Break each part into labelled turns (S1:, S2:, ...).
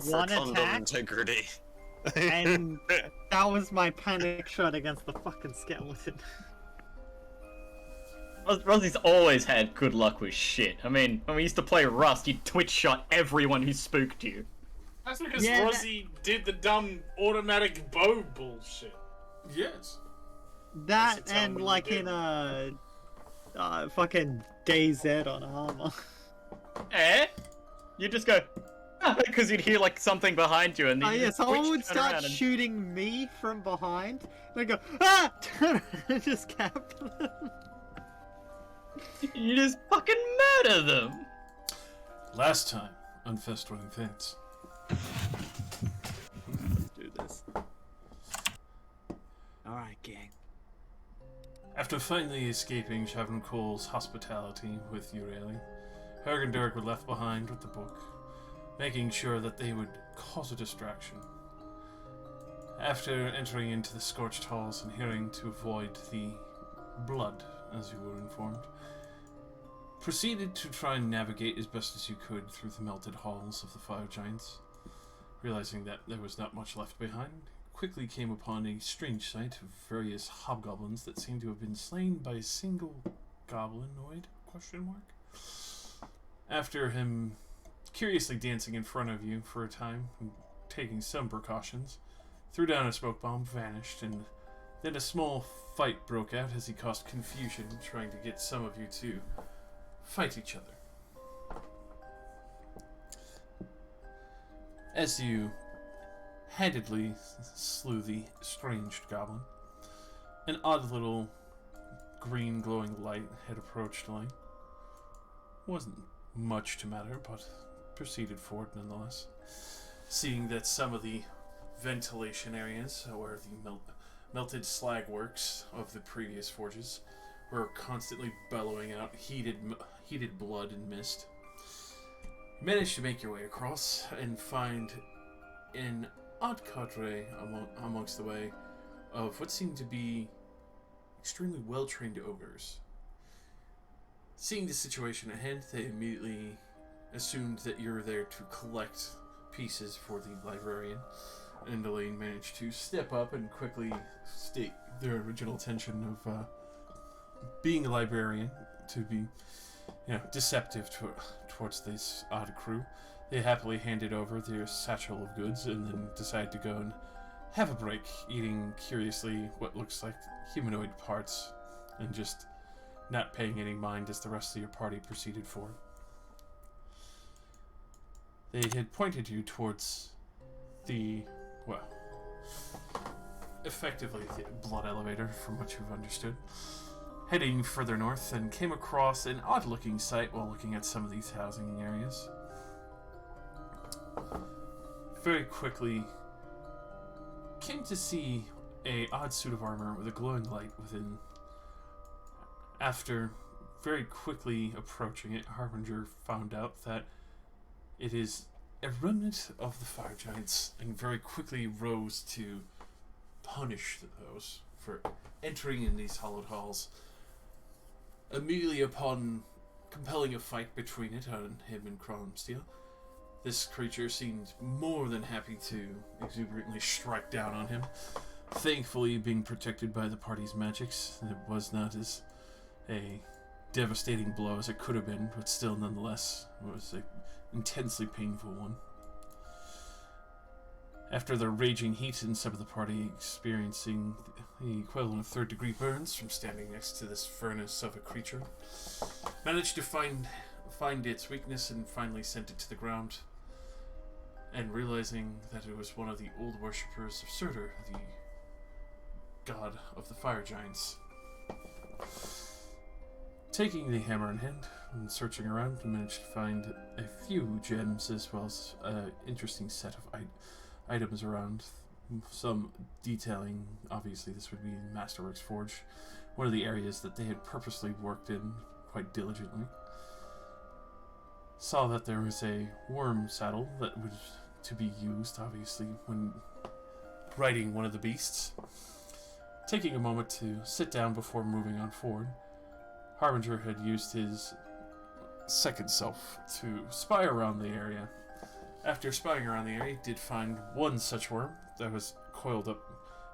S1: for
S2: one
S1: condom
S2: attack,
S1: integrity.
S2: and that was my panic shot against the fucking skeleton.
S3: Rozzie's always had good luck with shit. I mean, when we used to play Rust, he twitch shot everyone who spooked you.
S4: That's because
S2: Yeah,
S4: Rozzy did the dumb automatic bow bullshit.
S5: Yes.
S2: That
S4: That's the time
S2: and
S4: when you
S2: like
S4: did.
S2: in fucking DayZ on armor.
S3: Eh? You just go, because you'd hear like something behind you, and then
S2: Oh
S3: you
S2: yeah,
S3: just
S2: someone
S3: twitch,
S2: would
S3: turn
S2: start
S3: around and...
S2: shooting me from behind, and I go, ah! and just cap them.
S3: You just fucking murder them.
S5: Last time on Festering Things.
S2: Let's do this. Alright, gang.
S5: After finally escaping Shavin Cole's hospitality with Ureli, Herg and Dirk were left behind with the book, making sure that they would cause a distraction. After entering into the scorched halls and hearing to avoid the blood, as you were informed, proceeded to try and navigate as best as you could through the melted halls of the fire giants. Realizing that there was not much left behind, quickly came upon a strange sight of various hobgoblins that seemed to have been slain by a single goblinoid, ? After him curiously dancing in front of you for a time, and taking some precautions, threw down a smoke bomb, vanished, and then a small fight broke out as he caused confusion, trying to get some of you to fight each other. As you handedly slew the strange goblin, an odd little green glowing light had approached the light. Wasn't much to matter, but proceeded forward nonetheless, seeing that some of the ventilation areas, where the melted slag works of the previous forges, were constantly bellowing out heated blood and mist. You managed to make your way across and find an odd cadre amongst the way of what seemed to be extremely well-trained ogres. Seeing the situation at hand, they immediately assumed that you were there to collect pieces for the librarian, and Elaine managed to step up and quickly state their original intention of being a librarian to be, deceptive towards this odd crew. They happily handed over their satchel of goods and then decided to go and have a break, eating curiously what looks like humanoid parts and just not paying any mind as the rest of your party proceeded forward. They had pointed you towards the, effectively the blood elevator, from what you've understood, heading further north, and came across an odd-looking sight while looking at some of these housing areas. Very quickly came to see a odd suit of armor with a glowing light within. After very quickly approaching it, Harbinger found out that it is a remnant of the fire giants, and very quickly rose to punish those for entering in these hollowed halls. Immediately upon compelling a fight between it and him and Cromsteel, this creature seemed more than happy to exuberantly strike down on him. Thankfully, being protected by the party's magics, it was not as a devastating blow as it could have been, but still, nonetheless, it was an intensely painful one. After the raging heat and some of the party experiencing the equivalent of third-degree burns from standing next to this furnace of a creature, managed to find its weakness and finally sent it to the ground. And realizing that it was one of the old worshippers of Surtur, the god of the fire giants. Taking the hammer in hand and searching around, we managed to find a few gems as well as an interesting set of items around. Some detailing, obviously this would be Masterworks Forge, one of the areas that they had purposely worked in quite diligently. Saw that there was a worm saddle that was to be used, obviously, when riding one of the beasts. Taking a moment to sit down before moving on forward, Harbinger had used his second self to spy around the area, After spying around the area, he did find one such worm that was coiled up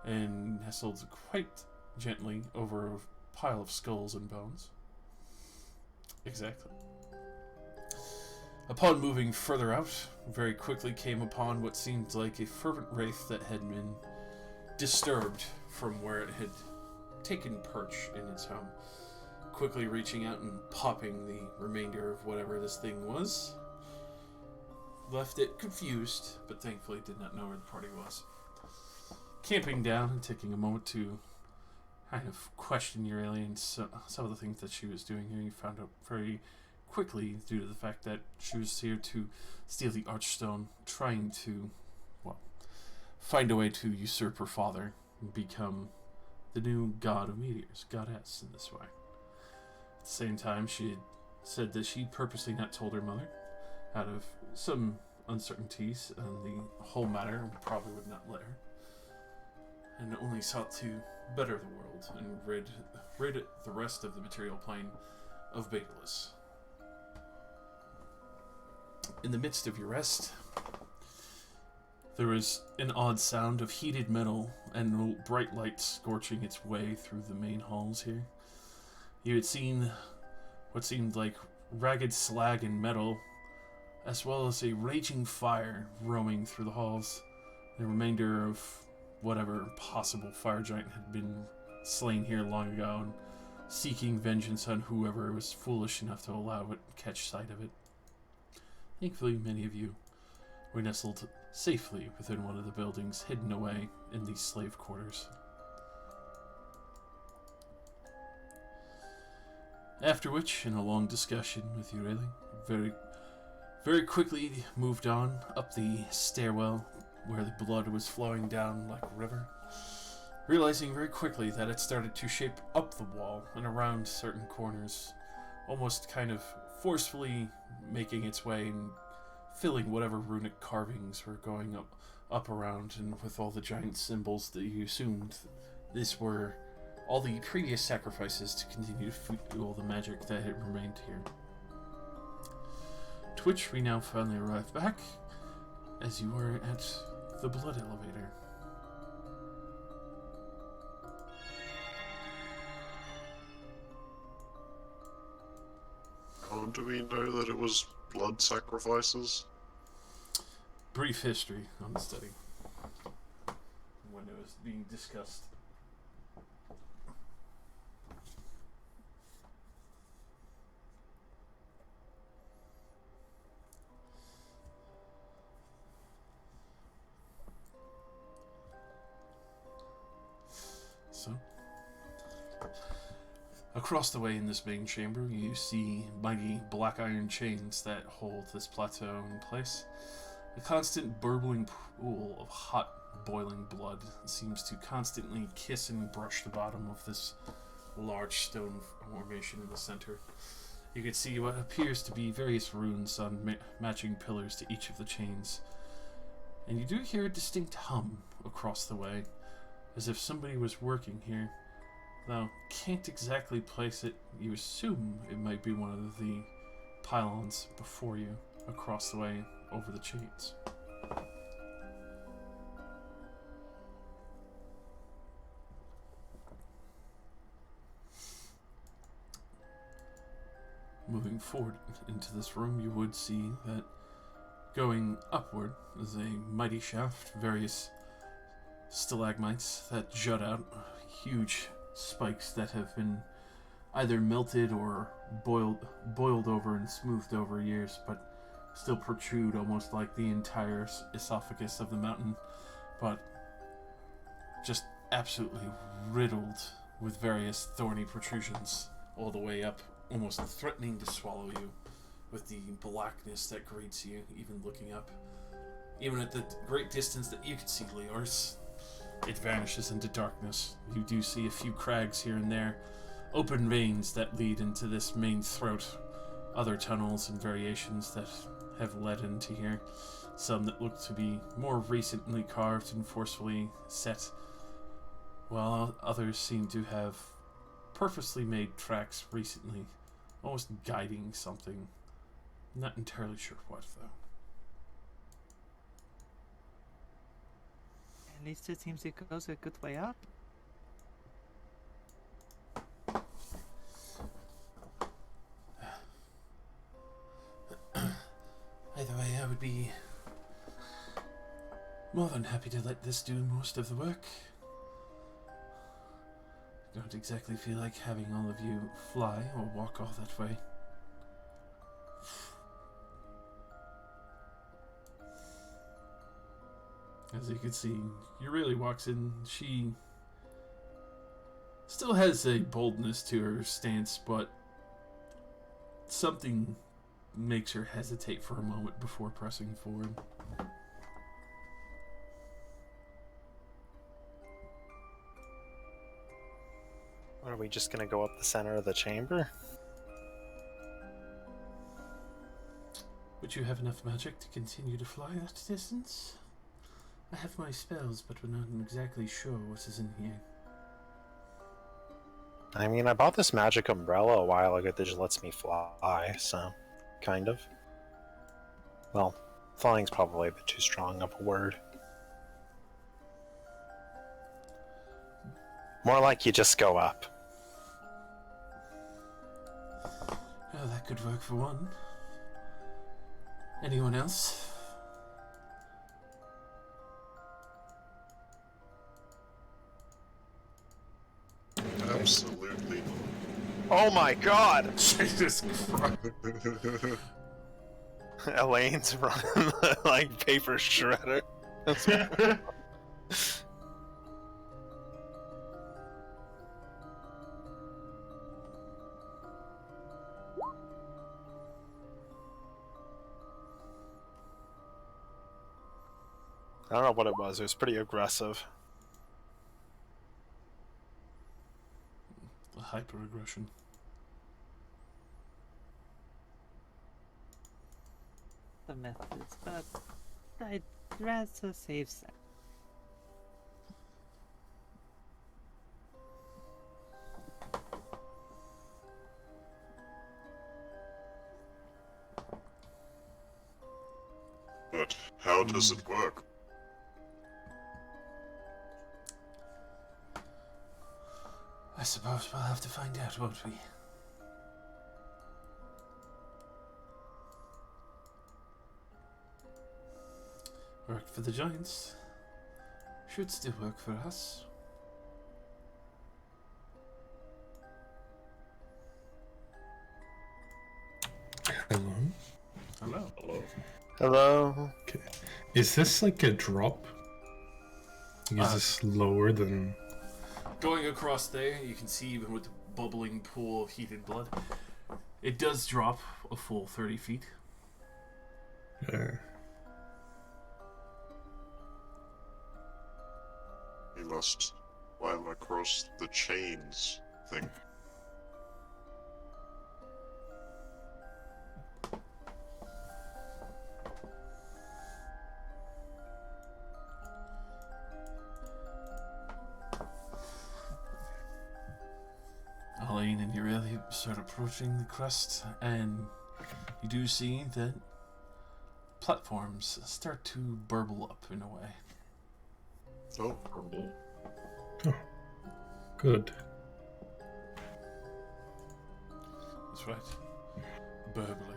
S5: and nestled quite gently over a pile of skulls and bones. Exactly. Upon moving further out, very quickly came upon what seemed like a fervent wraith that had been disturbed from where it had taken perch in its home. Quickly reaching out and popping the remainder of whatever this thing was. Left it confused, but thankfully did not know where the party was. Camping down and taking a moment to kind of question your alien, some of the things that she was doing here, you found out very quickly due to the fact that she was here to steal the Archstone, trying to, well, find a way to usurp her father and become the new god of meteors, goddess in this way. At the same time, she had said that she purposely not told her mother out of some uncertainties on the whole matter and probably would not let her, and only sought to better the world and rid the rest of the material plane of Betelgeuse. In the midst of your rest, there was an odd sound of heated metal and bright light scorching its way through the main halls here. You had seen what seemed like ragged slag and metal, as well as a raging fire roaming through the halls. The remainder of whatever possible fire giant had been slain here long ago and seeking vengeance on whoever was foolish enough to allow it to catch sight of it. Thankfully, many of you were nestled safely within one of the buildings, hidden away in these slave quarters. After which, in a long discussion with Ureli, very quickly moved on up the stairwell where the blood was flowing down like a river, realizing very quickly that it started to shape up the wall and around certain corners, almost kind of forcefully making its way and filling whatever runic carvings were going up around, and with all the giant symbols that you assumed this were all the previous sacrifices to continue to fuel the magic that had remained here. To which we now finally arrive back, as you were at the blood elevator.
S1: How do we know that it was blood sacrifices?
S5: Brief history on the study when it was being discussed. So, across the way in this main chamber, you see mighty black iron chains that hold this plateau in place. A constant burbling pool of hot, boiling blood seems to constantly kiss and brush the bottom of this large stone formation in the center. You can see what appears to be various runes on matching pillars to each of the chains. And you do hear a distinct hum across the way, as if somebody was working here. Though, can't exactly place it. You assume it might be one of the pylons before you, across the way over the chains. Moving forward into this room, you would see that going upward is a mighty shaft, various stalagmites that jut out, huge spikes that have been either melted or boiled over and smoothed over years, but still protrude almost like the entire esophagus of the mountain, but just absolutely riddled with various thorny protrusions all the way up, almost threatening to swallow you with the blackness that greets you, even looking up. Even at the great distance that you can see Leors, it vanishes into darkness. You do see a few crags here and there, open veins that lead into this main throat, other tunnels and variations that have led into here, some that look to be more recently carved and forcefully set, while others seem to have purposely made tracks recently, almost guiding something. Not entirely sure what, though.
S2: At least it seems it goes a good way up.
S5: Either way, I would be more than happy to let this do most of the work. Don't exactly feel like having all of you fly or walk all that way. As you can see, Eurelia walks in. She still has a boldness to her stance, but something makes her hesitate for a moment before pressing forward.
S6: Are we just gonna go up the center of the chamber?
S5: Would you have enough magic to continue to fly that distance? I have my spells, but we're not exactly sure what is in here.
S6: I mean, I bought this magic umbrella a while ago that just lets me fly, so... kind of. Well, flying's probably a bit too strong of a word. More like you just go up.
S5: Well, that could work for one. Anyone else?
S1: Absolutely.
S6: Oh my god!
S5: Jesus Christ.
S6: Elaine's running like paper shredder. I don't know what it was. It was pretty aggressive.
S5: Hyper-aggression.
S2: The methods, but I'd rather save that.
S1: But how does it work?
S5: I suppose we'll have to find out, won't we? Worked for the Giants. Should still work for us.
S7: Hello.
S5: Hello.
S3: Hello.
S6: Hello?
S7: Okay. Is this like a drop? Is
S5: Uh,
S7: this lower than...
S5: Going across there, you can see even with the bubbling pool of heated blood, it does drop a full 30 feet.
S1: You must climb across the chains thing.
S5: Elaine and Eurelia start approaching the crest, and you do see that platforms start to burble up in a way.
S1: Oh,
S7: Oh, good.
S5: That's right. Burbling.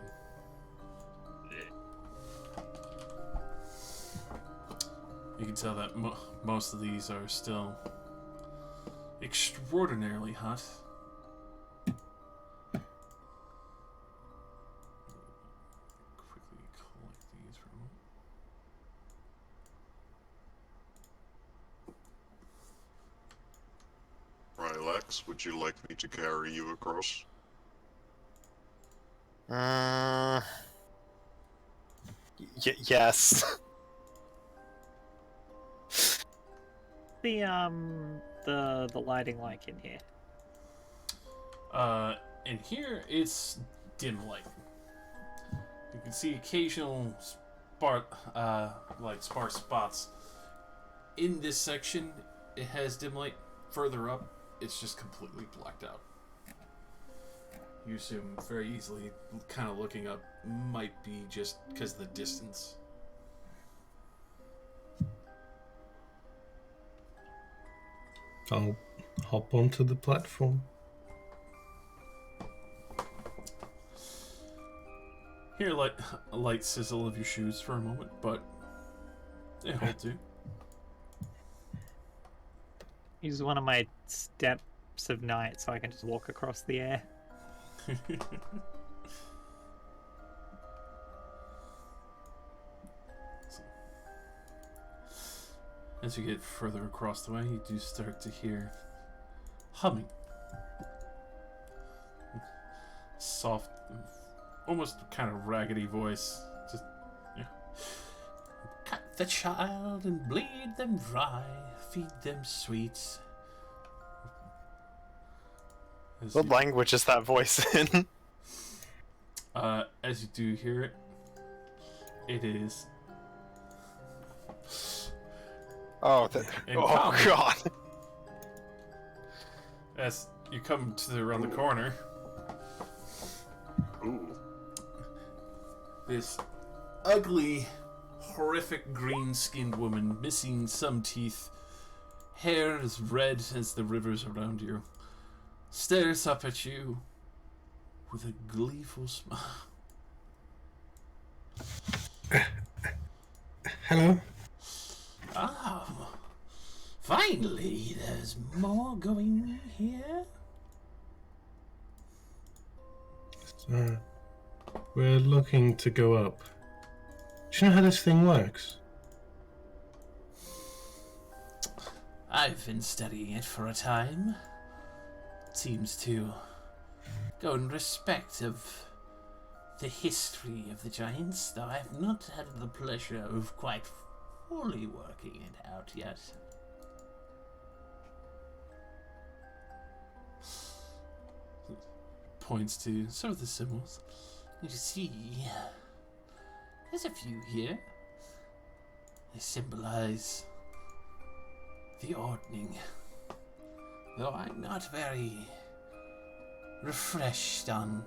S5: You can tell that most of these are still extraordinarily hot. Quickly collect these for a moment.
S1: Rylax, would you like me to carry you across?
S6: Yes.
S2: The lighting like in here.
S5: In here, it's dim light. You can see occasional sparse spots. In this section, it has dim light. Further up, it's just completely blacked out. You assume very easily, kind of looking up, might be just because of the distance.
S7: I'll hop onto the platform.
S5: Hear a light sizzle of your shoes for a moment, but they hold too.
S8: Use one of my steps of night so I can just walk across the air.
S5: As you get further across the way, you do start to hear humming. Soft, almost kind of raggedy voice. Just, yeah. Cut the child and bleed them dry, feed them sweets.
S6: What language is that voice in?
S5: As you do hear it, it is.
S6: Oh, oh god.
S5: As you come around the corner,
S1: Ooh.
S5: this ugly, horrific green-skinned woman, missing some teeth, hair as red as the rivers around you, stares up at you with a gleeful smile.
S7: Hello?
S5: Oh, finally, there's more going here.
S7: We're looking to go up. Do you know how this thing works?
S5: I've been studying it for a time. It seems to go in respect of the history of the giants, though I have not had the pleasure of quite fully working it out yet. Points to some of the symbols. You see, there's a few here. They symbolize the ordning. Though I'm not very refreshed on,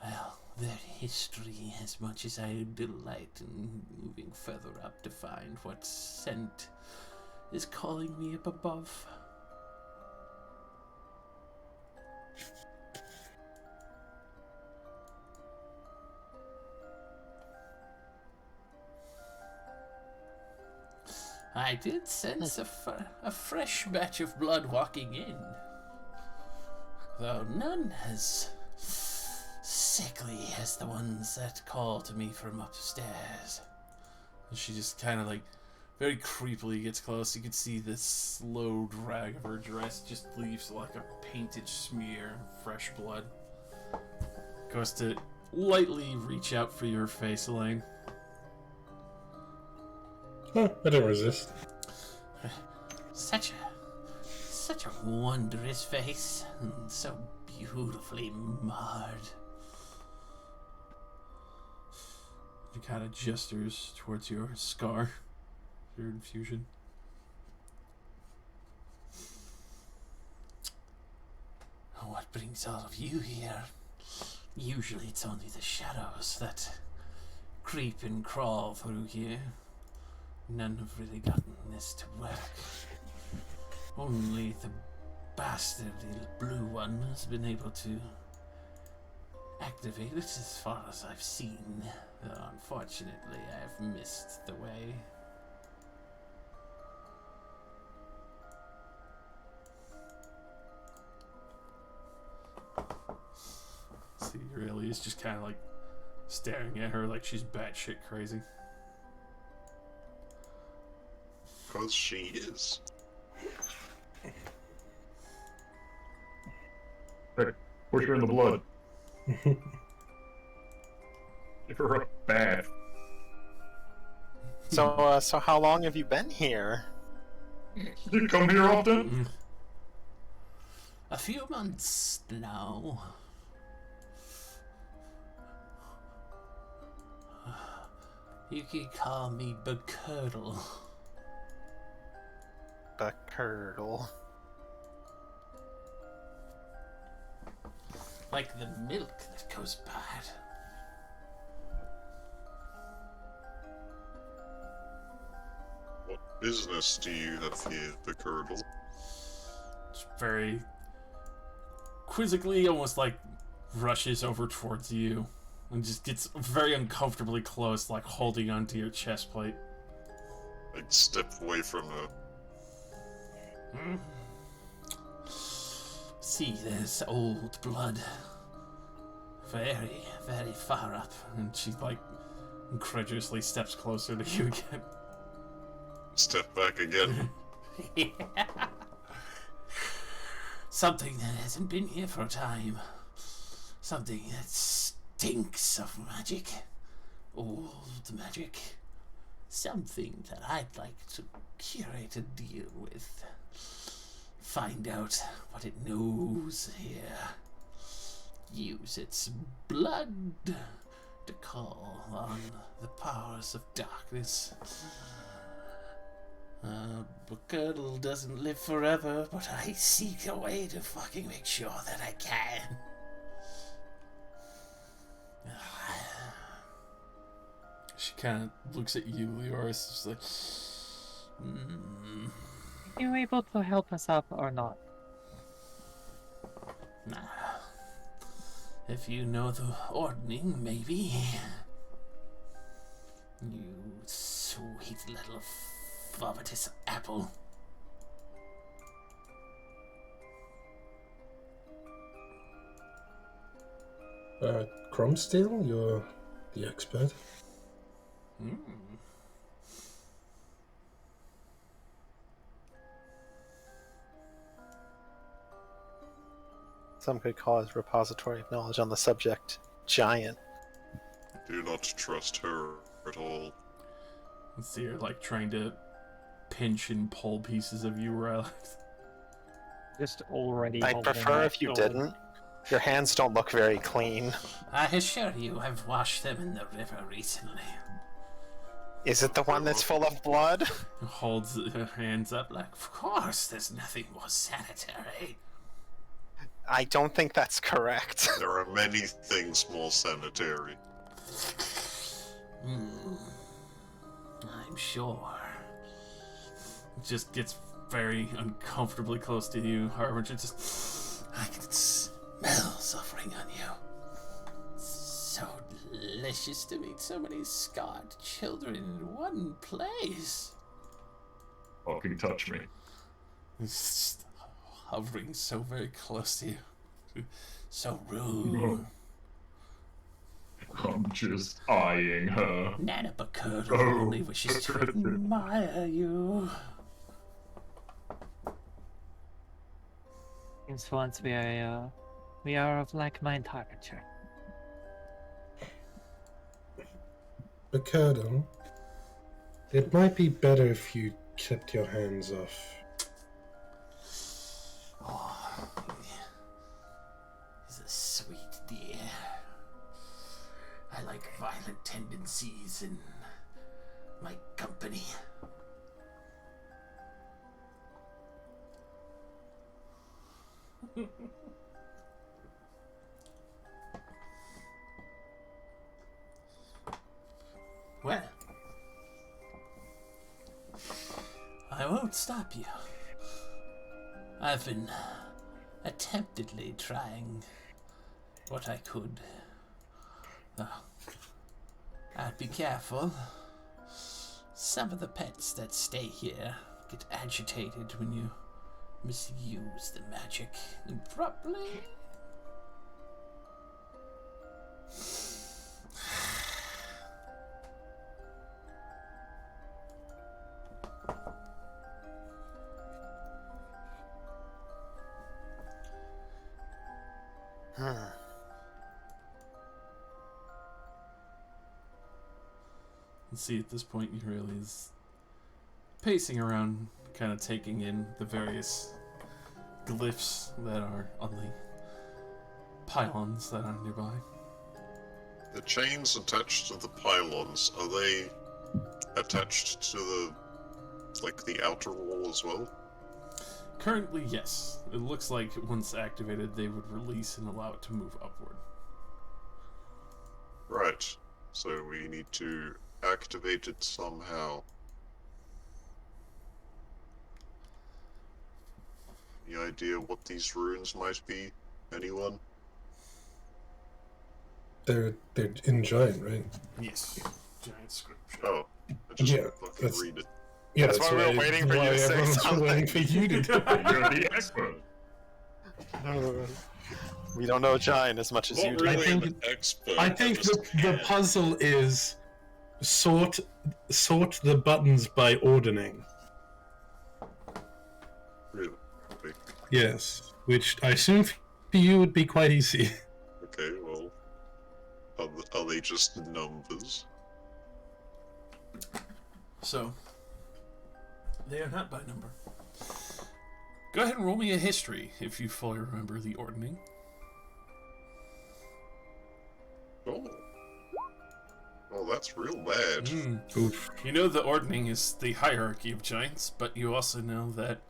S5: well, their history as much as I delight in moving further up to find what scent is calling me up above. I did sense a fresh batch of blood walking in, though none as sickly as the ones that call to me from upstairs. And she just kind of like very creepily gets close. You can see the slow drag of her dress just leaves like a painted smear of fresh blood. Goes to lightly reach out for your face, Elaine.
S7: Oh, I don't resist.
S5: Such a wondrous face, and so beautifully marred. She kind of gestures towards your scar, your infusion. What brings all of you here? Usually it's only the shadows that creep and crawl through here. None have really gotten this to work. Only the bastard blue one has been able to activate it as far as I've seen. Though unfortunately I've missed the way. See, really is just kind of like staring at her like she's batshit crazy.
S1: 'Cause she is.
S9: Hey, push her in the blood. Give her a bath.
S6: So how long have you been here?
S9: You come here often?
S5: A few months now. You can call me Buckurdle.
S6: Buckurdle.
S5: Like the milk that goes bad.
S1: What business do you have here, the Curdle?
S5: It's very quizzically, almost like rushes over towards you and just gets very uncomfortably close, like holding onto your chest plate.
S1: I'd step away from her.
S5: See, there's old blood. Very, very far up. And she, like, incredulously steps closer to you again.
S1: Step back again.
S5: Yeah. Something that hasn't been here for a time. Something that stinks of magic. Old magic. Something that I'd like to curate a deal with. Find out what it knows here. Use its blood to call on the powers of darkness. Buckle doesn't live forever, but I seek a way to fucking make sure that I can. She kind of looks at you, Leoris, just like,
S8: Are you able to help us up or not?
S5: nah. If you know the ordning, maybe. You sweet little vomitous apple.
S7: Cromsteel, you're the expert.
S6: Some could call his repository of knowledge on the subject giant.
S1: Do not trust her at all.
S5: So you're like trying to pinch and pull pieces of you, Relic.
S8: Just already.
S6: I'd
S8: holding
S6: prefer
S8: my
S6: if you
S8: sword.
S6: didn't. Your hands don't look very clean.
S5: I assure you, I've washed them in the river recently.
S6: Is it the one that's full of blood?
S5: Holds her hands up like, of course, there's nothing more sanitary.
S6: I don't think that's correct.
S1: There are many things more sanitary.
S5: I'm sure. It just gets very uncomfortably close to you, Harbinger. Just, I can smell suffering on you. So delicious to meet so many scarred children in one place.
S9: Fucking touch me.
S5: It's just hovering so very close to you. So rude.
S9: I'm just eyeing her.
S5: Nana Bacurdo
S9: Oh.
S5: only wishes to admire you.
S8: Seems for once we are of like-minded targeture.
S7: But Curdle, it might be better if you kept your hands off.
S5: Oh, he's a sweet dear. I like violent tendencies in my company. Well, I won't stop you. I've been attemptedly trying what I could. I'd be careful. Some of the pets that stay here get agitated when you misuse the magic improperly. And see, at this point, you really is pacing around, kind of taking in the various glyphs that are on the pylons that are nearby.
S1: The chains attached to the pylons, are they attached to the outer wall as well?
S5: Currently, yes. It looks like once activated, they would release and allow it to move upward.
S1: Right. So we need to activate it somehow. Any idea what these runes might be? Anyone?
S7: They're in giant, right?
S5: Yes. Giant scripture.
S1: Oh, I just
S7: Yeah,
S1: fucking
S7: that's-
S1: read it.
S7: Yeah,
S6: That's why we were waiting for you
S7: why
S6: to say
S7: everyone's
S6: something.
S7: waiting for you to do it.
S9: You're the expert.
S6: We don't know Giant as much as you
S1: Not
S6: do.
S1: really
S7: think-
S1: an expert.
S7: I think
S1: just
S7: the
S1: can.
S7: puzzle is sort the buttons by ordering.
S1: Really? Okay.
S7: Yes, which I assume for you would be quite easy.
S1: Okay, well, are they just numbers?
S5: So, they are not by number. Go ahead and roll me a history if you fully remember the ordering.
S1: Oh. Oh, that's real bad.
S7: Oof.
S5: You know the ordering is the hierarchy of giants, but you also know that,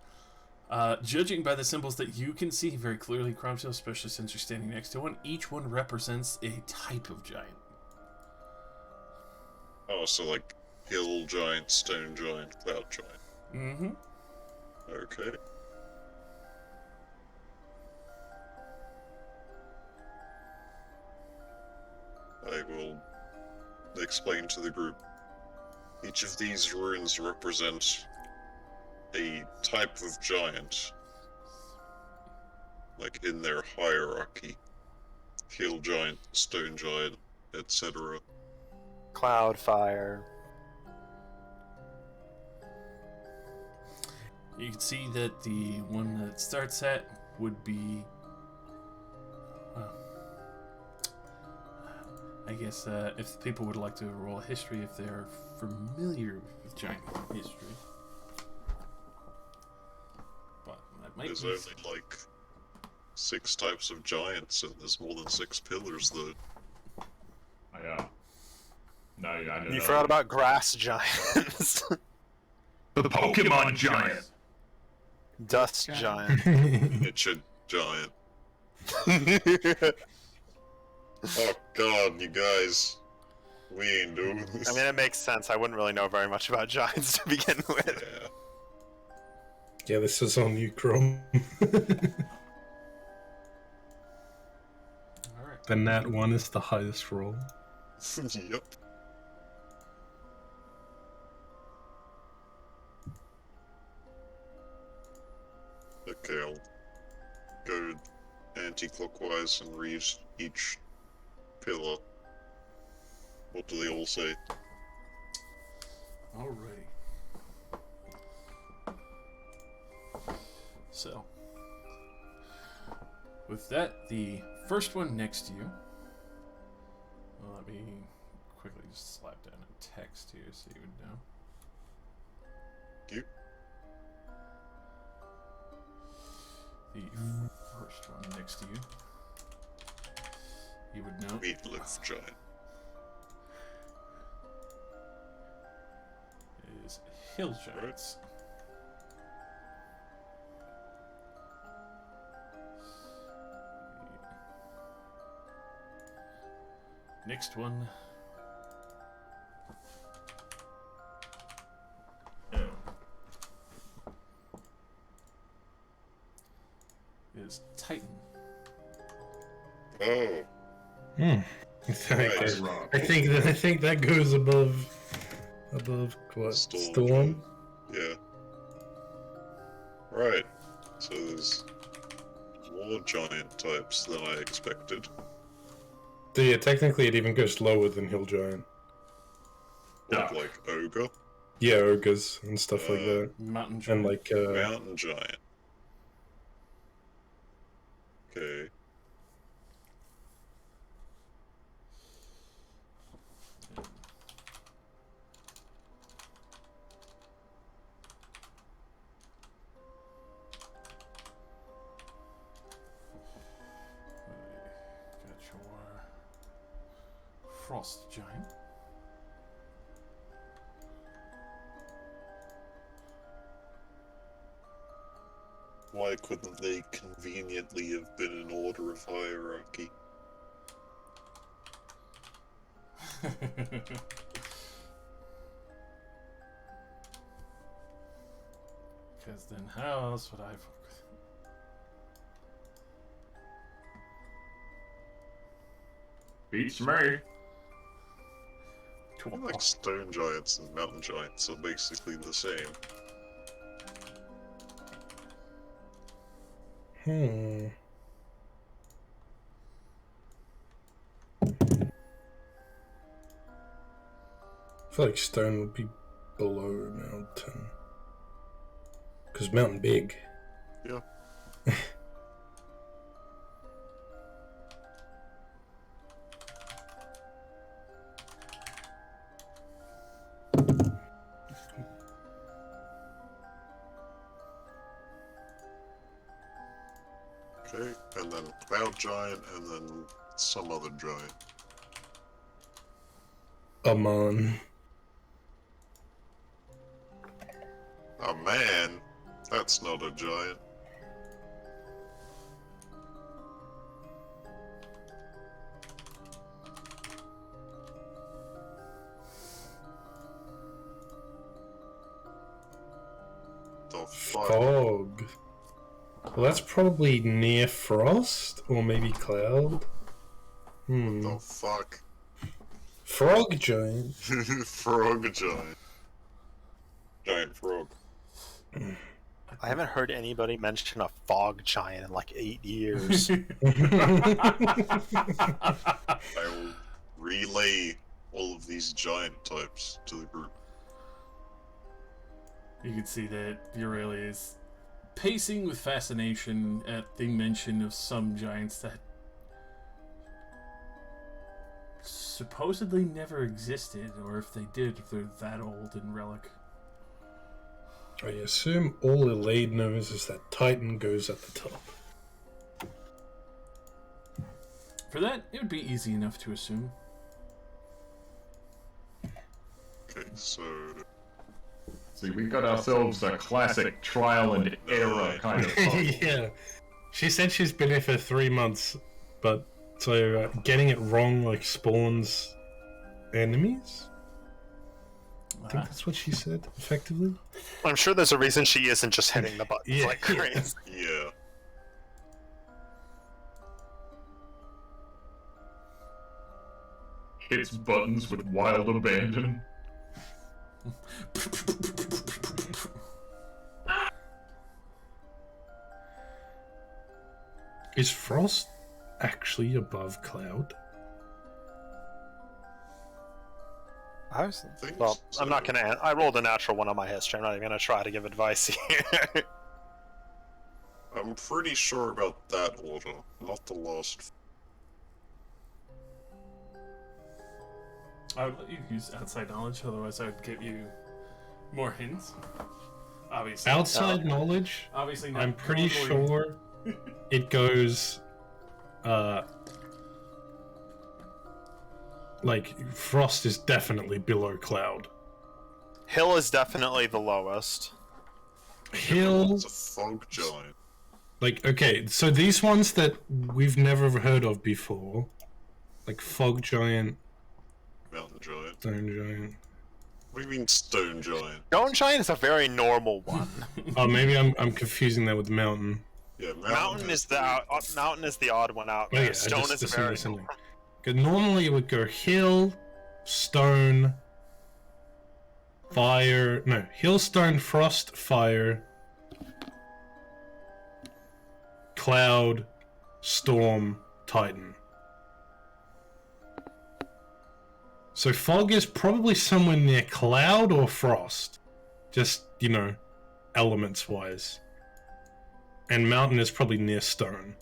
S5: judging by the symbols that you can see very clearly, Cromshield, especially since you're standing next to one, each one represents a type of giant.
S1: Oh, so like hill giant, stone giant, cloud giant.
S5: Mm-hmm.
S1: Okay. I will explain to the group. Each of these runes represent a type of giant, like in their hierarchy. Hill giant, stone giant, etc.
S6: Cloud, fire.
S5: You can see that the one that it starts at would be, well, I guess if people would like to roll a history, if they're familiar with giant history. But that might
S1: There's
S5: be...
S1: only like 6 types of giants, and there's more than 6 pillars, though.
S9: No, I don't
S6: You
S9: know.
S6: forgot about grass giants.
S9: the Pokemon giant.
S6: Dust giant.
S1: It's a giant. Oh god, you guys. We ain't doing this.
S6: I mean, it makes sense. I wouldn't really know very much about giants to begin with.
S1: Yeah.
S7: Yeah, this is on you, Chrome.
S5: Alright.
S7: Then that one is the highest roll.
S1: Yep. Okay, I'll go anti-clockwise and read each pillar. What do they all say?
S5: Alrighty. So, with that, the first one next to you. Well, let me quickly just slap down a text here so you would know.
S1: You?
S5: The first one next to you. You would know.
S1: Meatloaf giant.
S5: Is hill giants. Next one is Titan.
S1: Oh,
S7: I
S1: Right.
S7: think that goes above what? Storm?
S1: yeah. Right. So there's more giant types than I expected.
S7: So yeah, technically it even goes lower than Hill Giant.
S1: What,
S9: Duck.
S1: like ogre?
S7: Yeah, ogres and stuff like that.
S5: Mountain giant.
S7: And like
S1: Mountain giant. Okay.
S5: Got your frost giant.
S1: Why couldn't they conveniently have been in order of hierarchy?
S5: Because then how else would I...
S9: Beats me.
S1: I feel like stone giants and mountain giants are basically the same.
S7: I feel like stone would be below mountain. Because mountain big.
S1: Yeah. Okay, and then cloud giant, and then some other giant.
S7: Aman.
S1: Oh man, that's not a giant. The fuck?
S7: Fog. Well, that's probably near frost, or maybe cloud.
S1: The fuck?
S7: Frog giant.
S1: Frog giant. Giant frog.
S6: I haven't heard anybody mention a fog giant in like 8 years.
S1: I will relay all of these giant types to the group.
S5: You can see that Aurelia is pacing with fascination at the mention of some giants that supposedly never existed, or if they did, if they're that old and relic.
S7: I assume all Elaine knows is that Titan goes at the top.
S5: For that, it would be easy enough to assume.
S1: Okay, so
S9: See, we got ourselves a classic trial and error kind of puzzle.
S7: Yeah. She said she's been here for 3 months, but so getting it wrong like spawns enemies? I think that's what she said, effectively.
S6: I'm sure there's a reason she isn't just hitting the buttons
S7: Yeah,
S6: like crazy.
S1: yeah.
S9: Hits buttons with wild abandon.
S7: Is frost actually above cloud?
S6: I was,
S1: Think
S6: well, I'm not
S1: so.
S6: gonna. I rolled a natural one on my history. I'm not even gonna try to give advice here.
S1: I'm pretty sure about that order, not the last.
S5: I would let you use outside knowledge, otherwise I would give you more hints. Obviously.
S7: Outside knowledge,
S5: Obviously not.
S7: I'm pretty
S5: normally-
S7: sure it goes, like, frost is definitely below cloud.
S6: Hill is definitely the lowest.
S7: Hill,
S1: It's a fog giant.
S7: like, okay, so these ones that we've never heard of before, like fog giant,
S1: Mountain giant.
S7: stone giant.
S1: What do you mean stone giant?
S6: Stone giant is a very normal one.
S7: Oh, maybe I'm confusing that with mountain.
S1: Yeah,
S6: Mountain is the mountain is the odd one out
S7: Oh
S6: there.
S7: yeah,
S6: Stone
S7: I just
S6: is a
S7: assumed
S6: very
S7: it's something. 'Cause normally it would go hill, stone, fire. No, hill, stone, frost, fire, cloud, storm, titan. So fog is probably somewhere near cloud or frost, just elements wise. And mountain is probably near stone.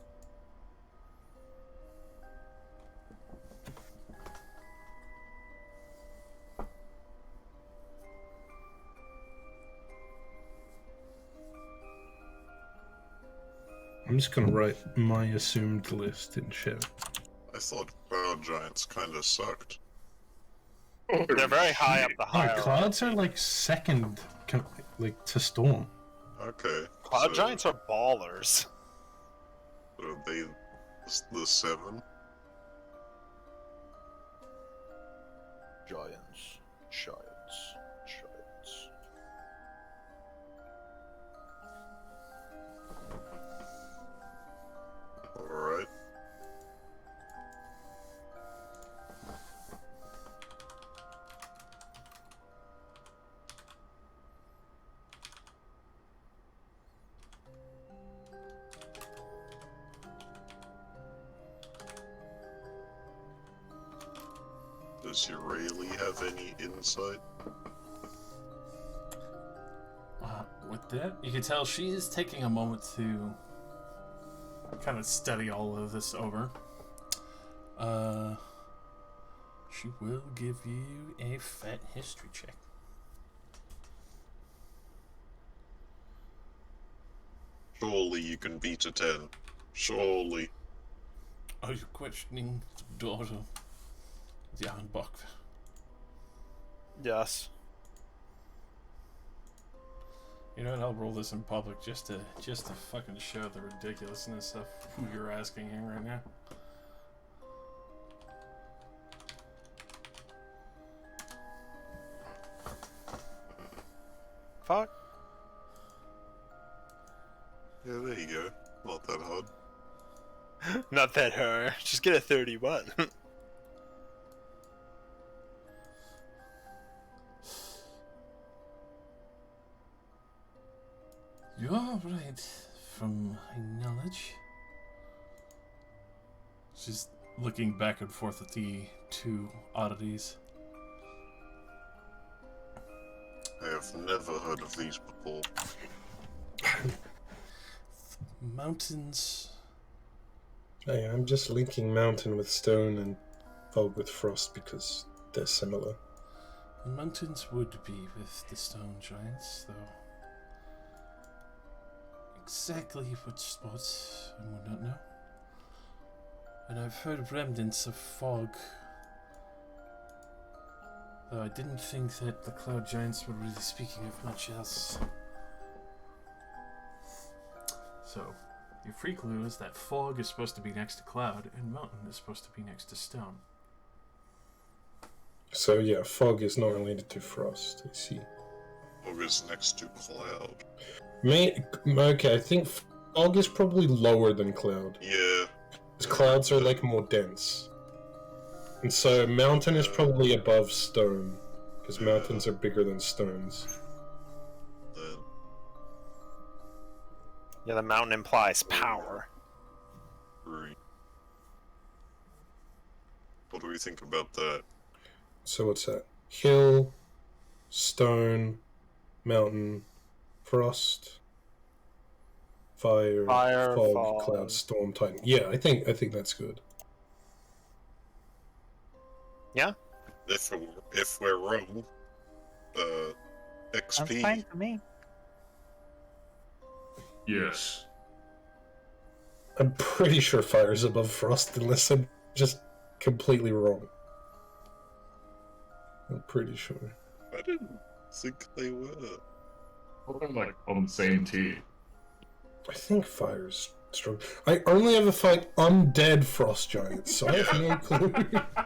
S7: I'm just gonna write my assumed list in chat.
S1: I thought cloud giants kinda sucked.
S6: They're very high up the
S7: No,
S6: hierarchy.
S7: clouds are like second, like to storm.
S1: Okay.
S6: Cloud
S1: so
S6: giants are ballers.
S1: Are they the 7?
S6: Giants.
S1: Alright. Does Aurelie have any insight?
S5: With that, you can tell she is taking a moment to kind of study all of this over. She will give you a fat history check.
S1: Surely you can beat a 10. Surely.
S5: Are you questioning the daughter of the Ironbach?
S6: Yes.
S5: You know what? I'll roll this in public just to fucking show the ridiculousness of who you're asking here right now.
S6: Fuck.
S1: Yeah, there you go. Not that hard.
S6: Not that hard. Just get a 31.
S5: You are right, from my knowledge. She's looking back and forth at the two oddities.
S1: I have never heard of these before.
S5: Mountains.
S7: Hey, I'm just linking mountain with stone and fog with frost because they're similar.
S5: The mountains would be with the stone giants, though. Exactly what spots I would not know. And I've heard remnants of fog. Though I didn't think that the cloud giants were really speaking of much else. So, your free clue is that fog is supposed to be next to cloud, and mountain is supposed to be next to stone.
S7: So yeah, fog is not related to frost. I see.
S1: Fog is next to cloud.
S7: Okay, I think fog is probably lower than cloud.
S1: Yeah.
S7: Because clouds are like more dense. And so mountain is probably above stone. Because mountains are bigger than stones.
S1: Then
S6: Yeah, the mountain implies power.
S1: three. What do we think about that?
S7: So what's that? Hill, stone, mountain, frost, fire, fog, cloud, storm, titan. Yeah, I think that's good.
S6: Yeah?
S1: If we're wrong,
S8: That's
S1: XP.
S8: fine for me.
S9: Yes.
S7: I'm pretty sure fire is above frost unless I'm just completely wrong. I'm pretty sure.
S1: I didn't think they were.
S9: We're like on the same tier.
S7: I think fire's strong. I only ever fight undead frost giants, so I have no clue.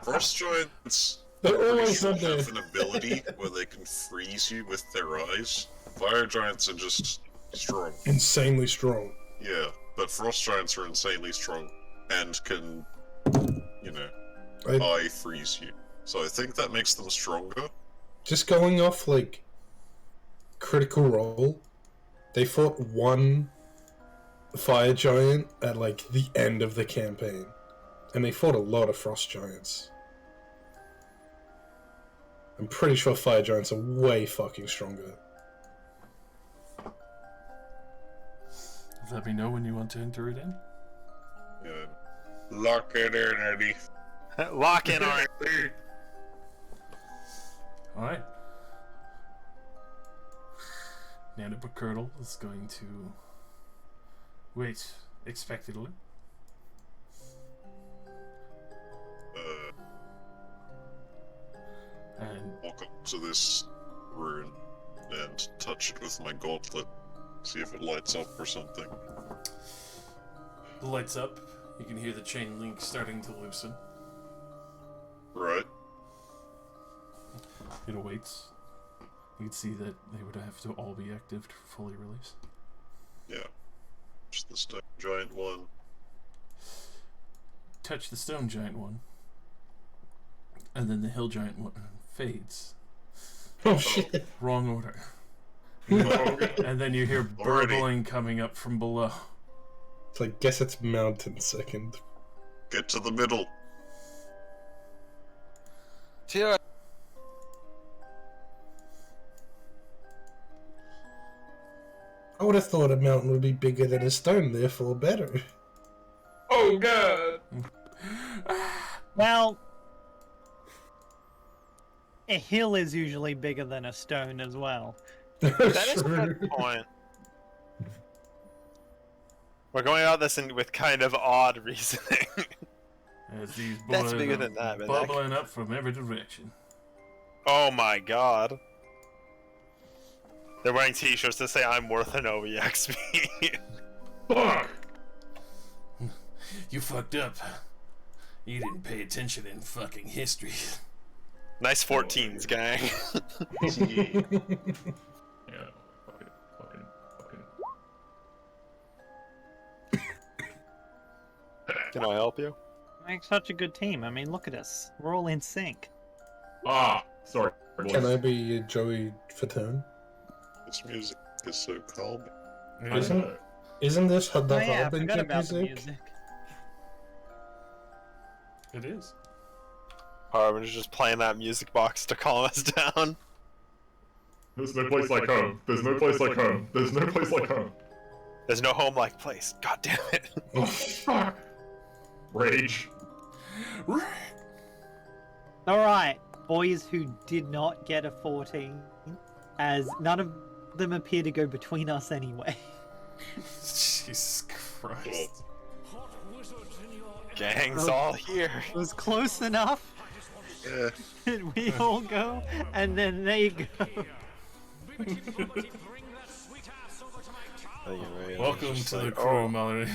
S1: Frost giants.
S7: They're
S1: I'm pretty
S7: always
S1: sure
S7: undead.
S1: have an ability where they can freeze you with their eyes. Fire giants are just strong.
S7: Insanely strong.
S1: Yeah, but frost giants are insanely strong and can, eye freeze you. So I think that makes them stronger.
S7: Just going off, like, critical role, they fought one fire giant at, like, the end of the campaign. And they fought a lot of frost giants. I'm pretty sure fire giants are way fucking stronger.
S5: Let me know when you want to enter it in.
S1: Yeah. Lock it in, Eddie.
S6: Lock in on it.
S5: Alright. Nana Bacurdle is going to wait expectantly. And
S1: Walk up to this rune and touch it with my gauntlet. See if it lights up or something.
S5: the lights up. You can hear the chain link starting to loosen.
S1: Right.
S5: It awaits. You can see that they would have to all be active to fully release.
S1: Yeah. Just the stone giant one.
S5: Touch the stone giant one, and then the hill giant one fades.
S7: Oh shit.
S5: Wrong order.
S1: Oh,
S5: And then you hear
S1: Already.
S5: burbling coming up from below.
S7: So I guess it's mountain second.
S1: get to the middle.
S6: Tira.
S7: I would have thought a mountain would be bigger than a stone, therefore better.
S9: Oh god!
S8: Well, a hill is usually bigger than a stone as well.
S6: That is a good point. We're going about this with kind of odd reasoning.
S5: As these
S6: That's
S5: boys
S6: bigger
S5: are
S6: than that, but
S5: bubbling up from every direction.
S6: Oh my god. They're wearing t-shirts that say I'm worth an OEXP.
S9: Fuck!
S5: You fucked up. You didn't pay attention in fucking history.
S6: Nice 14s, gang.
S9: Yeah, fucking.
S6: Can I help you?
S8: Make such a good team. I mean, look at us. We're all in sync.
S9: Ah, sorry, boys.
S7: Can I be Joey Fatone?
S1: This music is so calming.
S7: Isn't this the
S8: Oh yeah, I
S7: Harbinger
S8: forgot about the
S7: music?
S8: music.
S5: It is.
S6: Harbinger's just playing that music box to calm us down.
S9: There's no place like home. There's no place like home. There's no place like home.
S6: There's no home like place. God damn it.
S9: Oh, fuck. Rage.
S8: Alright, boys who did not get a 14, as none of them appear to go between us anyway.
S5: Jesus Christ.
S6: Gang's all here.
S8: It was close enough.
S1: Yeah.
S8: And we all go, and then they go.
S5: Welcome
S6: Just
S5: to the
S6: like,
S5: crew,
S6: oh.
S5: Mallory.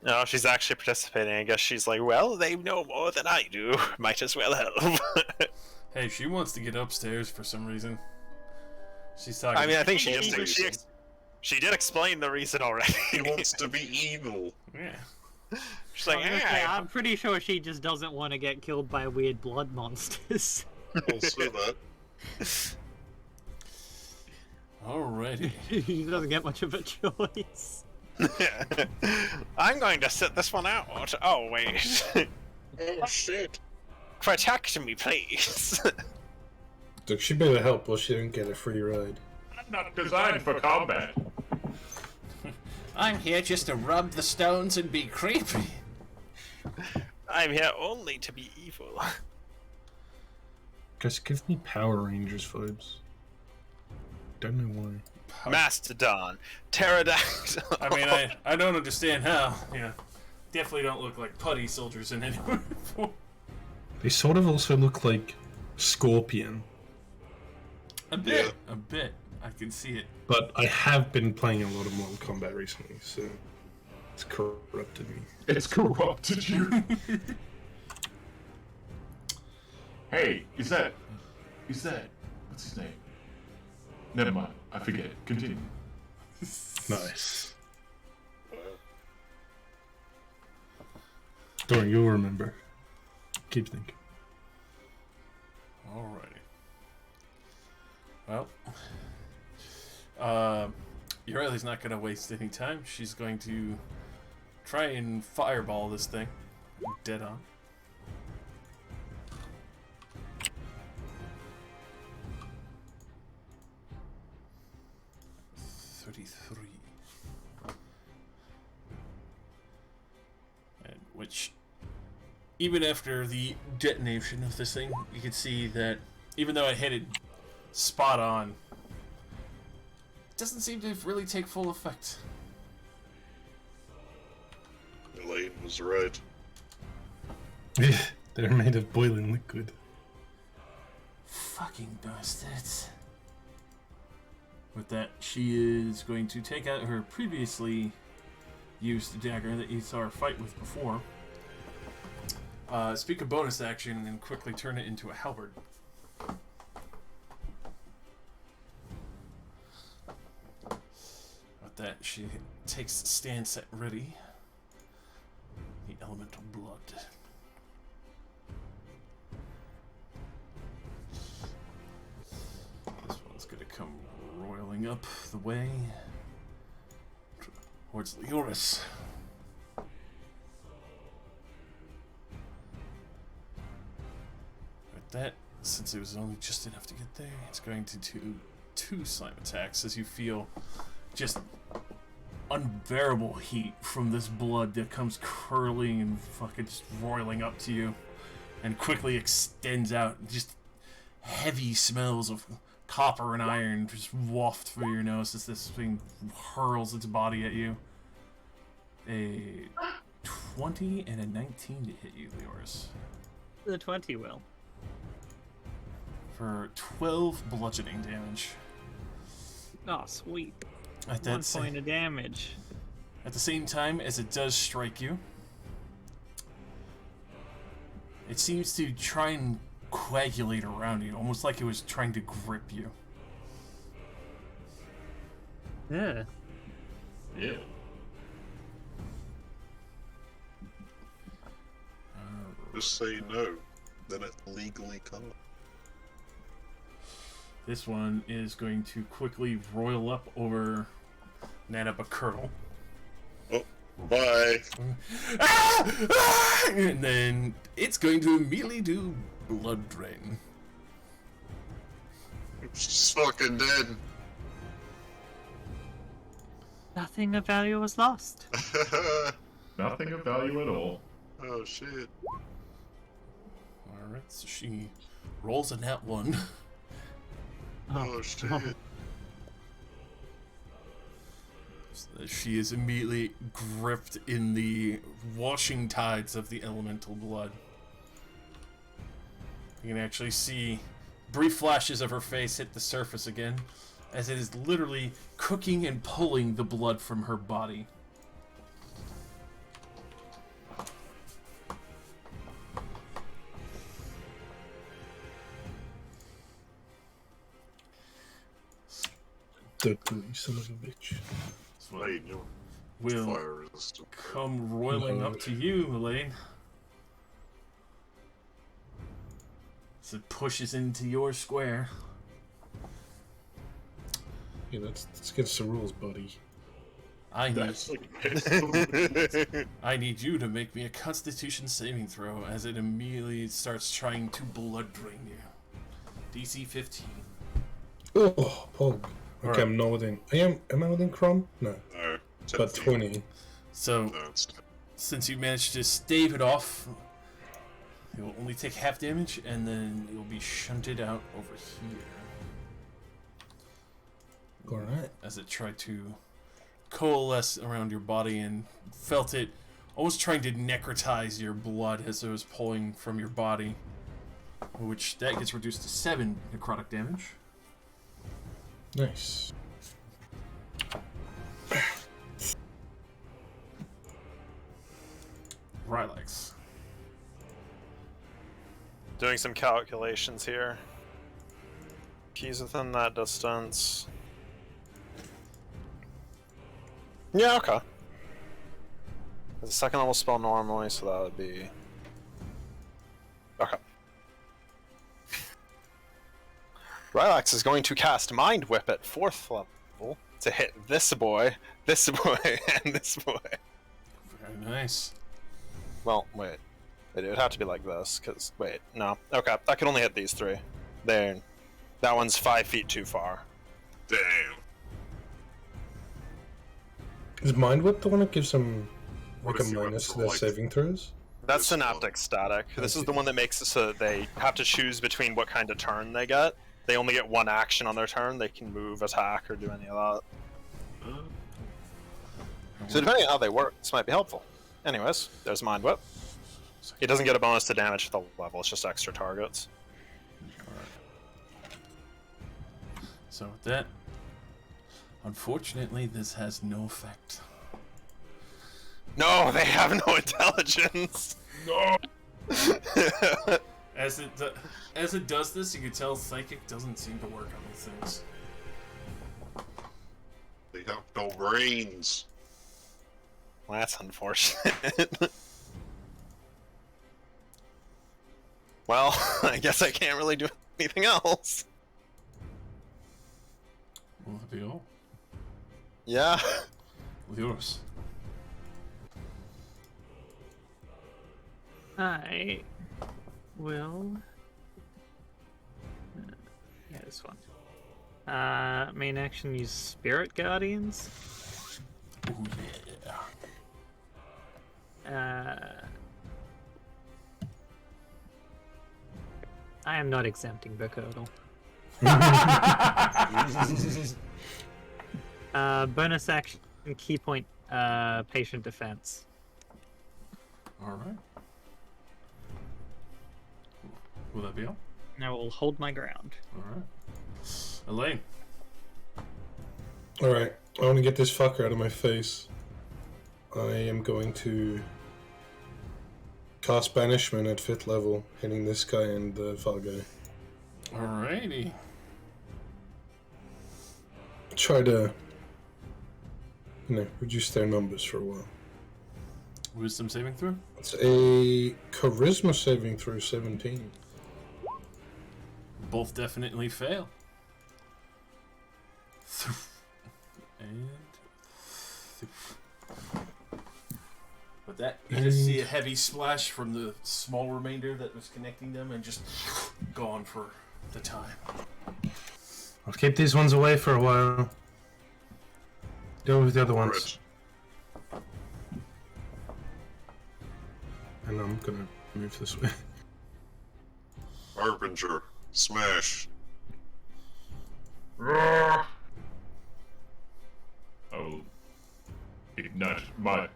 S6: No, she's actually participating. I guess she's like, well, they know more than I do. Might as well help.
S5: Hey, she wants to get upstairs for some reason. She's talking.
S6: I mean, I think she
S1: Reason.
S6: just she did explain the reason already.
S1: He wants to be evil.
S5: Yeah.
S6: She's like,
S8: Yeah, I'm pretty sure she just doesn't want to get killed by weird blood monsters.
S1: Also that.
S5: Alrighty.
S8: She doesn't get much of a choice.
S6: I'm going to sit this one out. Oh, wait.
S1: Oh shit.
S6: Protect me, please.
S7: Look, she better help or she didn't get a free ride.
S9: I'm not designed for combat.
S5: I'm here just to rub the stones and be creepy.
S6: I'm here only to be evil.
S7: Guys, give me Power Rangers vibes. Don't know why.
S6: Mastodon, pterodactyl.
S5: I mean, I don't understand how. Yeah. Definitely don't look like putty soldiers in any way.
S7: They sort of also look like Scorpion.
S5: A bit.
S1: Yeah.
S5: A bit. I can see it.
S7: But I have been playing a lot of Mortal Kombat recently, so it's corrupted me.
S9: It's corrupted you. Hey, is that what's his name? Never mind. I forget. Continue.
S7: Nice. Don't worry, you'll remember. Keep thinking.
S5: Alrighty. Well, Uriel's not going to waste any time. She's going to try and fireball this thing dead on. And which, even after the detonation of this thing, you can see that even though I hit it spot on, it doesn't seem to really take full effect.
S1: Elaine was right.
S7: They're made of boiling liquid.
S5: Fucking bastards. With that, she is going to take out her previously used dagger that you saw her fight with before. Speak a bonus action and quickly turn it into a halberd. With that, she takes stance at ready. The elemental blood. This one's gonna come roiling up the way towards Leoris. that, since it was only just enough to get there, it's going to do 2 slime attacks as you feel just unbearable heat from this blood that comes curling and fucking just roiling up to you and quickly extends out. Just heavy smells of copper and iron just waft through your nose as this thing hurls its body at you. A 20 and a 19 to hit you, Leoris.
S8: The 20 will.
S5: For 12 bludgeoning damage.
S8: Oh, sweet.
S5: At
S8: 1 point of damage.
S5: At the same time as it does strike you, it seems to try and coagulate around you, almost like it was trying to grip you.
S8: Yeah.
S9: Yeah.
S1: Just say no, then it legally can't.
S5: This one is going to quickly roil up over Nanabakurdle.
S1: Oh, bye.
S5: And then it's going to immediately do blood drain.
S1: She's fucking dead.
S8: Nothing of value was lost.
S9: Nothing of value at all.
S1: Oh shit.
S5: Alright, so she rolls a nat 1.
S1: Oh shit.
S5: She is immediately gripped in the washing tides of the elemental blood. You can actually see brief flashes of her face hit the surface again, as it is literally cooking and pulling the blood from her body.
S7: Dirty son of a bitch.
S1: Wait, you're
S5: Will
S1: fire resistant.
S5: come roiling up to you, Elaine. As it pushes into your square.
S7: Yeah, that's against the rules, buddy.
S5: I need,
S9: That's like
S5: I need you to make me a Constitution saving throw as it immediately starts trying to blood drain you. DC 15.
S7: Oh, Pog. Okay,
S5: Alright.
S7: I'm not within. Am I within Chrome? No.
S1: No.
S7: But 20.
S5: So,
S1: No, it's
S5: since you managed to stave it off, it will only take half damage, and then it will be shunted out over here.
S7: Alright.
S5: As it tried to coalesce around your body and felt it almost trying to necrotize your blood as it was pulling from your body. Which, that gets reduced to 7 necrotic damage.
S7: Nice.
S5: Rylex.
S6: Doing some calculations here. He's within that distance. Yeah, okay. It's a second level spell normally, so that would be... Okay. Rylax is going to cast Mind Whip at 4th level to hit this boy, and this boy.
S5: Very nice.
S6: Well, wait. It would have to be like this, because... Wait, no. Okay, I can only hit these 3. There. That one's 5 feet too far.
S1: damn.
S7: Is Mind Whip the one that gives them
S1: What
S7: like a
S1: if you went
S7: minus to
S1: for,
S7: their
S1: like-
S7: saving throws?
S6: That's
S1: This
S6: Synaptic
S1: one.
S6: Static. This
S7: I
S6: is the
S7: see.
S6: one that makes it so that they have to choose between what kind of turn they get. They only get one action on their turn. They can move, attack, or do any of that. So depending on how they work, this might be helpful. Anyways, there's Mind Whip. It doesn't get a bonus to damage at the level, it's just extra targets.
S5: So with that, unfortunately, this has no effect.
S6: No, they have no intelligence!
S9: no.
S5: As it does this, you can tell Psychic doesn't seem to work on these things.
S1: They have no brains.
S6: Well, that's unfortunate. Well, I guess I can't really do anything else.
S5: Will it be all?
S6: Yeah.
S5: Yours.
S8: I will this one. Main action, use Spirit Guardians.
S5: Ooh, yeah.
S8: I am not exempting Bacurdle. Bonus action, key point, patient defense.
S5: Alright. Will that be all?
S8: And I will hold my ground.
S5: Alright. Elaine.
S7: Alright, I want to get this fucker out of my face. I am going to cast Banishment at 5th level, hitting this guy and the far guy.
S5: Alrighty.
S7: Try to, reduce their numbers for a while.
S5: Wisdom saving throw?
S7: It's a Charisma saving throw, 17.
S5: Both definitely fail. And... With that, you just see a heavy splash from the small remainder that was connecting them and just gone for the time.
S7: I'll keep these ones away for a while. Deal with the other ones. And I'm gonna move this way.
S1: Harbinger, smash.
S9: I will ignite my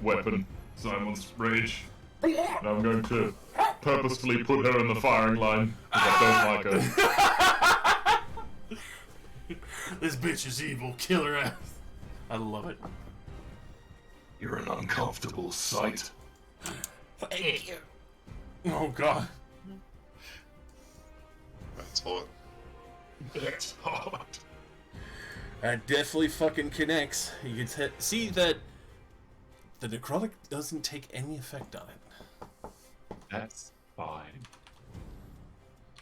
S9: weapon, Simon's Rage, and I'm going to purposefully put her in the firing line because I don't like her.
S5: This bitch is evil. Kill her ass. I love it.
S9: You're an uncomfortable sight.
S5: Thank you. Oh god.
S1: That's hot.
S9: It's hot.
S5: That definitely fucking connects. You can see that the necrotic doesn't take any effect on it.
S9: That's fine.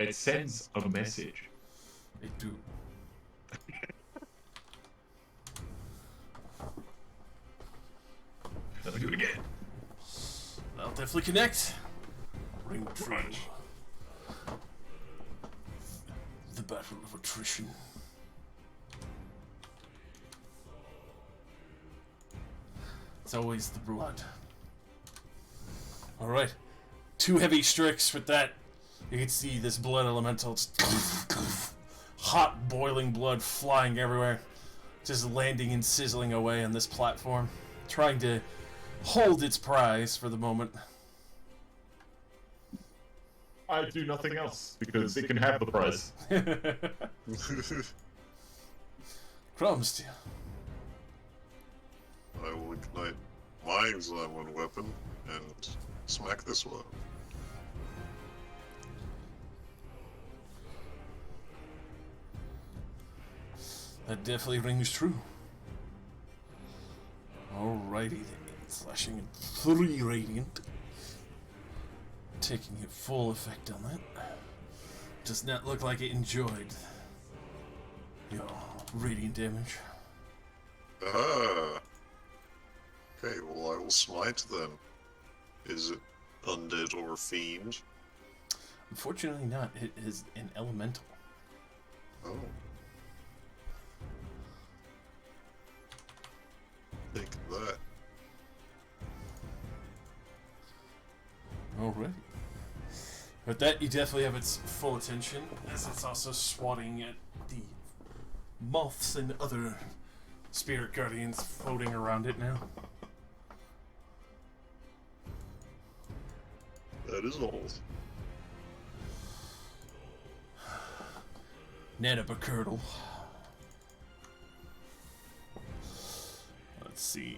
S9: It sends a message.
S5: It do.
S9: Let me do it again.
S5: That'll definitely connect. Ring true. The battle of attrition. It's always the blood. Alright. 2 heavy strikes with that. You can see this blood elemental just hot boiling blood flying everywhere. Just landing and sizzling away on this platform. Trying to hold its prize for the moment.
S9: I do nothing else because it can have the prize.
S5: Crumbs.
S1: I will ignite my Examine weapon and smack this one.
S5: That definitely rings true. Alrighty then. Slashing in 3 radiant. Taking it full effect on that. Does not look like it enjoyed your radiant damage.
S1: Ah. Okay, well I will smite then. Is it undead or fiend?
S5: Unfortunately not. It is an elemental.
S1: Oh. Take that.
S5: Alrighty. With that, you definitely have its full attention, as it's also swatting at the moths and other spirit guardians floating around it now.
S1: That is all.
S5: Nanobacurdle. Let's see.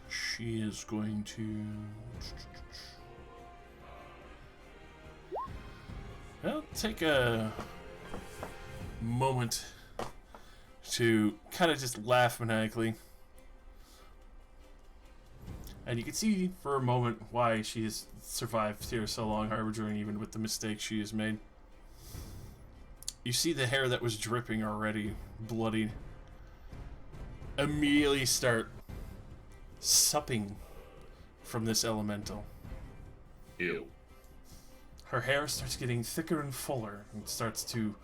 S5: She is going to... Well, take a moment to kind of just laugh maniacally. And you can see for a moment why she has survived here so long, harbingering even with the mistakes she has made. You see the hair that was dripping already, bloody, immediately start supping from this elemental.
S9: Ew.
S5: Her hair starts getting thicker and fuller and starts to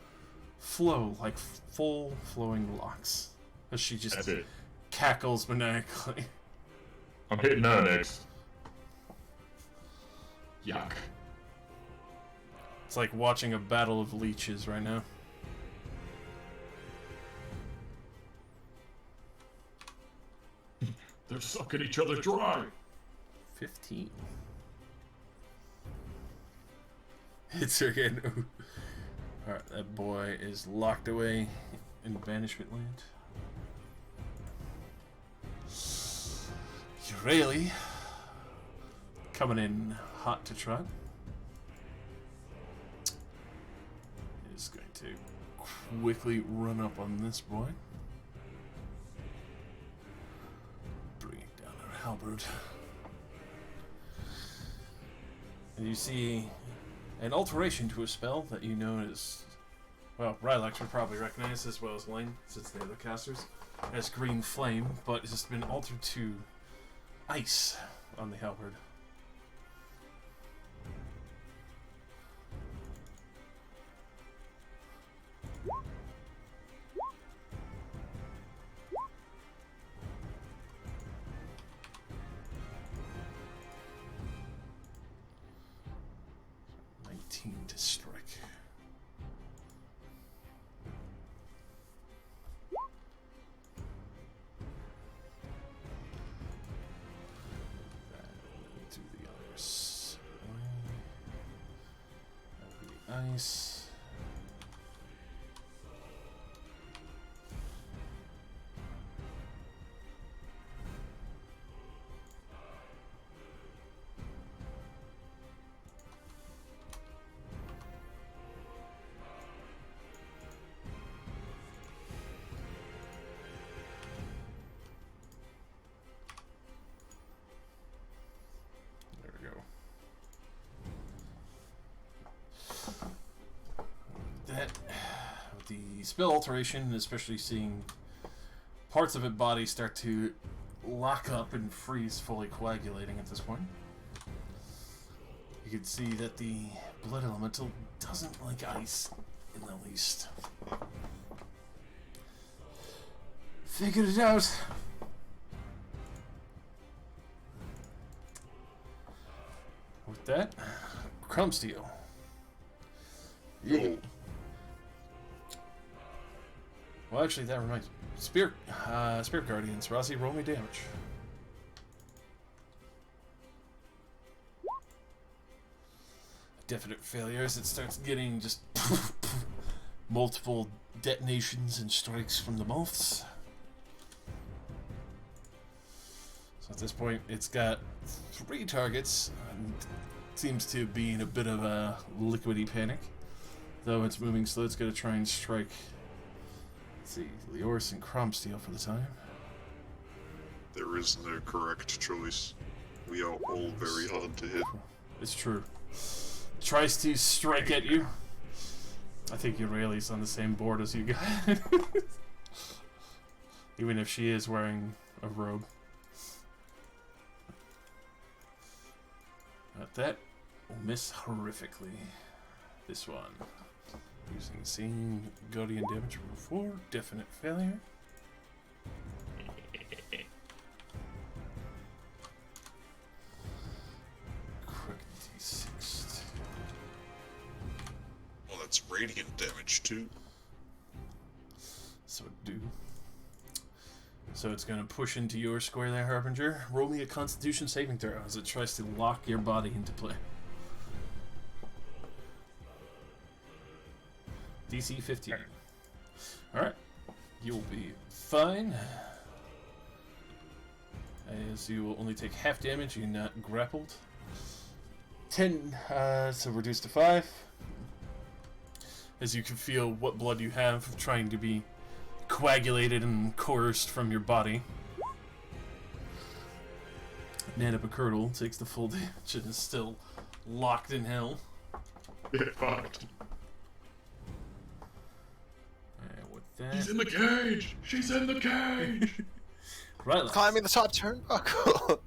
S5: flow like full flowing locks as she just
S9: That's it.
S5: cackles maniacally.
S9: I'm hitting her next. Yuck.
S5: It's like watching a battle of leeches right now.
S9: They're sucking each other dry.
S5: 15. Hits her again. Alright, that boy is locked away in banishment land. Rayleigh coming in hot to trot. Is going to quickly run up on this boy. Bringing down her halberd. And you see an alteration to a spell that you know is, well, Rylax would probably recognize as well as Lane, since they're the casters, as Green Flame, but it has been altered to ice on the halberd. To strike. To the ice. The ice. The spell alteration, especially seeing parts of its body start to lock up and freeze, fully coagulating at this point. You can see that the blood elemental doesn't like ice in the least. Figured it out. With that, Crumbsteel.
S1: Yo.
S5: Well, actually, that reminds me. Spirit Guardians. Rossi, roll me damage. Definite failure as it starts getting just multiple detonations and strikes from the mouths. So at this point, it's got 3 targets. And seems to be in a bit of a liquidy panic. Though it's moving slow, it's going to try and strike. Let's see, Leoris and Crumbsteel for the time.
S1: There is no correct choice. We are all very hard to hit.
S5: It's true. Tries to strike at you. I think Euralia's on the same board as you guys. Even if she is wearing a robe. But that will miss horrifically. This one. Using the same Guardian damage from before. Definite failure. Quick D6.
S1: Well, that's radiant damage too.
S5: So do. So it's going to push into your square there, Harbinger. Roll me a Constitution saving throw as it tries to lock your body into play. DC 15. Alright. You'll be fine. As you will only take half damage, you're not grappled. 10, so reduced to 5. As you can feel what blood you have trying to be coagulated and coerced from your body. Nanopacurdle takes the full damage and is still locked in hell.
S9: Get fucked.
S5: And with that,
S9: He's in the cage! She's in the cage!
S5: Right, lads.
S6: Climbing the top turnbuckle.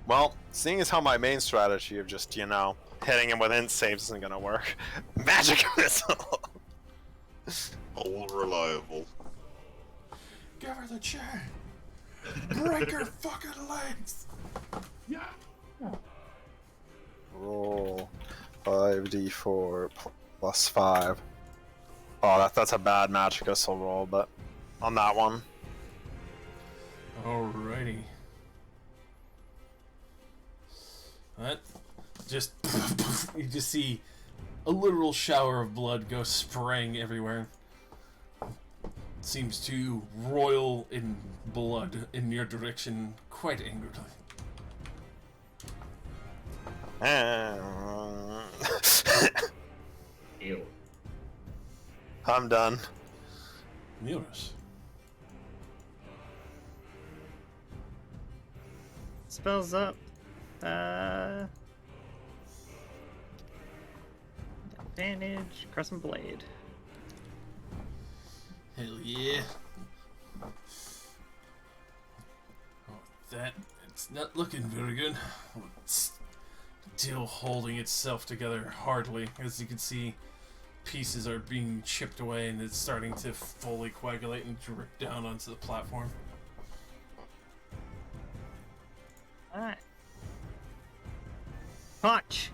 S6: Well, seeing as how my main strategy of just, you know, hitting him with int saves isn't gonna work, magic missile.
S1: All reliable.
S5: Give her the chair. Break her fucking legs.
S6: Roll 5d4 plus 5. Oh, that's a bad magic missile roll, but on that one.
S5: Alrighty. That just you just see a literal shower of blood go spraying everywhere. Seems to roil in blood in your direction quite angrily.
S3: Ew.
S6: I'm done.
S5: Muris.
S2: Spells up. Advantage, Crescent Blade.
S5: Hell yeah. Oh, that it's not looking very good. It's still holding itself together hardly. As you can see, pieces are being chipped away and it's starting to fully coagulate and drip down onto the platform.
S2: Alright. Punch!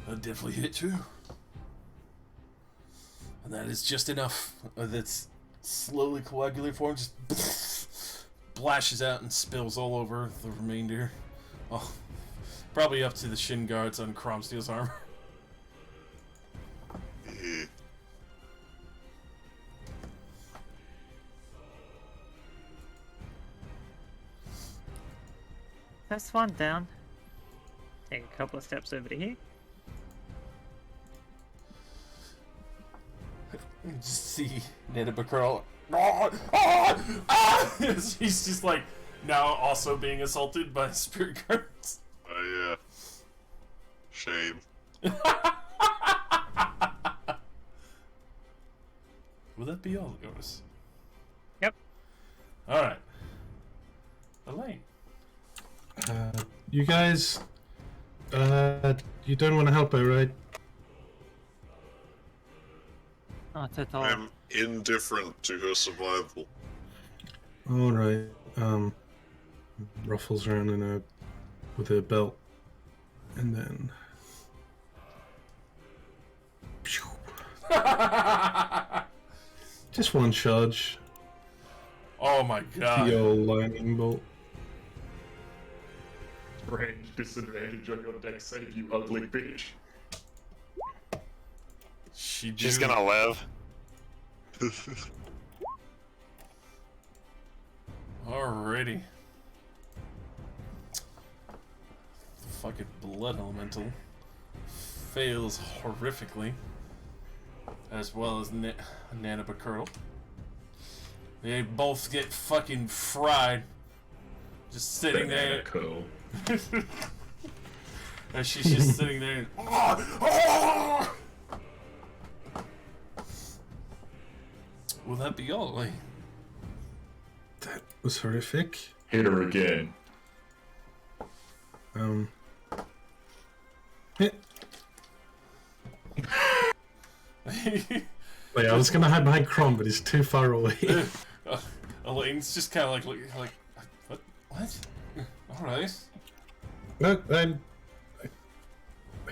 S5: That'll definitely hit too. And that is just enough of its slowly coagulating form just splashes out and spills all over the remainder. Oh, probably up to the shin guards on Cromsteel's armor.
S1: Yeah.
S2: First one down. Take a couple of steps over to here.
S5: You just see Nidabakirl. He's just like now also being assaulted by spirit guards.
S1: Yeah. Shame.
S5: Will that be all, Yoris?
S2: Yep.
S5: Alright. Elaine.
S7: You guys, you don't want to help her, right?
S8: Not at all.
S1: I'm indifferent to her survival.
S7: All right. Ruffles around in her with her belt, and then. Just one charge.
S5: Oh my god.
S7: The old lightning bolt.
S9: Range disadvantage on your deck save, you ugly bitch.
S6: She's gonna live.
S5: Alrighty. The fucking blood elemental fails horrifically, as well as Nanabakirl. They both get fucking fried, just sitting there.
S9: Cool.
S5: And she's just sitting there. Will that be all? Like,
S7: That was horrific.
S9: Hit her again.
S7: Hit. Wait, I was gonna hide behind Crom, but he's too far away.
S5: Elaine's just kind of like, what? What? All right.
S7: No, I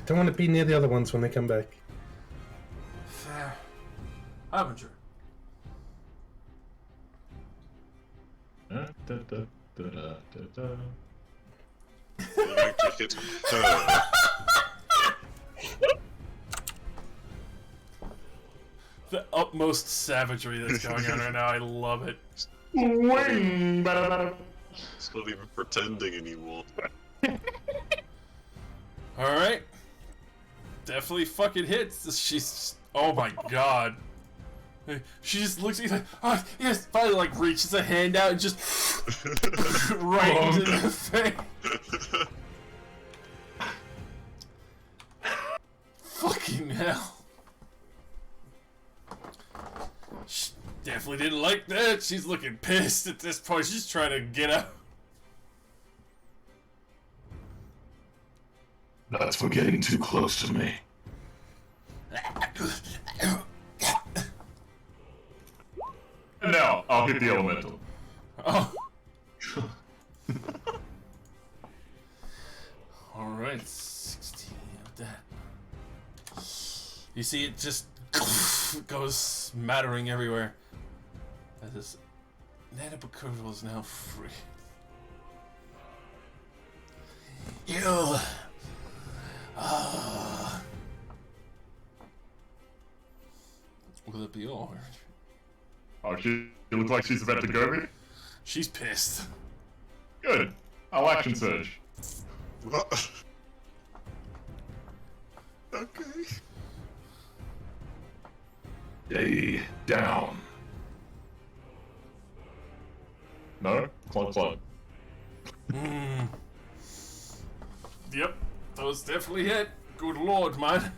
S7: don't want to be near the other ones when they come back.
S5: Fair. Avenger.
S9: Da, da, da, da, da, da.
S1: I like to hit her.
S5: The utmost savagery that's going on right now. I love it.
S9: Wing! Ba-da-ba-da.
S1: It's not even pretending anymore.
S5: Alright. Definitely fucking hits. She's. Oh my god. She just looks at you like, oh, yes, finally, like, reaches a hand out and just. right into the face. Fucking hell. She definitely didn't like that. She's looking pissed at this point. She's trying to get out.
S9: That's for getting too close to me. And now, I'll hit the elemental.
S5: Oh. Alright, 16 of that. You see it just goes smattering everywhere. That is... Nanobacurval is now free. You... Will it be all?
S9: Oh, she looks like she's about to go me?
S5: She's pissed.
S9: Good. I'll action surge.
S1: What? Okay.
S9: Stay down. No? Clunk, clunk.
S5: Yep, that was definitely it. Good lord, man.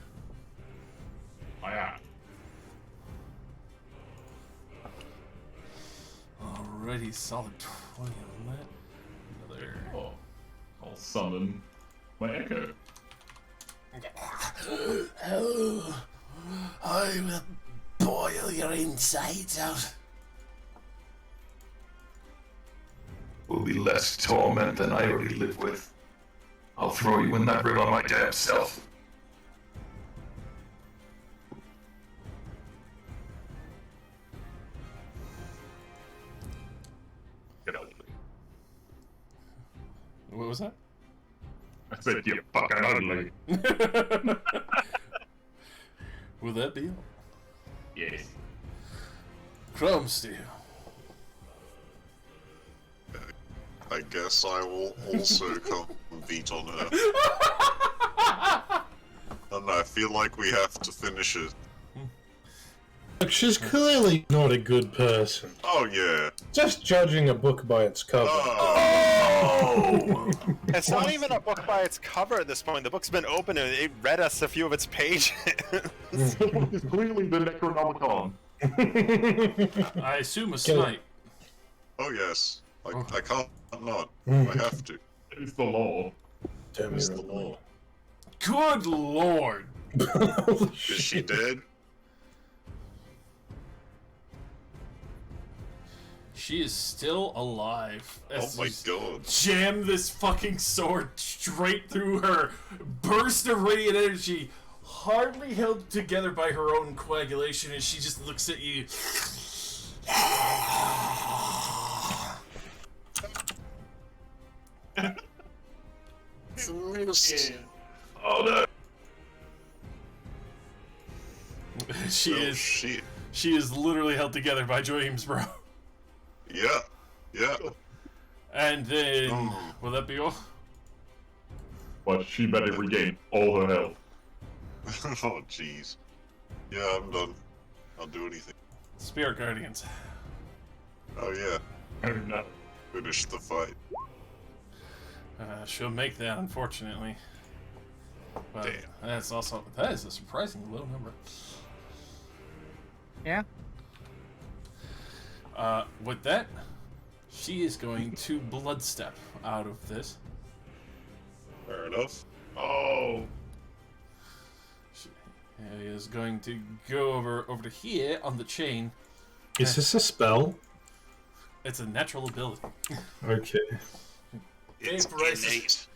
S9: I am.
S5: Alrighty, solid 20 on that. Another.
S9: Oh. I'll summon my echo.
S5: Oh, I will boil your insides out.
S9: Will be less torment than I already live with. I'll throw you in that river my damn self. Get out of me.
S5: What was that?
S9: I said you fucking ugly.
S5: Will that be all?
S9: Yes.
S5: Chrome Steel.
S1: I guess I will also come and beat on her. And I feel like we have to finish it.
S7: Look, she's clearly not a good person.
S1: Oh yeah.
S7: Just judging a book by its cover.
S1: Oh.
S6: It's not even a book by its cover at this point. The book's been open and it read us a few of its pages.
S9: It's clearly the Necronomicon.
S5: I assume a smite.
S1: Oh yes. I can't not. I have to.
S9: It's the law.
S7: Damn
S1: It's the law.
S5: Good lord.
S7: Holy
S1: Is
S7: shit.
S1: she dead?
S5: She is still alive.
S1: Oh my god.
S5: Jam this fucking sword straight through her. Burst of radiant energy, hardly held together by her own coagulation, and she just looks at you.
S1: It's a mist.
S9: Oh no!
S5: She
S1: Oh
S5: is.
S1: shit.
S5: She is literally held together by dreams, bro.
S1: Yeah. Yeah.
S5: And then,
S1: Oh.
S5: will that be all?
S9: But she better regain all her health.
S1: Oh jeez. Yeah, I'm done. I'll do anything.
S5: Spirit Guardians.
S1: Oh yeah.
S9: Oh no.
S1: Finish the fight.
S5: She'll make that, unfortunately. But
S1: Damn.
S5: that is a surprisingly low number.
S8: Yeah.
S5: With that, she is going to blood step out of this.
S1: Fair enough.
S9: Oh!
S5: She is going to go over to here on the chain.
S7: Is this a spell?
S5: It's a natural ability.
S7: Okay.
S1: It's
S5: Vaporizes.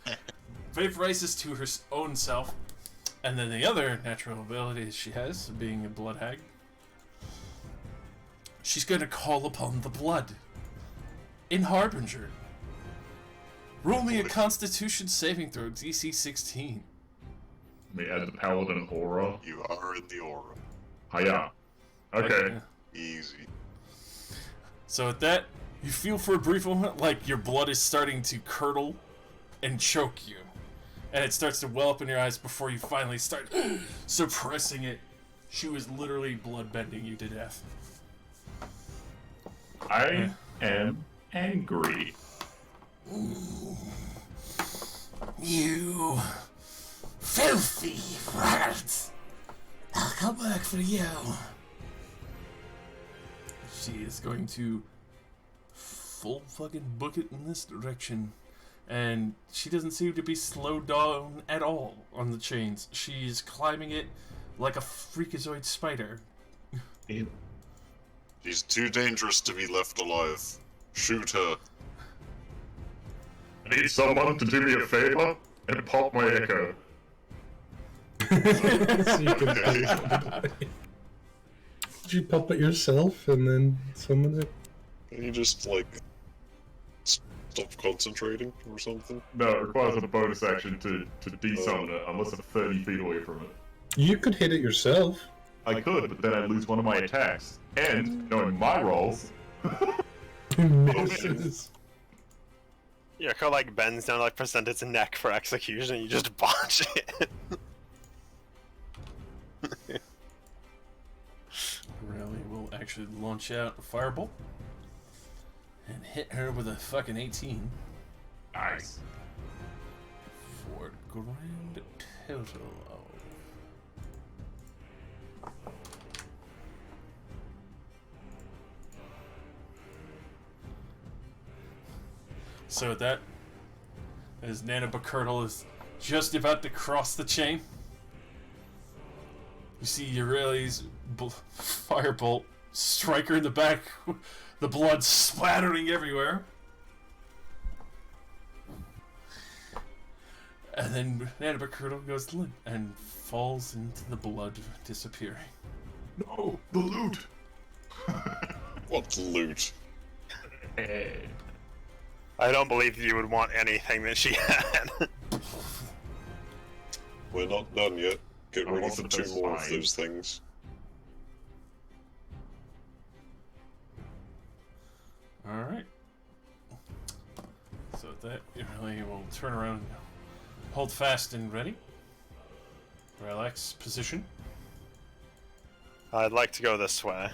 S5: Vaporizes to her own self. And then the other natural ability she has, being a blood hag, she's going to call upon the blood. In Harbinger. Roll me a Constitution saving throw, DC 16.
S9: Me as the paladin aura.
S1: You are in the aura.
S9: Hiya. Okay.
S1: Easy.
S5: So at that, you feel for a brief moment like your blood is starting to curdle and choke you. And it starts to well up in your eyes before you finally start suppressing it. She was literally bloodbending you to death.
S9: I am angry.
S5: You filthy rats! I'll come work for you. She is going to full fucking book it in this direction. And she doesn't seem to be slowed down at all on the chains. She's climbing it like a freakazoid spider.
S1: She's too dangerous to be left alive. Shoot her.
S9: I need someone to do me a favor and pop my echo.
S7: So you can Did you pop it yourself and then summon it?
S1: Can you just, like, stop concentrating or something?
S9: No, it requires a bonus action to desummon it unless I'm 30 feet away from it.
S7: You could hit it yourself.
S9: I could, but then I'd lose one of my attacks. And, knowing my rolls...
S7: Misses.
S6: Yoko like bends down to like present its neck for execution and you just botch it.
S5: Really will actually launch out a firebolt and hit her with a fucking 18
S9: Nice.
S5: for a grand total of... So that, as Nana Bacurtle is just about to cross the chain, you see Eureli's firebolt strike her in the back, the blood splattering everywhere. And then Nana Bacurtle goes limp and falls into the blood, disappearing.
S9: No, the loot!
S1: What loot?
S6: I don't believe you would want anything that she had.
S1: We're not done yet. Get
S9: I
S1: ready
S9: want
S1: for
S9: the
S1: 2
S9: best
S1: more of
S9: wine.
S1: those things.
S5: Alright. So that really will turn around and hold fast and ready. Relax position.
S6: I'd like to go this way.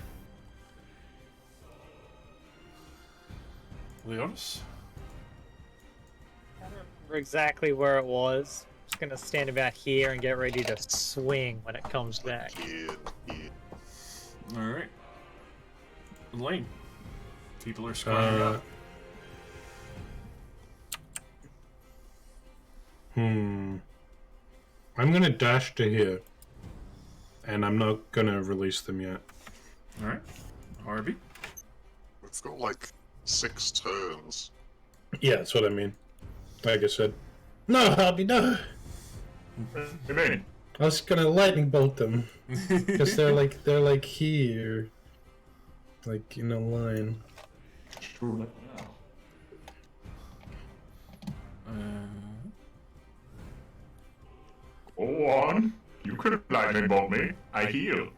S5: Leonis.
S8: I don't remember exactly where it was. Just gonna stand about here and get ready to swing when it comes back.
S1: Yeah.
S5: Alright. Lane. People are scrambling up.
S7: I'm gonna dash to here. And I'm not gonna release them yet.
S5: Alright. Harvey.
S1: We've got like 6 turns.
S7: Yeah, that's what I mean. Like I said. No, Harvey, no!
S9: What do you mean?
S7: I was gonna lightning bolt them. Because they're like here. Like in a line.
S9: Sure, like now. Go on. You could lightning bolt me. I heal.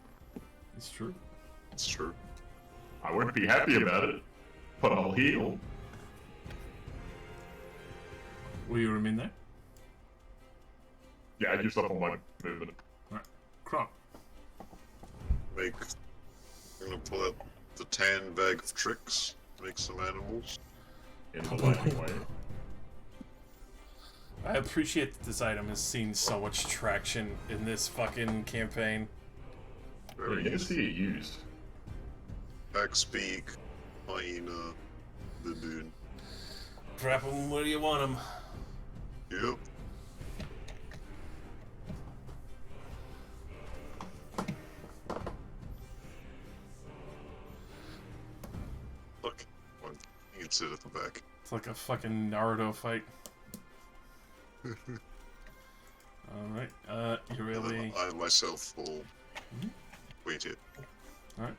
S5: It's true.
S1: It's true.
S9: I wouldn't be happy about it, but I'll heal.
S5: Will you remain there?
S9: Yeah, I used up all my movement.
S5: Alright. Crop.
S1: I'm gonna pull out the tan bag of tricks. Make some animals.
S9: In the lightning way.
S5: I appreciate that this item has seen so much traction in this fucking campaign.
S9: Yeah,
S1: Very
S9: you can
S1: easy.
S9: see it used.
S1: Backspeak, hyena, baboon.
S5: Drop them where you want them.
S1: Yep. Look, you can sit at the back.
S5: It's like a fucking Naruto fight. Alright, you
S1: And then
S5: really...
S1: I myself will wait it.
S5: Alright.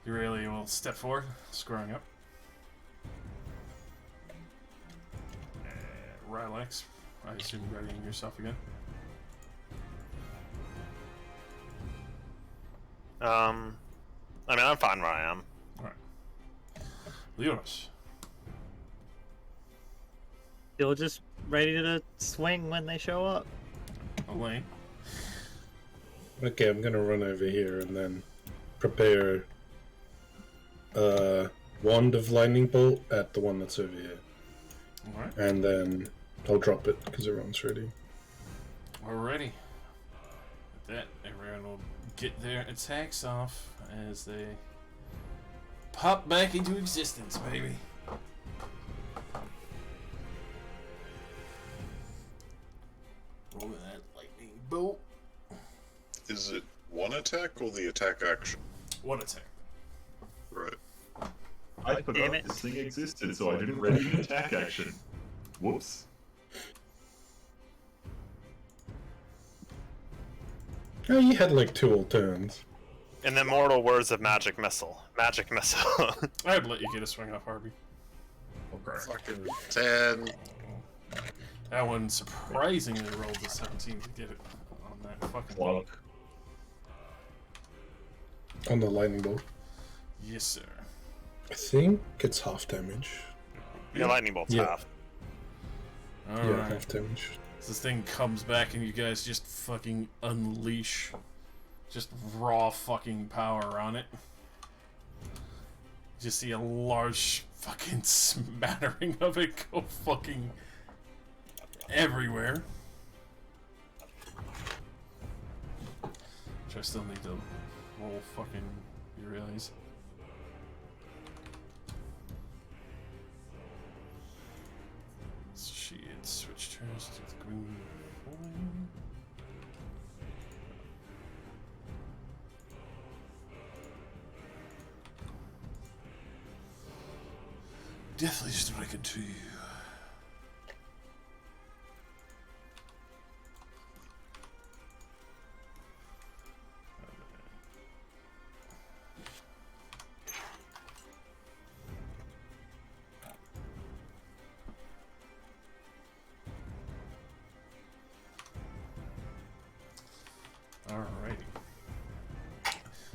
S5: You really will step forward, squaring up. Rylax, I assume readying yourself again.
S6: I mean, I'm fine where I am.
S5: Alright. Leonis.
S8: Still just ready to swing when they show up.
S5: Elaine.
S7: Okay, I'm gonna run over here and then prepare wand of lightning bolt at the one that's over here.
S5: Alright.
S7: And then I'll drop it because everyone's ready.
S5: We're ready. With that, everyone will get their attacks off as they pop back into existence, baby. Roll that lightning bolt.
S1: Is it one attack or the attack action?
S5: One attack.
S1: Right.
S9: I
S8: Damn
S9: forgot
S8: it.
S9: this thing existed, so I didn't ready an attack action. Whoops.
S7: Oh, you had like 2 all turns.
S6: In the immortal words of Magic Missile. Magic Missile.
S5: I'd let you get a swing off, Harvey.
S9: Okay.
S1: Fucking 10.
S5: That one surprisingly rolled a 17 to get it on that fucking
S9: Plunk.
S7: On the lightning bolt.
S5: Yes, sir.
S7: I think it's half damage.
S6: Your lightning bolt's
S7: Yeah.
S6: half.
S5: Alright.
S7: Yeah, half damage.
S5: This thing comes back and you guys just fucking unleash just raw fucking power on it. You just see a large fucking smattering of it go fucking everywhere. Which I still need to roll fucking your eyes. She had switched hers to the green one. Deathly striking to you. Alrighty.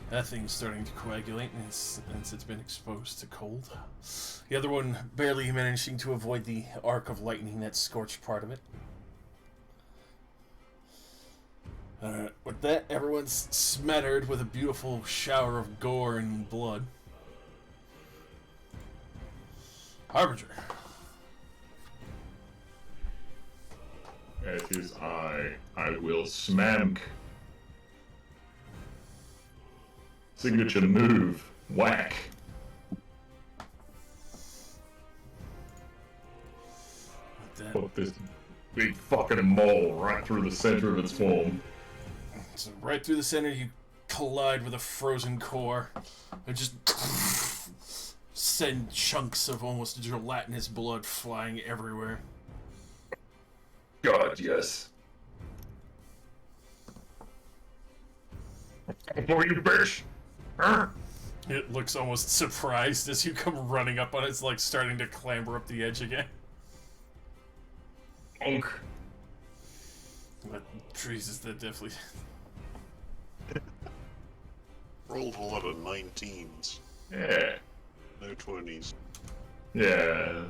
S5: That thing's starting to coagulate since it's been exposed to cold. The other one barely managing to avoid the arc of lightning that scorched part of it. Alright, with that, everyone's smattered with a beautiful shower of gore and blood. Harbinger.
S9: It is I will smamk. Signature move. Whack.
S5: With that,
S9: Put this big fucking mole right through the center of its form.
S5: so right through the center, you collide with a frozen core. And just send chunks of almost gelatinous blood flying everywhere.
S9: God, yes. For you, bitch! Huh?
S5: It looks almost surprised as you come running up on it. It's like starting to clamber up the edge again.
S9: Unk.
S5: But Jesus, that definitely...
S1: Rolled a lot of 19s.
S9: Yeah.
S1: No 20s.
S9: Yeah.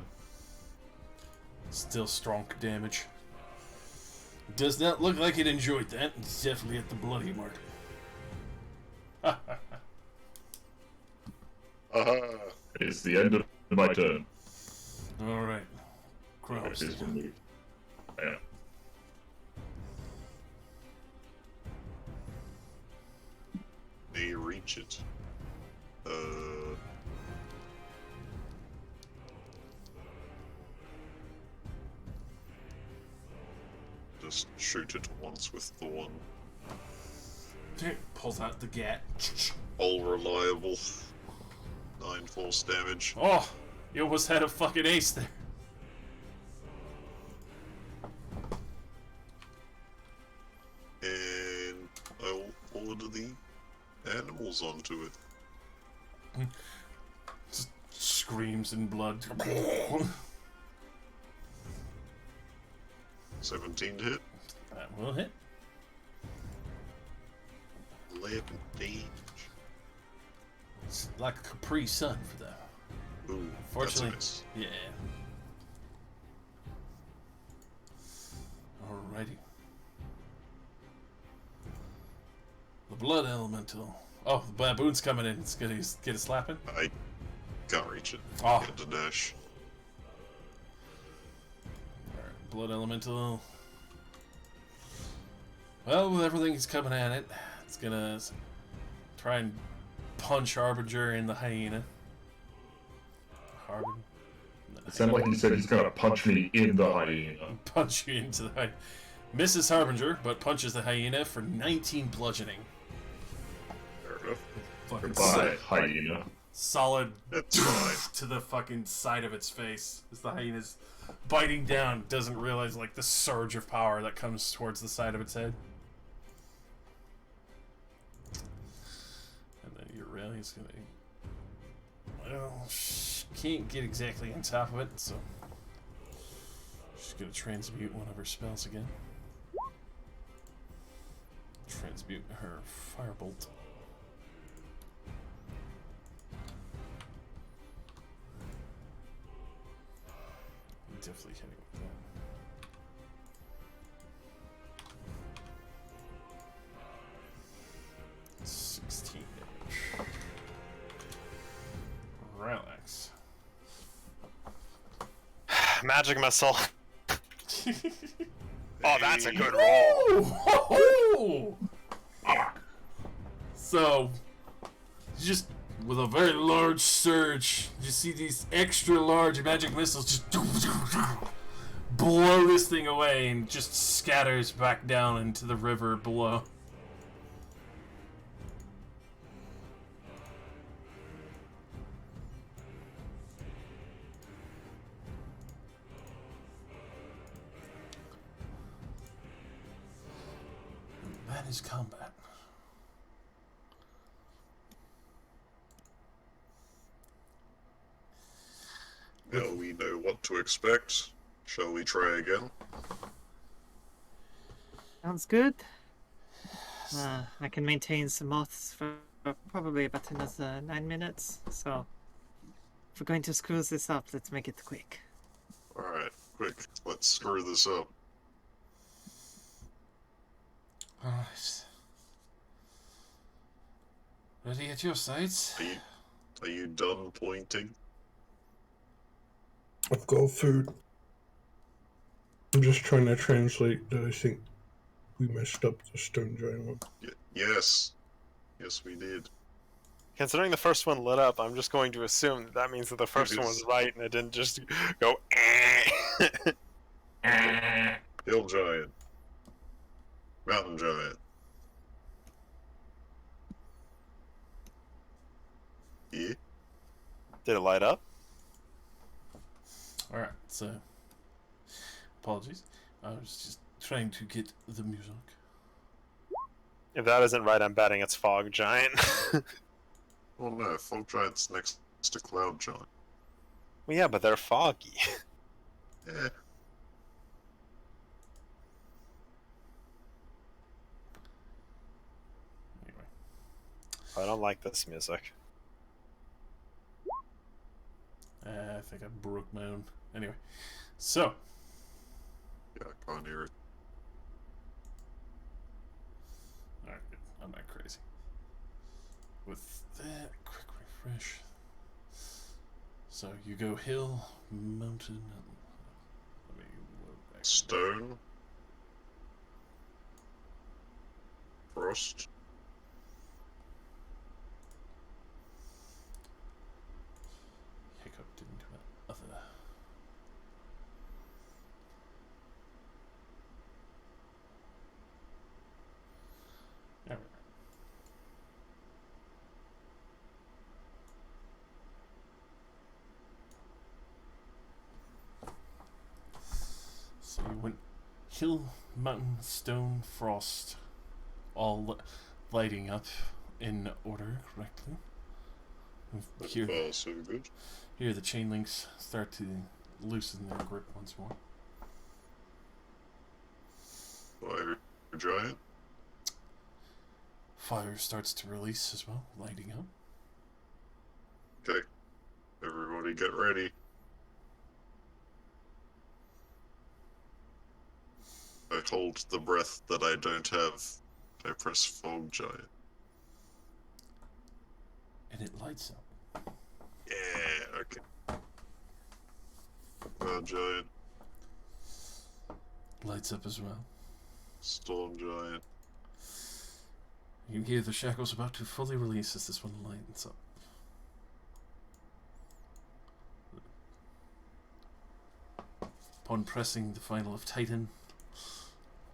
S5: Still strong damage. Does not look like it enjoyed that. It's definitely at the bloody mark.
S1: Aha!
S9: It's the end of my turn.
S5: Alright.
S9: It
S5: Gross.
S9: is removed. Yeah.
S1: May you reach it. Just shoot it once with the one.
S5: Pulls out the gat.
S1: All reliable. 9 force damage.
S5: Oh! You almost had a fucking ace there.
S1: And I'll order the animals onto it.
S5: Just screams in blood.
S1: 17 to hit.
S5: That will hit.
S1: 11 damage.
S5: It's like a Capri Sun for that.
S1: Ooh,
S5: Fortunately,
S1: that's
S5: yeah. Alrighty. The blood elemental. Oh, the baboon's coming in. It's gonna get a slapping.
S1: nice. I can't reach it.
S5: Oh.
S1: Get the dash.
S5: Alright, blood elemental. Well, with everything that's coming at it, it's gonna try and punch Harbinger in the hyena. Harbinger.
S9: It sounded like he said he's gonna punch me in the hyena.
S5: Punch you into the hyena. Misses Harbinger, but punches the hyena for 19 bludgeoning.
S1: Fair enough.
S5: Fucking
S9: Goodbye, hyena.
S5: solid
S1: That's right.
S5: to the fucking side of its face as the hyena's biting down, doesn't realize like the surge of power that comes towards the side of its head. And then Eurelia's gonna, well, she can't get exactly on top of it, so she's gonna transmute one of her spells again. Transmute her firebolt. Definitely hitting with that. 16 damage. Relax.
S6: Magic missile. Oh, that's a good roll.
S5: Ooh! So, just with a very large surge, you see these extra large magic missiles just blow this thing away and just scatters back down into the river below. And that is combat.
S1: Now we know what to expect. Shall we try again?
S8: Sounds good. I can maintain some moths for probably about another 9 minutes, so if we're going to screw this up, let's make it quick.
S1: Alright, quick, let's screw this up.
S5: Alright. Ready at your sides?
S1: Are you done pointing?
S7: I've got food. I'm just trying to translate that I think we messed up the stone giant one.
S1: Yes. Yes, we did.
S6: Considering the first one lit up, I'm just going to assume that means that the first one was right and it didn't just go
S1: Hill giant. Mountain giant. Yeah.
S6: Did it light up?
S5: Alright, so apologies. I was just trying to get the music.
S6: If that isn't right, I'm betting it's Fog Giant.
S1: Oh no, Fog Giant's next to Cloud Giant.
S6: Well, yeah, but they're foggy.
S1: Yeah.
S5: Anyway.
S6: I don't like this music.
S5: I think I broke my own. Anyway, so.
S1: Yeah, I can't hear it.
S5: Alright, good. I'm not crazy. With that, quick refresh. So you go hill, mountain, let me load back.
S1: Stone. Frost.
S5: Hiccup didn't do that other. There we go. So you went hill, mountain, stone, frost, all lighting up in order correctly. Here,
S1: Oh, so good.
S5: here the chain links start to loosen their grip once more.
S1: Fire Giant.
S5: Fire starts to release as well, lighting up.
S1: Okay. Everybody get ready. I hold the breath that I don't have. I press Fog Giant.
S5: And it lights up.
S1: Yeah, okay. Cloud Giant.
S5: Lights up as well.
S1: Storm Giant.
S5: You hear the shackles about to fully release as this one lights up. Upon pressing the final of Titan,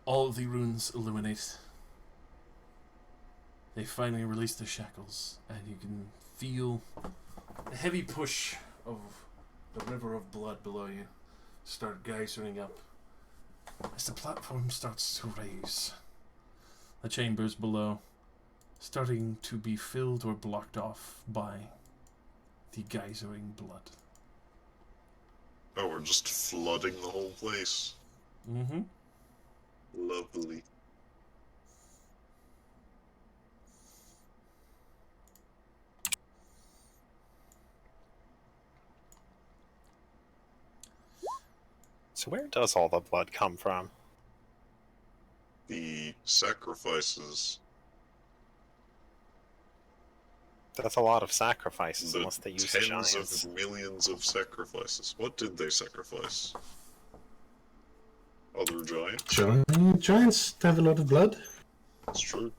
S5: all of the runes illuminate. They finally release the shackles, and you can feel the heavy push of the river of blood below you start geysering up as the platform starts to raise. The chambers below starting to be filled or blocked off by the geysering blood.
S1: Oh, we're just flooding the whole place.
S5: Mm-hmm.
S1: Lovely.
S6: So where does all the blood come from?
S1: The sacrifices.
S6: That's a lot of sacrifices,
S1: The
S6: unless they use
S1: tens
S6: giants.
S1: of millions of sacrifices. What did they sacrifice? Other giants?
S7: Giants have a lot of blood.
S1: That's true.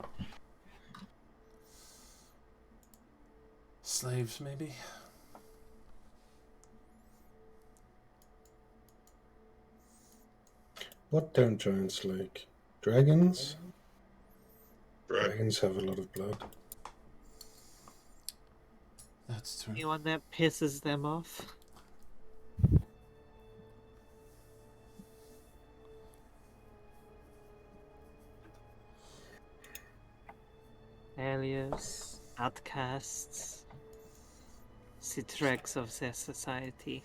S5: Slaves, maybe?
S7: What don't giants like? Dragons?
S1: Right.
S7: Dragons have a lot of blood.
S5: That's true.
S8: Anyone that pisses them off. Failures, outcasts, dregs of their society.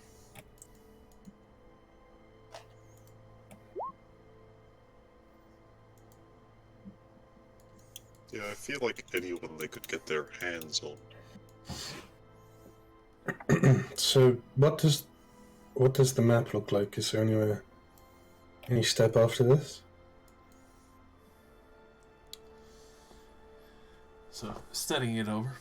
S1: Yeah, I feel like anyone they could get their hands on.
S7: So, what does the map look like? Is there anywhere, any step after this?
S5: So, studying it over.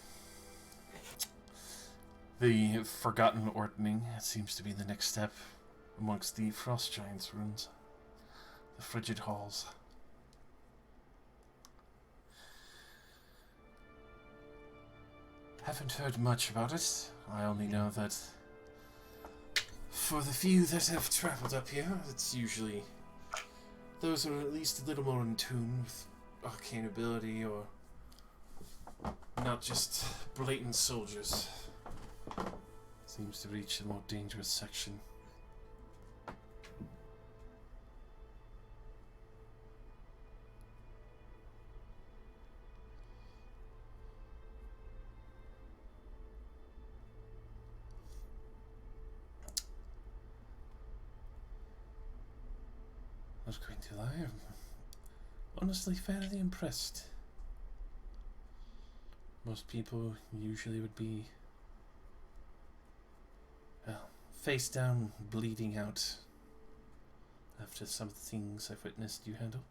S5: The Forgotten Ordning seems to be the next step amongst the Frost Giants' runes. The Frigid Halls. Haven't heard much about it. I only know that for the few that have traveled up here, it's usually those who are at least a little more in tune with arcane ability or not just blatant soldiers. Seems to reach the more dangerous section. Not going to lie, I'm honestly fairly impressed. Most people usually would be, well, face down, bleeding out after some of the things I've witnessed you handle.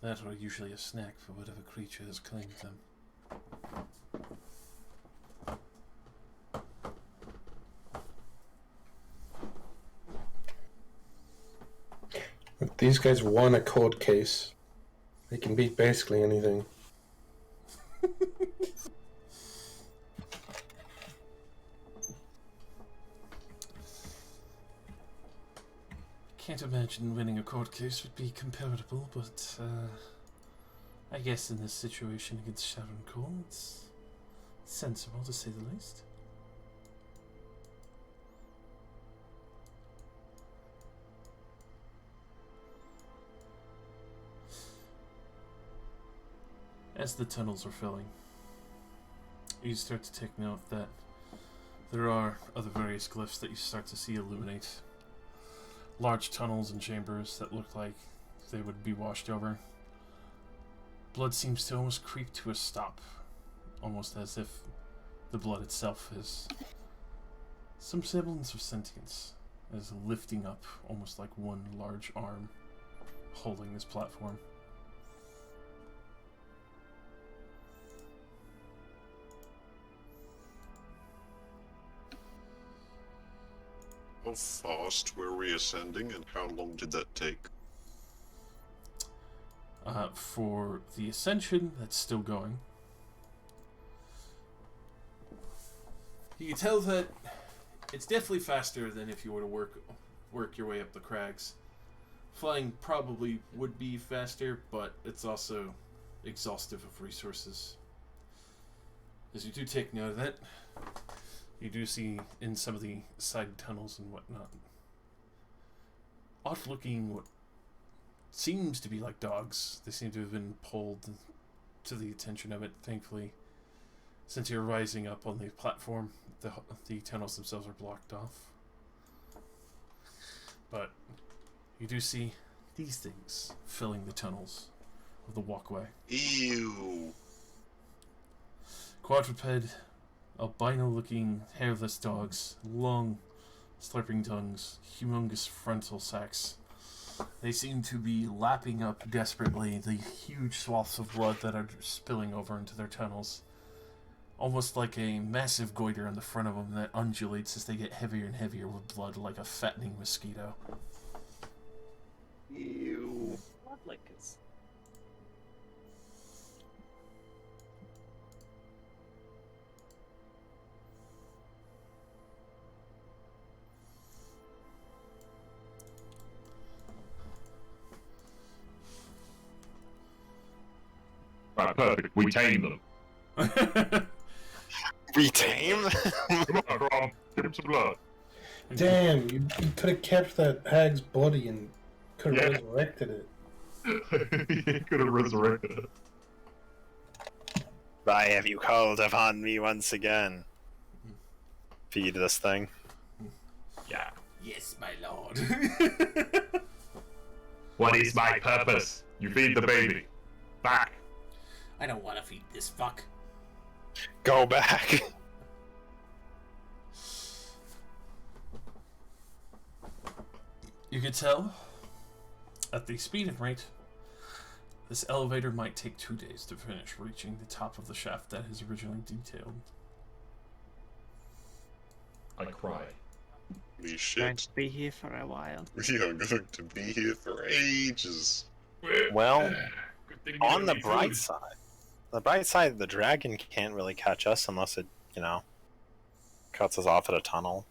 S5: That or usually a snack for whatever creature has claimed them.
S7: If these guys won a court case, they can beat basically anything.
S5: Can't imagine winning a court case would be comparable, but I guess in this situation against Sharon Cole, it's sensible to say the least. As the tunnels are filling, you start to take note that there are other various glyphs that you start to see illuminate. Large tunnels and chambers that look like they would be washed over. Blood seems to almost creep to a stop, almost as if the blood itself is some semblance of sentience, is lifting up almost like one large arm holding this platform.
S1: How fast were we ascending, and how long did that take?
S5: For the ascension, that's still going. You can tell that it's definitely faster than if you were to work your way up the crags. Flying probably would be faster, but it's also exhaustive of resources. As you do take note of that, you do see in some of the side tunnels and whatnot, odd-looking what seems to be like dogs. They seem to have been pulled to the attention of it, thankfully. Since you're rising up on the platform, the tunnels themselves are blocked off. But you do see these things filling the tunnels of the walkway.
S1: Ew.
S5: Quadruped, albino-looking, hairless dogs, long, slurping tongues, humongous frontal sacs. They seem to be lapping up desperately the huge swaths of blood that are spilling over into their tunnels. Almost like a massive goiter on the front of them that undulates as they get heavier and heavier with blood, like a fattening mosquito.
S1: Ew.
S8: Bloodlickers.
S9: Right, perfect. We tame them.
S6: Retame?
S9: Come on, Grom. Give him some blood.
S7: Damn, you could have kept that hag's body and could have
S9: Yeah.
S7: resurrected it.
S9: He could have resurrected it.
S6: Why have you called upon me once again? Feed this thing.
S9: Yeah.
S5: Yes, my lord.
S9: What is my purpose? You feed the baby. Back.
S5: I don't want to feed this fuck.
S6: Go back.
S5: You could tell, at the speed and rate, this elevator might take 2 days to finish reaching the top of the shaft that is originally detailed.
S9: I cry.
S1: Holy
S8: Going
S1: shit.
S8: to be here for a while.
S1: We are going to be here for ages.
S6: Well,
S9: Good thing you
S6: on
S9: don't
S6: the
S9: need
S6: bright
S9: food.
S6: side, the dragon can't really catch us unless it, cuts us off at a tunnel.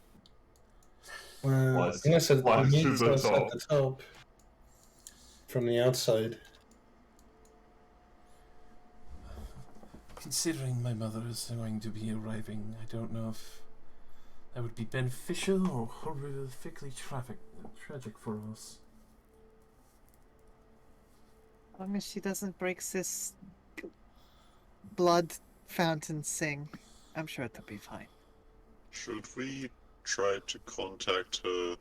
S7: Well,
S9: Was-
S7: unless it
S9: was to
S7: meets
S9: the
S7: us at
S9: top.
S7: the top from the outside.
S5: Considering my mother is going to be arriving, I don't know if that would be beneficial or horrifically tragic for us.
S8: As long as she doesn't break this blood fountain sing, I'm sure it'll be fine.
S1: Should we try to contact her?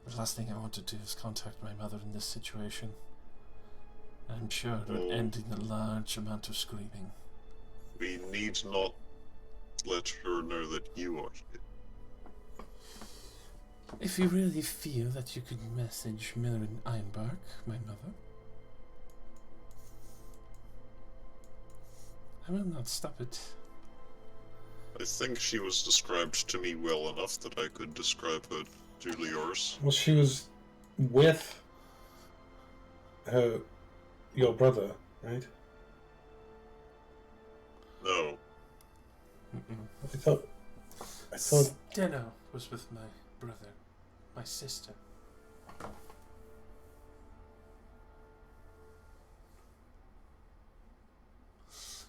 S5: The last thing I want to do is contact my mother in this situation. I'm sure it would
S1: Oh.
S5: end in a large amount of screaming.
S1: We need not let her know that you are here.
S5: If you really feel that you could message Miller Ironbark, my mother, I will not stop it.
S1: I think she was described to me well enough that I could describe her to Liors.
S7: Well, she was with your brother, right?
S1: No.
S7: I thought
S5: Steno was with my brother, my sister.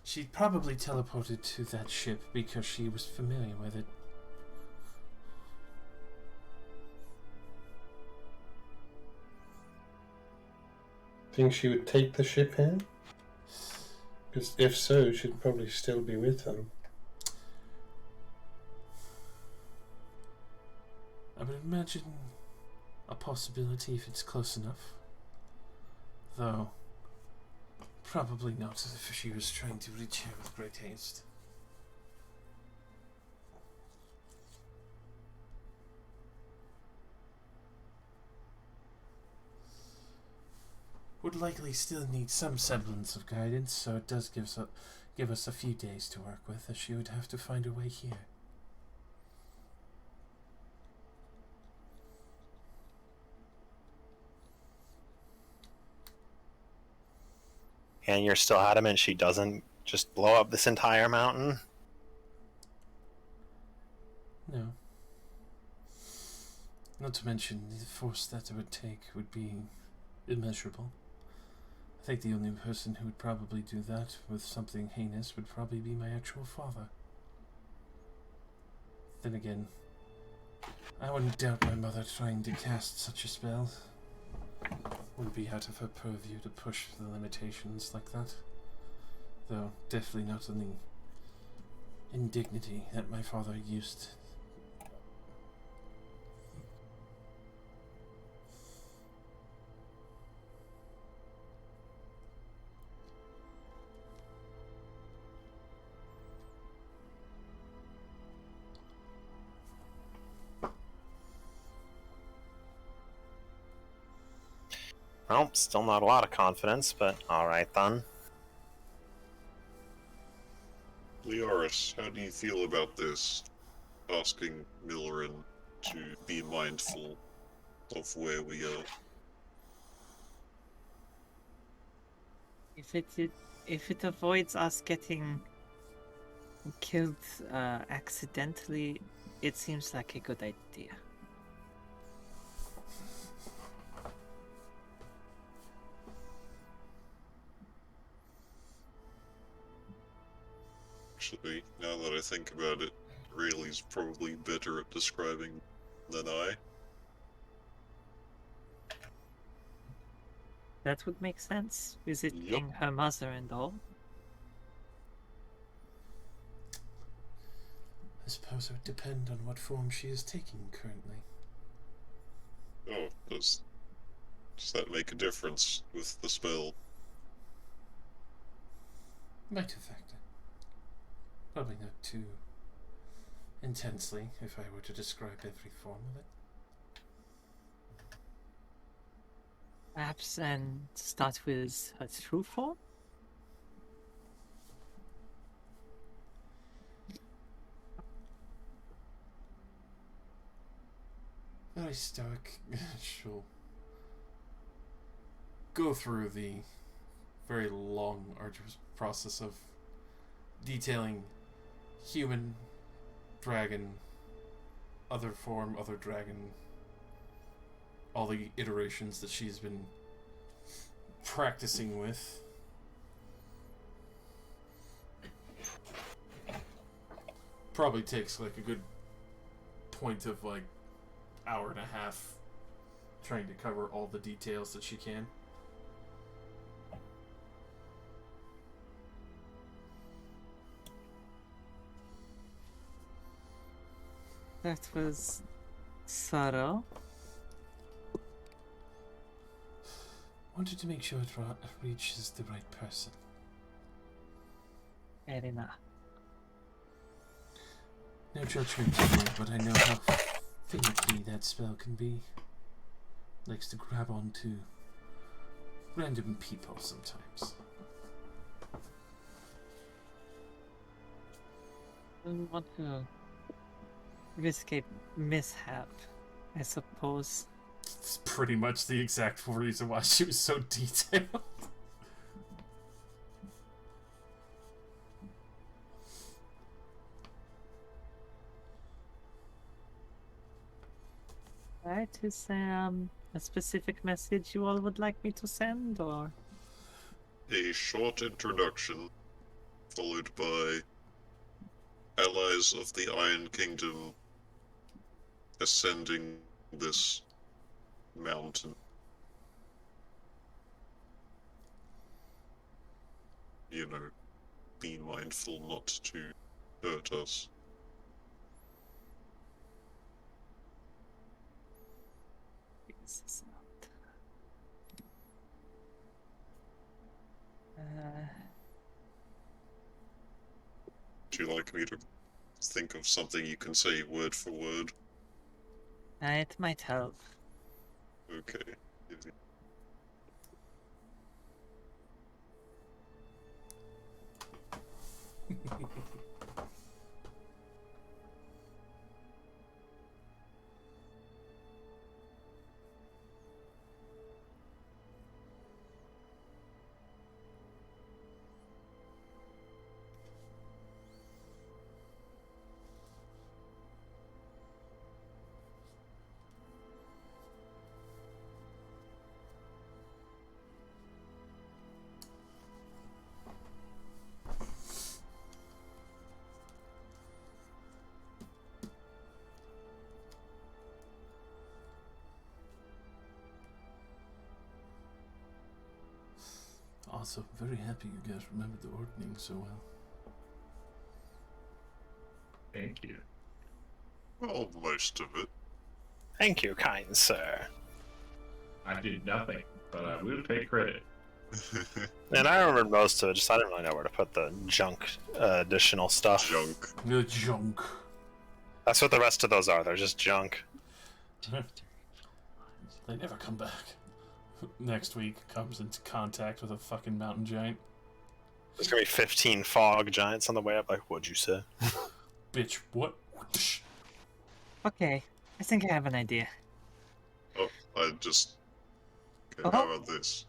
S5: She probably teleported to that ship because she was familiar with it.
S7: think she would take the ship in? Because if so, she'd probably still be with them.
S5: I would imagine a possibility if it's close enough. Though, probably not if she was trying to reach here with great haste. Would likely still need some semblance of guidance, so it does give us a few days to work with, as she would have to find her way here.
S6: And you're still adamant she doesn't just blow up this entire mountain?
S5: No. Not to mention, the force that it would take would be immeasurable. I think the only person who would probably do that with something heinous would probably be my actual father. Then again, I wouldn't doubt my mother trying to cast such a spell. Wouldn't be out of her purview to push the limitations like that. Though definitely not on the indignity that my father used.
S6: Well, still not a lot of confidence, but alright then.
S1: Leoris, how do you feel about this? Asking Millerin to be mindful of where we are.
S8: If it avoids us getting killed accidentally, it seems like a good idea.
S1: Actually, now that I think about it, Rayleigh's probably better at describing than I.
S8: That would make sense, visiting her mother and all.
S5: I suppose it would depend on what form she is taking currently.
S1: Oh, does that make a difference with the spell?
S5: Might affect it. Probably not too intensely if I were to describe every form of it.
S8: Perhaps and start with her true form?
S5: Very stoic. She'll go through the very long, arduous process of detailing human, dragon, other form, other dragon, all the iterations that she's been practicing with. Probably takes like a good point of like hour and a half trying to cover all the details that she can.
S8: That was thorough.
S5: Wanted to make sure it reaches the right person.
S8: Fair enough.
S5: No judgment here, but I know how finicky that spell can be. Likes to grab onto random people sometimes.
S8: Don't want to risk a mishap, I suppose.
S5: It's pretty much the exact reason why she was so detailed.
S8: Right, is a specific message you all would like me to send, or?
S1: A short introduction, followed by allies of the Iron Kingdom ascending this mountain. You know, be mindful not to hurt us. Would you like me to think of something you can say word for word?
S8: It might help.
S1: Okay.
S5: Also, very happy you guys remembered the ordning so well.
S9: Thank you.
S1: Well, most of it.
S6: Thank you, kind sir.
S9: I did nothing, but I will take credit.
S6: And I remembered most of it, just I didn't really know where to put the junk additional stuff.
S1: Junk.
S5: The junk.
S6: That's what the rest of those are. They're just junk.
S5: They never come back. Next week comes into contact with a fucking mountain giant.
S6: There's gonna be 15 fog giants on the way up. Like, what'd you say?
S5: Bitch, what?
S8: Okay, I think I have an idea.
S1: Oh, I just... Okay,
S8: Oh.
S1: how about this?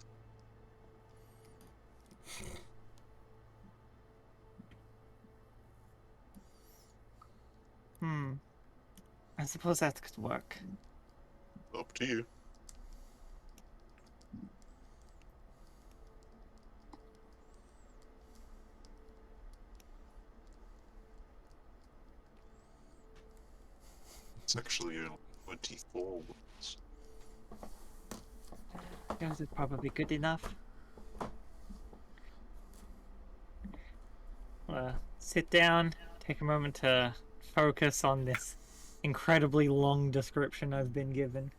S8: I suppose that could work.
S1: Up to you. It's actually 24 words.
S8: Yours is probably good enough. Sit down, take a moment to focus on this incredibly long description I've been given.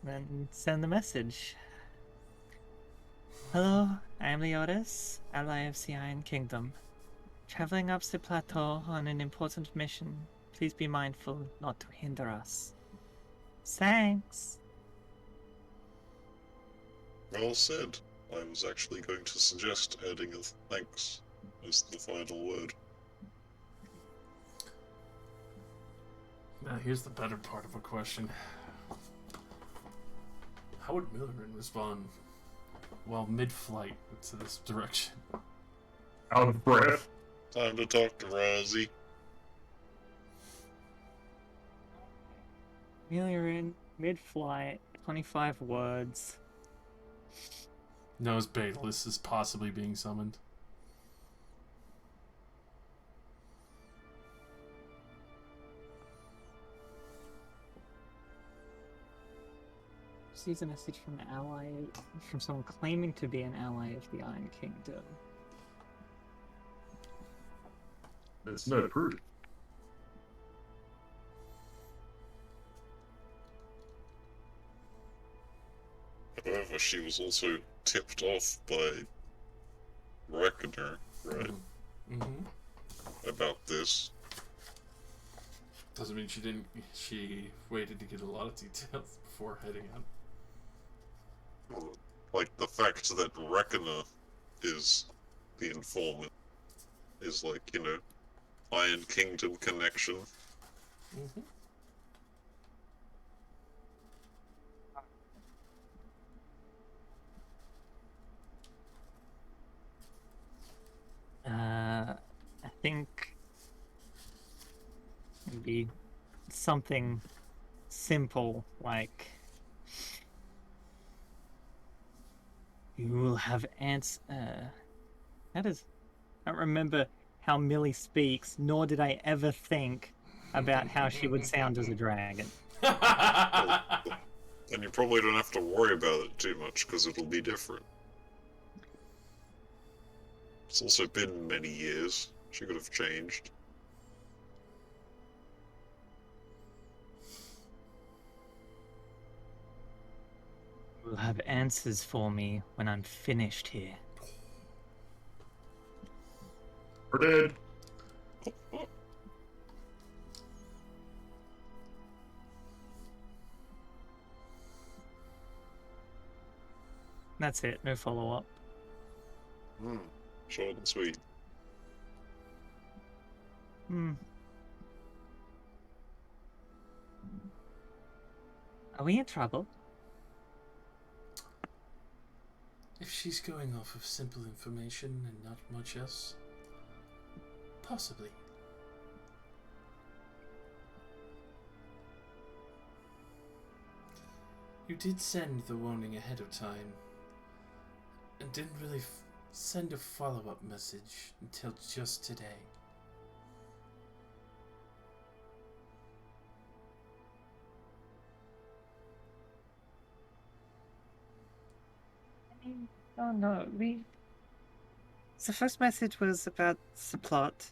S8: Then send the message. Hello, I am Leotis, ally of the Iron Kingdom. Traveling up the plateau on an important mission. Please be mindful not to hinder us. Thanks.
S1: Well said. I was actually going to suggest adding a thanks as the final word.
S5: Now, here's the better part of a question. How would Millerin respond while mid-flight to this direction?
S9: Out of breath.
S1: Time to talk to Rozzy.
S8: You're in mid-flight, 25 words.
S5: Knows Baelis is possibly being summoned.
S8: Sees a message from an ally, from someone claiming to be an ally of the Iron Kingdom.
S9: There's no proof.
S1: However, she was also tipped off by Reckoner, right,
S5: Mm-hmm.
S1: about this.
S5: Doesn't mean she didn't. She waited to get a lot of details before heading out.
S1: Like, the fact that Reckoner is the informant is like, you know, Iron Kingdom connection.
S5: Mm-hmm.
S8: I think maybe something simple like you will have ants. That is, I don't remember how Millie speaks, nor did I ever think about how she would sound as a dragon.
S1: And you probably don't have to worry about it too much, because it'll be different. It's also been many years. She could have changed.
S8: You will have answers for me when I'm finished here.
S9: We're dead.
S8: That's it, no follow-up.
S1: Short and sweet.
S8: Are we in trouble?
S5: If she's going off of simple information and not much else, possibly. You did send the warning ahead of time, and didn't really send a follow-up message until just today.
S8: Oh no, the first message was about the plot.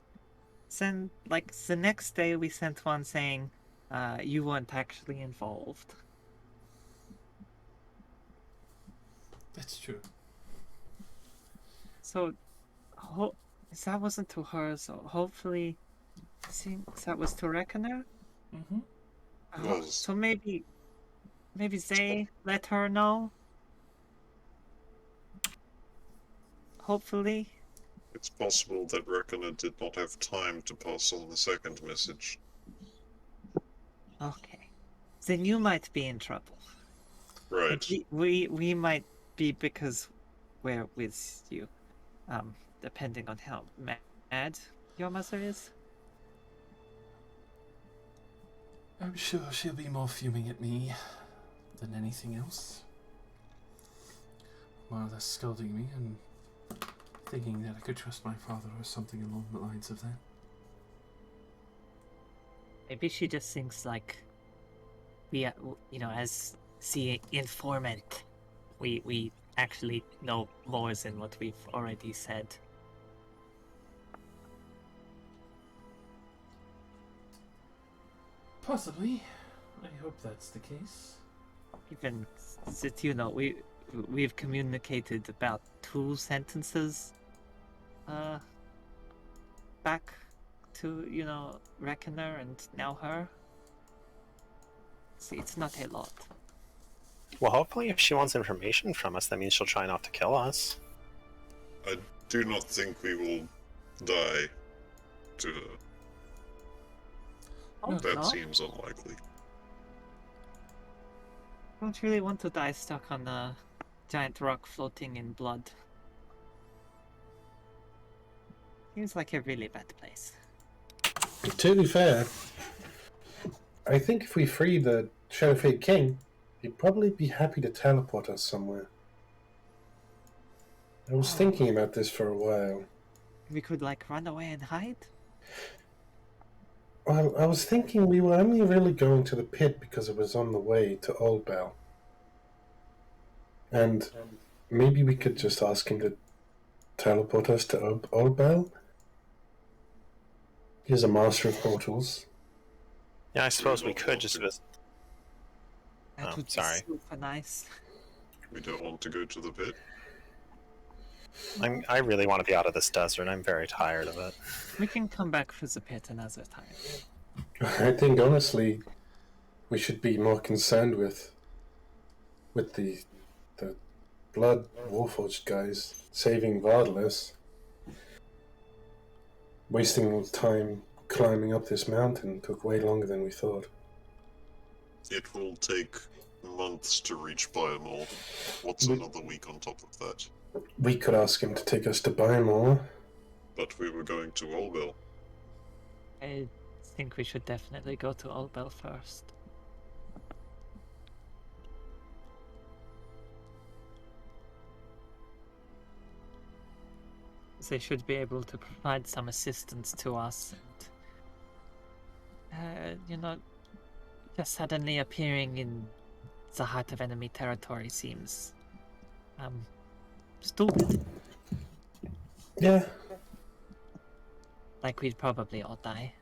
S8: Then, like, the next day we sent one saying, you weren't actually involved.
S5: That's true.
S8: So, that wasn't to her, so hopefully, since that was to Reckoner?
S5: Mm-hmm.
S1: Was.
S8: So maybe they let her know? Hopefully?
S1: It's possible that Reckoner did not have time to pass on the second message.
S8: Okay. Then you might be in trouble.
S1: Right.
S8: We might be because we're with you. Depending on how mad your mother is.
S5: I'm sure she'll be more fuming at me than anything else. More or less scolding me and thinking that I could trust my father or something along the lines of that.
S8: Maybe she just thinks like we, as the informant, we actually know more than what we've already said.
S5: Possibly. I hope that's the case.
S8: Even that we've communicated about 2 sentences back to Reckoner and now her. See, it's not a lot.
S6: Well, hopefully, if she wants information from us, that means she'll try not to kill us.
S1: I do not think we will die to her.
S8: Oh,
S1: That
S8: no?
S1: seems unlikely.
S8: Don't really want to die stuck on a giant rock floating in blood. Seems like a really bad place.
S7: To be fair, I think if we free the Shadowfade King, he'd probably be happy to teleport us somewhere. I was thinking about this for a while.
S8: We could, like, run away and hide?
S7: Well, I was thinking we were only really going to the pit because it was on the way to Old Bell. And maybe we could just ask him to teleport us to Old Bell? He's a master of portals.
S6: Yeah, I suppose we could just visit.
S8: That would
S6: sorry.
S8: be super nice.
S1: We don't want to go to the pit.
S6: I really want to be out of this desert. I'm very tired of it.
S8: We can come back for the pit another time.
S7: I think, honestly, we should be more concerned with the Blood Warforged guys saving Vardalos. Wasting time climbing up this mountain took way longer than we thought.
S1: It will take months to reach Biomore. What's another week on top of that?
S7: We could ask him to take us to Biomore.
S1: But we were going to Olbel.
S8: I think we should definitely go to Old Bell first. They should be able to provide some assistance to us. And, just suddenly appearing in the heart of enemy territory seems stupid.
S7: Yeah.
S8: Like we'd probably all die.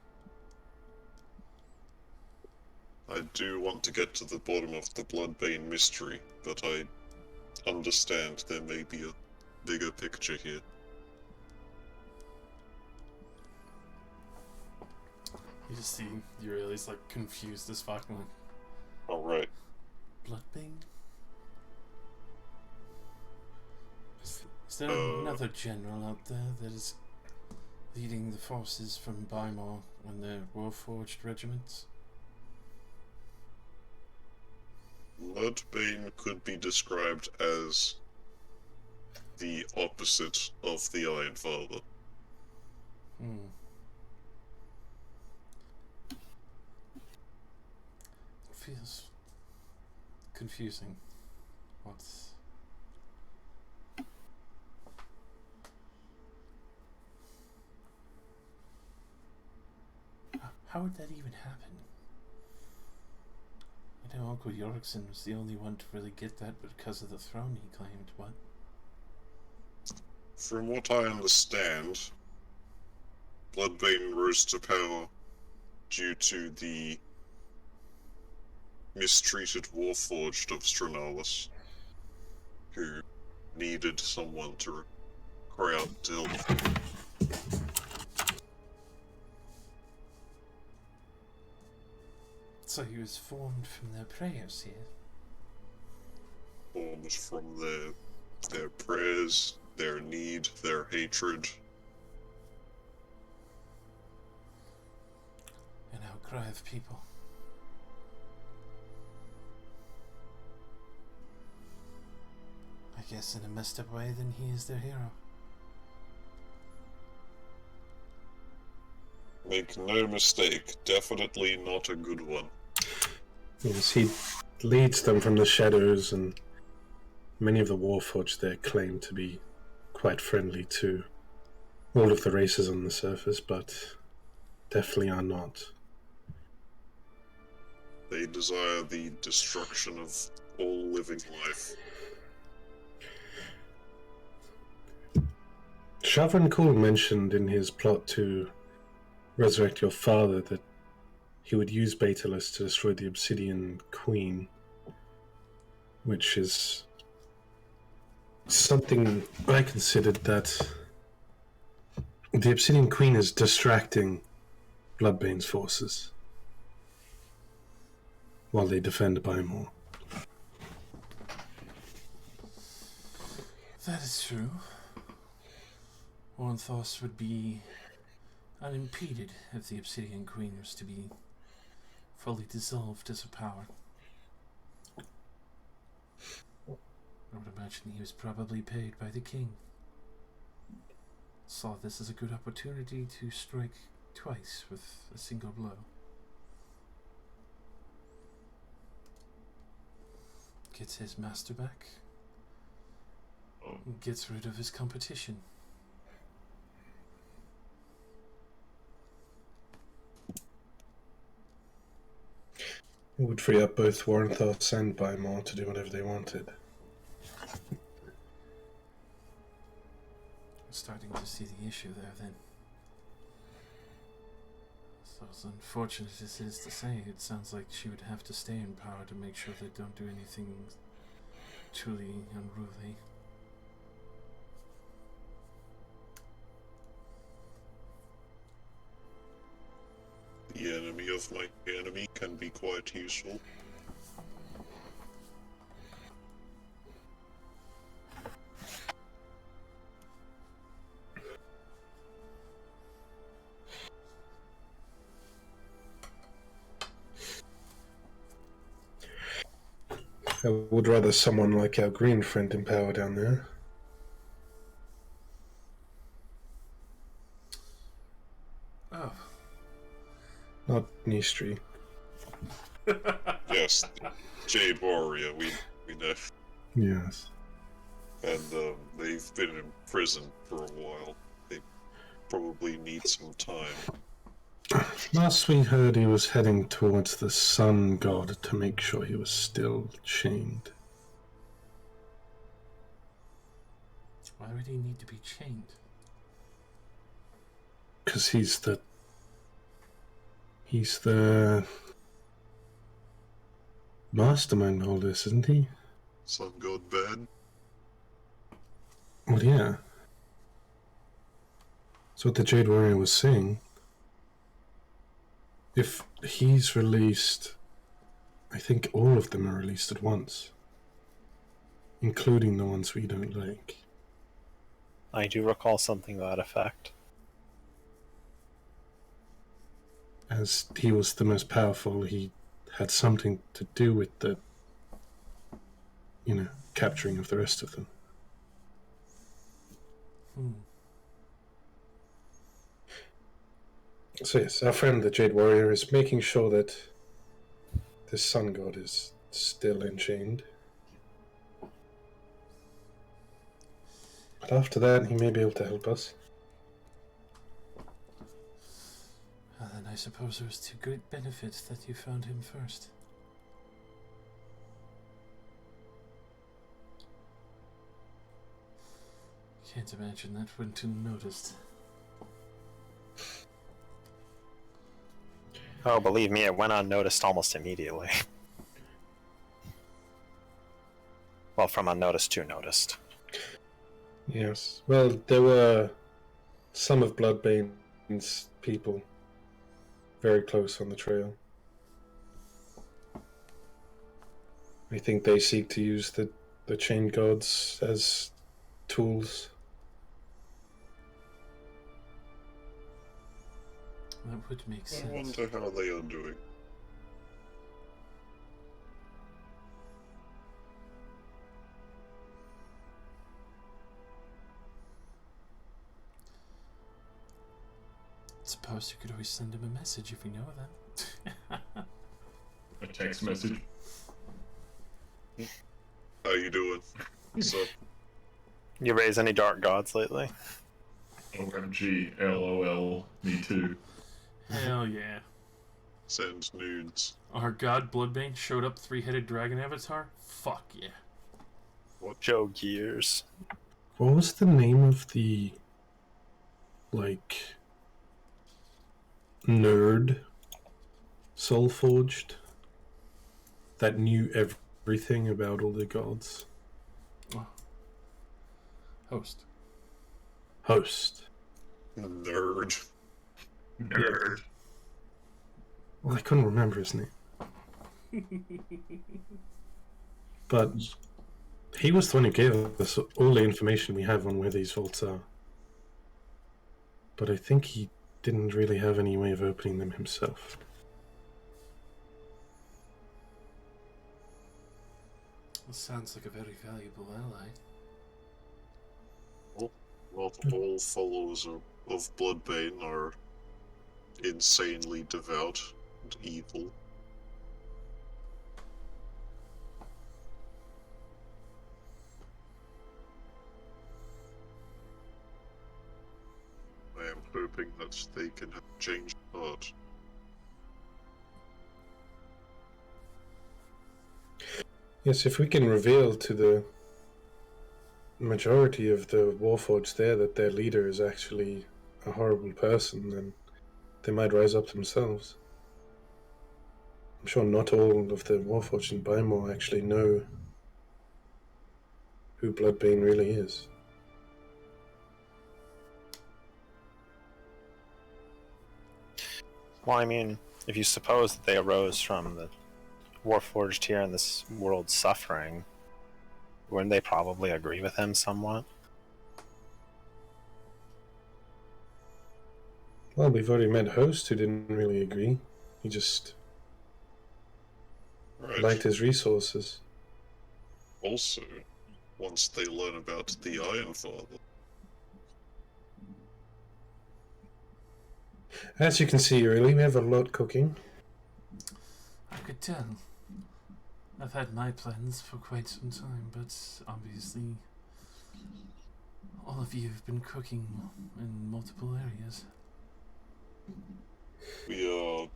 S1: I do want to get to the bottom of the Bloodbane mystery, but I understand there may be a bigger picture here.
S5: You just see Eurelia's like confused as fuck. Like,
S1: Alright.
S5: Bloodbane? Is there another general out there that is leading the forces from Bymar and their Warforged regiments?
S1: Bloodbane could be described as the opposite of the Iron Father.
S5: Feels confusing. How would that even happen? I know Uncle Yorkson was the only one to really get that because of the throne he claimed, but
S1: From what I understand, Bloodbane rose to power due to the mistreated Warforged of Stranalis, who needed someone to cry out to help.
S5: So he was formed from their prayers here.
S1: Formed from their prayers, their need, their hatred.
S5: An outcry of people. I guess in a messed up way, then he is their hero.
S1: Make no mistake, definitely not a good one.
S7: Yes, he leads them from the shadows, and many of the Warforged there claim to be quite friendly to all of the races on the surface, but definitely are not.
S1: They desire the destruction of all living life.
S7: Shavran Kul mentioned in his plot to resurrect your father that he would use Betelgeuse to destroy the Obsidian Queen, which is something I considered that the Obsidian Queen is distracting Bloodbane's forces while they defend Bymore.
S5: That is true. Ornthos would be unimpeded if the Obsidian Queen was to be fully dissolved as a power. I would imagine he was probably paid by the king. Saw this as a good opportunity to strike twice with a single blow. Gets his master back. Gets rid of his competition.
S7: It would free up both Warrenthos and Bymore to do whatever they wanted.
S5: I'm starting to see the issue there then. So as unfortunate as it is to say, it sounds like she would have to stay in power to make sure they don't do anything truly unruly.
S1: The enemy of my enemy can be quite useful.
S7: I would rather someone like our green friend in power down there.
S5: Oh.
S7: Not Nistri.
S1: Yes, Jade Warrior, we know.
S7: Yes.
S1: And they've been in prison for a while. They probably need some time.
S7: Last we heard, he was heading towards the sun god to make sure he was still chained.
S5: Why would he need to be chained?
S7: Because he's the mastermind of all this, isn't he?
S1: Sun God bad?
S7: Well, yeah. That's what the Jade Warrior was saying. If he's released, I think all of them are released at once, including the ones we don't like.
S6: I do recall something to that effect.
S7: As he was the most powerful, he had something to do with the, capturing of the rest of them. So yes, our friend the Jade Warrior is making sure that this sun god is still enchained. But after that, he may be able to help us.
S5: Then I suppose there was to great benefit that you found him first. Can't imagine that went unnoticed.
S6: Oh, believe me, it went unnoticed almost immediately. Well, from unnoticed to noticed.
S7: Yes. Well, there were some of Bloodbane's people very close on the trail. I think they seek to use the chain gods as tools.
S5: That would make
S1: I
S5: sense.
S1: wonder how they are doing.
S5: Suppose you could always send him a message if you know them.
S9: A text message.
S1: How you doing? So,
S6: You raise any dark gods lately?
S9: OMG, LOL, me too.
S5: Hell yeah.
S1: send nudes.
S5: Our god Bloodbane showed up 3-headed dragon avatar? Fuck yeah.
S6: Joe Gears.
S7: What was the name of the, like, nerd Soulforged that knew everything about all the gods?
S5: Host.
S1: Nerd.
S7: Well, I couldn't remember his name. But he was the one who gave us all the information we have on where these vaults are. But I think he didn't really have any way of opening them himself.
S5: Well, sounds like a very valuable ally.
S1: Not all followers of Bloodbane are insanely devout and evil. I am hoping that they can have changed heart.
S7: Yes, if we can reveal to the majority of the Warforged there that their leader is actually a horrible person, then they might rise up themselves. I'm sure not all of the Warforged in Bymore actually know who Bloodbane really is.
S6: Well, I mean, if you suppose that they arose from the Warforged here in this world's suffering, wouldn't they probably agree with him somewhat?
S7: Well, we've already met Host who didn't really agree. He just liked his resources.
S1: Also, once they learn about the Iron Father.
S7: As you can see, really, we have a lot cooking.
S5: I could tell. I've had my plans for quite some time, but obviously all of you have been cooking in multiple areas.
S1: We are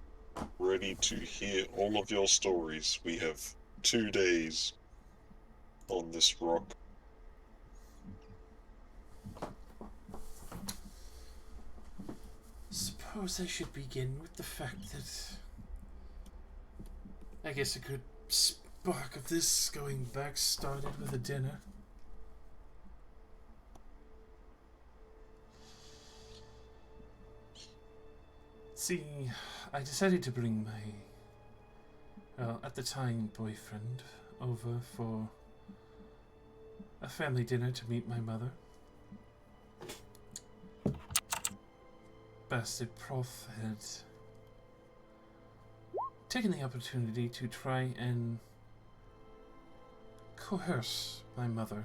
S1: ready to hear all of your stories. We have 2 days on this rock.
S5: Suppose I should begin with the fact that I guess a good spark of this going back started with a dinner. See, I decided to bring my, well, at the time, boyfriend over for a family dinner to meet my mother. Bastard Prof had taken the opportunity to try and coerce my mother,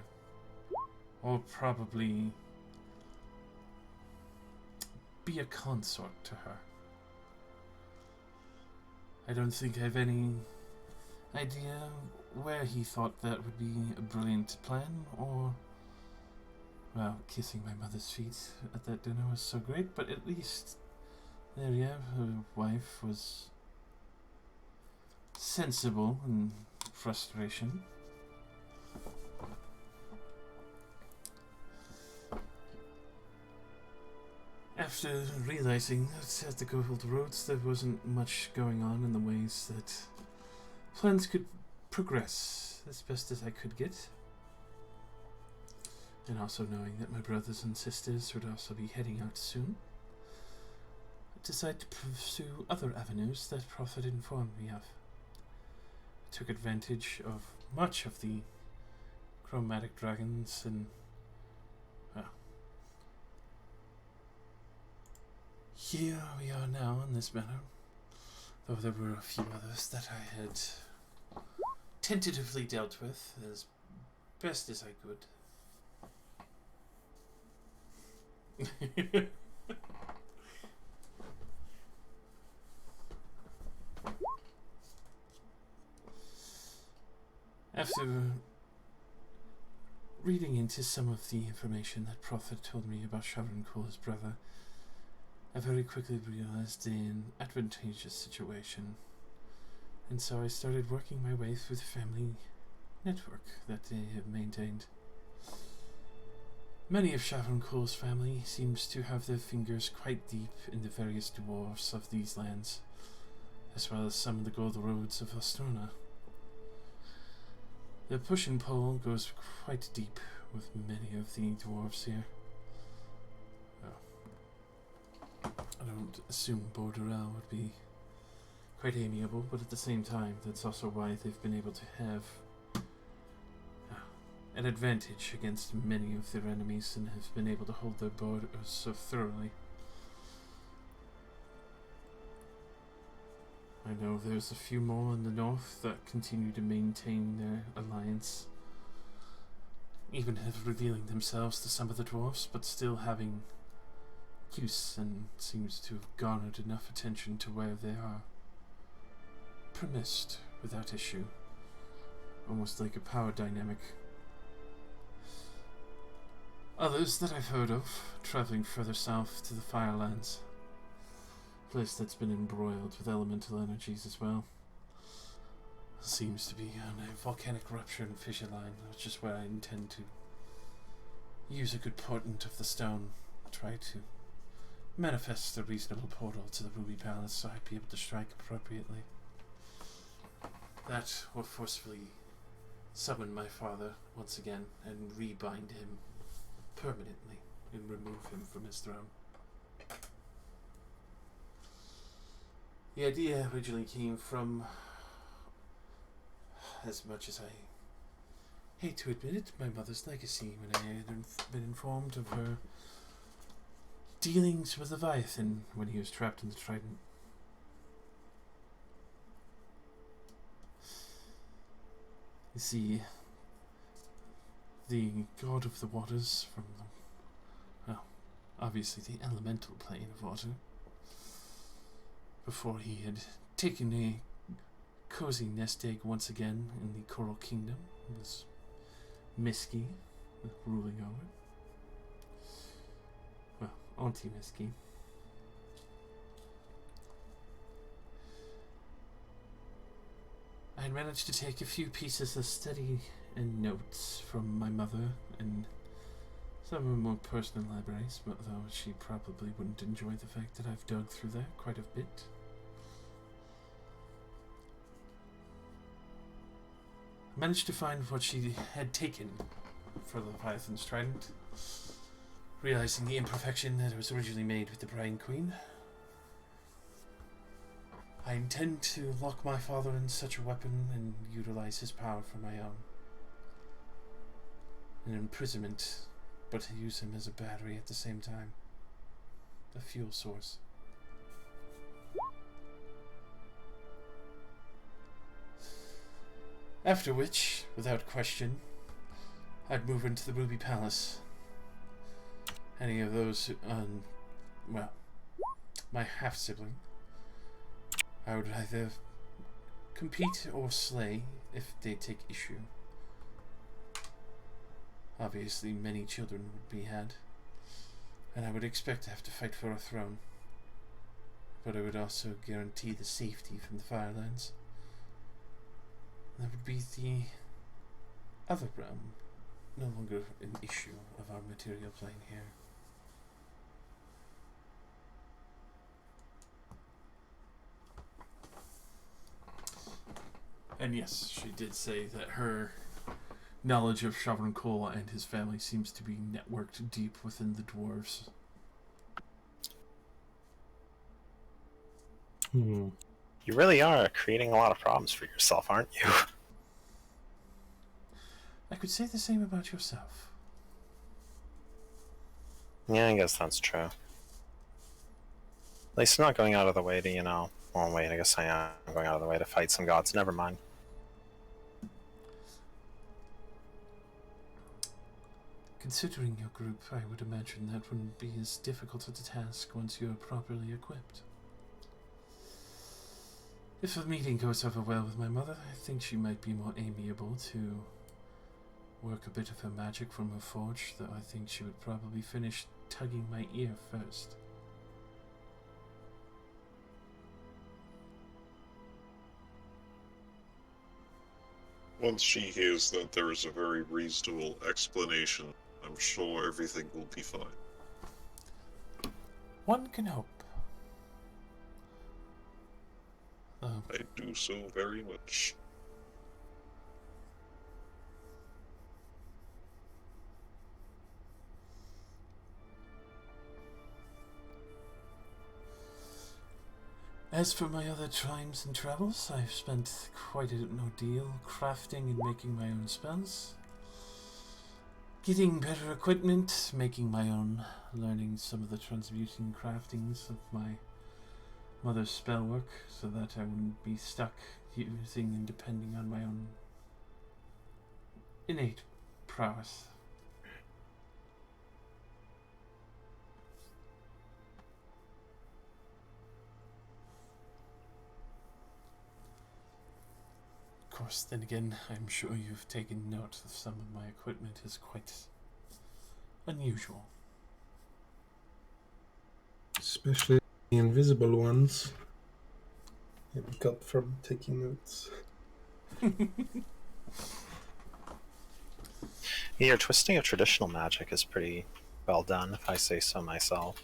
S5: or probably be a consort to her. I don't think I have any idea where he thought that would be a brilliant plan, or, well, kissing my mother's feet at that dinner was so great, but at least, there you have, her wife was sensible in frustration. After realizing that at the Gold Roads there wasn't much going on in the ways that plans could progress as best as I could get, and also knowing that my brothers and sisters would also be heading out soon, I decided to pursue other avenues that Prophet informed me of. I took advantage of much of the chromatic dragons and, well, here we are now in this manner, though there were a few others that I had tentatively dealt with as best as I could. After reading into some of the information that Prophet told me about Shavron Cole's brother, I very quickly realized an advantageous situation, and so I started working my way through the family network that they have maintained. Many of Shavron Cole's family seems to have their fingers quite deep in the various dwarfs of these lands, as well as some of the gold roads of Ostrona. The push and pull goes quite deep with many of the dwarves here. I don't assume Borderell would be quite amiable, but at the same time, that's also why they've been able to have an advantage against many of their enemies and have been able to hold their borders so thoroughly. I know there's a few more in the north that continue to maintain their alliance, even have revealing themselves to some of the dwarfs, but still having use, and seems to have garnered enough attention to where they are premised without issue, almost like a power dynamic. Others that I've heard of, traveling further south to the Firelands, place that's been embroiled with elemental energies as well. Seems to be on a volcanic rupture and fissure line, which is where I intend to use a good portent of the stone, try to manifest a reasonable portal to the Ruby Palace so I'd be able to strike appropriately. That will forcefully summon my father once again and rebind him permanently and remove him from his throne. The idea originally came from, as much as I hate to admit it, my mother's legacy when I had been informed of her dealings with Leviathan when he was trapped in the Trident. You see, the god of the waters from the, well, obviously the elemental plane of water, before he had taken a cozy nest egg once again in the Coral Kingdom, was Misky ruling over. Well, Auntie Misky. I had managed to take a few pieces of study and notes from my mother and some of her more personal libraries, but though she probably wouldn't enjoy the fact that I've dug through there quite a bit. I managed to find what she had taken for Leviathan's Trident, realizing the imperfection that it was originally made with the Brine Queen. I intend to lock my father in such a weapon and utilize his power for my own. An imprisonment, but to use him as a battery at the same time. A fuel source. After which, without question, I'd move into the Ruby Palace. Any of those, well, my half-sibling, I would either compete or slay if they take issue. Obviously, many children would be had, and I would expect to have to fight for a throne. But I would also guarantee the safety from the Firelands. That would be the other realm, no longer an issue of our material plane here. And yes, she did say that her knowledge of Sovereign Cole and his family seems to be networked deep within the dwarves.
S7: Hmm.
S6: You really are creating a lot of problems for yourself, aren't you?
S5: I could say the same about yourself.
S6: Yeah, I guess that's true. At least I'm not going out of the way to, Well, wait, I guess I am going out of the way to fight some gods. Never mind.
S5: Considering your group, I would imagine that wouldn't be as difficult a task once you're properly equipped. If the meeting goes over well with my mother, I think she might be more amiable to work a bit of her magic from her forge, though I think she would probably finish tugging my ear first.
S1: Once she hears that there is a very reasonable explanation, I'm sure everything will be fine.
S5: One can hope.
S1: I do so very much.
S5: As for my other triumphs and travels, I've spent quite an ordeal crafting and making my own spells. Getting better equipment, making my own, learning some of the transmuting craftings of my mother's spellwork so that I wouldn't be stuck using and depending on my own innate prowess. Of course, then again, I'm sure you've taken note of some of my equipment is quite unusual.
S7: Especially the invisible ones. It got from taking notes.
S6: Your twisting of traditional magic is pretty well done, if I say so myself.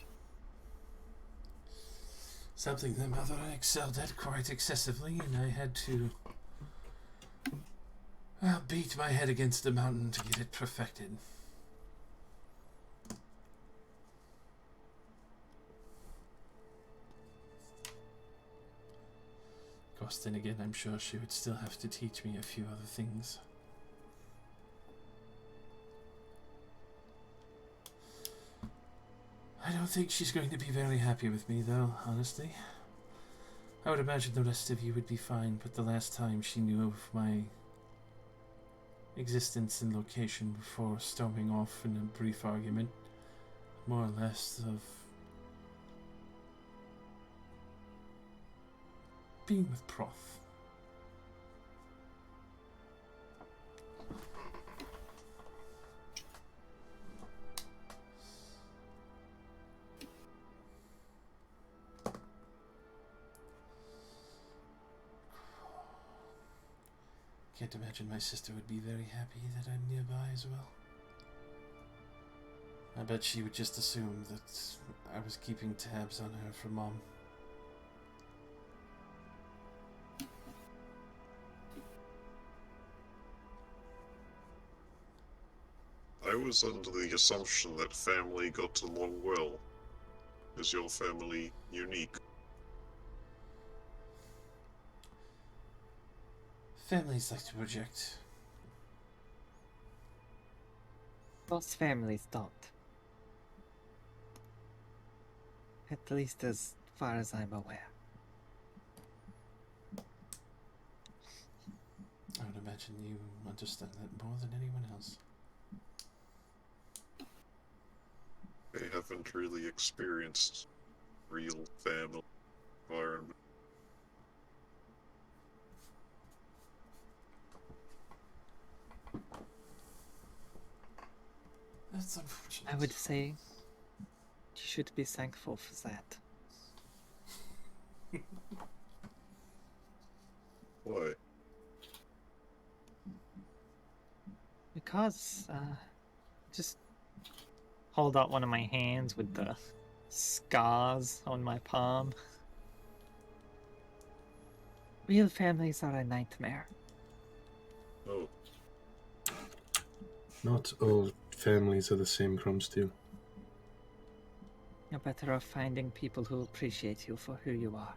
S5: Something that Mother excelled at quite excessively, and I had to beat my head against the mountain to get it perfected. Of course, then again, I'm sure she would still have to teach me a few other things. I don't think she's going to be very happy with me, though, honestly. I would imagine the rest of you would be fine, but the last time she knew of my existence and location before storming off in a brief argument, more or less of being with Proth. Can't imagine my sister would be very happy that I'm nearby as well. I bet she would just assume that I was keeping tabs on her for Mom.
S1: I was under the assumption that family got along well. Is your family unique?
S5: Families like to project.
S8: Most families don't. At least as far as I'm aware.
S5: I would imagine you understand that more than anyone else.
S1: I haven't really experienced real family environment.
S5: That's unfortunate.
S8: I would say you should be thankful for that.
S1: Why?
S8: Because, just hold out one of my hands with the scars on my palm. Real families are a nightmare.
S1: Oh,
S7: Not all families are the same, Cromsteel.
S8: You're better off finding people who appreciate you for who you are.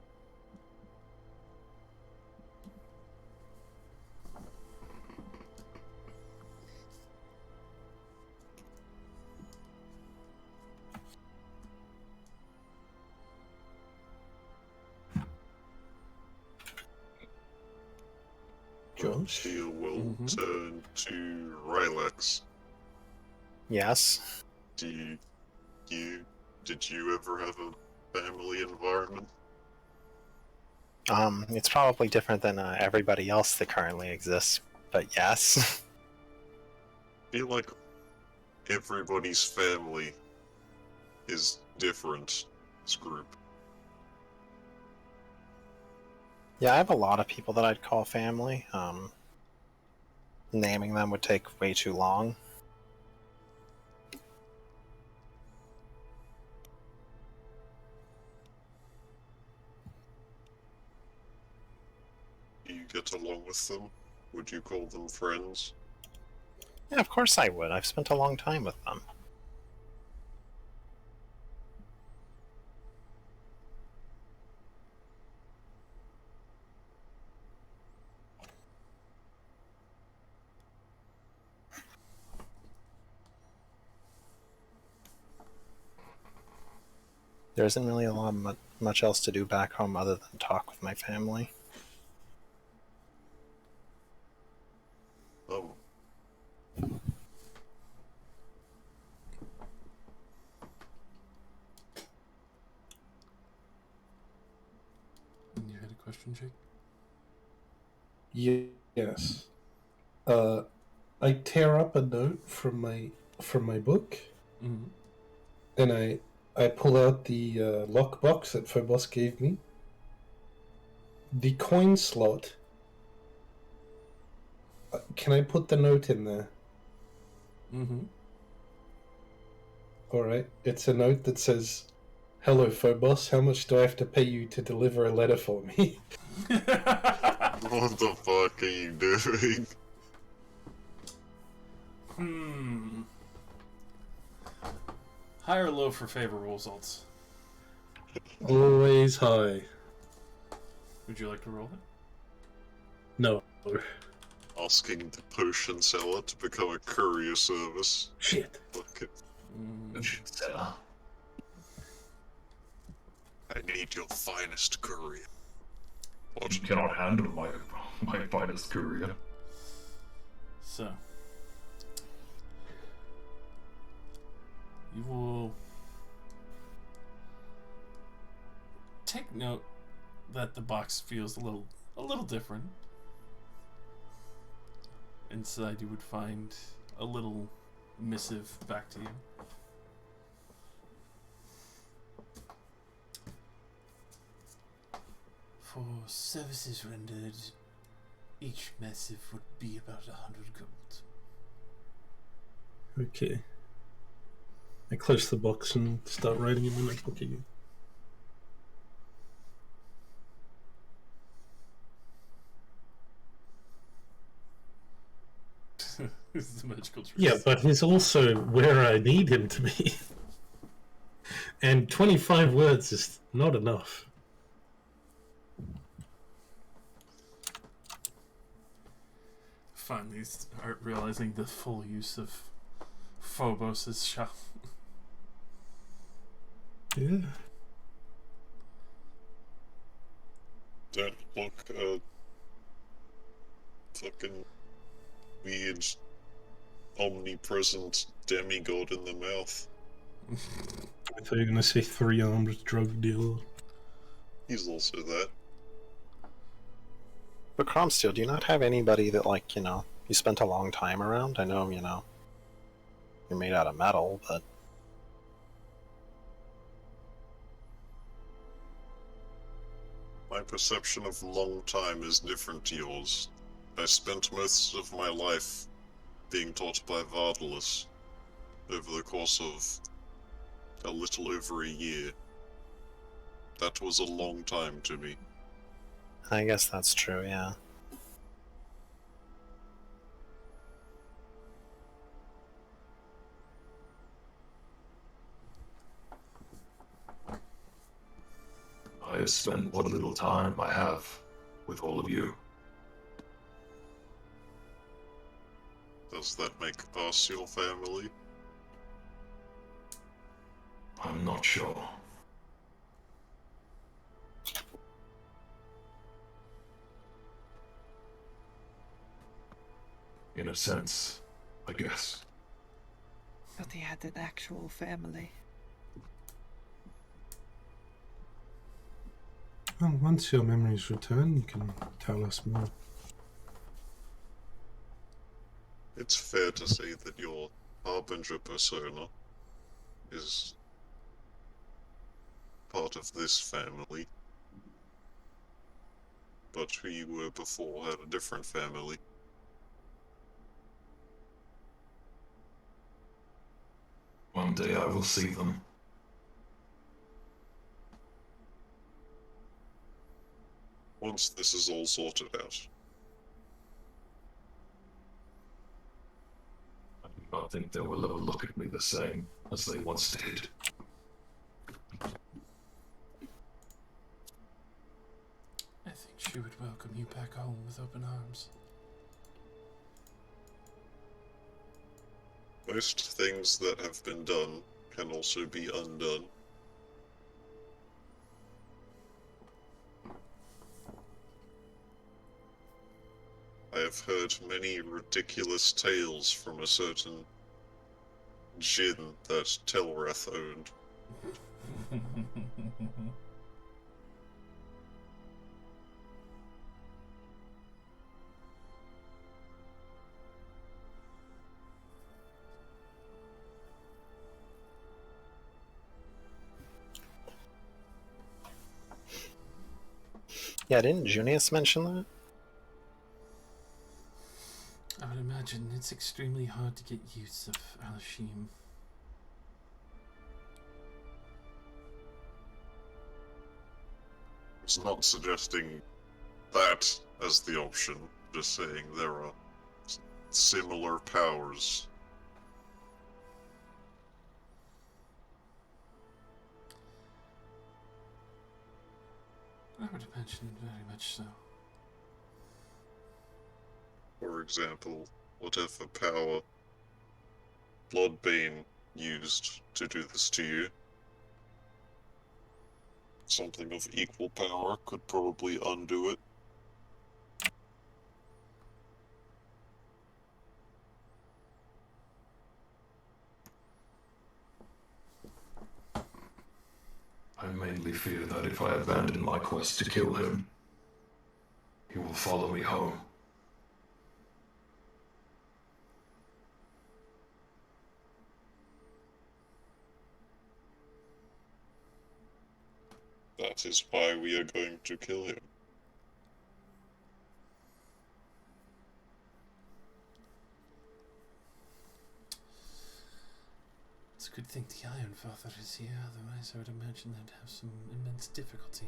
S7: Josh?
S1: Steel will turn to Rylex.
S6: Yes.
S1: Did you ever have a family environment?
S6: It's probably different than everybody else that currently exists, but yes.
S1: I feel like everybody's family is different. This group.
S6: Yeah, I have a lot of people that I'd call family. Naming them would take way too long.
S1: Do you get along with them? Would you call them friends?
S6: Yeah, of course I would. I've spent a long time with them. There isn't really a lot of much else to do back home other than talk with my family.
S1: Oh,
S5: You had a question, Jake?
S7: Yes. I tear up a note from my book,
S5: Mm-hmm.
S7: and I pull out the lockbox that Phobos gave me. The coin slot. Can I put the note in there?
S5: Mm-hmm.
S7: Alright. It's a note that says, "Hello, Phobos. How much do I have to pay you to deliver a letter for me?"
S1: what the fuck are you doing?
S5: High or low for favorable results?
S7: Always high.
S5: Would you like to roll it?
S7: No.
S1: Asking the potion seller to become a courier service.
S7: Shit.
S1: Fuck it.
S9: Seller.
S1: I need your finest courier. What?
S9: You cannot handle my finest courier.
S5: So, you will take note that the box feels a little different. Inside, you would find a little missive back to you. For services rendered, each missive would be about 100 gold.
S7: Okay. I close the box and start writing in my notebook again.
S5: This is a magical truth.
S7: Yeah, but he's also where I need him to be. And 25 words is not enough.
S5: Finally start realizing the full use of Phobos' shop.
S7: Yeah.
S1: Don't look fucking weird omnipresent demigod in the mouth.
S7: I thought you were going to say 3-armed drug dealer.
S1: He's also that.
S6: But Cromsteel, do you not have anybody that, like, you spent a long time around? I know, you're made out of metal, but...
S1: My perception of long time is different to yours. I spent most of my life being taught by Vardalus over the course of a little over a year. That was a long time to me.
S6: I guess that's true, yeah.
S9: have spent what little time I have with all of you.
S1: Does that make us your family?
S9: I'm not sure. In a sense, I guess.
S10: But he had an actual family.
S7: Well, once your memories return, you can tell us more.
S1: It's fair to say that your Harbinger persona is part of this family. But who you were before had a different family.
S9: One day I will see them.
S1: Once this is all sorted out.
S9: I do not think they will ever look at me the same as they once did.
S5: I think she would welcome you back home with open arms.
S1: Most things that have been done can also be undone. I have heard many ridiculous tales from a certain djinn that Telrath owned.
S6: Yeah, didn't Junius mention that?
S5: I would imagine it's extremely hard to get use of Alashim.
S1: It's not suggesting that as the option, just saying there are similar powers.
S5: I would imagine very much so.
S1: For example, whatever power Bloodbane used to do this to you, something of equal power could probably undo it.
S9: I mainly fear that if I abandon my quest to kill him, he will follow me home.
S1: That is why we are going to kill him.
S5: It's a good thing the Iron Father is here, otherwise I would imagine they'd have some immense difficulty.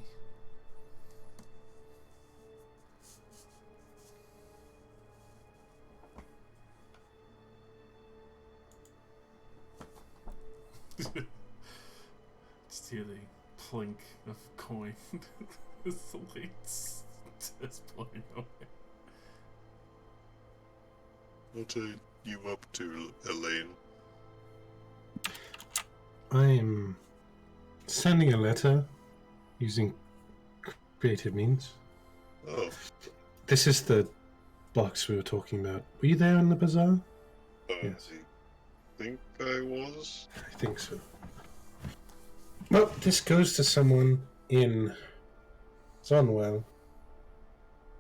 S5: Just hear the plink of coin as the lights just blowing away.
S1: What are you up to, Elaine?
S7: I'm sending a letter using creative means.
S1: Oh,
S7: This is the box we were talking about. Were you there in the bazaar? Yes.
S1: I think I was.
S7: I think so. Well, this goes to someone in Zonwell.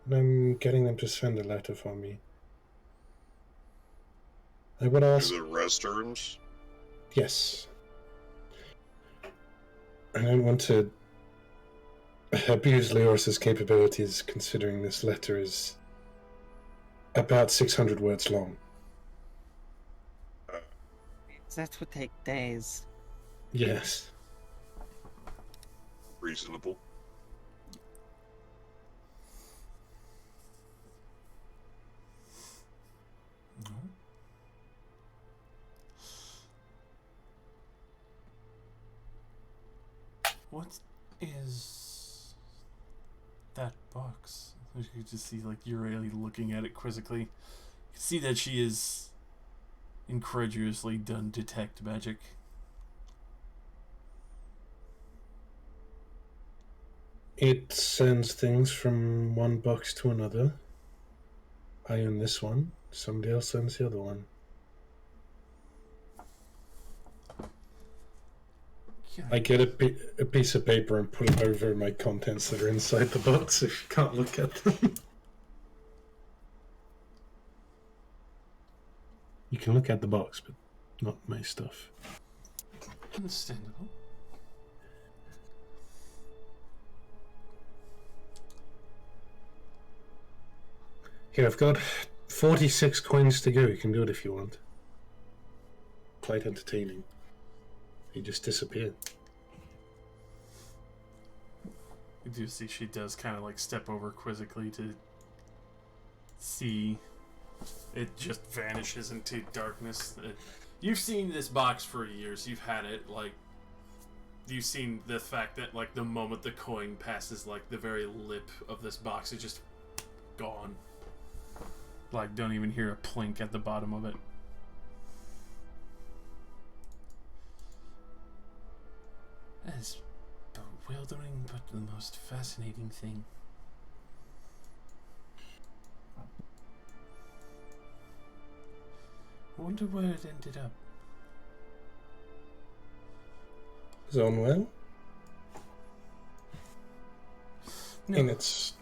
S7: And I'm getting them to send a letter for me. I would ask...
S1: To the restrooms?
S7: Yes. I don't want to abuse Leoris's capabilities, considering this letter is about 600 words long.
S8: That would take days.
S7: Yes.
S1: Reasonable.
S5: No. What is that box. You can just see like Urieli looking at it quizzically. You can see that she is incredulously done detect magic.
S7: It sends things from one box to another. I own this one. Somebody else owns the other one. I get a piece of paper and put it over my contents that are inside the box if you can't look at them. You can look at the box, but not my stuff.
S5: Understandable.
S7: Here, I've got 46 coins to go. You can do it if you want. Quite entertaining. He just disappeared.
S5: You do see she does kind of like step over quizzically to see it just vanishes into darkness. You've seen this box for years. You've had it. Like, you've seen the fact that like the moment the coin passes like the very lip of this box, it's just gone. Like, don't even hear a plink at the bottom of it. That is bewildering, but the most fascinating thing. I wonder where it ended up.
S7: Zonewell?
S5: No.
S7: In its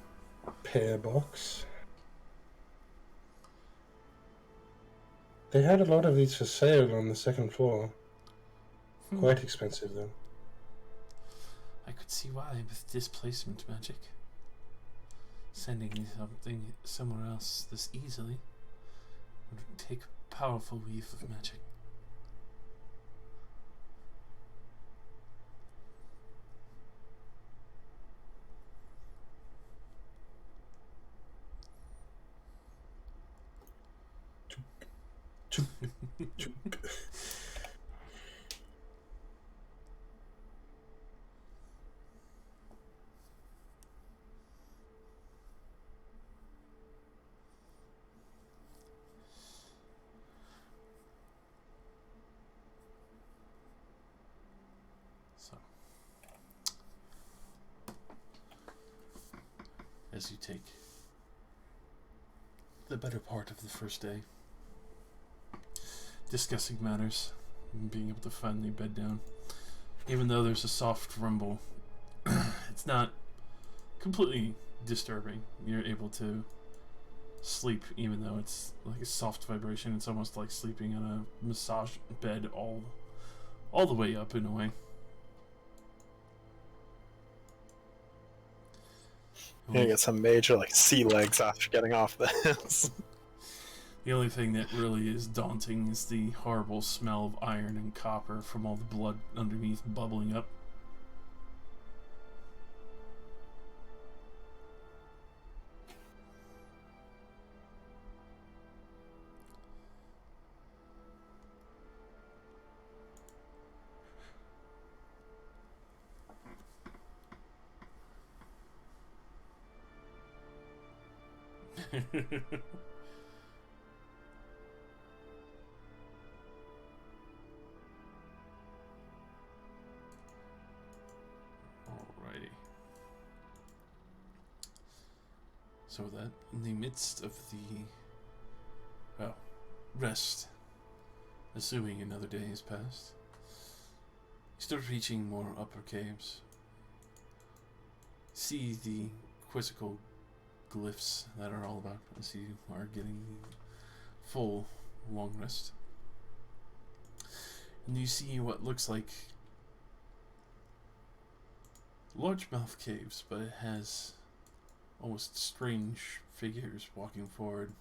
S7: pear box. They had a lot of these for sale on the second floor. Quite expensive, though.
S5: I could see why with displacement magic. Sending something somewhere else this easily would take a powerful weave of magic. So, as you take the better part of the first day, discussing matters and being able to finally bed down, even though there's a soft rumble, it's not completely disturbing. You're able to sleep even though it's like a soft vibration. It's almost like sleeping on a massage bed all the way up in a way.
S6: You're gonna get some major like sea legs after getting off this.
S5: The only thing that really is daunting is the horrible smell of iron and copper from all the blood underneath bubbling up. Alrighty. So that in the midst of the, well, rest, assuming another day has passed, you start reaching more upper caves. See the quizzical glyphs that are all about as you are getting full long rest. And you see what looks like largemouth caves, but it has almost strange figures walking forward.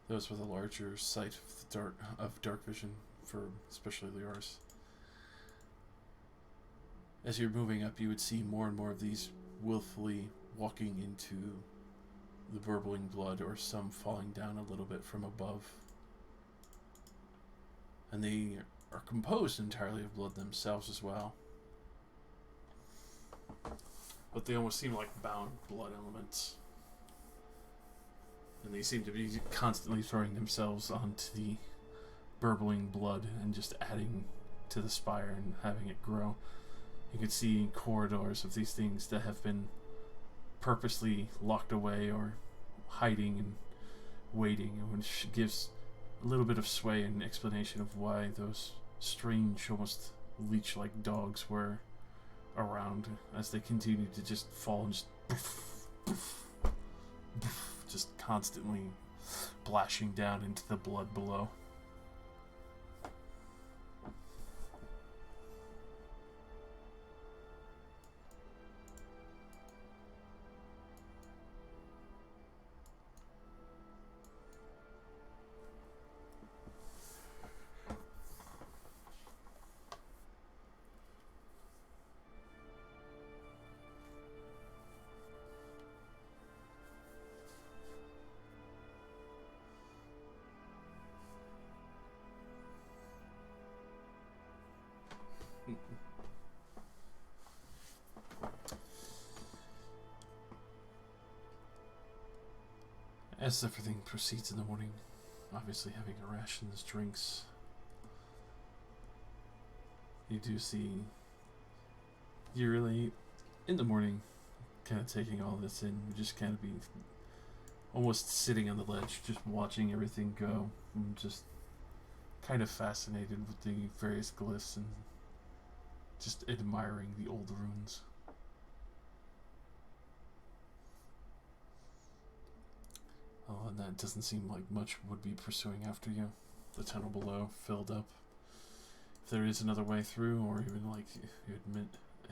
S5: Those with a larger sight of dark vision, for especially yours. As you're moving up, you would see more and more of these willfully walking into the burbling blood, or some falling down a little bit from above. And they are composed entirely of blood themselves as well. but they almost seem like bound blood elements. And they seem to be constantly throwing themselves onto the burbling blood and just adding to the spire and having it grow. You can see corridors of these things that have been purposely locked away or hiding and waiting, which gives a little bit of sway and explanation of why those strange, almost leech-like dogs were around as they continued to just fall and just poof, poof, poof, just constantly splashing down into the blood below. As everything proceeds in the morning, obviously having a rations, drinks, you do see you really, in the morning, kind of taking all this in. You just kind of be almost sitting on the ledge, just watching everything go, and just kind of fascinated with the various glyphs and just admiring the old runes. Oh, and that doesn't seem like much would be pursuing after you. The tunnel below filled up. If there is another way through, or even like you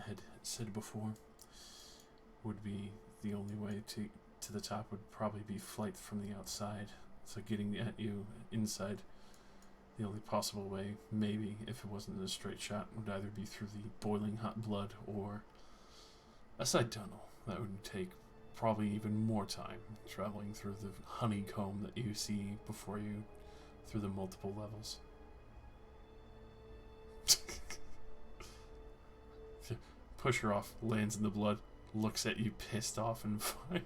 S5: had said before, would be the only way to the top would probably be flight from the outside. So getting at you inside, the only possible way, maybe if it wasn't a straight shot, would either be through the boiling hot blood or a side tunnel. That would take probably even more time traveling through the honeycomb that you see before you through the multiple levels. Push her off, lands in the blood, looks at you pissed off and fine.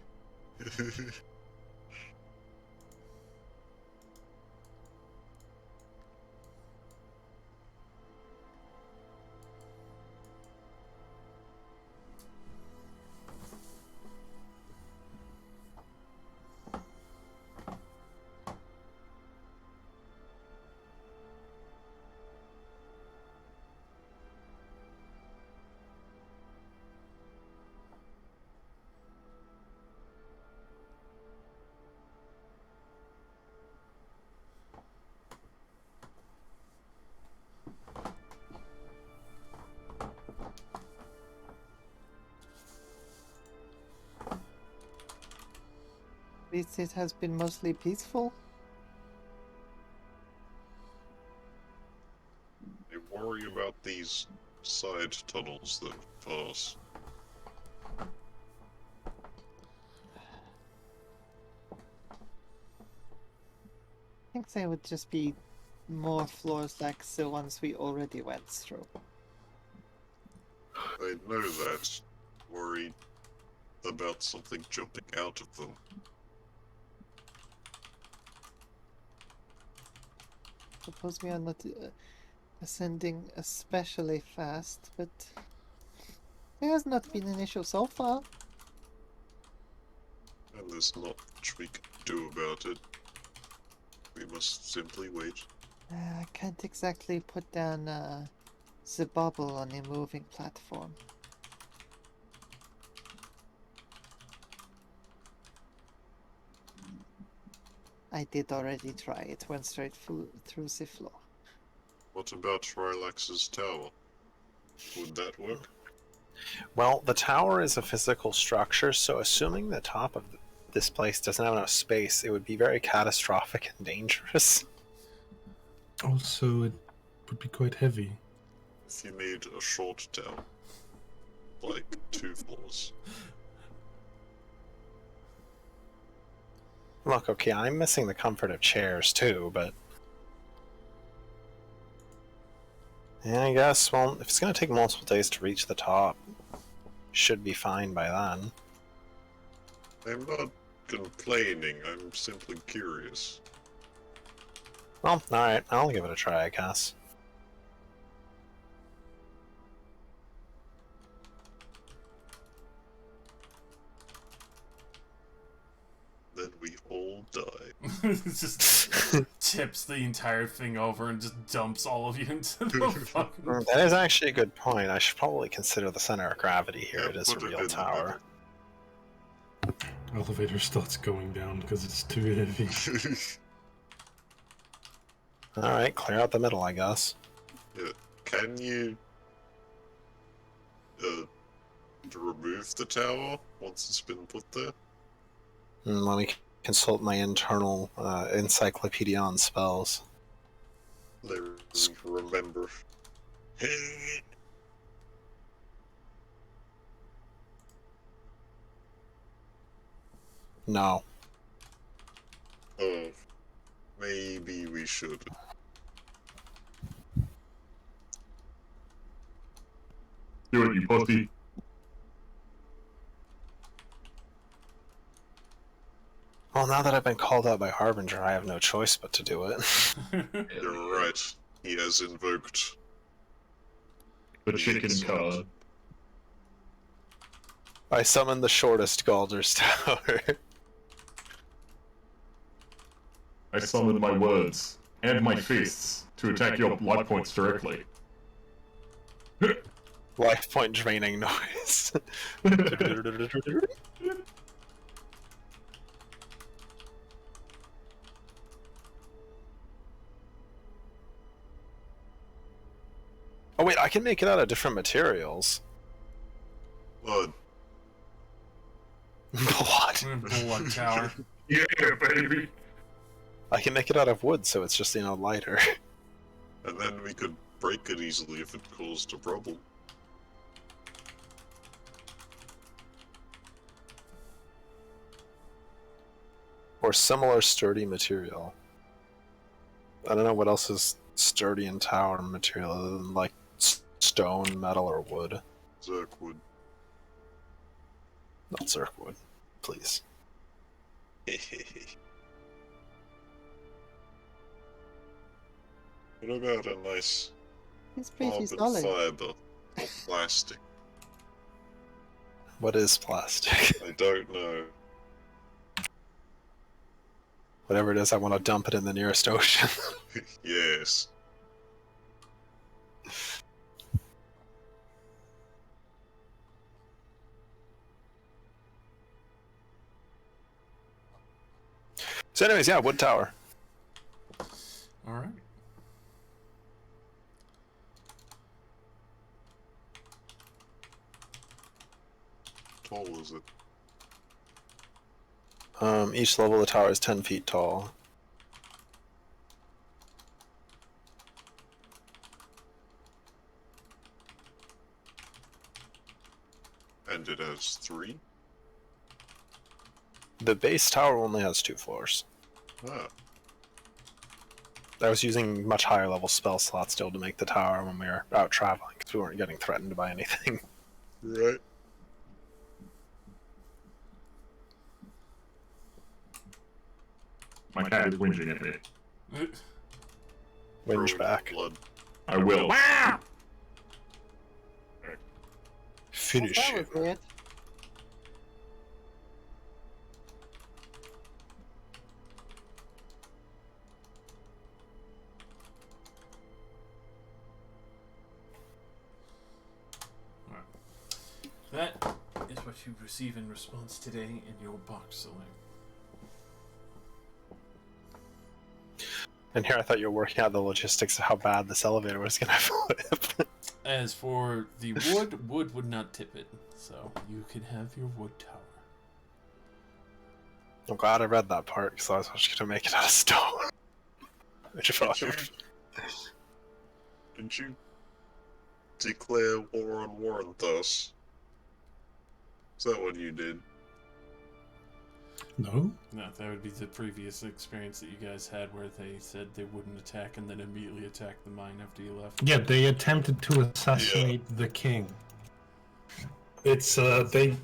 S10: At least it has been mostly peaceful.
S1: I worry about these side tunnels that pass.
S10: I think they would just be more floors like the ones we already went through.
S1: I know that. Worried about something jumping out of them.
S10: Suppose we are not ascending especially fast, but there has not been an issue so far.
S1: And there's not much we can do about it. We must simply wait.
S10: I can't exactly put down the bubble on a moving platform. I did already try. It went straight through the floor.
S1: What about Rylax's tower? Would that work?
S6: Well, the tower is a physical structure, so assuming the top of this place doesn't have enough space, it would be very catastrophic and dangerous.
S7: Also, it would be quite heavy.
S1: If you made a short tower, like 2 floors.
S6: Look, okay, I'm missing the comfort of chairs too, but... yeah, I guess, well, if it's going to take multiple days to reach the top, should be fine by then.
S1: I'm not complaining, I'm simply curious.
S6: Well, alright, I'll give it a try, I guess.
S1: Then we all die.
S5: Just tips the entire thing over and just dumps all of you into the fucking...
S6: That is actually a good point. I should probably consider the center of gravity here.
S1: Yeah,
S6: It is a
S1: put it
S6: real
S1: in the
S6: tower.
S7: Elevator starts going down because it's too heavy.
S6: Alright, clear out the middle, I guess.
S1: Yeah. Can you remove the tower once it's been put there?
S6: Let me consult my internal encyclopedia on spells.
S1: Let me remember.
S6: No.
S1: Oh, maybe we should.
S9: Do it, you pussy.
S6: Well, now that I've been called out by Harbinger, I have no choice but to do it.
S1: You're right. He has invoked
S9: The chicken card.
S6: I summon the shortest Galder's Tower.
S9: I summoned my words and my fists to attack your life points directly.
S6: Life point draining noise. Oh wait, I can make it out of different materials.
S1: blood.
S6: Blood.
S5: Blood tower.
S9: Yeah, baby.
S6: I can make it out of wood, so it's just, lighter.
S1: And then we could break it easily if it caused a problem.
S6: Or similar sturdy material. I don't know what else is sturdy in tower material other than, like, stone, metal, or wood.
S1: Zerkwood.
S6: Not Zerkwood, please.
S1: What about a nice
S10: It's pretty
S1: carbon
S10: solid.
S1: fiber or plastic?
S6: What is plastic?
S1: I don't know.
S6: Whatever it is, I want to dump it in the nearest ocean.
S1: Yes.
S6: So anyways, yeah, wood tower.
S5: Alright.
S1: How tall is it?
S6: Each level of the tower is 10 feet tall.
S1: And it has 3?
S6: The base tower only has 2 floors.
S1: Ah.
S6: I was using much higher level spell slots still to make the tower when we were out traveling, because we weren't getting threatened by anything.
S1: Right.
S9: My cat is whinging at me.
S6: Whinge
S1: Throw
S6: back.
S1: Blood.
S9: I will.
S6: Finish
S10: That
S6: you.
S10: was weird.
S5: That is what you receive in response today in your box selling.
S6: And here I thought you were working out the logistics of how bad this elevator was going to flip.
S5: As for the wood, wood would not tip it, so you can have your wood tower.
S6: I'm glad I read that part, because I was just going to make it out of stone. Which if I
S1: Didn't you declare war on Warrenthus? Is that what you did?
S7: No?
S5: No, that would be the previous experience that you guys had where they said they wouldn't attack and then immediately attacked the mine after you left.
S7: Yeah, they attempted to assassinate the king. It's they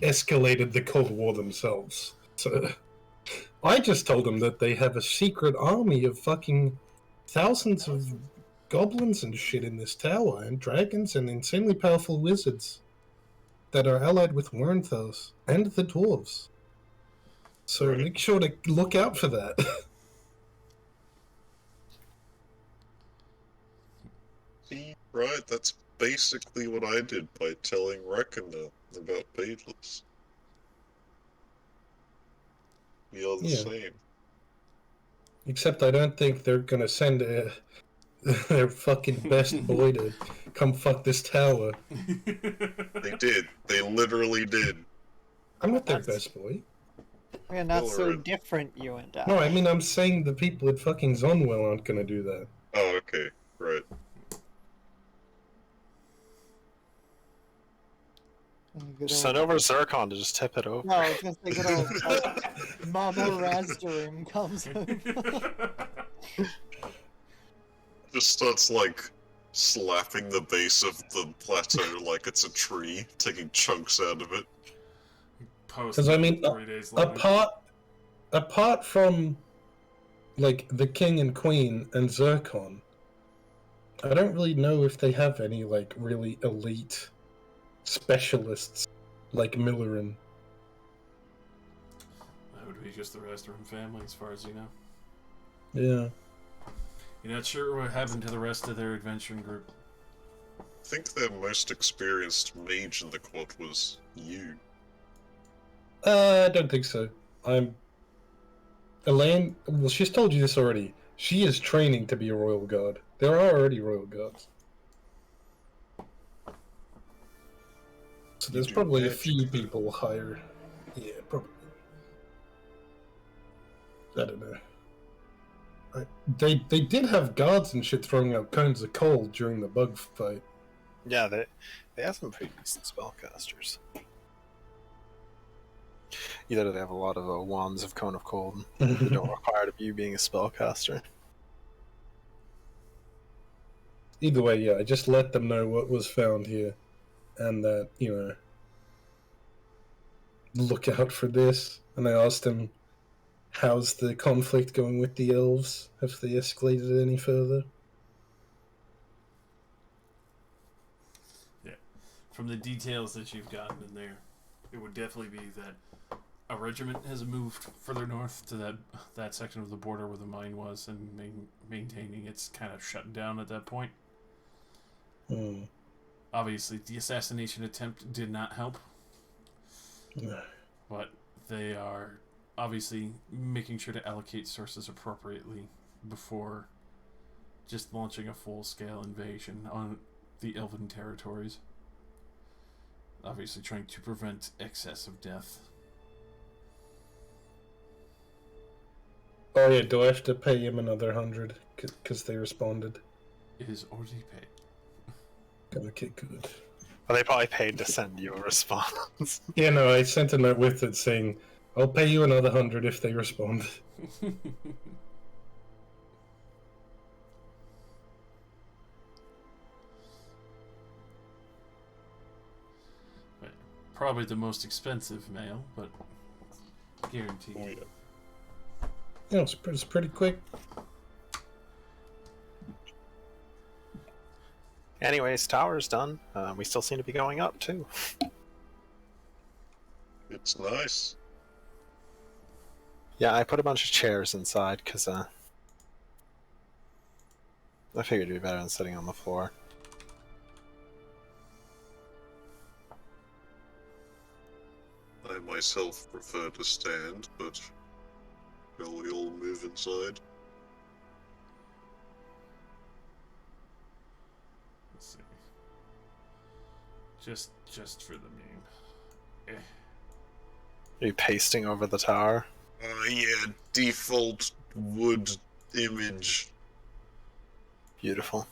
S7: escalated the Cold War themselves. So I just told them that they have a secret army of fucking thousands of goblins and shit in this tower, and dragons and insanely powerful wizards that are allied with Wernthos and the dwarves. So
S1: Right.
S7: make sure to look out for that.
S1: See, right, that's basically what I did by telling Reckoner about Beatles. We are the
S7: Yeah.
S1: same.
S7: Except I don't think they're gonna send their fucking best boy to come fuck this tower.
S1: They did. They literally did.
S7: I'm not their best boy.
S10: We're not
S1: Well,
S10: so
S1: alright.
S10: different, you and I.
S7: No, I mean I'm saying the people at fucking Zonwell aren't gonna do that.
S1: Oh, okay. Right.
S10: Good
S6: Send
S10: old-
S6: over Zircon to just tip it over.
S10: No, it's just like good old Mama Razdarim comes over.
S1: Just starts, like, slapping the base of the plateau like it's a tree, taking chunks out of it.
S5: Post
S7: 'Cause, I mean,
S5: 3 days later.
S7: apart from like the king and queen and Zircon, I don't really know if they have any like really elite specialists like Millerin.
S5: That would be just the rest of them family, as far as you know.
S7: Yeah.
S5: You're not sure what happened to the rest of their adventuring group.
S1: I think their most experienced mage in the quad was you.
S7: I don't think so. Elaine, well, she's told you this already. She is training to be a royal guard. There are already royal guards. So there's
S1: do
S7: probably a
S1: magic,
S7: few
S1: though.
S7: people higher. Yeah, probably. I don't know. They did have guards and shit throwing out cones of coal during the bug fight.
S6: Yeah, they have some pretty decent spellcasters. Either they have a lot of wands of Cone of Cold that don't require you being a spellcaster.
S7: Either way, yeah, I just let them know what was found here, and that, you know, look out for this. And I asked them, how's the conflict going with the elves? Have they escalated it any further?
S5: From the details that you've gotten in there, it would definitely be that a regiment has moved further north to that section of the border where the mine was, and maintaining it's kind of shut down at that point. Obviously, the assassination attempt did not help, but they are obviously making sure to allocate sources appropriately before just launching a full-scale invasion on the Elven territories. Obviously trying to prevent excess of death.
S7: Oh yeah, do I have to pay him another 100 because they responded?
S5: It is already paid.
S7: Okay, good.
S6: Well, they probably paid to send you a response.
S7: Yeah, no, I sent a note with it saying, I'll pay you another 100 if they respond.
S5: Probably the most expensive mail, but guaranteed.
S1: Oh, yeah.
S7: Yeah, it's pretty quick.
S6: Anyways, tower's done. We still seem to be going up, too.
S1: It's nice.
S6: Yeah, I put a bunch of chairs inside, because, I figured it'd be better than sitting on the floor.
S1: I myself prefer to stand, but shall we all move inside?
S5: Let's see. Just for the meme.
S6: Are you pasting over the tower?
S1: Yeah, default wood image.
S6: Beautiful.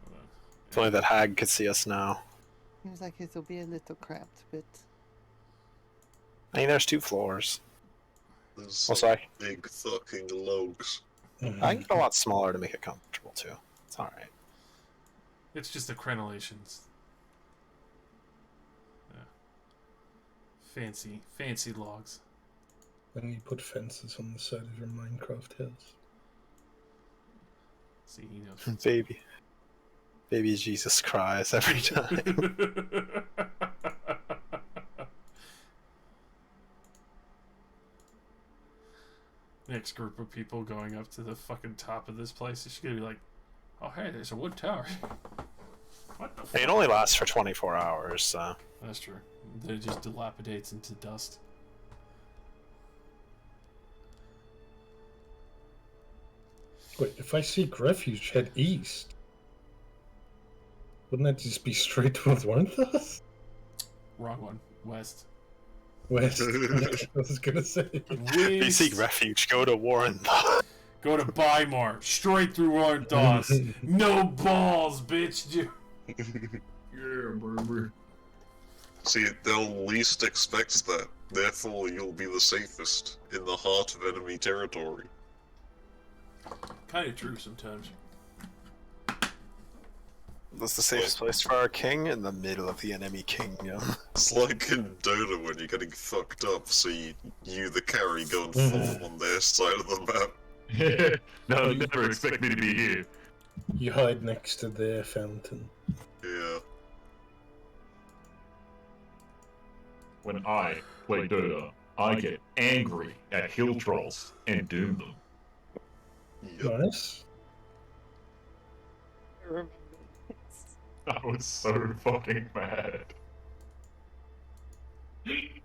S5: Hold on.
S6: If only that hag could see us now.
S10: Seems like it'll be a little cramped, but
S6: I mean, there's 2 floors.
S1: There's
S6: Also,
S1: some big fucking logs.
S6: I can get a lot smaller to make it comfortable, too. It's alright.
S5: It's just the crenellations. fancy logs.
S7: Then you put fences on the side of your Minecraft house.
S5: See, he knows.
S6: Baby Jesus cries every time.
S5: Next group of people going up to the fucking top of this place is gonna be like, oh hey, there's a wood tower. What the fuck?
S6: It only lasts for 24 hours, so.
S5: That's true. It just dilapidates into dust.
S7: Wait, if I seek refuge, head east. Wouldn't that just be straight towards Warrenthos?
S5: Wrong one. West.
S7: West. I was gonna say.
S6: If you seek refuge, go to Warren.
S5: Go to Bymar. Straight through Warrenthos. No balls, bitch.
S9: Yeah, baby.
S1: See, they'll least expect that. Therefore, you'll be the safest in the heart of enemy territory.
S5: Kind of true sometimes.
S6: That's the safest place for our king, in the middle of the enemy kingdom.
S1: It's like in Dota when you're getting fucked up, so you the carry, go and fall on their side of the map.
S9: No, you never expect me to be here.
S7: You hide next to their fountain.
S1: Yeah.
S9: When I play Dota, I get angry at hill trolls and doom them.
S1: Yep.
S7: Nice.
S10: I remember.
S9: I was so fucking mad. He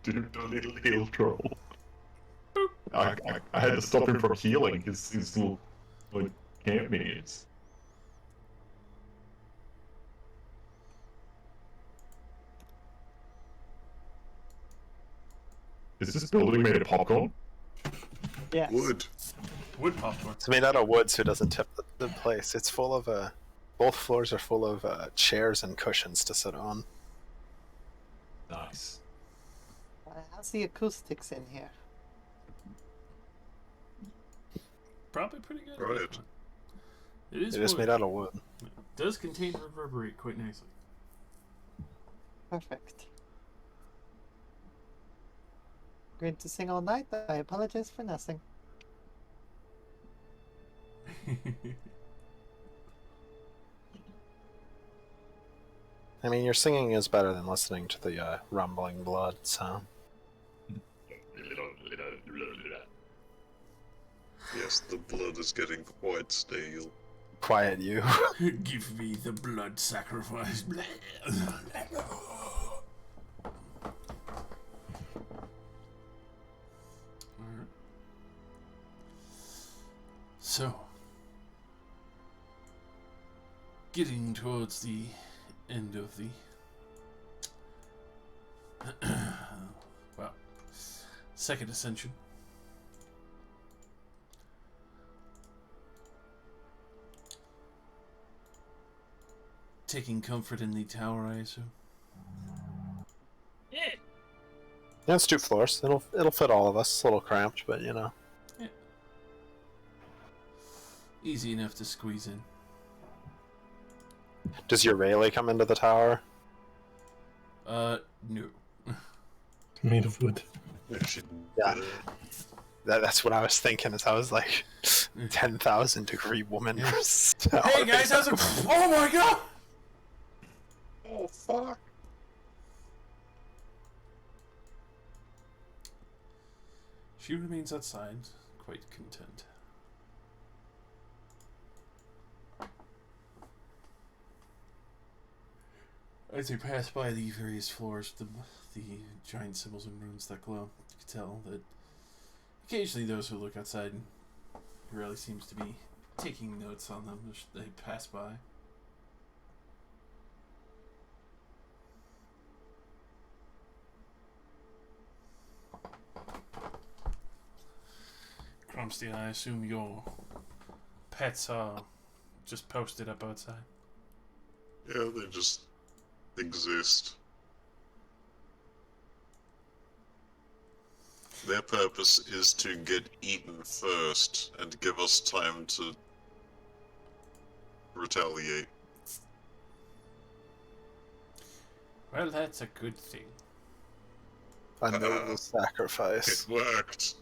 S9: doomed a little hill troll. I had to stop him from healing his little like, camp minions. Is this building made of popcorn?
S10: Yes.
S1: Wood.
S5: Wood popcorn.
S6: It's made out of wood, so it doesn't tip the place. It's full of, both floors are full of chairs and cushions to sit on.
S9: Nice.
S10: How's the acoustics in here?
S5: Probably pretty good.
S1: Right.
S5: It is.
S6: It is
S5: wood.
S6: made out of wood.
S5: It does contain reverberate quite nicely.
S10: Perfect. Going to sing all night? I apologize for nothing.
S6: I mean, your singing is better than listening to the rumbling blood sound.
S1: Yes, the blood is getting quite stale.
S6: Quiet you.
S5: Give me the blood sacrifice. Alright. So, getting towards the end of the well, second ascension. Taking comfort in the tower, I assume.
S6: Yeah, it's 2 floors. It'll fit all of us. It's a little cramped, but you know.
S5: Yeah. Easy enough to squeeze in.
S6: Does your Rayleigh come into the tower?
S5: No.
S7: Made of wood.
S6: Yeah. That's what I was thinking. As I was like, 10,000 degree woman.
S5: Yeah.
S6: tower.
S5: Hey guys, how's it? Oh my god!
S1: Oh, fuck.
S5: She remains outside, quite content. As you pass by the various floors, the giant symbols and runes that glow, you can tell that occasionally those who look outside really seems to be taking notes on them as they pass by. Crumsty, I assume your pets are just posted up outside.
S1: Yeah, they just exist. Their purpose is to get eaten first and give us time to retaliate.
S5: Well, that's a good thing.
S6: A noble sacrifice.
S1: It worked.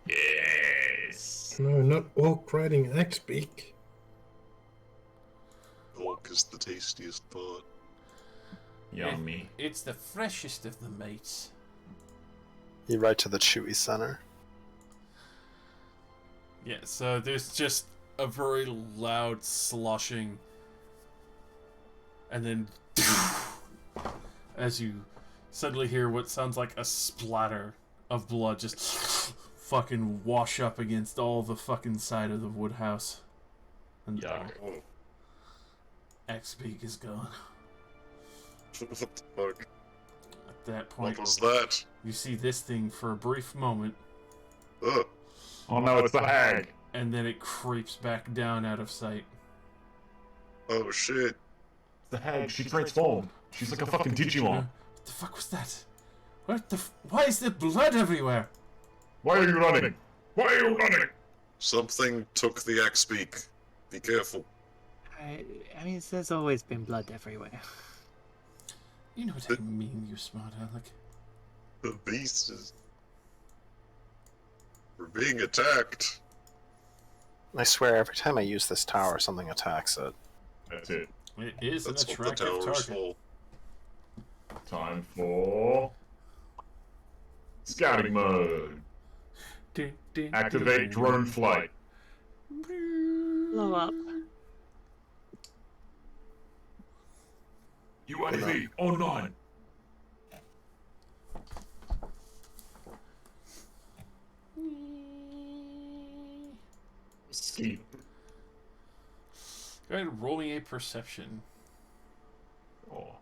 S9: Yes.
S7: No, not orc riding Axbeak.
S1: Orc is the tastiest part.
S9: Yummy.
S5: It's the freshest of the mates.
S6: You right to the chewy center.
S5: Yeah, so there's just a very loud sloshing, and then as you suddenly hear what sounds like a splatter of blood just fucking wash up against all the fucking side of the wood house. And
S9: Yuck.
S1: Oh,
S5: Axbeak is gone.
S1: what the fuck?
S5: At that point,
S1: What was that?
S5: you see this thing for a brief moment,
S1: Ugh.
S9: Oh no, it's the hag.
S5: and then it creeps back down out of sight.
S1: Oh shit.
S9: The hag, she transformed. She's like a fucking Digimon.
S5: What the fuck was that? What the why is there blood everywhere?
S9: Why are you running? Why are you running?
S1: Something took the axe beak. Be careful.
S8: I mean, there's always been blood everywhere.
S5: You know what I mean, you smart aleck.
S1: The beast is... We're being attacked.
S6: I swear, every time I use this tower, something attacks it.
S9: That's it.
S5: It is
S1: That's
S5: an
S1: what the
S5: attractive
S1: tower's
S5: target.
S1: for.
S9: Time for scouting mode. Activate drone flight.
S8: Blow up.
S9: UAV online. Ski.
S5: Go ahead and roll me a perception.
S9: Oh.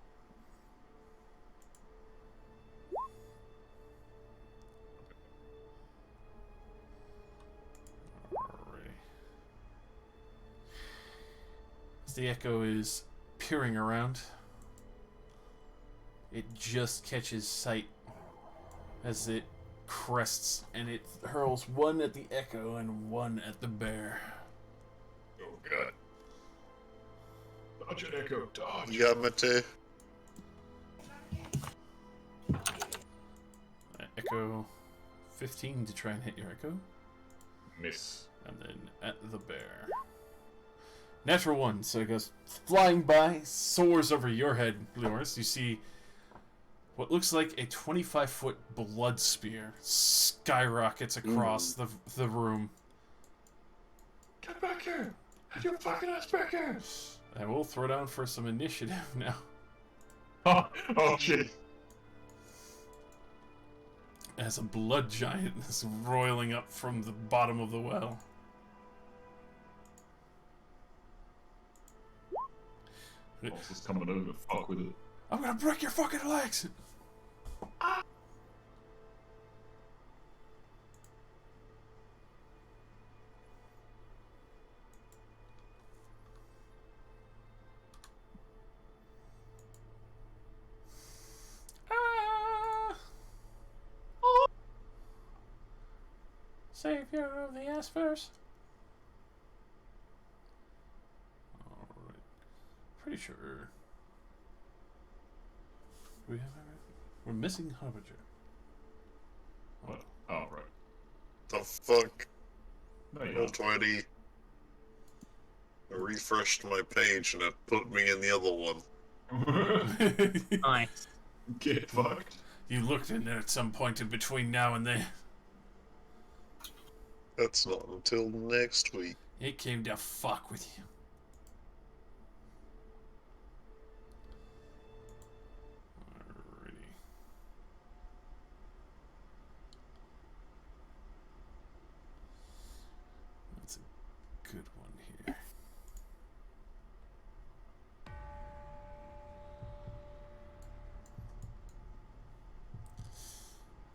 S5: Alright. As the echo is peering around, it just catches sight as it crests, and it hurls one at the echo and one at the bear.
S9: Oh god. Dodge it, Echo. Dodge.
S1: Yamate.
S5: Echo 15 to try and hit your echo.
S9: Miss.
S5: And then at the bear. Natural one, so it goes flying by, soars over your head, Leoris. You see what looks like a 25-foot blood spear skyrockets across the room.
S9: Get back here! Get your fucking ass back here!
S5: And we'll throw down for some initiative now.
S9: Oh shit.
S5: As a blood giant is roiling up from the bottom of the well.
S9: Boss is coming over to fuck with it.
S5: I'm gonna break your fucking legs! Savior of the Aspers. Alright. Pretty sure. We have we're missing Harbinger.
S9: What? Oh, right.
S1: The fuck?
S9: No, you
S1: Roll
S9: don't.
S1: 20. I refreshed my page and it put me in the other one.
S8: Nice.
S9: Get fucked.
S5: You looked in there at some point in between now and then.
S1: That's not until next week.
S5: It came to fuck with you. Alrighty. That's a good one here.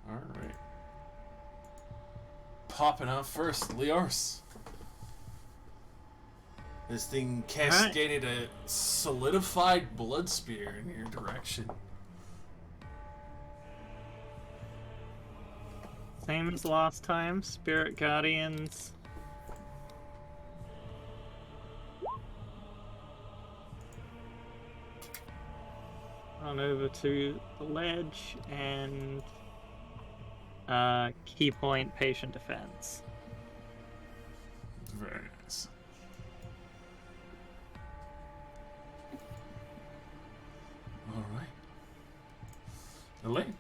S5: Alright. Popping out first, Leors. This thing cascaded a solidified blood spear in your direction.
S8: Same as last time, Spirit Guardians. run over to the ledge and key point patient defense.
S5: Very nice. Alright. Elaine.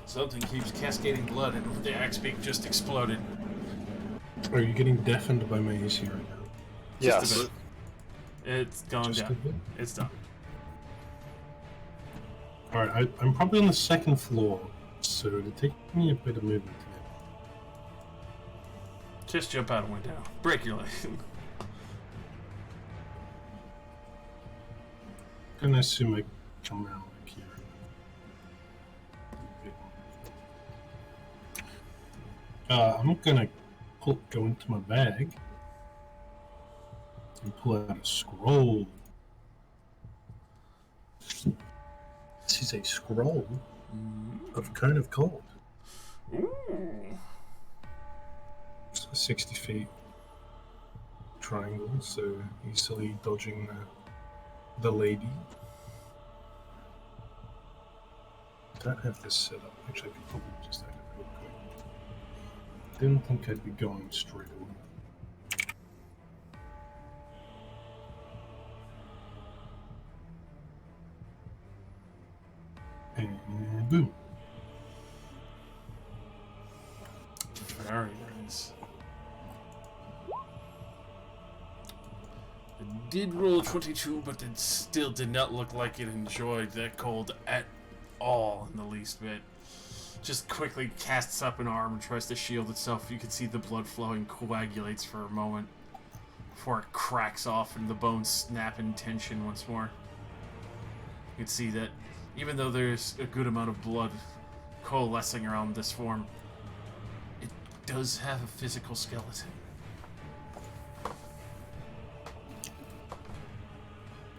S5: Something keeps cascading blood and the axe beak just exploded.
S7: Are you getting deafened by my AC right now?
S5: Just
S6: Yes.
S5: a bit. It's gone
S7: Just a
S5: down.
S7: bit?
S5: It's done.
S7: Alright, I'm probably on the second floor, so it'll take me a bit of movement to get.
S5: Just jump out a window. Break your leg.
S7: I'm gonna assume I come around like here. I'm gonna go into my bag and pull out a scroll. This is a scroll of Cone of Cold.
S5: Ooh.
S7: It's a 60 feet triangle, so easily dodging the lady. Don't have this set up. Actually, I could probably just have it real quick. Didn't think I'd be going straight away. And boom.
S5: Very nice. It did roll 22, but it still did not look like it enjoyed that cold at all in the least bit. Just quickly casts up an arm and tries to shield itself. You can see the blood flowing, coagulates for a moment before it cracks off and the bones snap in tension once more. You can see that even though there's a good amount of blood coalescing around this form, it does have a physical skeleton.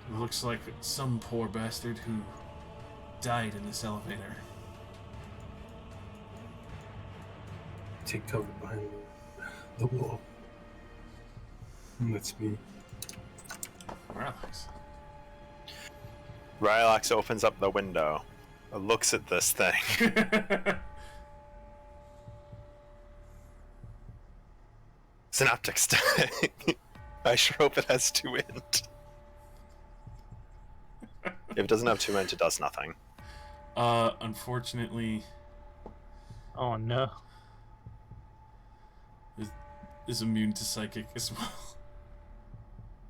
S5: It looks like some poor bastard who died in this elevator.
S7: Take cover behind the wall. And that's me.
S5: Relax.
S6: Rylax opens up the window, looks at this thing. Synaptic static. I sure hope it has 2 int. If it doesn't have 2 int, it does nothing.
S5: Unfortunately,
S8: Oh no.
S5: is immune to psychic as well.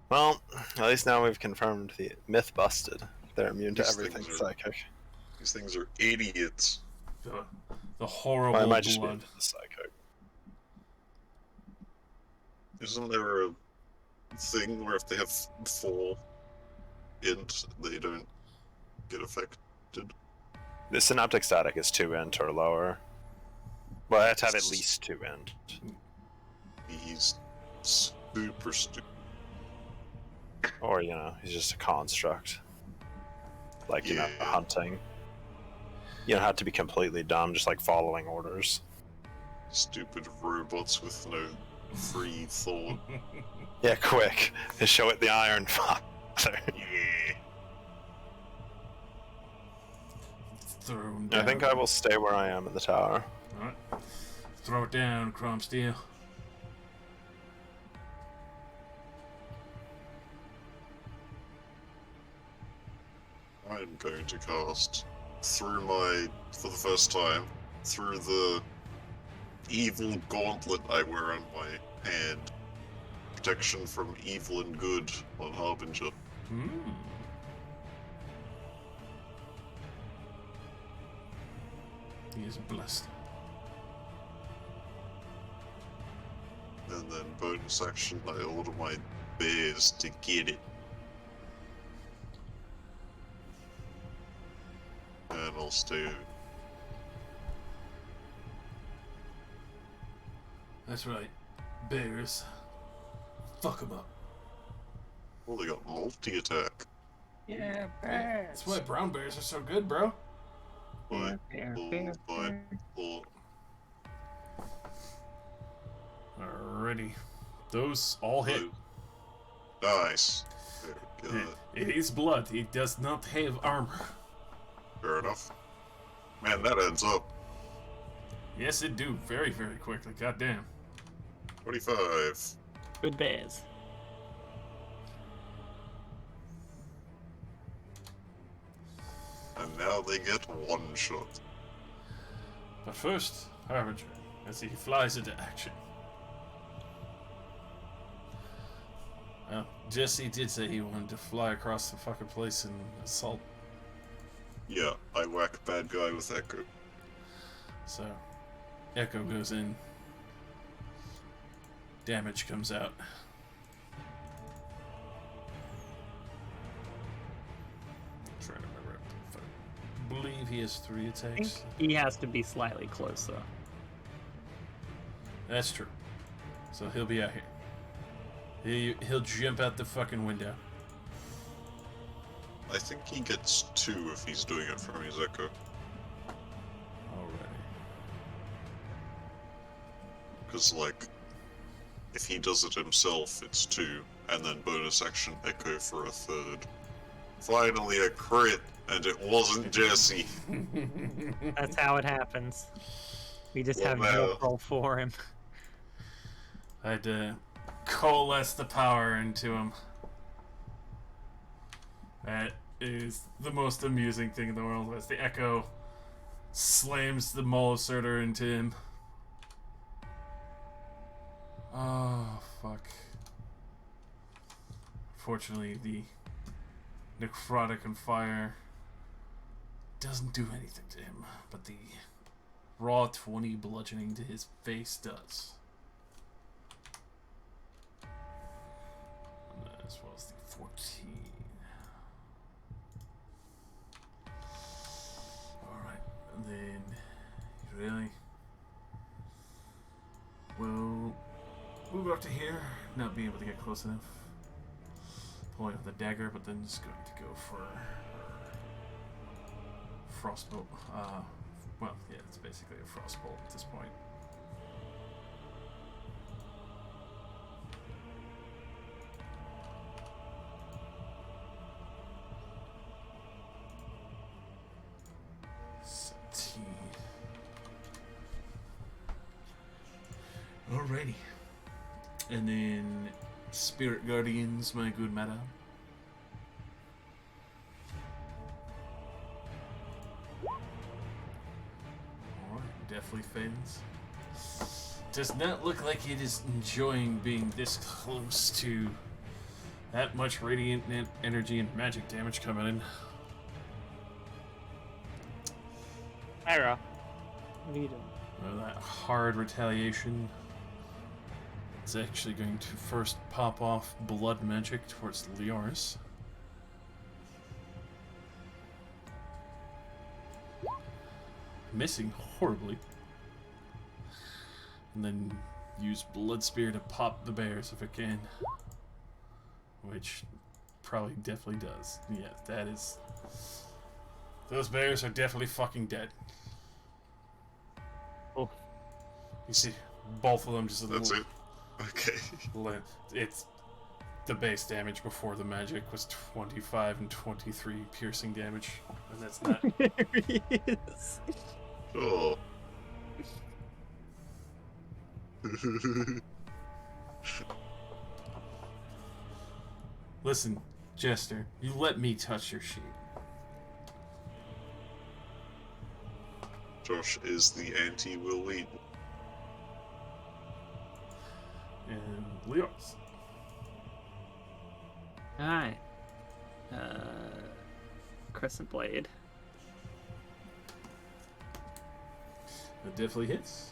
S6: Well, at least now we've confirmed the myth busted. They're immune to
S1: These
S6: everything
S1: things are-
S6: psychic.
S1: These things are idiots.
S5: The horrible
S6: Well, it might just be
S5: blood.
S6: the psychic.
S1: Isn't there a thing where if they have 4 int, they don't get affected?
S6: The synaptic static is 2 int or lower. Well, I have to have at least 2 int.
S1: He's super stupid.
S6: Or, you know, he's just a construct. Like, you know,
S1: Yeah.
S6: hunting. You don't have to be completely dumb, just like following orders.
S1: Stupid robots with no free thought.
S6: Yeah, quick. Show it the Iron Father.
S1: Yeah.
S5: Thrown
S6: I
S5: down.
S6: think I will stay where I am at the tower.
S5: Alright. Throw it down, Crom Steel.
S1: I'm going to cast for the first time, through the evil gauntlet I wear on my hand. Protection from evil and good on Harbinger.
S5: Hmm. He is blessed.
S1: And then bonus action, I order my bears to get it. And I'll stay.
S5: That's right. Bears. Fuck 'em up.
S1: Well, they got multi-attack.
S8: Yeah,
S5: That's why brown bears are so good, bro.
S1: By four.
S5: Alrighty. Those all hit.
S1: Nice.
S5: It is blood. It does not have armor.
S1: Fair enough. Man, that adds up.
S5: Yes, it do. Very, very quickly. Goddamn.
S1: 25.
S8: Good bears.
S1: And now they get one shot.
S5: But first, Harbinger, as he flies into action. Well, Jesse did say he wanted to fly across the fucking place and assault.
S1: Yeah, I whack bad guy with Echo.
S5: So, Echo goes in. Damage comes out. I'm trying to remember if I believe he has 3
S8: I
S5: attacks.
S8: think he has to be slightly closer.
S5: That's true. So he'll be out here. He'll jump out the fucking window.
S1: I think he gets 2 if he's doing it from his Echo.
S5: Alrighty.
S1: Because, like, if he does it himself, it's 2, and then bonus action Echo for a 3rd. Finally a crit, and it wasn't Jesse.
S8: That's how it happens. We just
S1: Well,
S8: have
S1: now-
S8: no roll for him.
S5: I had to coalesce the power into him. That is the most amusing thing in the world, as the Echo slams the Moloserter into him. Oh, fuck. Fortunately, the necrotic and fire doesn't do anything to him, but the raw 20 bludgeoning to his face does. As well as the 14. Alright, and then really we'll move up to here, not being able to get close enough. Pulling out the dagger, but then just going to go for frostbolt. Well, yeah, it's basically a frostbolt at this point. Alrighty. And then Spirit Guardians, my good madam. Alright, definitely fails. Does not look like it is enjoying being this close to that much radiant energy and magic damage coming in.
S8: Ira, what are you doing?
S5: Well, that hard retaliation. It's actually going to first pop off blood magic towards Leoris. Missing horribly. And then use Blood Spear to pop the bears if it can. Which probably definitely does. Yeah, that is... Those bears are definitely fucking dead.
S8: Oh.
S5: You see, both of them just a
S1: That's
S5: little...
S1: it? Okay.
S5: It's the base damage before the magic was 25 and 23 piercing damage, and that's not.
S8: There he is.
S1: Oh.
S5: Listen, Jester, you let me touch your sheet.
S1: Josh is the anti-Will Wheaton.
S5: And Leoris.
S8: Alright. Crescent Blade.
S5: That definitely hits.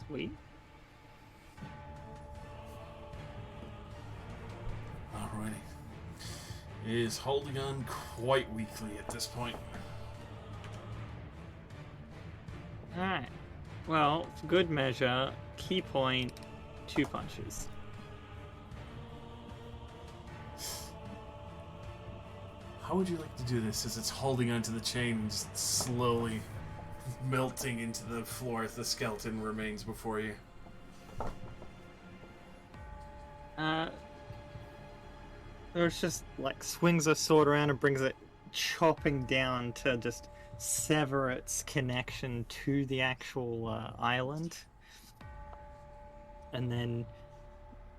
S8: Sweet.
S5: Alrighty. It is holding on quite weakly at this point.
S8: Alright. Well, for good measure, key point, 2 punches.
S5: How would you like to do this as it's holding onto the chain and just slowly melting into the floor as the skeleton remains before you?
S8: There's just like swings a sword around and brings it chopping down to just sever its connection to the actual island. And then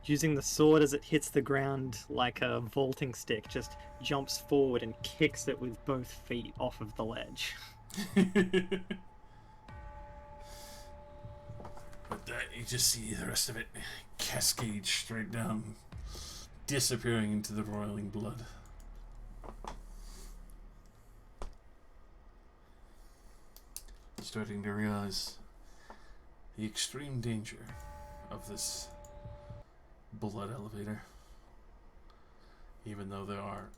S8: using the sword as it hits the ground like a vaulting stick, just jumps forward and kicks it with both feet off of the ledge.
S5: With that, you just see the rest of it cascade straight down, disappearing into the roiling blood. Starting to realize the extreme danger of this blood elevator. Even though there are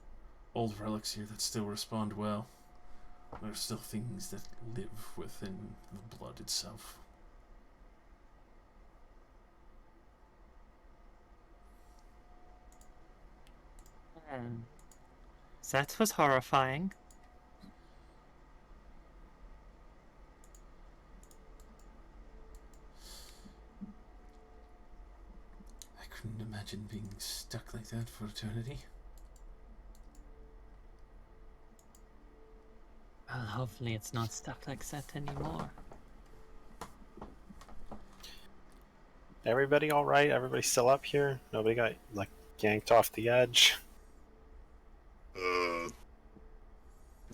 S5: old relics here that still respond well, there are still things that live within the blood itself.
S8: That was horrifying.
S5: I couldn't imagine being stuck like that for eternity.
S8: Well, hopefully it's not stuck like that anymore.
S6: Everybody all right? Everybody still up here? Nobody got like yanked off the edge?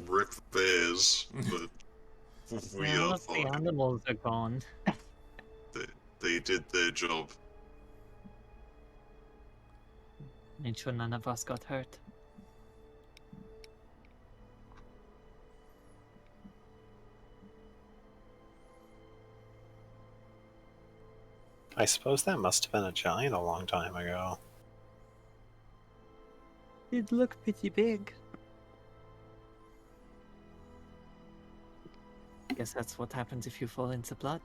S1: Rip bears, but we
S8: All
S1: are
S8: of the
S1: fine.
S8: animals are gone.
S1: They did their job.
S8: Made sure none of us got hurt.
S6: I suppose that must have been a giant a long time ago.
S8: It looked pretty big. Guess that's what happens if you fall into blood.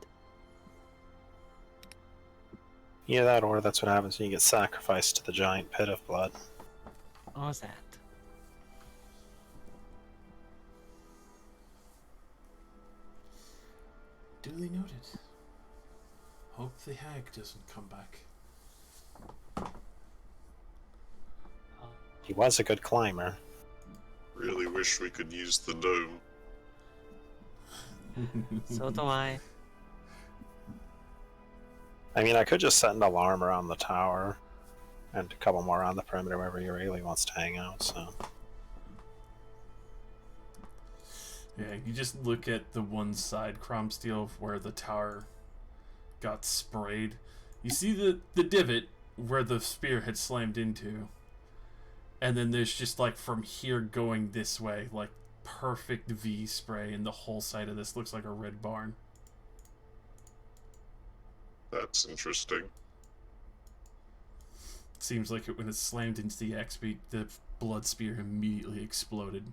S6: Either that or that's what happens when you get sacrificed to the giant pit of blood.
S8: Or that.
S5: Duly noted. Hope the hag doesn't come back.
S6: He was a good climber.
S1: Really wish we could use the dome.
S8: So do I.
S6: I mean, I could just set an alarm around the tower, and a couple more around the perimeter wherever he really wants to hang out, so...
S5: Yeah, you just look at the one side, Cromsteel, where the tower got sprayed. You see the divot where the spear had slammed into. And then there's just, like, from here going this way, like, perfect V spray, and the whole side of this looks like a red barn.
S1: That's interesting.
S5: Seems like when it slammed into the X-beak, the blood spear immediately exploded.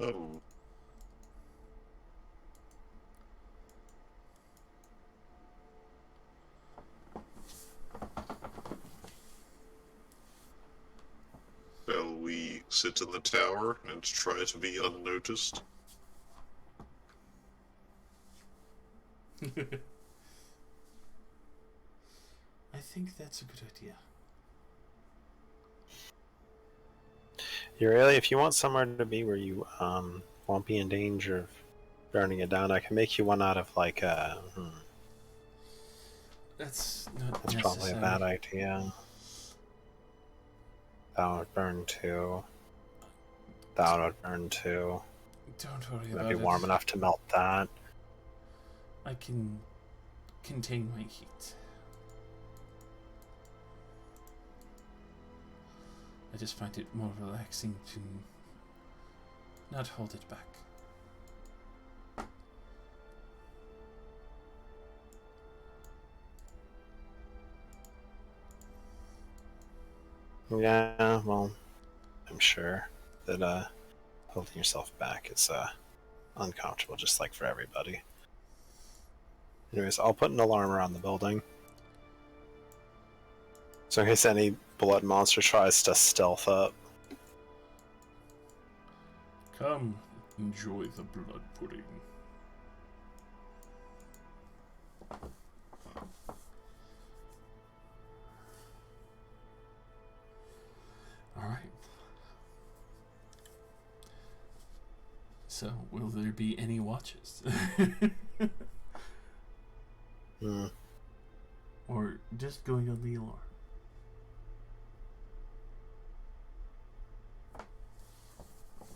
S1: Oh. Shall we sit in the tower and try to be unnoticed?
S5: I think that's a good idea.
S6: You really, if you want somewhere to be where you won't be in danger of burning it down, I can make you one out of like a.
S5: That's not
S6: That's
S5: necessary.
S6: probably a bad idea. That would burn too. That would burn too.
S5: Don't worry
S6: That'd
S5: about
S6: be
S5: it.
S6: warm enough to melt that.
S5: I can contain my heat. I just find it more relaxing to not hold it back.
S6: Yeah, well, I'm sure that holding yourself back is uncomfortable, just like for everybody. Anyways, I'll put an alarm around the building. So in case any blood monster tries to stealth up.
S5: Come, enjoy the blood pudding. So, will there be any watches? Or just going on the alarm?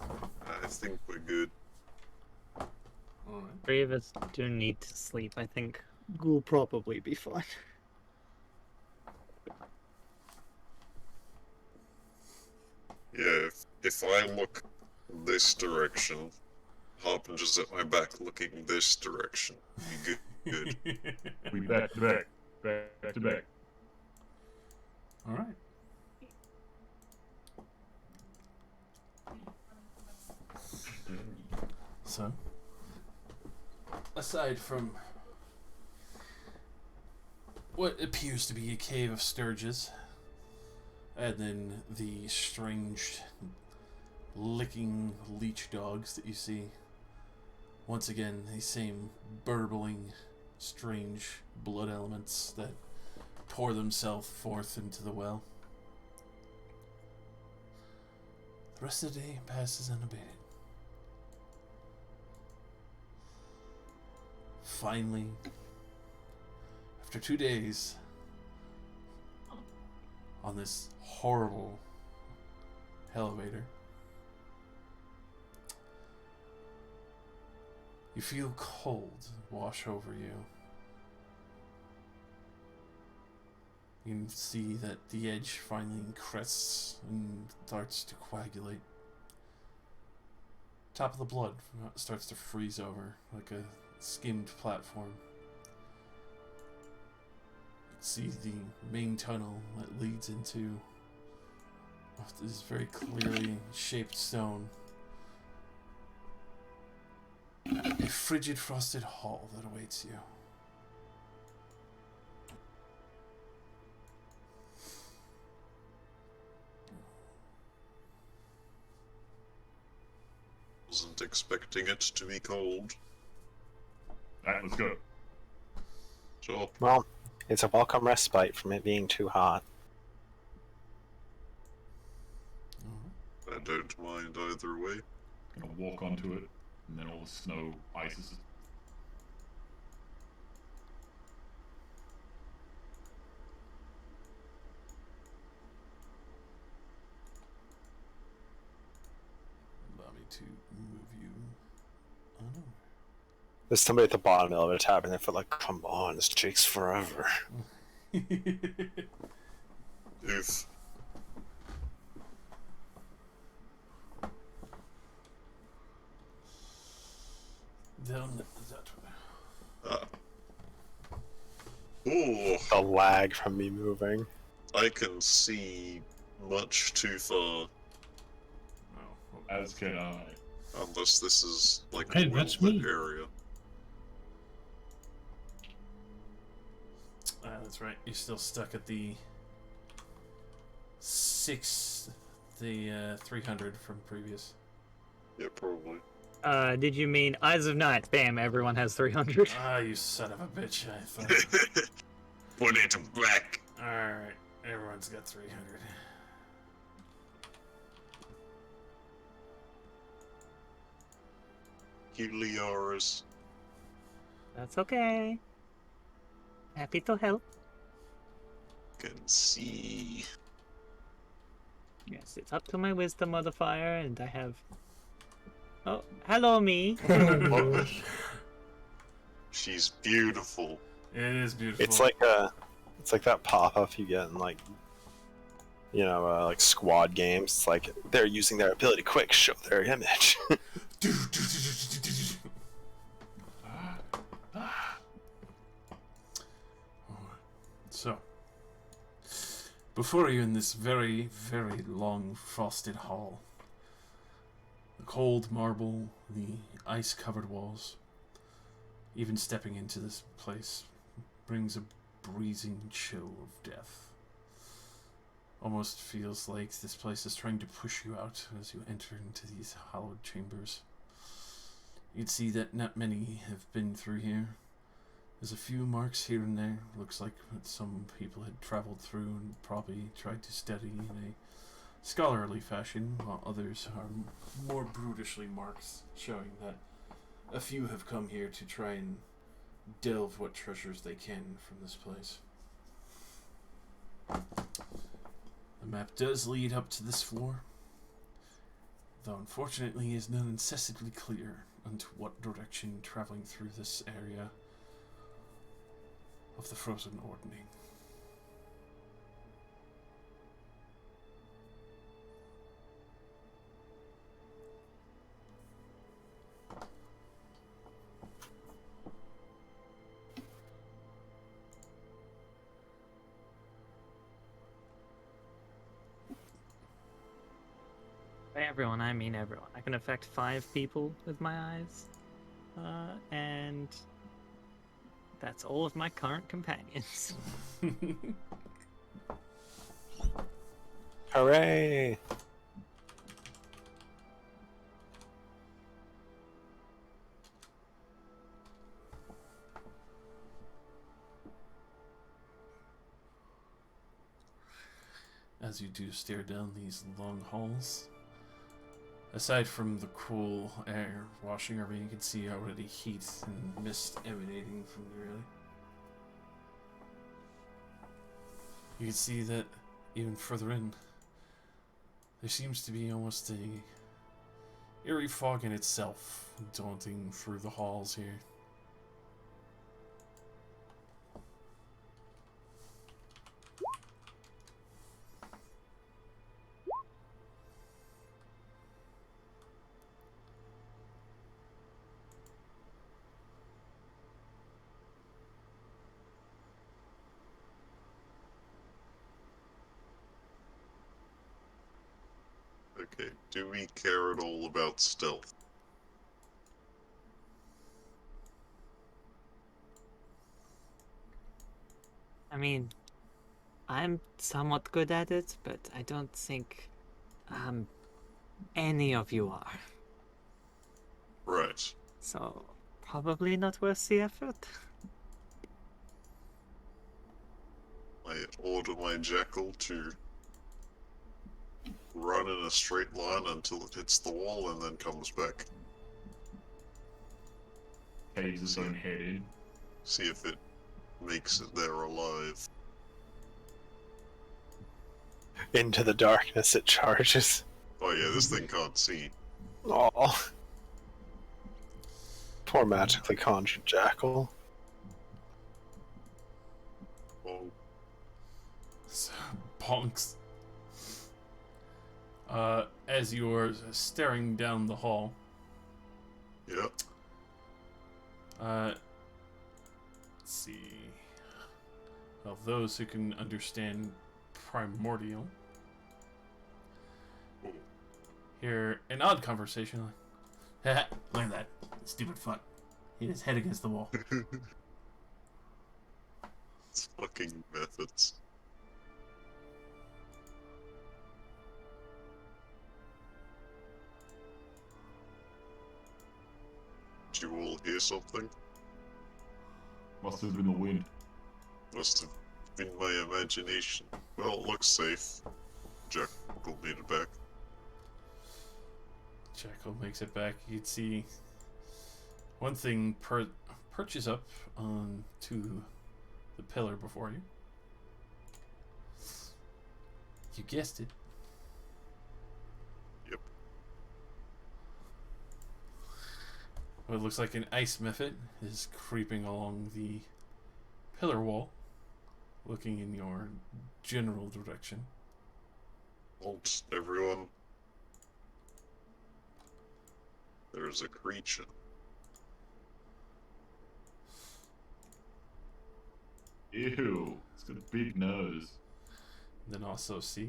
S1: I think we're good.
S5: Alright.
S8: Three of us do need to sleep. I think we'll probably be fine.
S1: Yeah, if I look this direction, Harbinger's at my back looking this direction. Be good.
S9: We back to back. Back to back.
S5: Alright. So, aside from what appears to be a cave of sturges, and then the strange licking leech dogs that you see, once again, the same burbling, strange blood elements that pour themselves forth into the well. The rest of the day passes unabated. Finally, after 2 days on this horrible elevator, you feel cold wash over you. You can see that the edge finally crests and starts to coagulate. Top of the blood starts to freeze over like a skimmed platform. You see the main tunnel that leads into this very clearly shaped stone. A frigid frosted hall that awaits you.
S1: Wasn't expecting it to be cold.
S9: Alright, let's go.
S1: Sure.
S6: Well, it's a welcome respite from it being too hot.
S1: I don't mind either way.
S9: Gonna walk onto it, and then all the snow ices.
S5: Allow me to move you. Oh no.
S6: There's somebody at the bottom of the tapping their foot like, come on, this takes forever.
S1: Oof.
S5: Down that way.
S1: Ooh,
S6: The lag from me moving.
S1: I can see much too far.
S9: As can I.
S1: Unless this is like
S7: Hey,
S1: a
S7: that's
S1: well-lit
S7: me.
S1: area.
S5: That's right. You're still stuck at the 300 from previous.
S1: Yeah, probably.
S8: Did you mean Eyes of Night? Bam, everyone has 300.
S5: Ah, you son of a bitch, I thought.
S1: Put it back.
S5: Alright, everyone's got 300.
S1: Helios.
S8: That's okay. Happy to help.
S1: Can see.
S8: Yes, it's up to my wisdom modifier, and I have... Oh, hello, me.
S1: She's beautiful.
S5: It is beautiful.
S6: It's like that pop-up you get in like, you know, like squad games. It's like they're using their ability. Quick, show their image.
S5: So, before you in this very, very long frosted hall, the cold marble, the ice-covered walls, even stepping into this place brings a breezing chill of death. Almost feels like this place is trying to push you out as you enter into these hollowed chambers. You'd see that not many have been through here. There's a few marks here and there. Looks like some people had traveled through and probably tried to study in a scholarly fashion, while others are more brutishly marked, showing that a few have come here to try and delve what treasures they can from this place. The map does lead up to this floor, though unfortunately is not incessantly clear unto what direction traveling through this area of the frozen ordning.
S8: By everyone, I mean everyone. I can affect 5 people with my eyes. And that's all of my current companions.
S6: Hooray!
S5: As you do stare down these long halls, aside from the cool air washing over you, can see already heat and mist emanating from the area. You can see that even further in, there seems to be almost a eerie fog in itself, daunting through the halls here.
S1: Okay, do we care at all about stealth?
S8: I mean, I'm somewhat good at it, but I don't think any of you are.
S1: Right.
S8: So, probably not worth the effort.
S1: I order my jackal to run in a straight line until it hits the wall and then comes back.
S9: Caves his own head in.
S1: See if it makes it there alive.
S6: Into the darkness it charges.
S1: Oh yeah, this thing can't see.
S6: Aw. Poor magically conjured jackal.
S1: Oh,
S5: So, bonks. As you're staring down the hall,
S1: yep.
S5: let's see. Well, those who can understand primordial hear an odd conversation like, haha, look at that stupid fuck. Hit his head against the wall.
S1: It's fucking methods. Did you all hear something?
S9: Must have been the wind.
S1: Must have been my imagination. Well, it looks safe. Jack will beat it back.
S5: Jackal makes it back. You can see one thing perches up onto the pillar before you. You guessed it.
S1: Yep.
S5: What looks like an ice mephit is creeping along the pillar wall, looking in your general direction.
S1: Halt, everyone. There's a creature.
S9: Ew, it's got a big nose.
S5: Then also see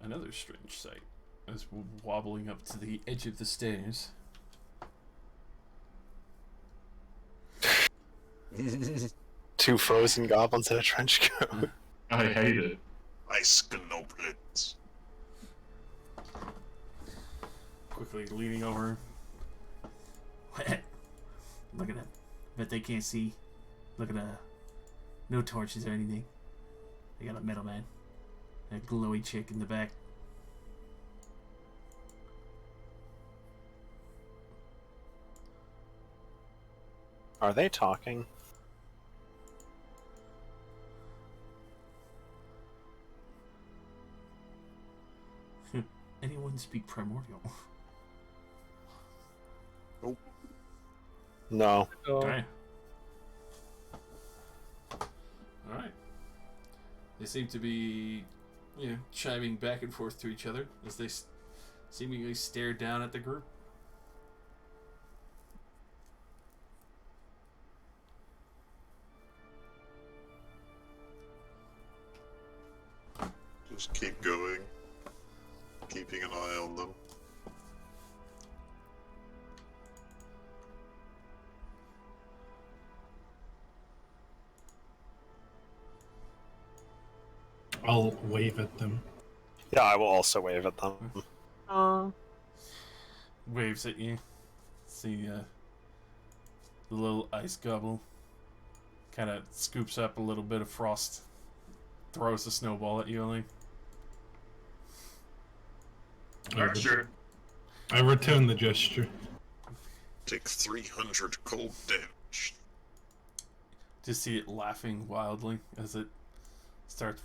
S5: another strange sight as wobbling up to the edge of the stairs.
S6: Two frozen goblins in a trench coat.
S9: I hate it.
S1: Ice goblins.
S5: Quickly leaning over. Look at them. Bet they can't see. Look at no torches or anything. They got a middleman. A glowy chick in the back.
S6: Are they talking?
S5: Anyone speak primordial?
S6: No.
S8: Oh.
S5: Alright. Alright. They seem to be, chiming back and forth to each other as they seemingly stare down at the group.
S1: Just keep going. Keeping an eye on them.
S7: I'll wave at them.
S6: Yeah, I will also wave at them.
S5: Waves at you. See the little ice gobble kind of scoops up a little bit of frost, throws a snowball at you, Ollie.
S7: I return the gesture.
S1: Take 300 cold damage.
S5: Just see it laughing wildly as it starts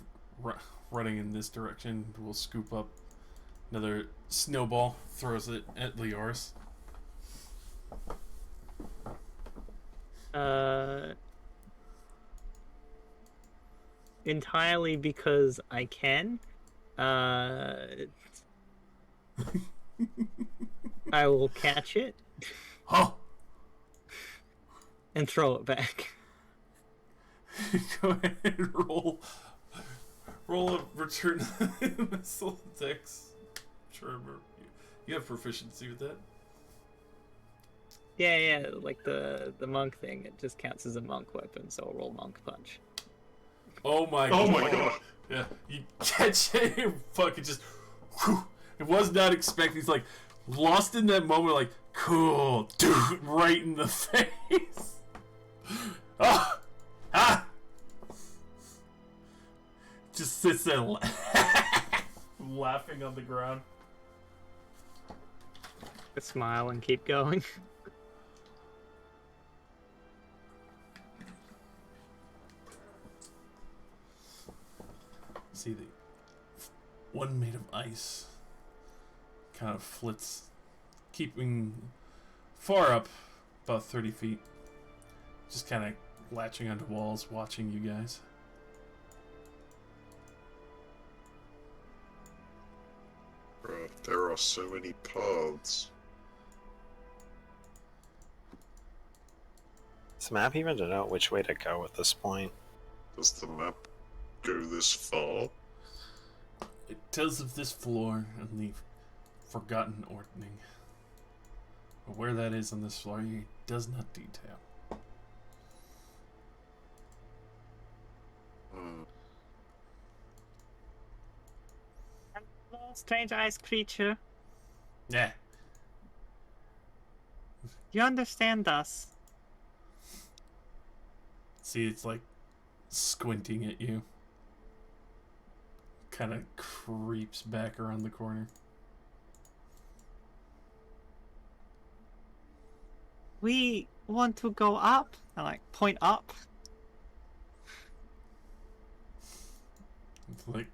S5: running in this direction. We'll scoop up another snowball, throws it at Leoris.
S8: Entirely because I can. I will catch it.
S5: Huh?
S8: And throw it back.
S5: Go ahead and roll a return missile dex. Sure, you have proficiency with that.
S8: Yeah, like the monk thing. It just counts as a monk weapon, so I'll roll monk punch.
S5: Oh my god. Yeah, you catch it and fucking just... Whew, it was not expecting. He's like, lost in that moment, like, cool, dude, right in the face. Ah! Ah! Just sits there laughing on the ground.
S8: I smile and keep going.
S5: See the one made of ice kind of flits, keeping far up, about 30 feet, just kind of latching onto walls, watching you guys.
S1: There are so many paths.
S6: Does the map even denote which way to go at this point?
S1: Does the map go this far?
S5: It tells of this floor and the forgotten ordning. But where that is on this floor, it does not detail.
S8: Hello, strange ice creature.
S5: Yeah.
S8: You understand us.
S5: See, it's like squinting at you. Kind of creeps back around the corner.
S8: We want to go up. I like point up.
S5: It's like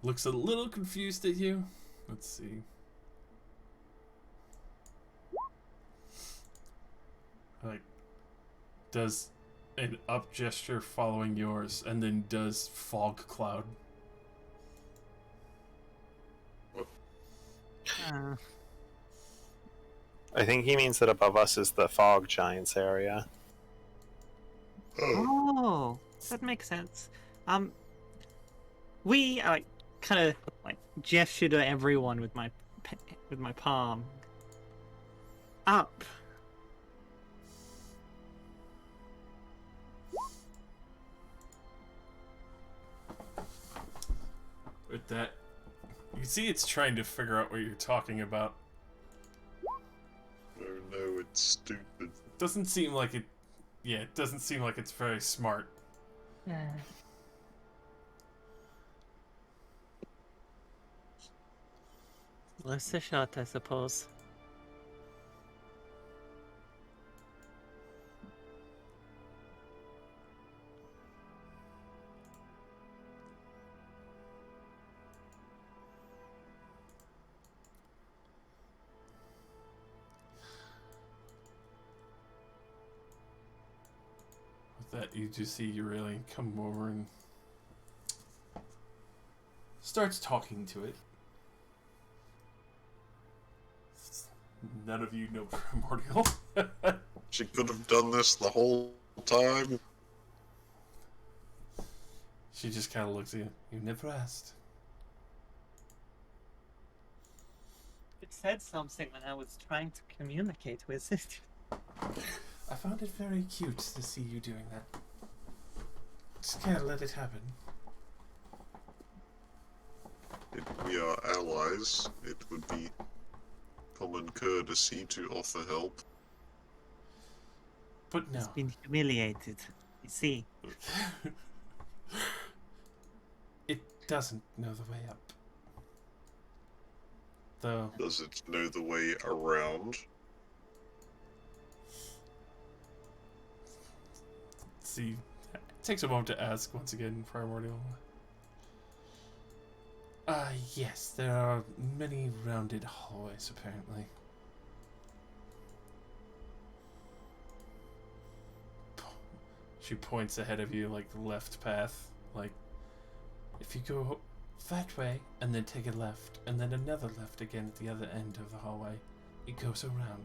S5: looks a little confused at you. Let's see. Like does an up gesture following yours and then does fog cloud.
S6: I think he means that above us is the fog giants area.
S8: Oh, that makes sense. We like kind of like gesture to everyone with my palm. Up.
S5: With that, you can see it's trying to figure out what you're talking about.
S1: Oh no, it's stupid.
S5: Doesn't seem like it. Yeah, it doesn't seem like it's very smart.
S8: Worth a shot, I suppose.
S5: that you do see Eurelia come over and starts talking to it. None of you know Primordial.
S1: She could have done this the whole time.
S5: She just kind of looks at you. You never asked.
S8: It said something when I was trying to communicate with it.
S5: I found it very cute to see you doing that. Just can't let it happen.
S1: If we are allies, it would be common courtesy to offer help.
S5: But no.
S8: It's been humiliated. You see.
S5: It doesn't know the way up. Though.
S1: Does it know the way around?
S5: See, it takes a moment to ask once again, Primordial. Yes, there are many rounded hallways, apparently. She points ahead of you, like the left path. Like, if you go that way, and then take a left, and then another left again at the other end of the hallway, it goes around.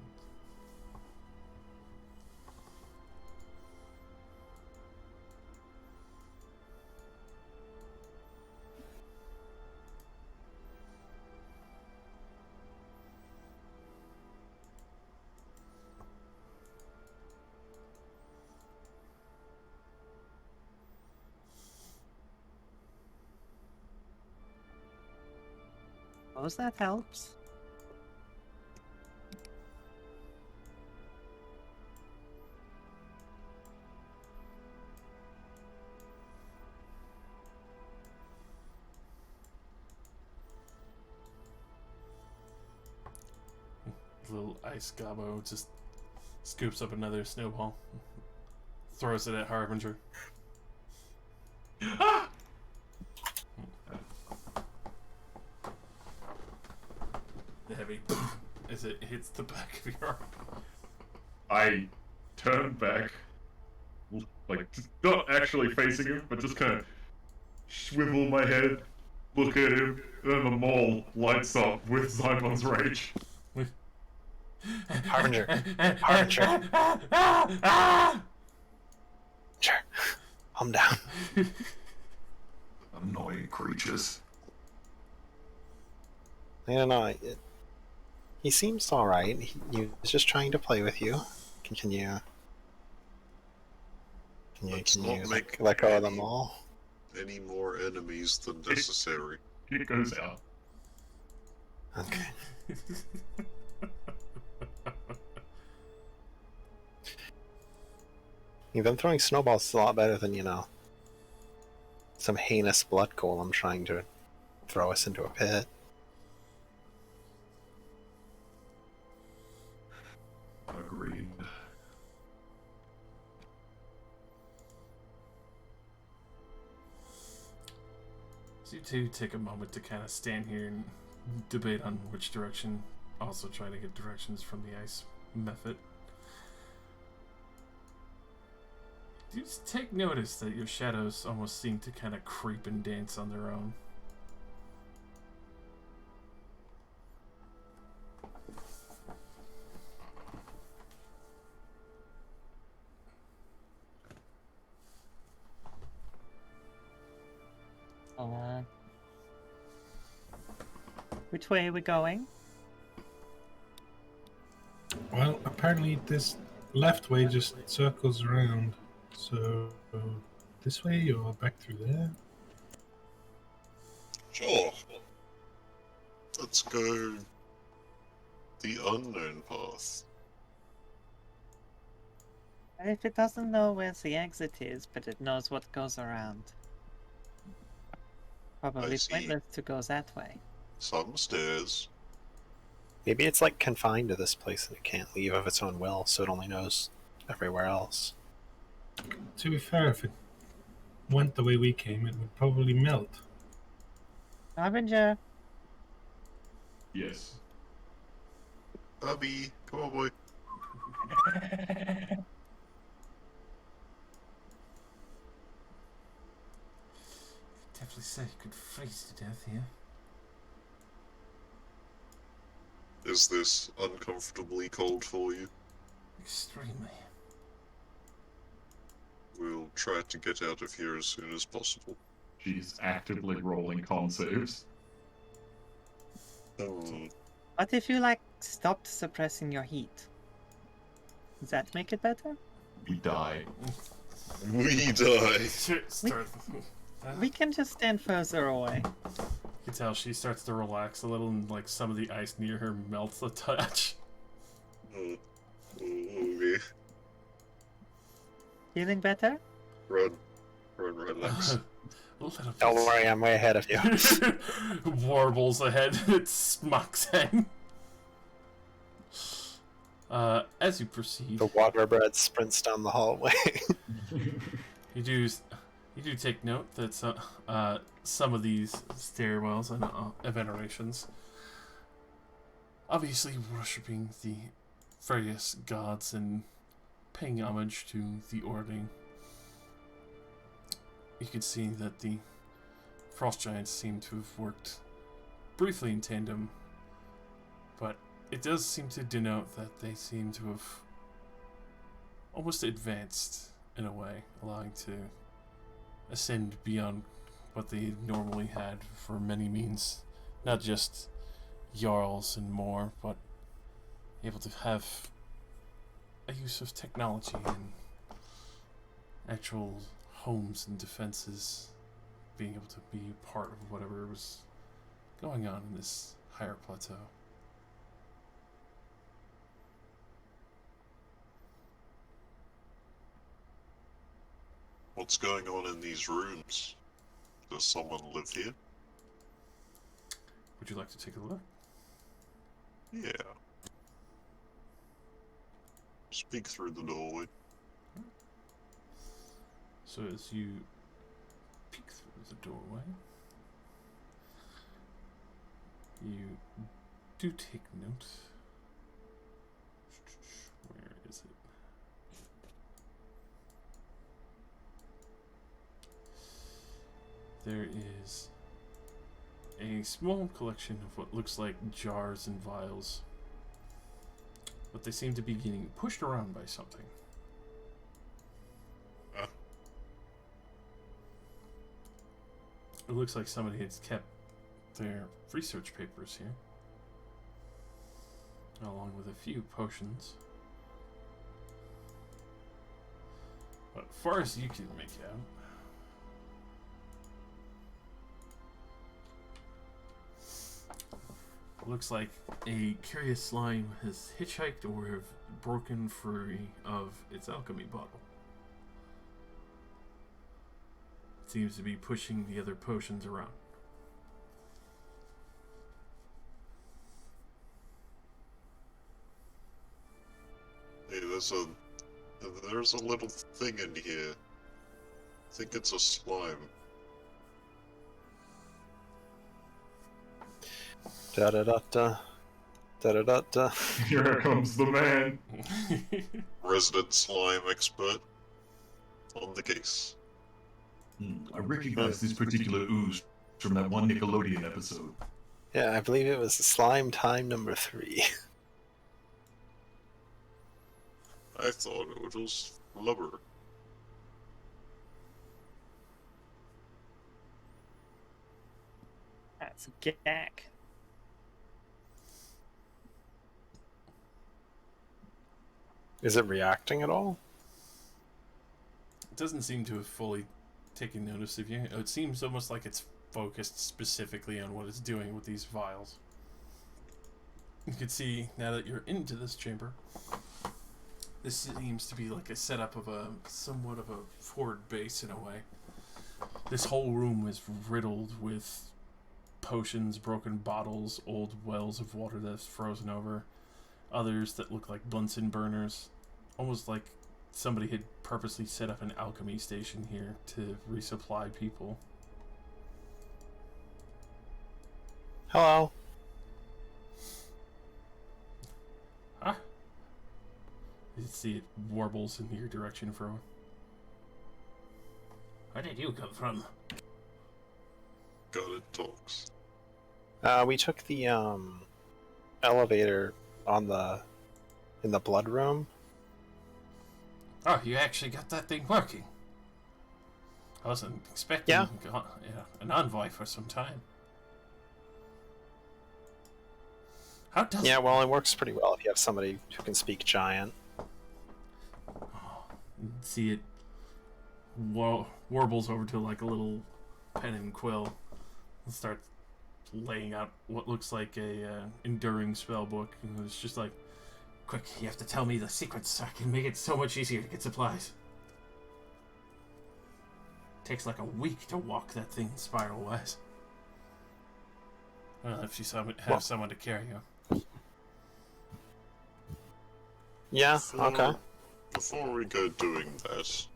S8: Suppose that helps.
S5: Little ice gobbo just scoops up another snowball, throws it at Harbinger. The heavy as it hits the back of your arm.
S9: I turn back, like, not actually facing him, but just kind of swivel my head, look at him, and then the mole lights up with Simon's rage.
S6: Harbinger. Sure. Calm down.
S9: Annoying creatures.
S6: I don't know. He seems alright. He was just trying to play with you. Can you let go of them all?
S1: Any more enemies than necessary.
S9: It goes out.
S6: Okay. Them throwing snowballs is a lot better than, some heinous blood golem trying to throw us into a pit.
S9: Agreed.
S5: So you two take a moment to kind of stand here and debate on which direction, also try to get directions from the ice method. You just take notice that your shadows almost seem to kind of creep and dance on their own.
S8: Which way are we going?
S7: Well, apparently this left way just circles around. So this way or back through there?
S1: Sure. Let's go the unknown path.
S8: And if it doesn't know where the exit is, but it knows what goes around. Probably pointless to go that way.
S1: Some stairs.
S6: Maybe it's like confined to this place and it can't leave of its own will, so it only knows everywhere else.
S7: To be fair, if it went the way we came, it would probably melt.
S8: Harbinger.
S9: Yes.
S1: Abby, come on, boy.
S5: definitely say you could freeze to death here.
S1: Is this uncomfortably cold for you?
S5: Extremely.
S1: We'll try to get out of here as soon as possible.
S9: She's actively rolling con saves.
S8: What if you, like, stopped suppressing your heat? Does that make it better?
S9: We die.
S1: We die.
S8: We can just stand further away.
S5: You can tell she starts to relax a little, and like some of the ice near her melts a touch.
S1: Okay.
S8: Feeling better?
S1: Run, relax.
S6: Don't worry, I'm way ahead of you.
S5: Warbles ahead. It smacks in. As you proceed,
S6: The water bread sprints down the hallway.
S5: you do take note that some of these stairwells and venerations, obviously worshipping the various gods and paying homage to the Ording. You can see that the frost giants seem to have worked briefly in tandem, but it does seem to denote that they seem to have almost advanced in a way, allowing to ascend beyond what they normally had for many means, not just jarls and more, but able to have a use of technology and actual homes and defenses, being able to be part of whatever was going on in this higher plateau.
S1: What's going on in these rooms? Does someone live here?
S5: Would you like to take a look?
S1: Yeah. Speak through the doorway.
S5: So as you peek through the doorway, you do take note. Where is it? There is a small collection of what looks like jars and vials, but they seem to be getting pushed around by something. It looks like somebody has kept their research papers here, along with a few potions. But as far as you can make out, it looks like a curious slime has hitchhiked or have broken free of its alchemy bottle. Seems to be pushing the other potions around.
S1: Hey, there's a little thing in here. I think it's a slime.
S6: Da da da da. Da da da da.
S9: Here comes the man.
S1: Resident slime expert on the case.
S9: I recognize this particular ooze from that one Nickelodeon episode.
S6: Yeah, I believe it was slime time number 3.
S1: I thought it was blubber.
S8: That's a gag.
S6: Is it reacting at all?
S5: It doesn't seem to have fully taken notice of you. It seems almost like it's focused specifically on what it's doing with these vials. You can see, now that you're into this chamber, this seems to be like a setup of a somewhat of a forward base in a way. This whole room is riddled with potions, broken bottles, old wells of water that's frozen over, others that look like Bunsen burners, almost like somebody had purposely set up an alchemy station here to resupply people.
S6: Hello.
S5: Huh? You see it warbles in your direction, Fro. Where did you come from?
S1: God, it talks.
S6: We took the elevator in the blood room.
S5: Oh, you actually got that thing working. I wasn't expecting an envoy for some time. How does
S6: Yeah, well, it works pretty well if you have somebody who can speak giant.
S5: see it warbles over to like a little pen and quill and starts laying out what looks like a enduring spell book, and it's just like, quick, you have to tell me the secrets so I can make it so much easier to get supplies. Takes like a week to walk that thing spiral wise. Well, if you have someone to carry you.
S6: Yeah, okay.
S1: Before we go doing that,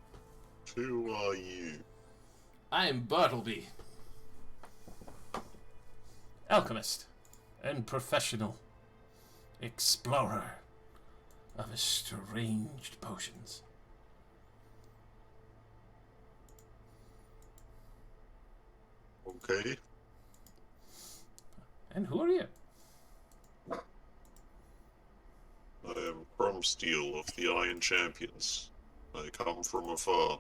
S1: who are you?
S5: I am Bartleby. Alchemist and professional explorer of estranged potions.
S1: Okay.
S5: And who are you?
S1: I am Crumsteel of the Iron Champions. I come from afar.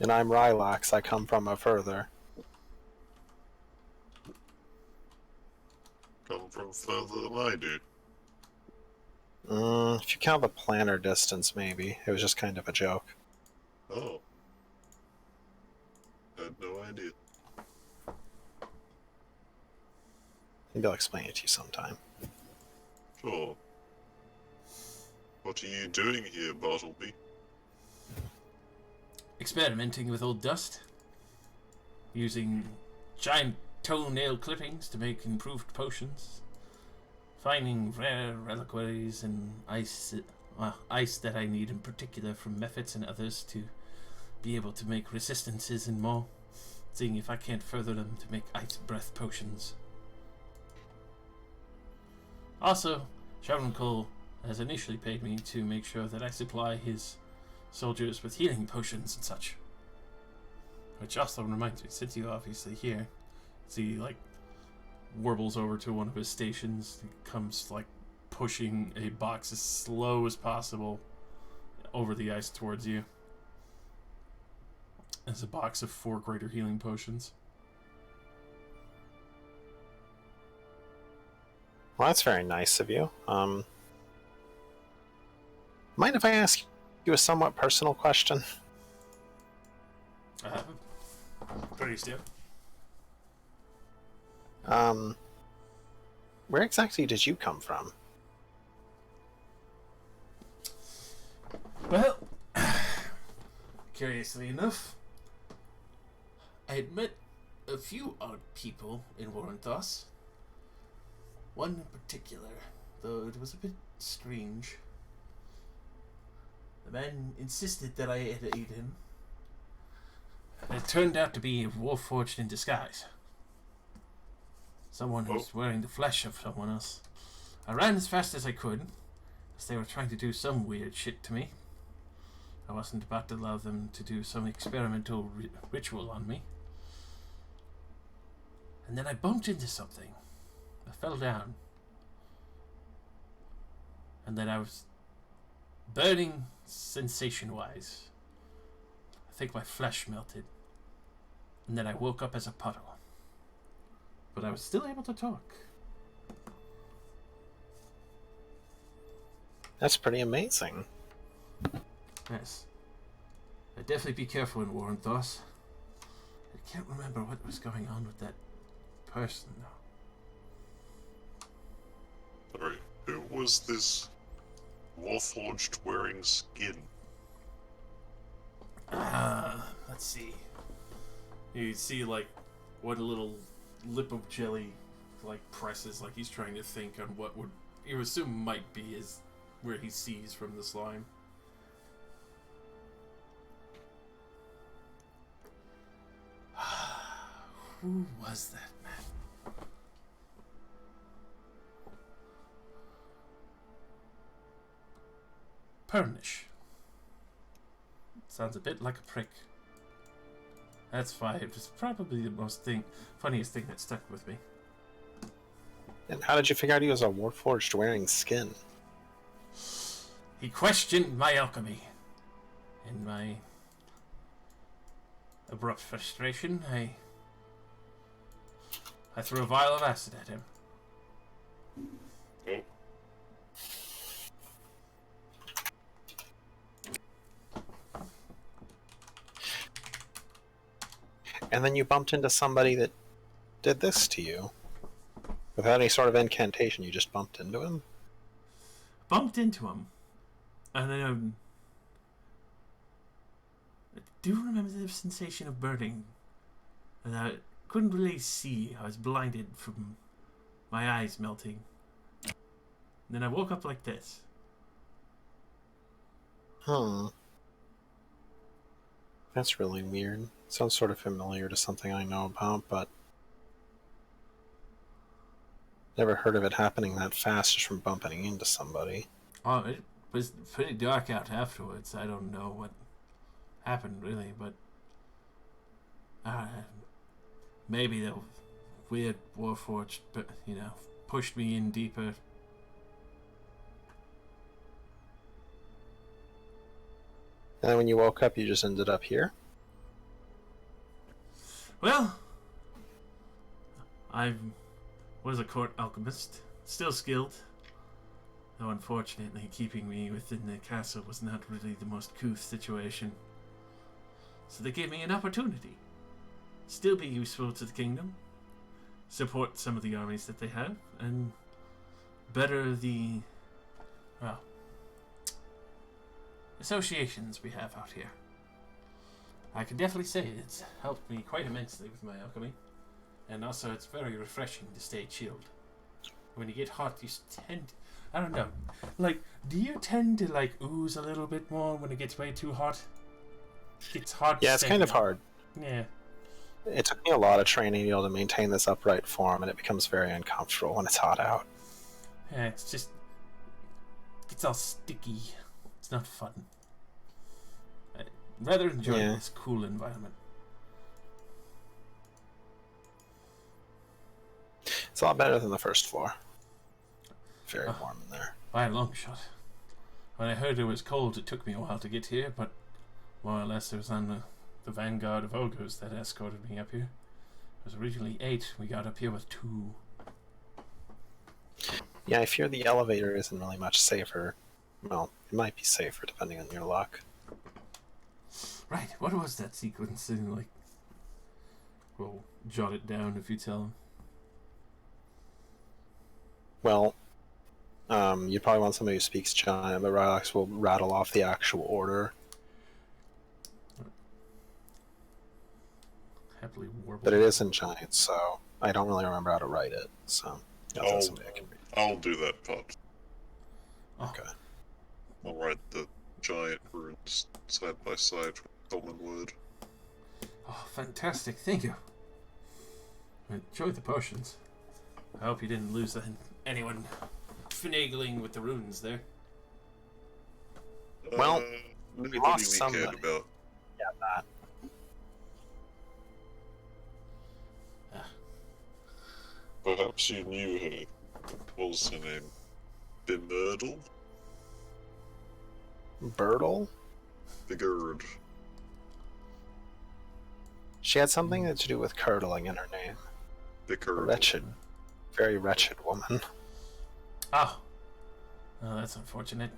S6: And I'm Rylax. I come from a further.
S1: Come from further than I do.
S6: If you count the planner distance, maybe. It was just kind of a joke.
S1: Oh. Had no idea.
S6: Maybe I'll explain it to you sometime.
S1: Sure. What are you doing here, Bartleby?
S5: Experimenting with old dust. Using giant toenail clippings to make improved potions. Finding rare reliquaries and ice that I need in particular from Mephits and others to be able to make resistances and more. Seeing if I can't further them to make ice breath potions. Also, Cole has initially paid me to make sure that I supply his soldiers with healing potions and such. Which also reminds me, since you're obviously here, see, like, warbles over to one of his stations, he comes, like, pushing a box as slow as possible over the ice towards you. There's a box of 4 greater healing potions.
S6: Well, that's very nice of you. Mind if I ask you a somewhat personal question?
S5: Please do.
S6: Where exactly did you come from?
S5: Well, curiously enough, I had met a few odd people in Warrenthos. One in particular, though it was a bit strange. The man insisted that I had aid him. And it turned out to be a warforged in disguise. Someone who was wearing the flesh of someone else. I ran as fast as I could, as they were trying to do some weird shit to me. I wasn't about to allow them to do some experimental ritual on me. And then I bumped into something. I fell down. And then I was burning sensation-wise. I think my flesh melted. And then I woke up as a puddle. But I was still able to talk.
S6: That's pretty amazing.
S5: Yes. I'd definitely be careful in Warrenthos. I can't remember what was going on with that person, though.
S1: Sorry, who was this warforged wearing skin?
S5: Let's see. You see, like, what a little lip of jelly, like, presses, like he's trying to think on what would you assume might be his where he sees from the slime. Who was that man? Pernish. Sounds a bit like a prick. That's fine. It was probably the funniest thing that stuck with me.
S6: And how did you figure out he was a Warforged wearing skin?
S5: He questioned my alchemy. In my abrupt frustration, I threw a vial of acid at him.
S1: Oh.
S6: And then you bumped into somebody that did this to you. Without any sort of incantation, you just bumped into him?
S5: Bumped into him. And then I do remember the sensation of burning. And I couldn't really see. I was blinded from my eyes melting. And then I woke up like this.
S6: Huh. That's really weird. Sounds sort of familiar to something I know about, but never heard of it happening that fast just from bumping into somebody.
S5: Oh, it was pretty dark out afterwards. I don't know what happened really, but maybe the weird Warforged, but pushed me in deeper.
S6: And then when you woke up, you just ended up here?
S5: Well, I was a court alchemist, still skilled, though unfortunately keeping me within the castle was not really the most couth situation. So they gave me an opportunity. Still be useful to the kingdom, support some of the armies that they have, and better the, associations we have out here. I can definitely say it's helped me quite immensely with my alchemy. And also it's very refreshing to stay chilled. When you get hot, you tend... I don't know. Do you tend to, ooze a little bit more when it gets way too hot? It's hard to
S6: Yeah, it's kind of hard.
S5: Yeah.
S6: It took me a lot of training to be able to maintain this upright form, and it becomes very uncomfortable when it's hot out.
S5: Yeah, it's just... It's all sticky. It's not fun. I rather enjoy this cool environment.
S6: It's a lot better than the first floor. Very warm in there.
S5: By a long shot. When I heard it was cold, it took me a while to get here, but more or less it was on the vanguard of ogres that escorted me up here. It was originally 8. We got up here with 2.
S6: Yeah, I fear the elevator isn't really much safer. Well, it might be safer depending on your luck.
S5: Right, what was that sequence? We'll jot it down if you tell him.
S6: Well, you'd probably want somebody who speaks Giant, but Rylax will rattle off the actual order.
S5: Happily warbled.
S6: But it is in Giant, so I don't really remember how to write it. So that's something I can read.
S1: I'll do that part.
S6: Okay.
S1: I'll write the giant runes side by side with common word.
S5: Oh, fantastic. Thank you. Enjoy the potions. I hope you didn't lose anyone finagling with the runes there.
S6: Well,
S1: nobody
S6: lost
S1: we
S6: somebody.
S1: cared about.
S6: Yeah, that.
S1: Perhaps you knew her. What was her name? Bimerdle?
S6: Birdle?
S1: Bigerd.
S6: She had something to do with curdling in her name.
S1: Bickerd.
S6: Wretched. Very wretched woman.
S5: Oh, that's unfortunate.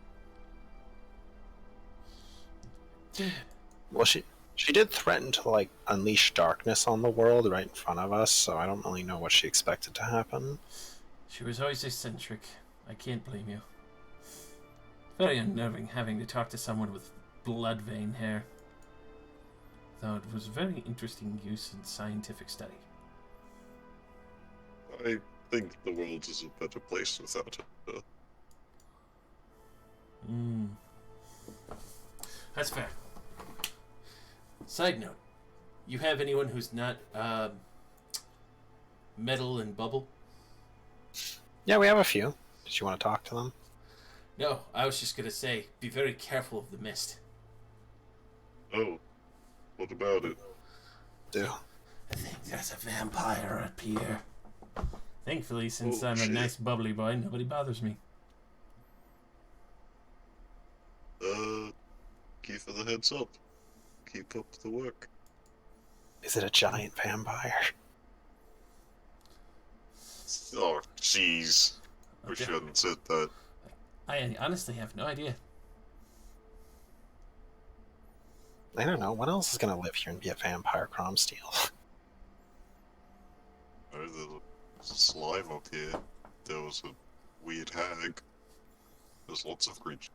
S6: Well, she did threaten to, unleash darkness on the world right in front of us, so I don't really know what she expected to happen.
S5: She was always eccentric. I can't blame you. Very unnerving having to talk to someone with blood vein hair. Though it was a very interesting use in scientific study.
S1: I think the world is a better place without her.
S5: That's fair. Side note, you have anyone who's not metal and bubble?
S6: Yeah, we have a few. Did you want to talk to them?
S5: No, I was just gonna say, be very careful of the mist.
S1: Oh, what about it?
S6: do.
S5: I think there's a vampire up here. Thankfully, since
S1: Oh,
S5: I'm a
S1: shit.
S5: nice bubbly boy, nobody bothers me.
S1: Give her the heads up. Keep up the work.
S6: Is it a giant vampire?
S1: Oh, jeez. Wish
S5: Okay.
S1: you hadn't said that.
S5: I honestly have no idea.
S6: I don't know. What else is gonna live here and be a vampire, Cromsteel?
S1: There's a slime up here. There was a weird hag. There's lots of creatures.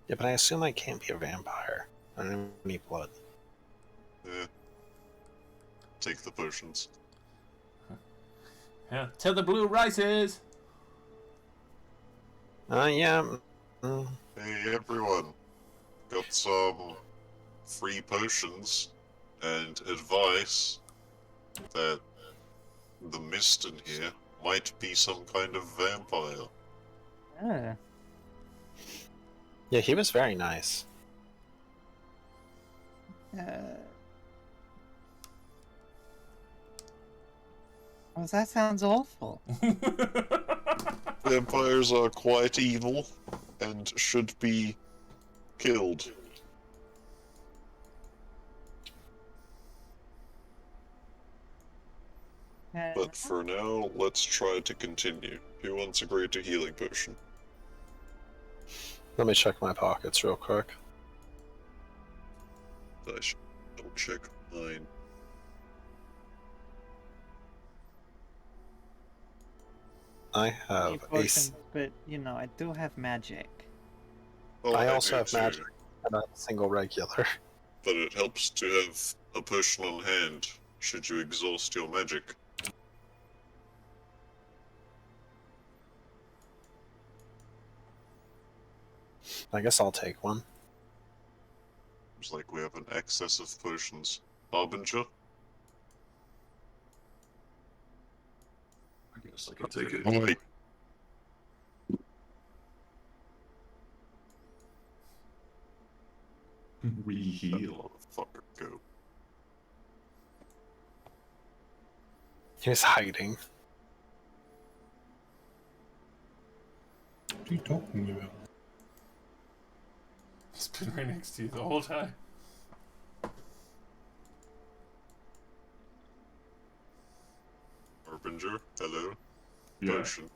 S6: Yeah, but I assume I can't be a vampire. I don't have any blood.
S1: Yeah. Take the potions.
S5: Yeah, till the blue rises.
S6: Yeah.
S1: Hey everyone. Got some free potions and advice that the mist in here might be some kind of vampire.
S8: Ah.
S6: Yeah, he was very nice.
S10: Well, that sounds awful.
S1: Vampires are quite evil and should be killed. But for now, let's try to continue. Who wants a greater healing potion?
S6: Let me check my pockets real quick.
S1: I should double check mine.
S6: I
S10: Need
S6: have
S10: potions, but you know, I do have magic.
S1: Oh,
S6: I
S1: do
S6: also have
S1: too,
S6: magic and a single regular.
S1: but it helps to have a potion on hand should you exhaust your magic.
S6: I guess I'll take one.
S1: Seems like we have an excess of potions. Harbinger?
S9: I guess I can take it.
S1: Oh, wait.
S9: Reheal.
S1: Motherfucker, go.
S6: He's hiding.
S7: What are you talking about?
S5: It's been right next to you the whole time.
S1: Harbinger, hello.
S9: Yeah.
S1: Potion.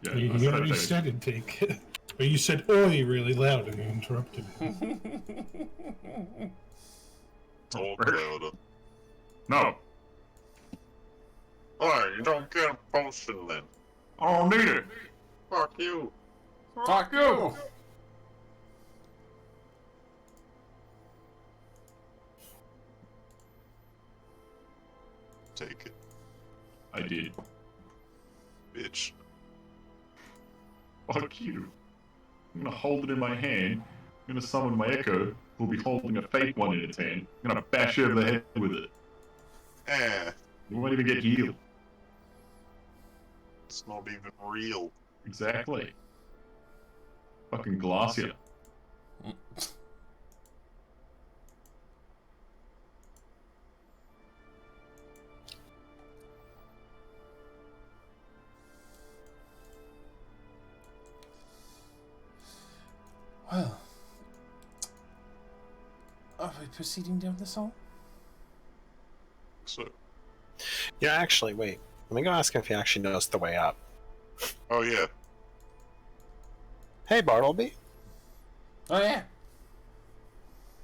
S9: Yeah.
S7: You
S9: I
S7: already
S9: take-
S7: said it, take it. Or you said "oi" really loud and you interrupted me.
S1: Talk louder.
S9: No,
S1: Oh, you don't get a potion then.
S9: I don't need it.
S1: Fuck you.
S5: Fuck you!
S1: Take it,
S9: I did.
S1: bitch.
S9: Fuck you. I'm gonna hold it in my hand. I'm gonna summon my echo, who'll be holding a fake one in its hand. I'm gonna bash you over the head with it.
S1: Eh,
S9: You won't even get healed.
S1: it's not even real.
S9: Exactly. Fucking Glacia.
S5: Well, are we proceeding down this hall?
S1: So,
S6: Yeah, actually, wait. Let me go ask him if he actually knows the way up.
S1: oh yeah.
S6: Hey, Bartleby.
S5: Oh yeah.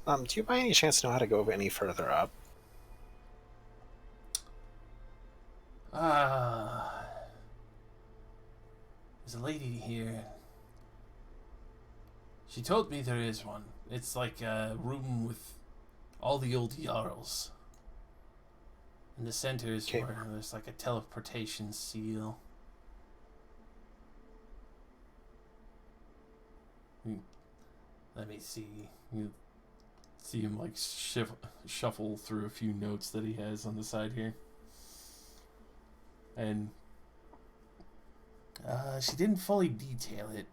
S6: Do you by any chance know how to go any further up?
S5: There's a lady here. She told me there is one. It's like a room with all the old Jarls. In the center is
S6: Okay.
S5: where there's like a teleportation seal. Let me see. You see him like shuffle through a few notes that he has on the side here. And she didn't fully detail it.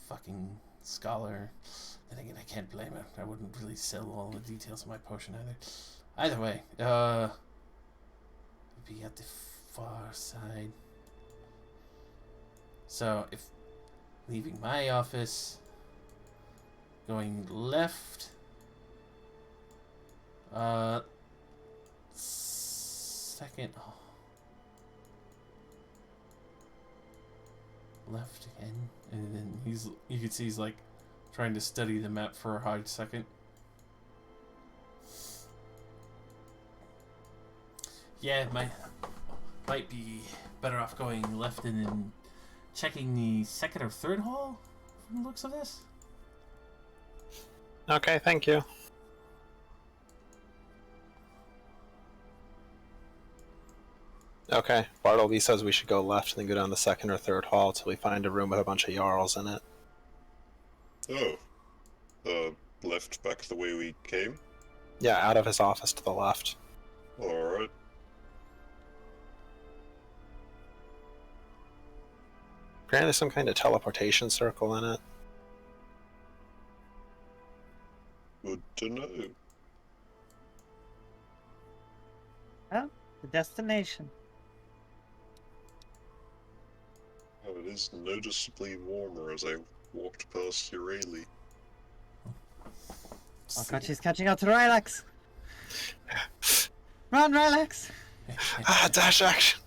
S5: Fucking scholar. Then again, I can't blame her. I wouldn't really sell all the details of my potion either. Either way, be at the far side. So if leaving my office, going left, second, left again, and then you can see he's like trying to study the map for a hard second. Yeah, might be better off going left and then checking the second or third hall from the looks of this.
S6: Okay, thank you. Okay, Bartleby says we should go left and then go down the second or third hall till we find a room with a bunch of Jarls in it.
S1: Oh. Left back the way we came?
S6: Yeah, out of his office to the left.
S1: Alright.
S6: Apparently there's some kind of teleportation circle in it.
S1: Good to know.
S8: Well, the destination.
S1: Oh, it is noticeably warmer as I walked past Urali.
S8: Oh god, she's catching up to Rylax. Run, Rylax!
S6: Dash action!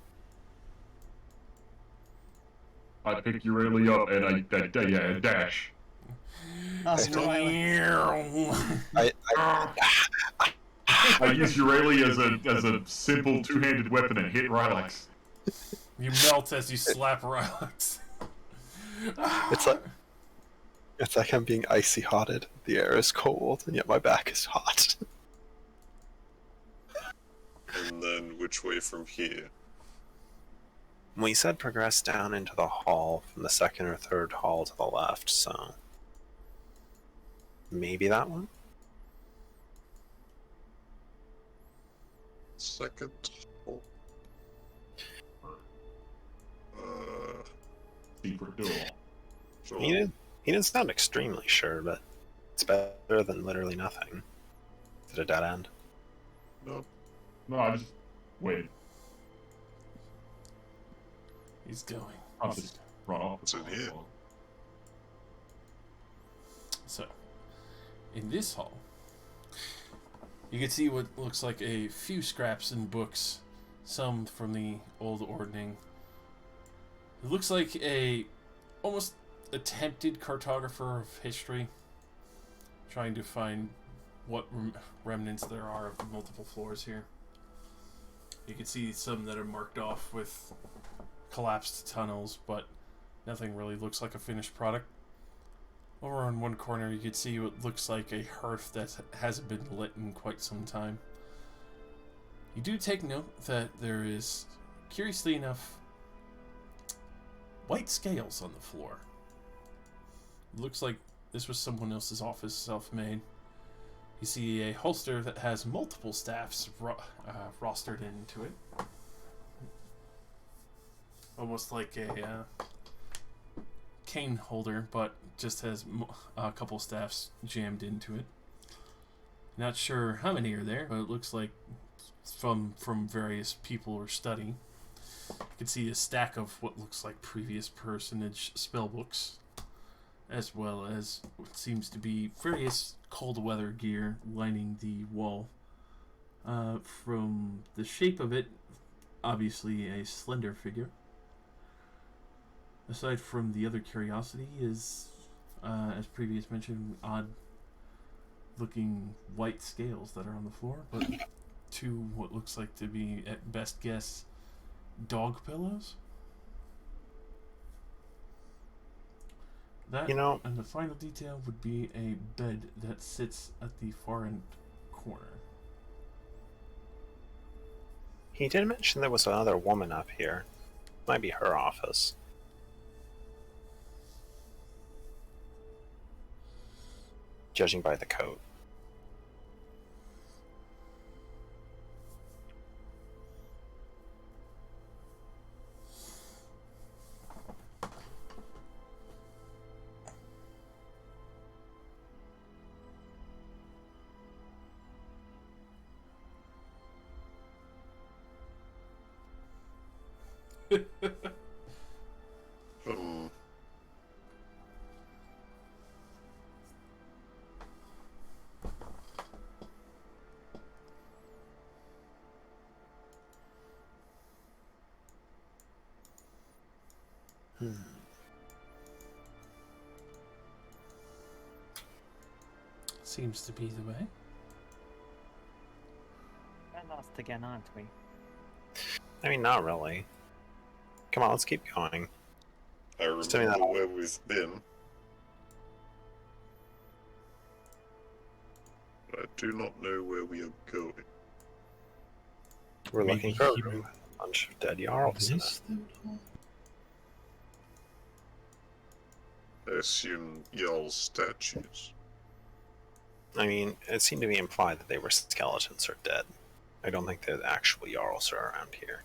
S9: I pick you really up and I dash.
S8: Oh,
S9: I use Urali as a simple two-handed weapon and hit Rylax.
S5: You melt as you slap Rylax.
S6: It's like I'm being icy hotted. The air is cold, and yet my back is hot.
S1: And then which way from here?
S6: We said progress down into the hall from the second or third hall to the left, so maybe that one?
S1: Second hall.
S9: Secret door.
S1: Sure.
S6: He didn't sound extremely sure, but it's better than literally nothing. Is it a dead end?
S1: No.
S9: No, I just wait.
S5: He's going.
S9: I'll just run off.
S1: What's in here?
S5: So, in this hall, you can see what looks like a few scraps and books, some from the old ordning. It looks like a almost attempted cartographer of history, trying to find what remnants there are of the multiple floors here. You can see some that are marked off with collapsed tunnels, but nothing really looks like a finished product. Over on one corner you can see what looks like a hearth that hasn't been lit in quite some time. You do take note that there is, curiously enough, white scales on the floor. It looks like this was someone else's office, self-made. You see a holster that has multiple staffs rostered into it. Almost like a cane holder, but just has a couple staffs jammed into it. Not sure how many are there, but it looks like from various people or study. You can see a stack of what looks like previous personage spellbooks, as well as what seems to be various cold weather gear lining the wall. From the shape of it, obviously a slender figure. Aside from the other curiosity is, as previous mentioned, odd looking white scales that are on the floor, but two what looks like to be, at best guess, dog pillows. That, and the final detail would be a bed that sits at the far end corner.
S6: He did mention there was another woman up here. Might be her office. Judging by the coat.
S1: Hmm.
S5: Seems to be the way.
S8: We're lost again, aren't we?
S6: I mean, not really. Come on, let's keep going.
S1: I
S6: Just tell me
S1: remember
S6: that.
S1: where we've been. But I do not know where we are going.
S6: We're
S7: Maybe
S6: looking for a
S7: he
S6: room with a bunch of dead Jarls in it.
S7: This thing?
S1: I assume y'all's statues.
S6: I mean, it seemed to be implied that they were skeletons or dead. I don't think that actual Jarls are around here.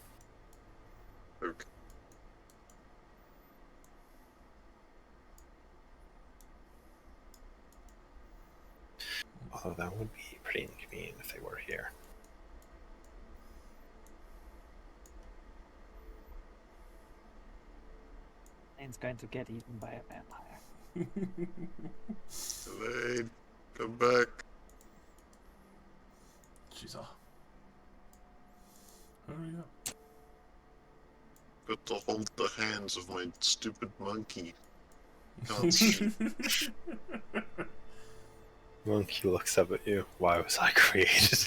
S1: Okay.
S6: Although that would be pretty inconvenient if they were here.
S8: Lane's going to get eaten by a vampire.
S1: Elaine, come back.
S5: She's off. Hurry up.
S1: Got to hold the hands of my stupid monkey. Can't see.
S6: Monkey looks up at you. Why was I created?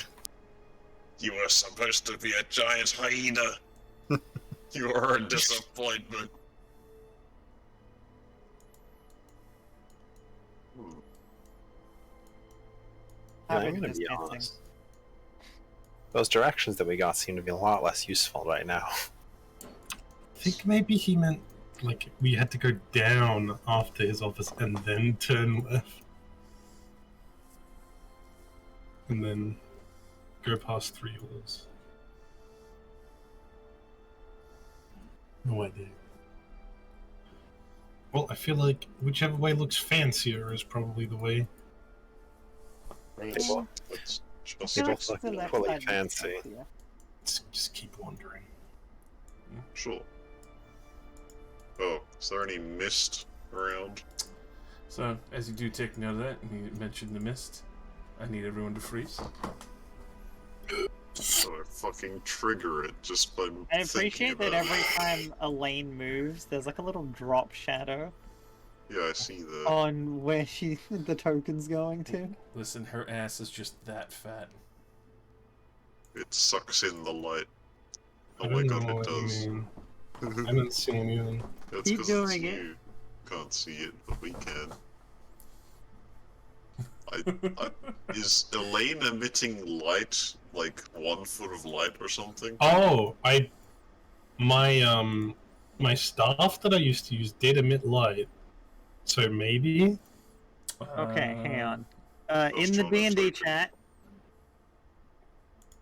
S1: You were supposed to be a giant hyena. You are a disappointment.
S6: Yeah,
S8: How
S6: I'm
S8: is
S6: gonna
S8: this
S6: be
S8: dancing?
S6: honest. Those directions that we got seem to be a lot less useful right now.
S7: I think maybe he meant like we had to go down after his office and then turn left. And then go past 3 halls. No idea. Well, I feel like whichever way looks fancier is probably the way.
S1: Let's
S6: both
S1: just
S6: They both
S8: Just
S6: look
S8: the left
S6: equally
S8: side looks
S6: fancy.
S8: fancier.
S7: Just keep wandering.
S1: sure. Oh, is there any mist around?
S5: So, as you do take note of that, and you mentioned the mist, I need everyone to freeze.
S1: So I fucking trigger it just by
S8: I
S1: thinking
S8: appreciate that
S1: about
S8: every
S1: it.
S8: time Elaine moves, there's like a little drop shadow
S1: Yeah, I see that.
S8: on where the token's going to.
S5: Listen, her ass is just that fat.
S1: It sucks in the light.
S7: I
S1: Oh my
S7: don't
S1: god,
S7: know
S1: it
S7: what you
S1: does.
S7: mean. I haven't seen anything.
S1: That's
S8: Keep
S1: 'cause
S8: doing
S1: it's
S8: it.
S1: you. Can't see it, but we can. Is Elaine emitting light, like 1 foot of light or something?
S7: Oh, my staff that I used to use did emit light. So maybe?
S8: Okay, hang on.
S1: was
S8: In the
S1: trying to
S8: D&D
S1: type it.
S8: chat,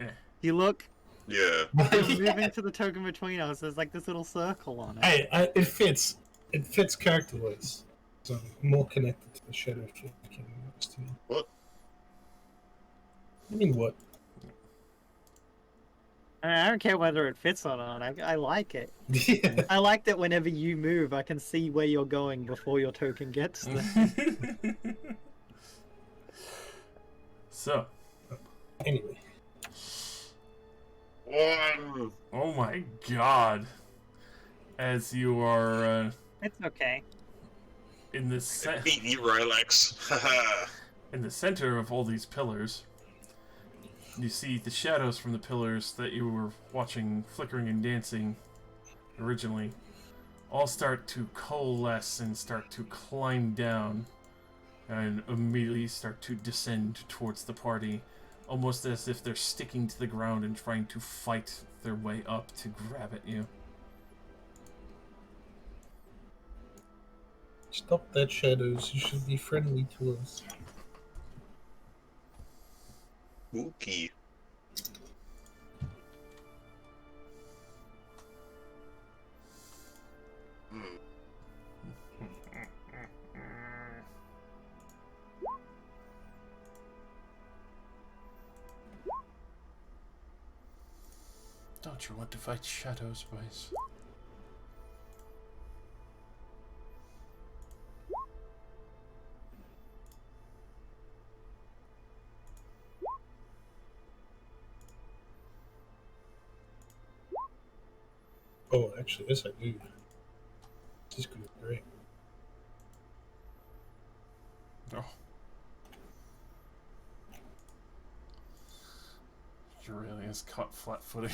S5: Eh.
S8: you look,
S1: Yeah.
S8: you're moving to the token between us, there's like this little circle on it.
S7: Hey, it fits. It fits character-wise. So I'm more connected to the shadow flick than most of you.
S1: What?
S7: I mean, what?
S8: I don't care whether it fits or not, I like it.
S7: Yeah.
S8: I like that whenever you move, I can see where you're going before your token gets there.
S5: So,
S7: Anyway.
S1: 1!
S5: oh my god. As you are
S8: It's okay.
S5: in the
S1: Beat you, Rylax. Haha.
S5: in the center of all these pillars, you see the shadows from the pillars that you were watching flickering and dancing originally all start to coalesce and start to climb down and immediately start to descend towards the party, almost as if they're sticking to the ground and trying to fight their way up to grab at you.
S7: Stop that, shadows. You should be friendly to us.
S1: Spooky. Hmm.
S5: Don't you want to fight shadows, boys?
S7: Oh, actually, yes, I do. This could be great.
S5: Oh. Really is caught flat-footed.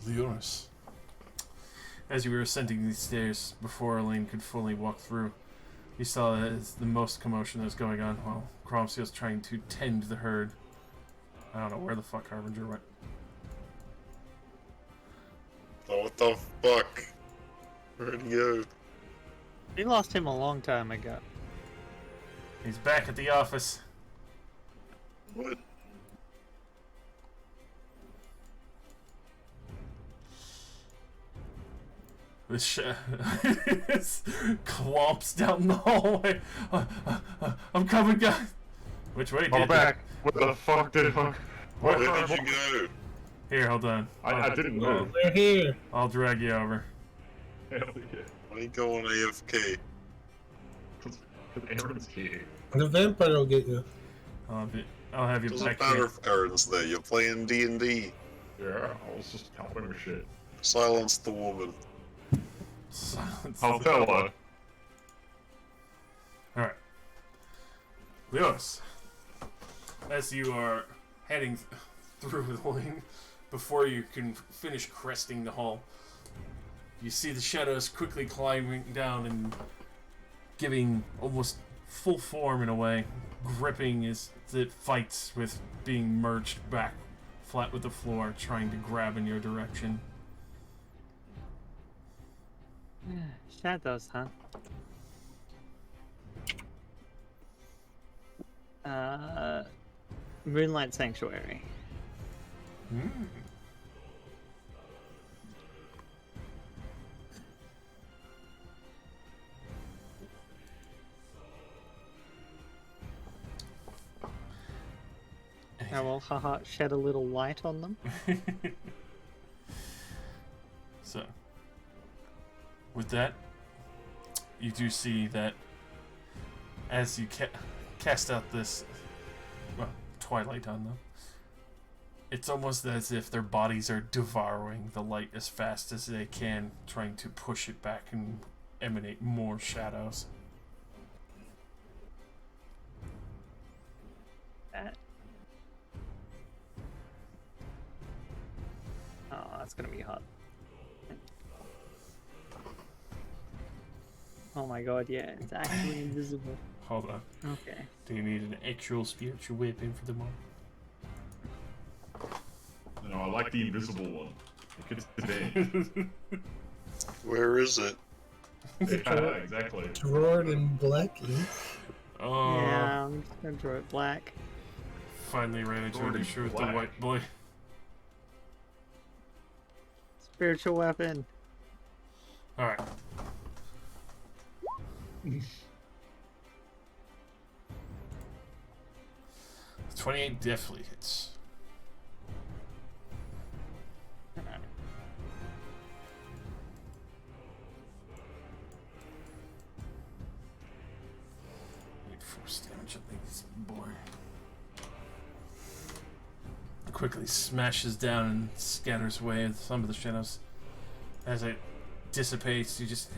S5: Leonis. As you were ascending these stairs, before Elaine could fully walk through, you saw that it's the most commotion that was going on while Cromsey was trying to tend the herd. I don't know where the fuck Harbinger went.
S1: Oh, what the fuck? Where'd he go?
S8: We lost him a long time ago.
S5: He's back at the office.
S1: What?
S5: This clomps down the hallway. I'm coming, guys. Which way,
S9: I'm
S5: dude?
S9: back. What the fuck did I...
S1: Where did you go?
S5: Here, hold on.
S9: I didn't know.
S7: They're here.
S5: I'll drag you over.
S9: Hell yeah.
S1: Why you going AFK?
S9: Because Aaron's here.
S7: The vampire will get you.
S5: I'll have you
S1: Doesn't
S5: back
S1: matter
S5: here.
S1: if Aaron's there. You're playing D&D.
S9: Yeah, I was just helping with shit.
S1: Silence the woman.
S5: Silence.
S9: I'll tell her.
S5: Alright. Leos, as you are heading through the lane, before you can finish cresting the hall, you see the shadows quickly climbing down and giving almost full form in a way, gripping as it fights with being merged back flat with the floor, trying to grab in your direction.
S8: Shadows, huh? Moonlight Sanctuary. I will, haha, shed a little light on them.
S5: So, with that, you do see that as you cast out this twilight on them, it's almost as if their bodies are devouring the light as fast as they can, trying to push it back and emanate more shadows.
S8: Oh, that's gonna be hot. Oh my god, yeah, it's actually invisible.
S5: Hold on.
S8: Okay.
S5: Do you need an actual spiritual weapon for them all?
S9: No, I like the invisible one. It gets banned.
S1: Where is it?
S9: Yeah, exactly.
S7: Drawn in black ink.
S5: Oh,
S8: Yeah, I'm just gonna draw it black.
S5: finally ran into an
S9: Already
S5: issue with the
S9: black.
S5: white boy.
S8: Spiritual weapon.
S5: Alright. 28 definitely hits. Need force damage at least, boy. Quickly smashes down and scatters away with some of the shadows. As it dissipates, you just...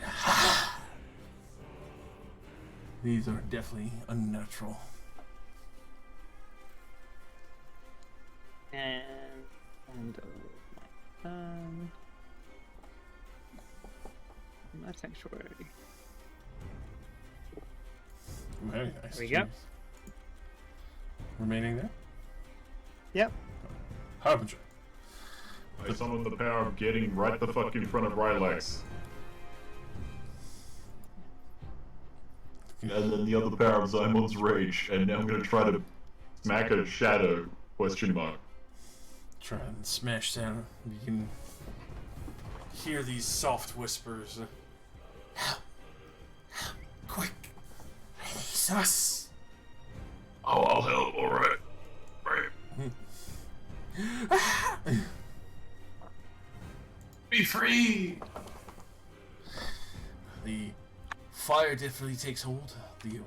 S5: These are definitely unnatural.
S8: And my my sanctuary.
S5: Very nice.
S8: There we go.
S5: Jeez. Remaining there?
S8: Yep.
S5: Harbinger.
S9: I summoned the power of getting right the fuck in front of Rylax. And then the other power of Zymon's Rage, and now I'm gonna try to smack a shadow, question mark.
S5: Try and smash down. You can hear these soft whispers. Help! Help! Quick! Jesus!
S9: Oh, I'll help, alright. Right.
S5: Be free! the fire definitely takes hold. The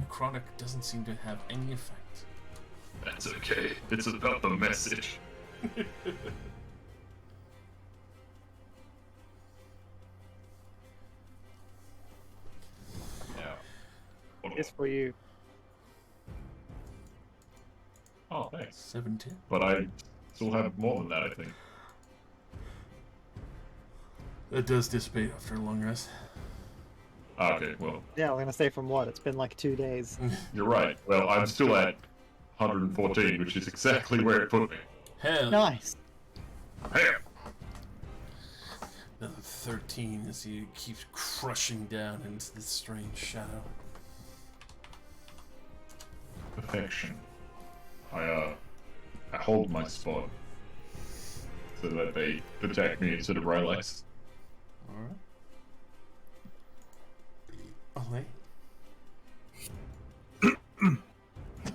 S5: chronic doesn't seem to have any effect.
S9: That's okay. It's about the message. Yeah.
S8: It's for you.
S9: Oh, thanks.
S5: 17.
S9: But I still have more than that, I think.
S5: It does dissipate after a long rest.
S9: Okay, well,
S8: Yeah, we're gonna say from what? It's been like 2 days.
S9: you're right. Well, I'm still at 114, which is exactly where it put me.
S5: Hell.
S8: Nice.
S9: Hey!
S5: Another 13 as he keeps crushing down into this strange shadow.
S9: Perfection. I hold my spot so that they attack me instead of Rylex.
S5: Alright. Okay.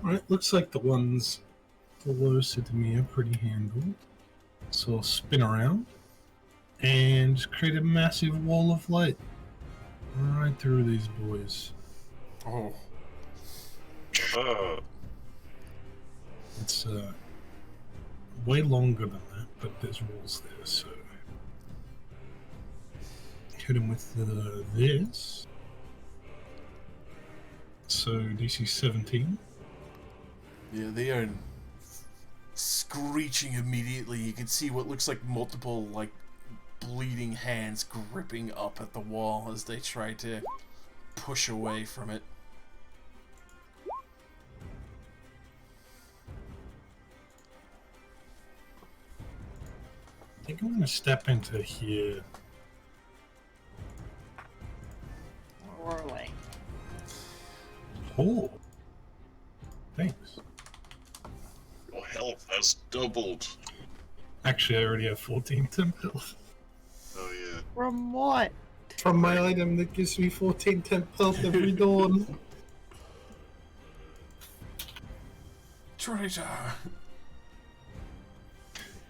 S7: Alright, looks like the ones closer to me are pretty handled. So I'll spin around and just create a massive wall of light right through these boys.
S5: Oh.
S7: It's way longer than that, but there's walls there, so hit him with this. So DC 17.
S5: Yeah, they are screeching immediately. You can see what looks like multiple, like, bleeding hands gripping up at the wall as they try to push away from it.
S7: I think I'm gonna step into here.
S8: Rolling.
S7: Oh, thanks.
S1: Your health has doubled.
S7: Actually, I already have 14 temp health.
S1: Oh yeah.
S8: From what?
S7: From my item that gives me 14 temp health every dawn.
S5: Traitor!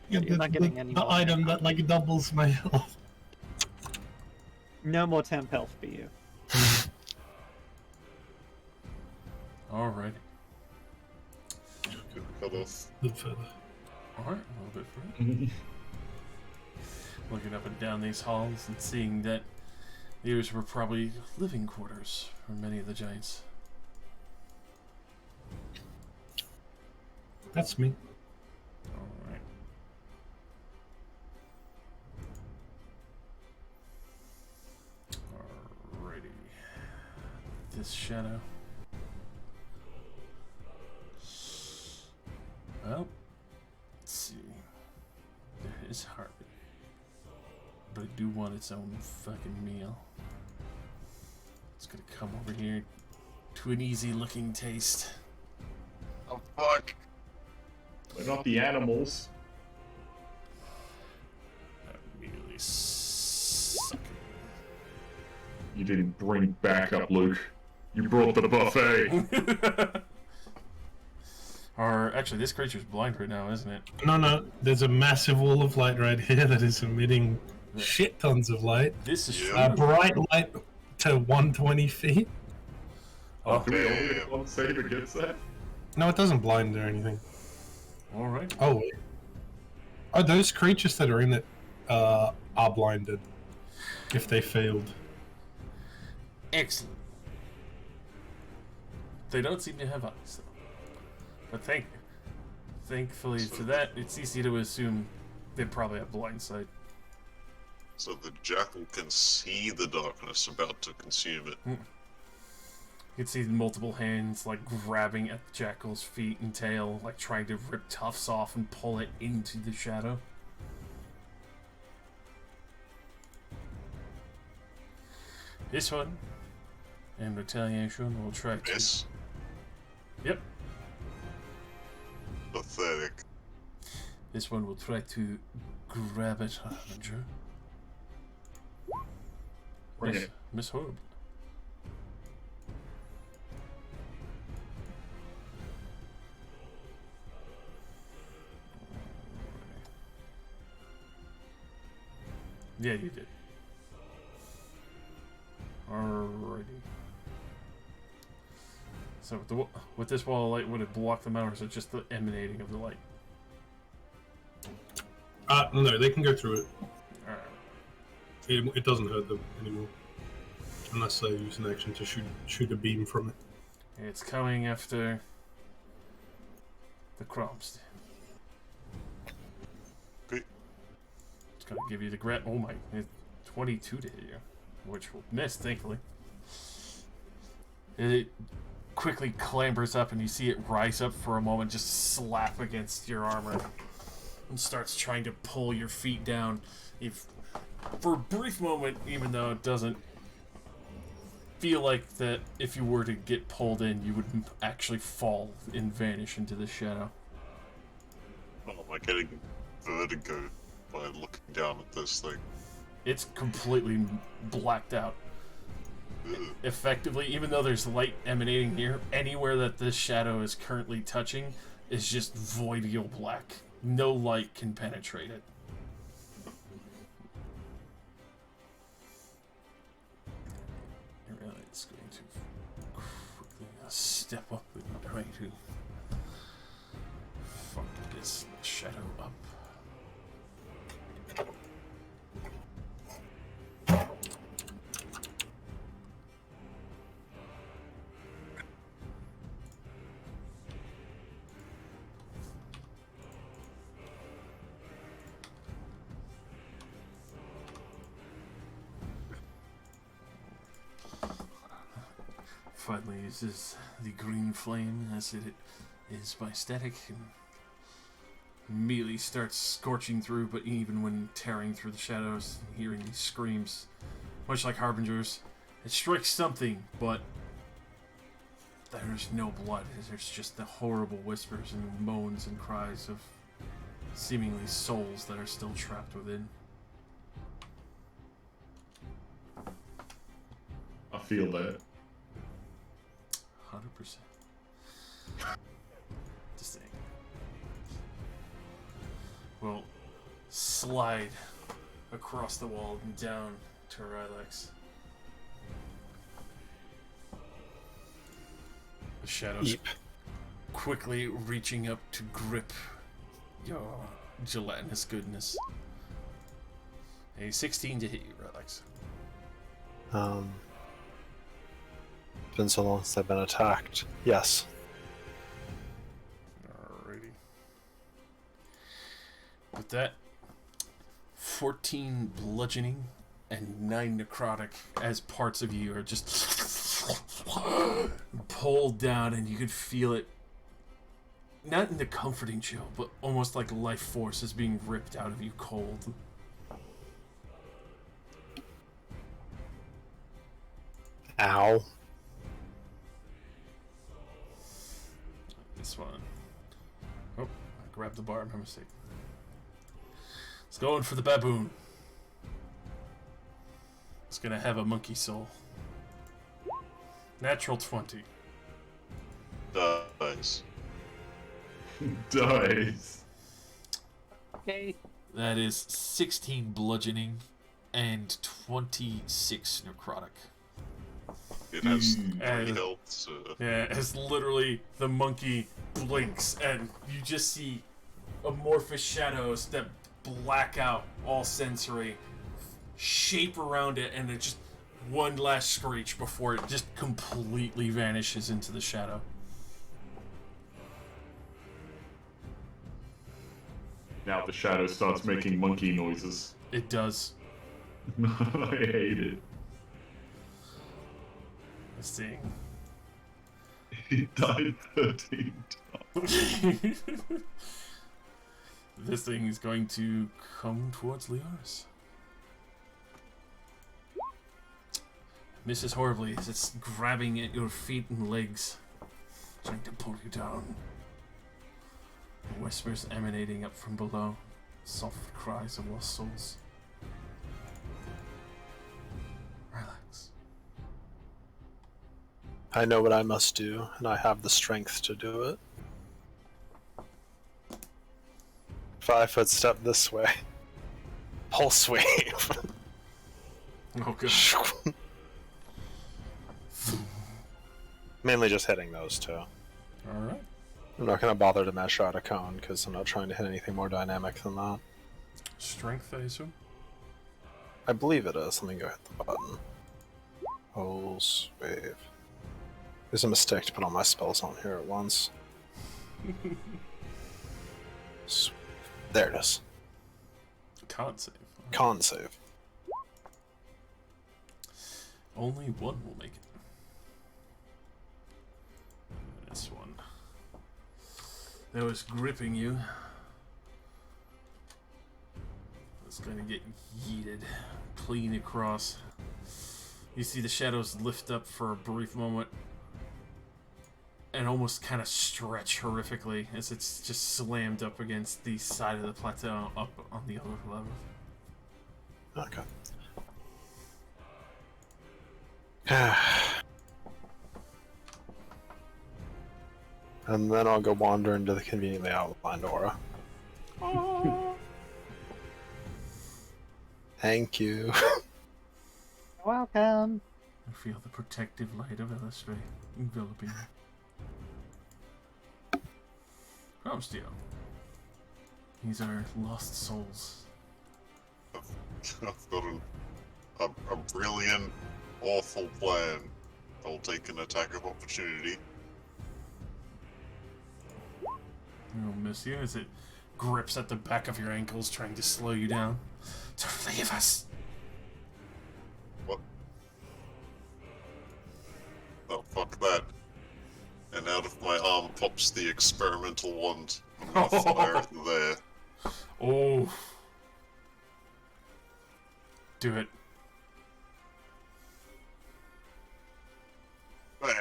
S7: Yeah,
S8: You're not getting any
S7: the
S8: more
S7: item
S8: temp
S7: that like doubles my health.
S8: No more temp health for you.
S5: Alright.
S1: Cut off.
S7: Good further.
S5: Alright, a little bit further. Looking up and down these halls and seeing that these were probably living quarters for many of the giants.
S7: That's me.
S5: Alright. Alrighty. This shadow. Well, let's see. There is heart. But I do want its own fucking meal. It's gonna come over here to an easy looking taste.
S1: Oh fuck!
S9: They're not the animals.
S5: That really suck.
S9: You didn't bring backup, Luke. You brought the buffet.
S5: Or actually, this creature's blind right now, isn't it?
S7: No, there's a massive wall of light right here that is emitting shit tons of light.
S5: This is true.
S7: Bright light to 120 feet.
S5: Oh,
S9: Do we all get one save against that?
S7: No, it doesn't blind or anything.
S5: all right.
S7: Oh, wait. Oh, those creatures that are in it are blinded if they failed.
S5: Excellent. They don't seem to have eyes, though. But thankfully for that, it's easy to assume they probably have blind sight.
S1: So the jackal can see the darkness about to consume it.
S5: You can see multiple hands like grabbing at the jackal's feet and tail, like trying to rip tufts off and pull it into the shadow. This one, in retaliation, will try to.
S1: Yes.
S5: Yep.
S1: Pathetic.
S5: This one will try to grab it, Harbinger.
S9: Bring it.
S5: Miss Horrible. Yeah, you did. Alrighty. So with this wall of light, would it block them out, or is it just the emanating of the light?
S7: No, they can go through it.
S5: Alright.
S7: It doesn't hurt them anymore. Unless they use an action to shoot a beam from it.
S5: It's coming after the crops.
S1: Okay.
S5: It's gonna give you the grab. Oh my, 22 to hit you, which will miss, thankfully. It quickly clambers up, and you see it rise up for a moment, just slap against your armor, and starts trying to pull your feet down. For a brief moment, even though it doesn't feel like that, if you were to get pulled in, you would actually fall and vanish into the shadow.
S1: Oh, am I getting vertigo by looking down at this thing?
S5: It's completely blacked out.
S1: Ugh.
S5: Effectively, even though there's light emanating here, anywhere that this shadow is currently touching is just voidial black. No light can penetrate it. Really, it's going to quickly step up and try to fuck this shadow up. Finally uses the green flame as it is by static and immediately starts scorching through, but even when tearing through the shadows and hearing these screams, much like Harbingers, it strikes something, but there's no blood. There's just the horrible whispers and moans and cries of seemingly souls that are still trapped within.
S9: I feel that.
S5: 100%. This thing will slide across the wall and down to Rylex. The shadows
S6: Eep.
S5: quickly reaching up to grip your gelatinous goodness. A 16 to hit you, Rylex.
S6: It's been so long since I've been attacked. Yes.
S5: Alrighty. With that, 14 bludgeoning and 9 necrotic as parts of you are just pulled down, and you could feel it, not in the comforting chill, but almost like life force is being ripped out of you cold.
S6: Ow.
S5: This one. Oh, I grabbed the bar, my mistake. It's going for the baboon. It's gonna have a monkey soul. Natural 20.
S1: Dies.
S9: Dies.
S8: Okay.
S5: That is 16 bludgeoning and 26 necrotic.
S1: It has
S9: Mm.
S1: 3 health, so...
S5: Yeah, as literally the monkey blinks, and you just see amorphous shadows that black out all sensory, shape around it, and it just one last screech before it just completely vanishes into the shadow.
S9: Now the shadow starts making monkey noises.
S5: It does.
S9: I hate it.
S5: Let's see.
S9: He died 13 times.
S5: This thing is going to come towards Leoris. Misses horribly as it's grabbing at your feet and legs, trying to pull you down. Whispers emanating up from below, soft cries of lost souls. Relax.
S6: I know what I must do, and I have the strength to do it. 5 foot step this way. Pulse wave.
S5: Oh god.
S6: Mainly just hitting those two.
S5: Alright.
S6: I'm not going to bother to measure out a cone because I'm not trying to hit anything more dynamic than that.
S5: Strength, I assume?
S6: I believe it is. Let me go hit the button. Pulse wave. There's a mistake to put all my spells on here at once. There it is.
S5: Con save.
S6: Con save.
S5: Only one will make it. This one. That was gripping you. It's gonna get yeeted clean across. You see the shadows lift up for a brief moment and almost kind of stretch horrifically as it's just slammed up against the side of the plateau up on the other level.
S6: Okay. And then I'll go wander into the conveniently outlined aura. Thank you.
S10: Welcome.
S5: I feel the protective light of LSV enveloping me. Comstio. These are lost souls.
S1: I've got a brilliant, awful plan. I'll take an attack of opportunity.
S5: It'll miss you as it grips at the back of your ankles, trying to slow you down. Don't leave us!
S1: What? Oh, fuck that. And out of my arm pops the experimental wand. I'm gonna fire it there.
S5: Oh. Do it.
S1: Bang!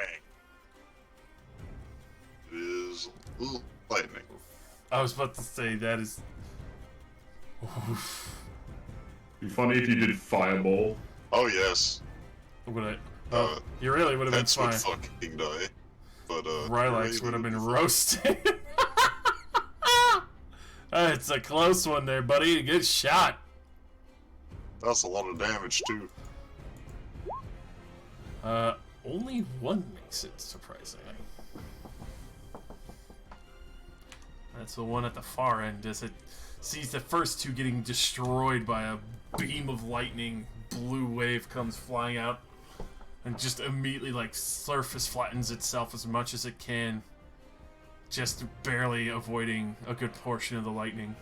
S1: It is lightning.
S5: I was about to say, that is... Oof.
S9: Be funny if you did fireball.
S1: Oh yes.
S5: Would I... Oh, you really would have been
S1: Pets
S5: fine.
S1: would fucking die. But
S5: Rylax would have been roasted. It's a close one there, buddy. Good shot.
S1: That's a lot of damage too.
S5: Only one makes it, surprisingly. That's the one at the far end as it sees the first two getting destroyed by a beam of lightning. Blue wave comes flying out and just immediately, like, surface flattens itself as much as it can, just barely avoiding a good portion of the lightning.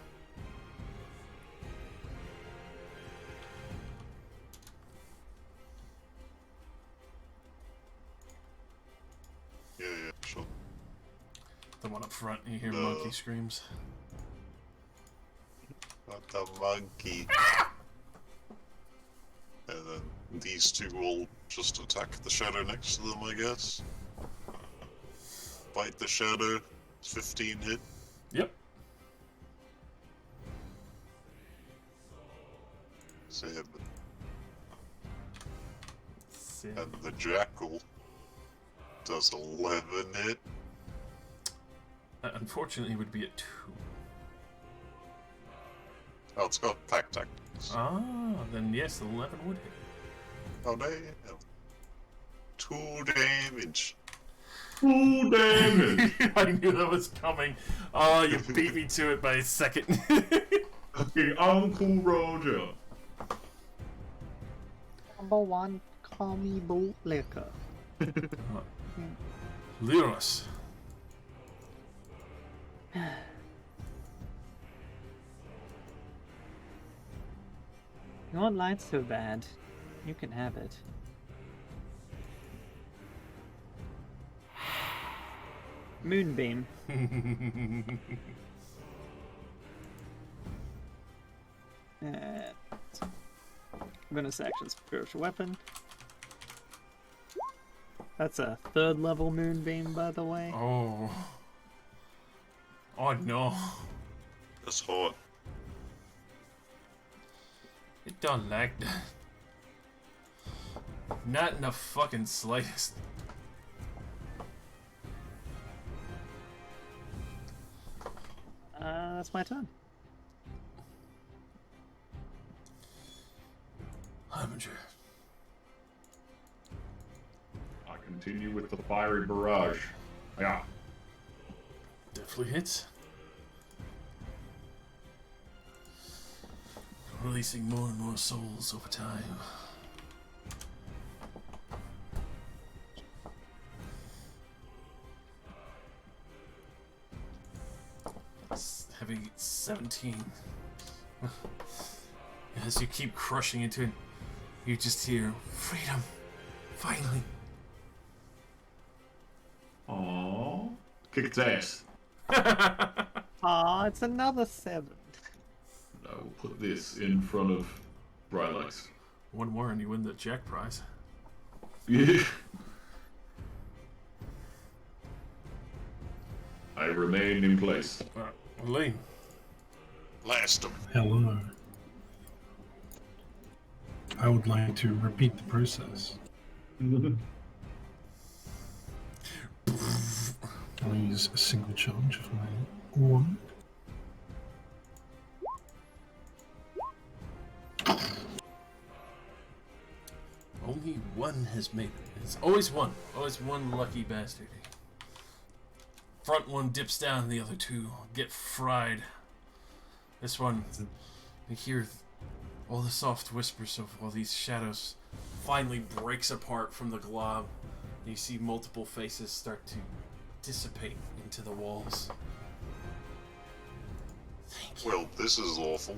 S1: Yeah, sure.
S5: The one up front, you hear monkey screams.
S1: Not the monkey. And then these two will just attack the shadow next to them, I guess. Bite the shadow. 15 hit.
S5: Yep.
S1: Seven. And the jackal does 11 hit.
S5: Unfortunately, it would be a 2.
S1: Oh, it's got pack tactics.
S5: Ah, then yes, 11 would hit.
S1: Oh, damn. 2 damage.
S9: 2 damage!
S5: I knew that was coming. Oh, you beat me to it by a second.
S9: Okay, Uncle Roger.
S10: Number one, call me bootlicker.
S5: Lyros.
S8: You want light so bad? You can have it. Moonbeam. Bonus action spiritual weapon. That's a 3rd level moonbeam, by the way.
S5: Oh. Oh no.
S1: That's hot.
S5: It don't like that. Not in the fucking slightest.
S8: That's my turn.
S5: Harbinger.
S9: I can continue with the fiery barrage. Yeah.
S5: Definitely hits. Releasing more and more souls over time. Heavy 17. As you keep crushing into it, you just hear freedom. Finally.
S9: Aww. Kick its ass.
S8: Aw, it's another 7.
S9: I will put this in front of Brylex.
S5: One more and you win the Jack prize.
S9: Yeah. I remain in place.
S5: Lane.
S1: Last him.
S7: Hello. I would like to repeat the process. I'll use a single charge of my wand.
S5: Only one has made it. It's always one. Always one lucky bastard. Front one dips down, the other two get fried. This one, you hear all the soft whispers of all these shadows finally breaks apart from the glob. You see multiple faces start to dissipate into the walls.
S1: Well, this is awful.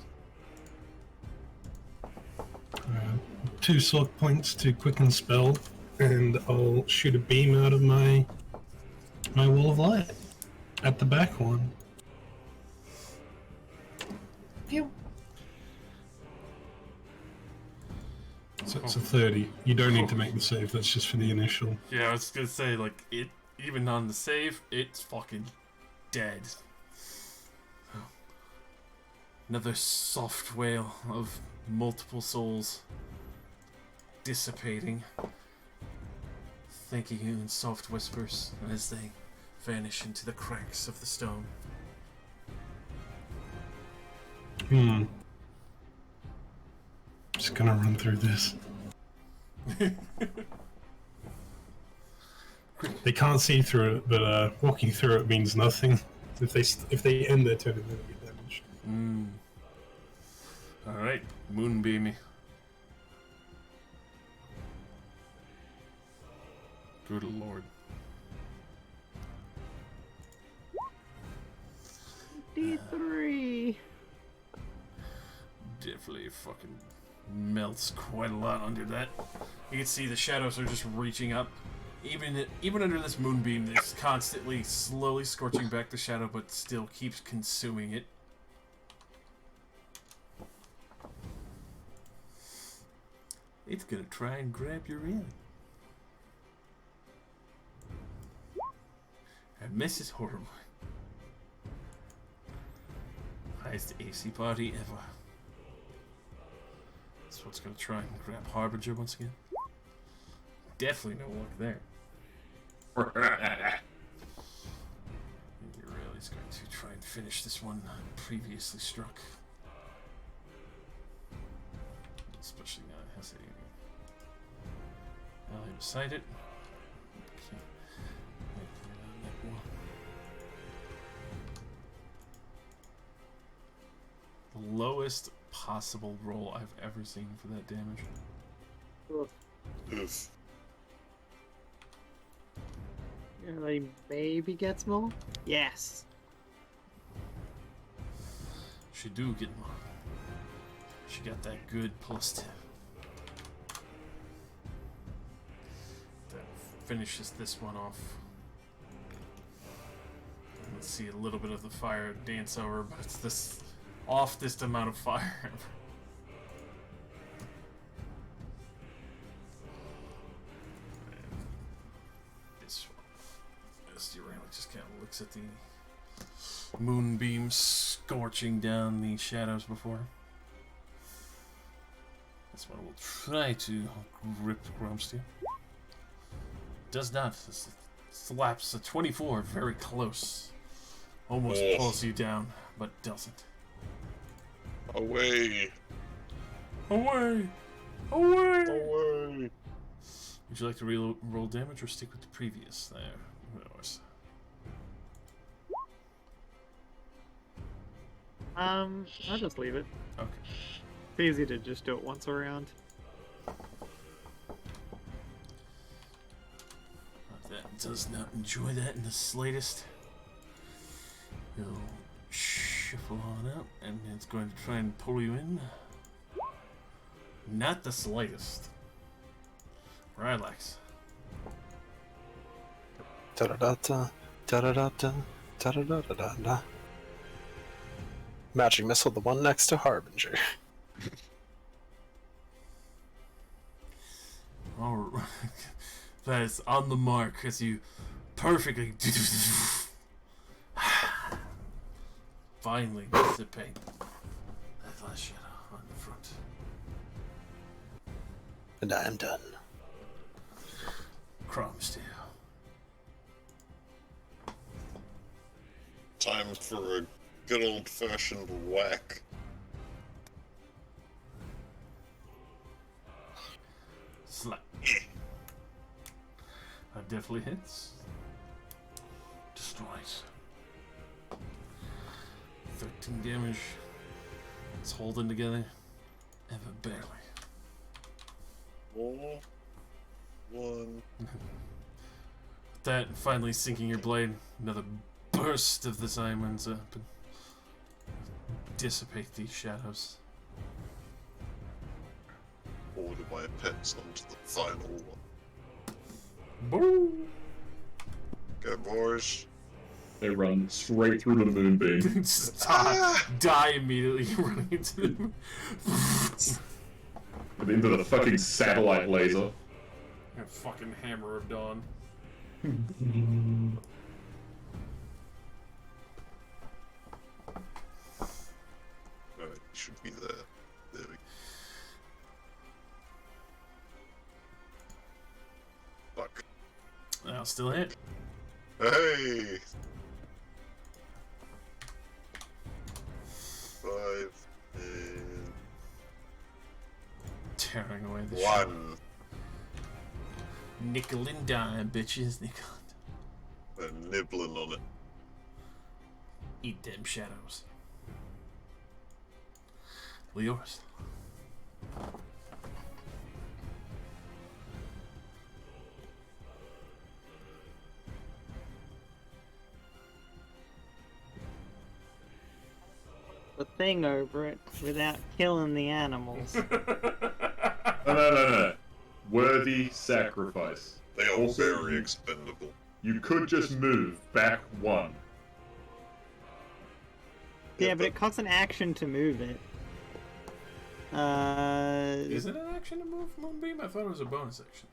S7: 2 sword points to quicken spell, and I'll shoot a beam out of my wall of light at the back one.
S10: Pew.
S7: So it's a 30. You don't need to make the save, that's just for the initial.
S5: Yeah, I was gonna say, like, it, even on the save, it's fucking dead. Another soft wail of multiple souls dissipating, thanking you in soft whispers as they vanish into the cracks of the stone.
S7: Just gonna run through this. They can't see through it, but walking through it means nothing. If they end their turn, they'll get damaged.
S5: Alright, Moonbeam me. Good lord.
S8: D3.
S5: Definitely fucking melts quite a lot under that. You can see the shadows are just reaching up. Even under this moonbeam, it's constantly slowly scorching back the shadow, but still keeps consuming it. It's gonna try and grab your ear. And misses horribly. Highest AC party ever. That's what's gonna try and grab Harbinger once again. Definitely no luck there. Uriel's going to try and finish this one previously struck. Especially now it has a ally beside it. Okay. The lowest possible roll I've ever seen for that damage.
S1: Oof.
S2: He maybe gets more? Yes.
S5: She do get more. She got that good +10. That finishes this one off. Let's see a little bit of the fire dance over, but it's this oftest amount of fire ever. Just kind of looks at the moonbeam scorching down the shadows before. This one will try to rip Grumstein. Does not. Slaps a 24, very close. Almost pulls you down, but doesn't.
S1: Away!
S5: Away! Away!
S1: Away!
S5: Would you like to roll damage or stick with the previous there? Yours.
S2: I'll just leave it.
S5: Okay.
S2: It's easy to just do it once around.
S5: That does not enjoy that in the slightest. He'll shuffle on out, and it's going to try and pull you in. Not the slightest. Relax.
S6: Da-da-da-da, da-da-da-da, da-da-da-da-da. Magic missile, the one next to Harbinger.
S5: Alright. That is on the mark as you perfectly finally dissipate that last shadow on the front.
S6: And I am done.
S5: Crumbs to you.
S1: Time for a good old-fashioned whack.
S5: Slap. That definitely hits. Destroys. 13 damage. It's holding together. Ever barely.
S1: 4, 1.
S5: That finally sinking your blade. Another burst of the diamonds up and dissipate these shadows.
S1: Order my pets onto the final one.
S5: Boom!
S1: Go, boys.
S9: They run straight through the moonbeam.
S5: Just die immediately running into them.
S9: Into the fucking satellite laser.
S5: A fucking hammer of dawn.
S1: Alright, should be there. There we go. Fuck.
S5: I'll still hit.
S1: Hey! 5 and
S5: Tearing away the
S1: 1.
S5: Nickel and dime, bitches. Nickel and
S1: And nibbling on it.
S5: eat them shadows. Yours.
S8: The thing over it without killing the animals.
S9: No. Worthy sacrifice.
S1: They are
S9: Also,
S1: very expendable.
S9: You could just move back 1.
S8: Yeah, but it costs an action to move it.
S5: Is it an action to move Moonbeam? I thought it was a bonus action.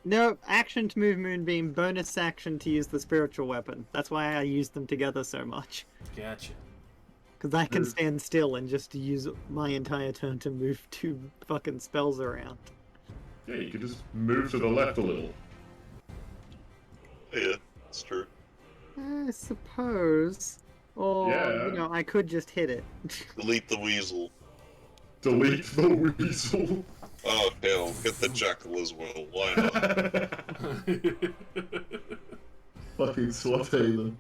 S8: No, action to move Moonbeam, bonus action to use the spiritual weapon. That's why I use them together so much.
S5: Gotcha.
S8: Because I can stand still and just use my entire turn to move 2 fucking spells around.
S9: Yeah, you could just move to the left a little.
S1: Yeah, it's true.
S8: I suppose. Or,
S9: Yeah.
S8: you know, I could just hit it.
S1: Delete the weasel.
S9: Delete the weasel.
S1: Oh, hell, get the jackal as well. Why not?
S9: Fucking saute them.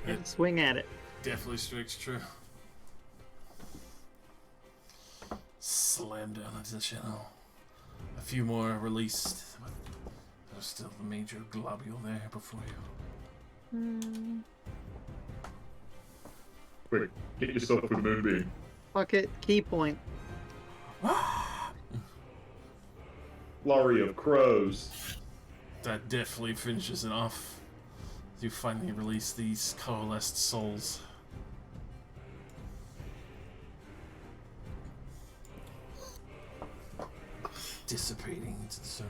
S8: And swing at it.
S5: Definitely strikes true. Slam down into the shadow. A few more released, but there's still the major globule there before you.
S9: Quick, get yourself with Moonbeam.
S8: Fuck it, key point.
S9: Flurry of crows.
S5: That definitely finishes it off. You finally release these coalesced souls. Dissipating into the zone.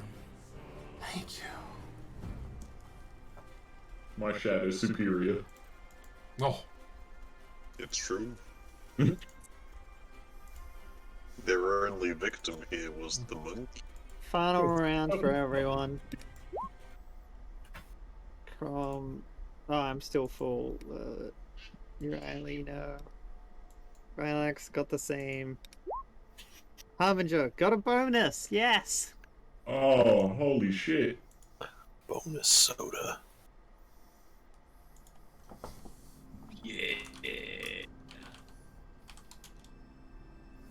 S5: Thank you.
S9: My shadow's superior.
S5: Oh,
S1: It's true. Their only victim here was the monk.
S8: Final round for everyone. Oh, I'm still full. Riley, no.
S2: Relax got the same. Harbinger got a bonus. Yes.
S9: Oh, holy shit.
S6: Bonus soda.
S3: Yeah.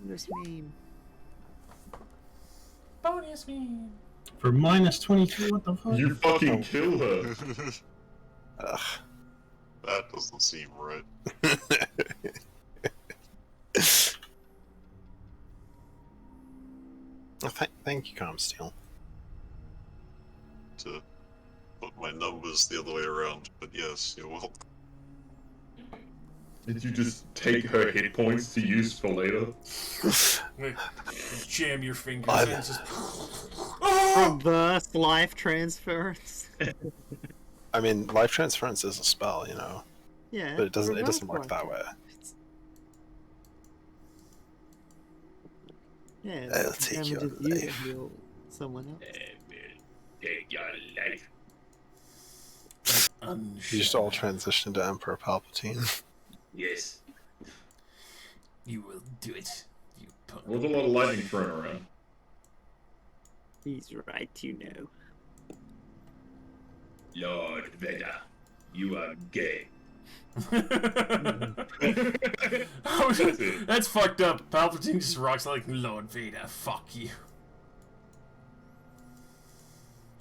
S2: Bonus meme.
S5: Bonus meme.
S7: For minus 22, what the fuck?
S9: You fucking kill her.
S6: Ugh.
S1: That doesn't seem right.
S6: Thank you, Comsteel.
S1: To put my numbers the other way around, but yes, you're welcome.
S9: Did you just take her hit points to use for later?
S5: Jam your fingers
S6: I'm-
S5: and just.
S2: Reverse life transference.
S6: I mean, life transference is a spell, you know,
S2: Yeah.
S6: but it doesn't
S2: reverse
S6: work
S2: life
S6: that way.
S2: transference. Yeah.
S6: I'll
S2: the
S6: take your
S2: damage is you to
S6: life.
S2: heal someone else.
S3: Take your life.
S6: You just all transition to Emperor Palpatine.
S3: Yes.
S5: You will do it, you punk.
S9: There was a lot of lightning thrown around.
S2: He's right, you know.
S3: Lord Vader, you are gay.
S5: Oh, that's fucked up. Palpatine just rocks like Lord Vader. Fuck you.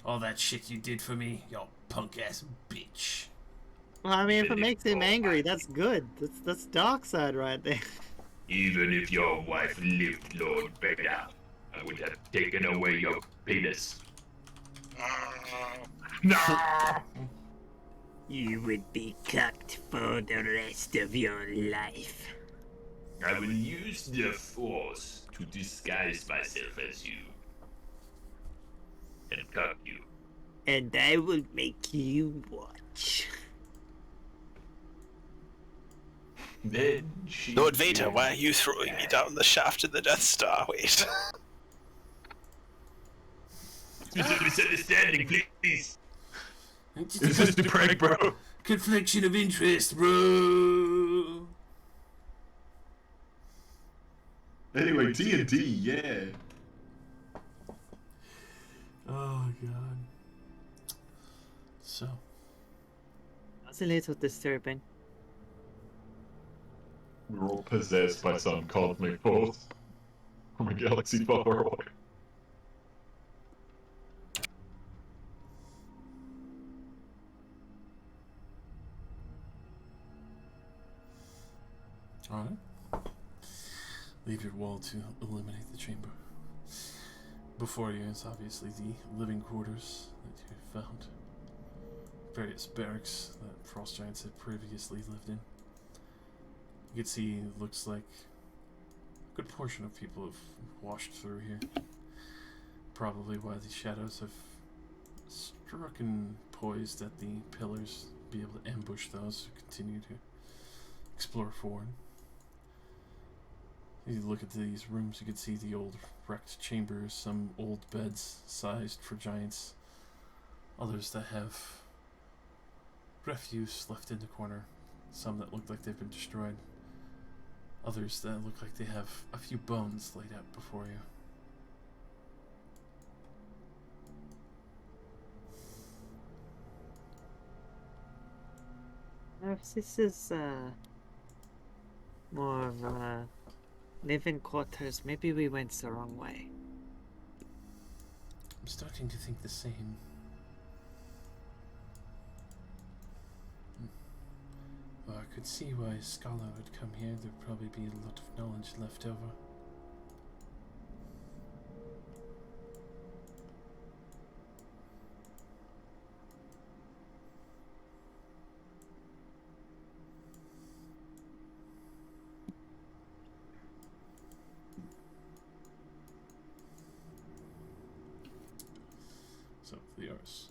S5: All that shit you did for me, you punk ass bitch.
S2: Well, I mean, if it makes him angry, that's good. That's dark side right there.
S3: Even if your wife lived, Lord Vader, I would have taken away your penis. No! You would be cucked for the rest of your life. I will use the Force to disguise myself as you. And cuck you. And I will make you watch. Then she
S6: Lord Vader, why are you throwing me down the shaft of the Death Star? Wait.
S3: Misunderstanding, please.
S5: It's
S3: just a prank, bro.
S5: Confliction of interest, bro.
S9: Anyway, D&D, yeah.
S5: Oh god. So,
S2: That's a little disturbing.
S9: We were all possessed by some cosmic force from a galaxy far away.
S5: alright. Leave your wall to eliminate the chamber. Before you is obviously the living quarters that you found. Various barracks that Frost Giants had previously lived in. You can see it looks like a good portion of people have washed through here. Probably why the shadows have struck and poised at the pillars, be able to ambush those who continue to explore forward. You look at these rooms, you can see the old wrecked chambers, some old beds sized for giants, others that have refuse left in the corner, some that look like they've been destroyed, others that look like they have a few bones laid out before you.
S2: Now, if this is more of living quarters, maybe we went the wrong way.
S5: I'm starting to think the same. Well, I could see why a scholar would come here. There'd probably be a lot of knowledge left over. So, the yours.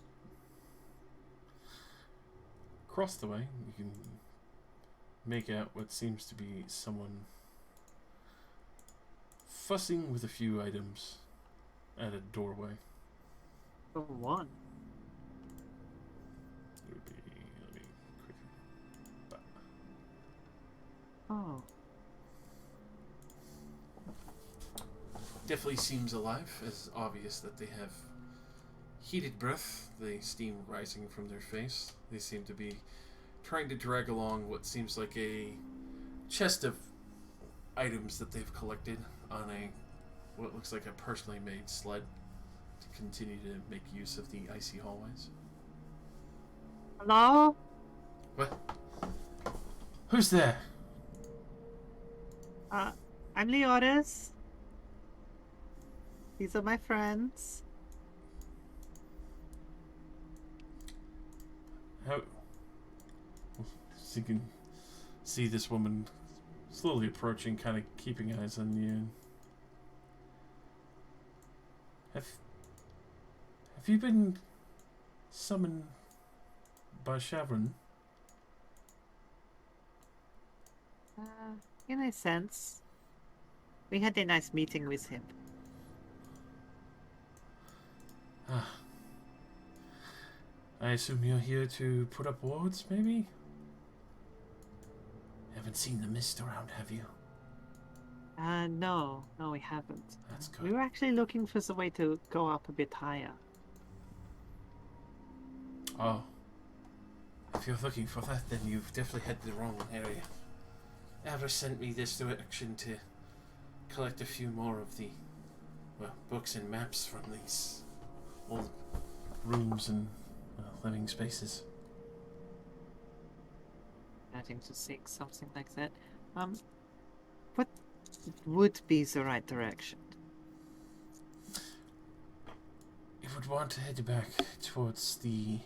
S5: Across the way, you can make out what seems to be someone fussing with a few items at a doorway.
S2: For one.
S5: It would be, let me quickly.
S2: Oh.
S5: definitely seems alive, as obvious that they have heated breath, the steam rising from their face. They seem to be trying to drag along what seems like a chest of items that they've collected on what looks like a personally made sled to continue to make use of the icy hallways.
S2: Hello?
S5: What? Who's there?
S2: I'm Leotis. These are my friends.
S5: How? So you can see this woman slowly approaching, kind of keeping eyes on you. Have you been summoned by Shavron?
S2: In a sense. We had a nice meeting with him.
S5: I assume you're here to put up wards, maybe? Haven't seen the mist around, have you?
S2: No, we haven't.
S5: That's good.
S2: We were actually looking for some way to go up a bit higher.
S5: Oh. If you're looking for that, then you've definitely had the wrong area. Abra sent me this direction to collect a few more of the, well, books and maps from these old rooms and living spaces.
S2: Starting to think something like that. What would be the right direction?
S5: You would want to head back towards the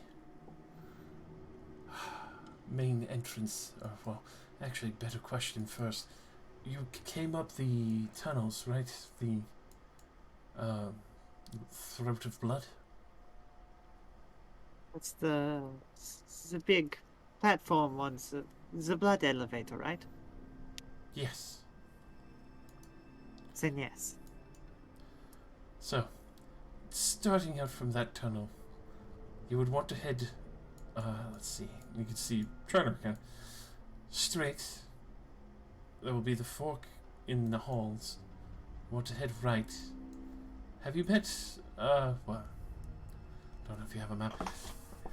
S5: main entrance, or, well, actually, better question first. You came up the tunnels, right? The Throat of Blood?
S2: It's the big platform on the blood elevator, right?
S5: Yes.
S2: Then yes.
S5: So, starting out from that tunnel, you would want to head, let's see, you can see, trying to kind of straight. There will be the fork in the halls. You want to head right. Have you met, well, don't know if you have a map.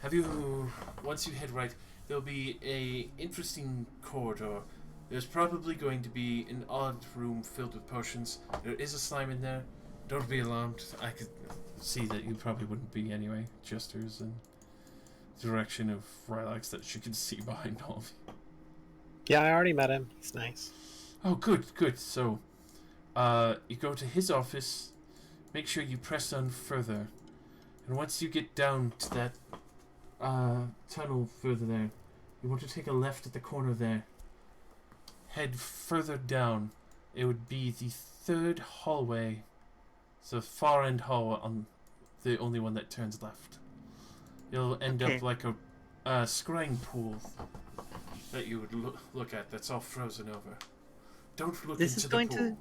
S5: Have you, once you head right, there'll be a interesting corridor. There's probably going to be an odd room filled with potions. There is a slime in there. Don't be alarmed. I could see that you probably wouldn't be anyway. Gestures and direction of Rylax that she can see behind all of you.
S6: Yeah, I already met him. He's nice.
S5: Oh, good. So, you go to his office. Make sure you press on further. And once you get down to that tunnel further there, you want to take a left at the corner there. Head further down. It would be the third hallway. So far end hall on the only one that turns left. You'll end up like a scrying pool that you would look at that's all frozen over. Don't look into the pool.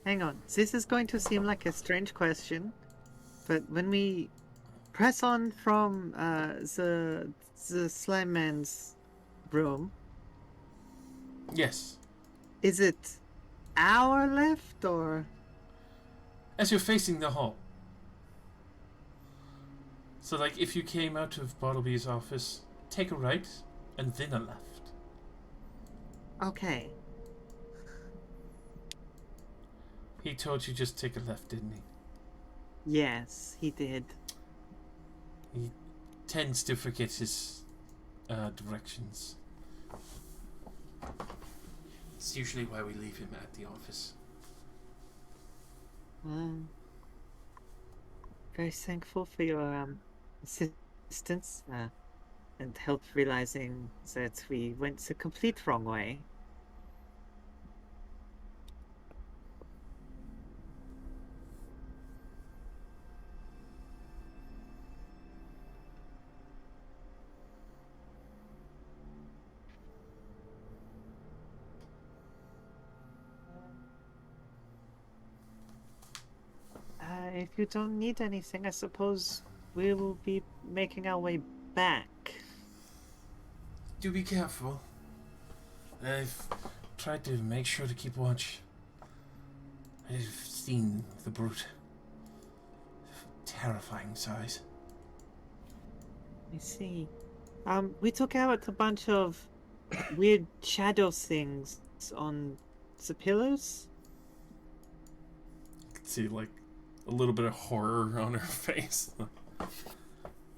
S2: Hang on. This is going to seem like a strange question, but when we press on from the slime man's room,
S5: yes,
S2: is it our left or?
S5: As you're facing the hall. So, like, if you came out of Bartleby's office, take a right and then a left.
S2: Okay.
S5: He told you just take a left, didn't he?
S2: Yes, he did.
S5: He tends to forget his directions. It's usually why we leave him at the office.
S2: Very thankful for your assistance and help realizing that we went the complete wrong way. If you don't need anything, I suppose we will be making our way back.
S5: Do be careful. I've tried to make sure to keep watch. I've seen the brute. Terrifying size.
S2: I see. We took out a bunch of weird shadow things on the pillows.
S5: You can see like a little bit of horror on her face.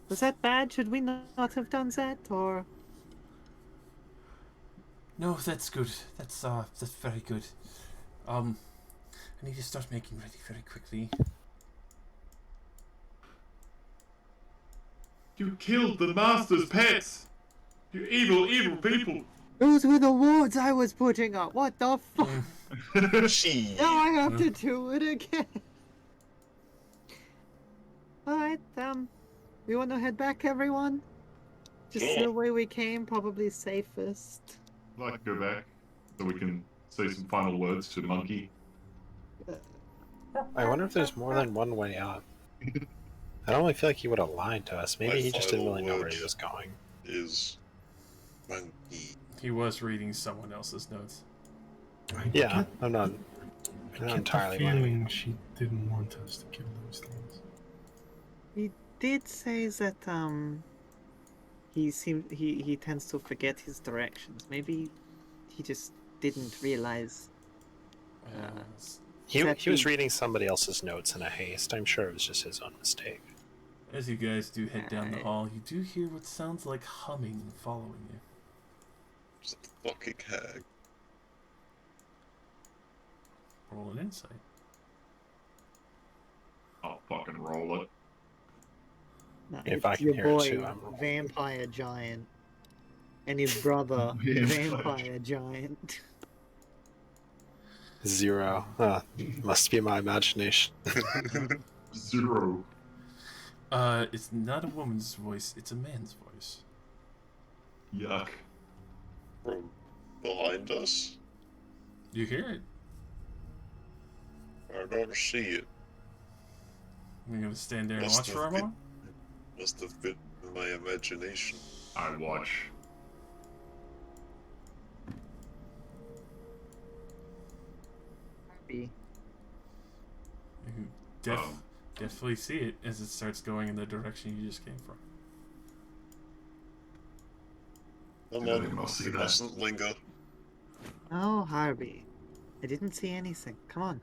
S2: Was that bad? Should we not have done that, or?
S5: No, that's good. That's very good. I need to start making ready very quickly.
S9: You killed the master's pets! You evil, evil people!
S2: Those were the wards I was putting up. What the fuck?
S1: She.
S2: Now I have to do it again. Alright, we want to head back, everyone? Just the way we came, probably safest.
S9: I'd like to go back so we can say some final words to the monkey.
S6: I wonder if there's more than one way out. I don't really feel like he would have lied to us. Maybe he just didn't really know where he was going.
S1: Is monkey.
S5: He was reading someone else's notes.
S6: Yeah, I'm not entirely lying.
S7: feeling she didn't want us to kill those things.
S2: He did say that he tends to forget his directions. Maybe he just didn't realize.
S6: He was reading somebody else's notes in a haste. I'm sure it was just his own mistake.
S5: As you guys do head down the hall, you do hear what sounds like humming following you.
S1: It's a fucking hag.
S5: Roll an insight.
S9: I'll fucking roll it.
S2: No,
S6: If
S2: it's
S6: I can
S2: your
S6: hear
S2: boy,
S6: it too, I'm rolling.
S2: Vampire Giant, and his brother, Vampire Giant.
S6: 0. Must be my imagination.
S9: 0.
S5: It's not a woman's voice, it's a man's voice.
S9: Yuck.
S1: From behind us?
S5: You hear it.
S1: I don't see it.
S5: You're gonna stand there and
S1: Must
S5: watch for a
S1: have been-
S5: moment?
S1: Must have been in my imagination.
S9: I watch.
S2: Be.
S5: You definitely see it as it starts going in the direction you just came from.
S1: Come
S9: I think I'll
S1: on,
S9: see
S1: you
S9: that.
S1: mustn't linger.
S2: Oh, Harvey, I didn't see anything. Come on.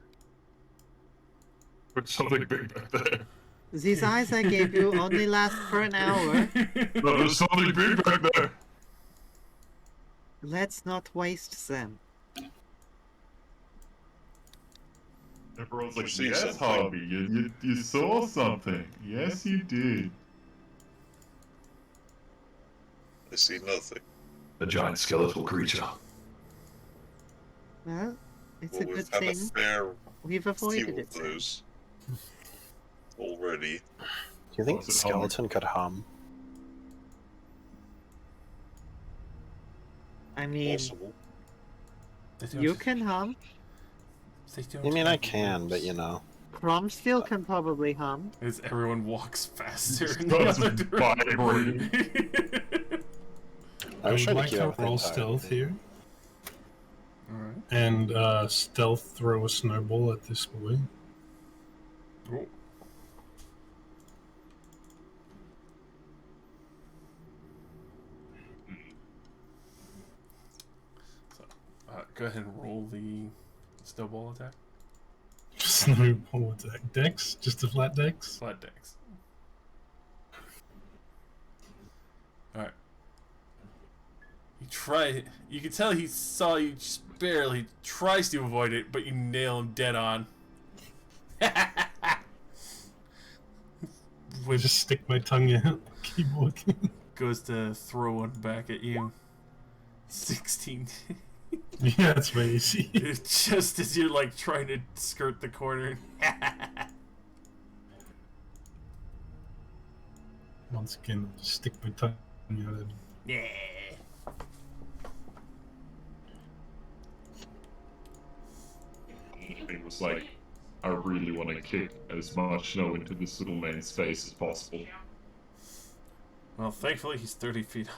S9: Put something big back there.
S2: These eyes I gave you only last for an hour.
S9: No, there's something big back there.
S2: Let's not waste them.
S9: Everyone's like,
S1: see
S9: yes,
S1: something.
S9: Harvey, you saw something. Yes, you did.
S1: I see nothing.
S9: A giant skeletal creature.
S2: Well, it's
S1: Well,
S2: a good
S1: we've had
S2: thing
S1: a fair
S2: we've
S1: few
S2: avoided it.
S1: of those already.
S6: Do you think
S9: Was it
S6: skeleton could hum?
S2: I mean,
S1: Possible.
S5: They don't-
S2: you can hum.
S5: they don't
S6: I mean, I
S5: have
S6: can, but
S5: words.
S6: you know.
S2: Cromsfield can probably hum.
S5: As everyone walks faster in
S9: Starts
S5: the other
S9: vibrating.
S5: direction.
S6: I was
S7: would
S6: trying
S7: like
S6: to keep
S7: to
S6: everything
S7: roll
S6: tight.
S7: stealth here
S5: Alright.
S7: and stealth throw a snowball at this boy.
S5: Oh. So, go ahead and roll the snowball attack.
S7: Snowball attack. Dex? Just a flat dex?
S5: Flat dex. Alright. You can tell he saw you just barely, tries to avoid it, but you nail him dead on.
S7: I just stick my tongue out. Keep walking.
S5: Goes to throw one back at you. 16.
S7: Yeah, it's very easy.
S5: Just as you're like trying to skirt the corner.
S7: Once again, I'll just stick my tongue out at him.
S5: Yeah.
S9: It was like, I really want to kick as much snow into this little man's face as possible.
S5: Well, thankfully he's 30 feet up.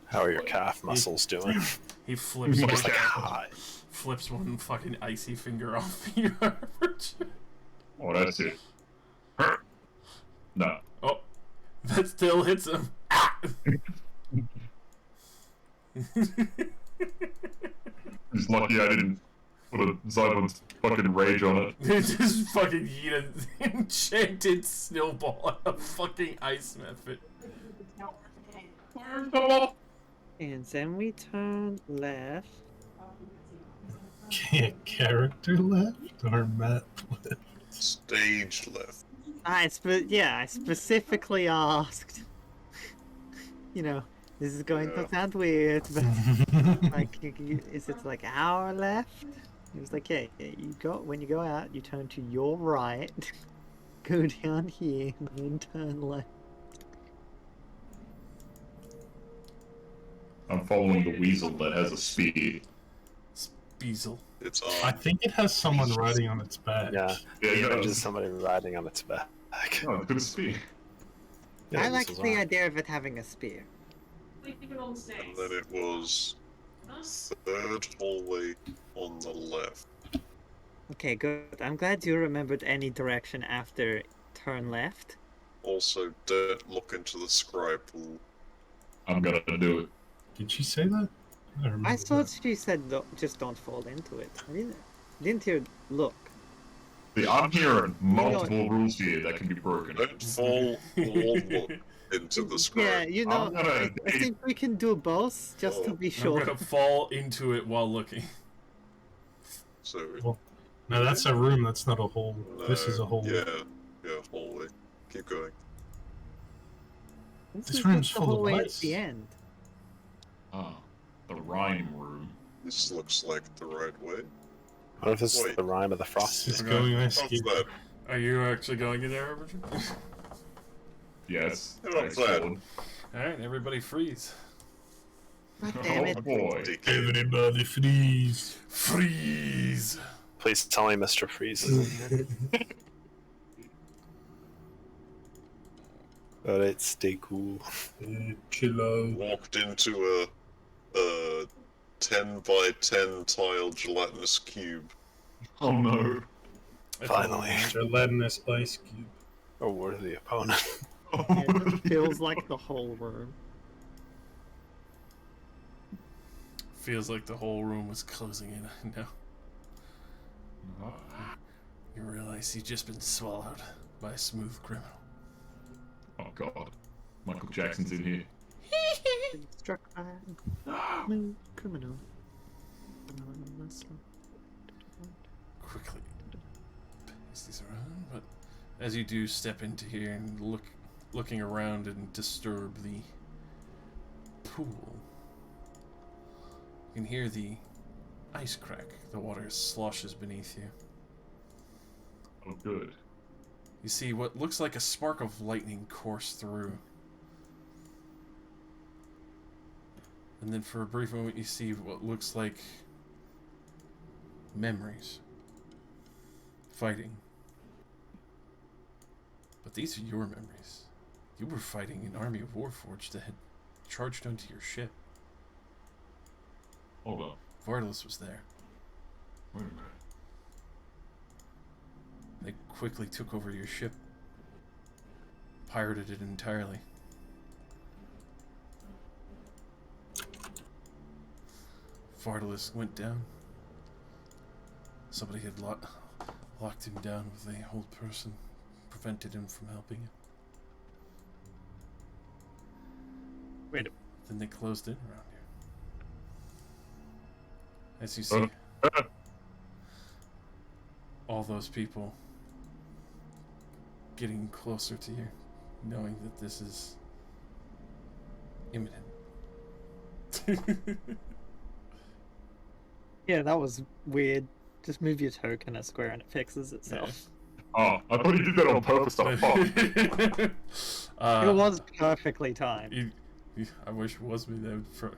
S6: How are your calf muscles doing?
S5: He flips
S9: My
S5: one,
S6: God.
S5: flips one fucking icy finger off your armature.
S9: Oh, that's it. No.
S5: Oh, that still hits him.
S9: It's lucky I didn't put a Zyblin's fucking rage on it.
S5: Just fucking eat an enchanted snowball at a fucking ice method.
S2: And then we turn left.
S7: Character left or map left?
S1: Stage left.
S2: I specifically asked. You know, this is going to sound weird, but like, is it like our left? He was like, yeah, you go when you go out, you turn to your right, go down here, and then turn left.
S9: I'm following the weasel that has a spear.
S5: Beazle.
S1: It's
S7: I think it has someone riding on its back.
S6: Yeah,
S9: Yeah,
S6: the
S9: it
S6: image
S9: does.
S6: is somebody riding on its back.
S9: Oh, it's got a spear.
S6: Yeah,
S2: I
S6: this
S2: like
S6: is
S2: the
S6: on.
S2: idea of it having a spear.
S1: and then it was third hallway on the left.
S2: Okay, good. I'm glad you remembered any direction after turn left.
S1: Also, don't look into the scribe pool.
S9: I'm gonna do it.
S7: Did she say that? I don't remember
S2: I thought
S7: that.
S2: she said just don't fall into it. I didn't hear look.
S9: See, I'm hearing multiple rules here that can be broken.
S1: Don't fall or look into the
S2: Yeah,
S1: scribe.
S2: you know,
S9: I'm gonna-
S2: I think we can do both just to be
S5: I'm
S2: sure.
S5: gonna fall into it while looking.
S1: So,
S7: No, that's a room. That's not a hole. This is a
S1: no,
S7: hole.
S1: Yeah, hallway. Keep going.
S2: This
S7: This
S2: is
S7: room's
S2: just the
S7: full of
S2: hallway at
S7: ice.
S2: the end.
S9: Ah, the rhyme room.
S1: This looks like the right way.
S6: What if this is
S1: Wait.
S6: the rhyme of the frost?
S7: It's
S5: Okay.
S7: going ice
S1: How's
S7: skate.
S1: that?
S5: Are you actually going in there, Richard?
S9: Yes.
S1: Not
S9: thanks,
S1: bad.
S9: Colin.
S5: Alright, everybody freeze.
S2: God damn
S9: Oh
S2: it.
S9: boy.
S7: Everybody freeze.
S5: Freeze!
S6: Please tell me Mr. Freeze is in here. Alright, stay cool.
S7: Chill out.
S1: Walked into a 10 by 10 tile gelatinous cube.
S9: Oh no.
S6: Finally.
S7: Gelatinous ice cube.
S6: A worthy opponent.
S2: It feels like the whole room.
S5: Feels like the whole room was closing in. I know. You realize you've just been swallowed by a smooth criminal.
S9: Oh god. Michael Jackson's in here.
S2: Struck by a smooth criminal.
S5: Quickly pass these around, but as you do step into here and looking around and disturb the pool, you can hear the ice crack. The water sloshes beneath you.
S9: Oh good.
S5: You see what looks like a spark of lightning course through. And then for a brief moment you see what looks like memories. Fighting. But these are your memories. You were fighting an army of Warforged that had charged onto your ship.
S9: Hold up.
S5: Vardalos was there.
S9: Wait a minute.
S5: They quickly took over your ship. Pirated it entirely. Vardalos went down. Somebody had locked him down with a hold person, prevented him from helping him.
S8: Wait.
S5: Then they closed in around you. As you see, all those people getting closer to you, knowing that this is imminent.
S2: Yeah, that was weird. Just move your token a square and it fixes itself.
S9: Oh, I thought he did that on purpose to fuck.
S2: It was perfectly timed.
S5: I wish it was me though.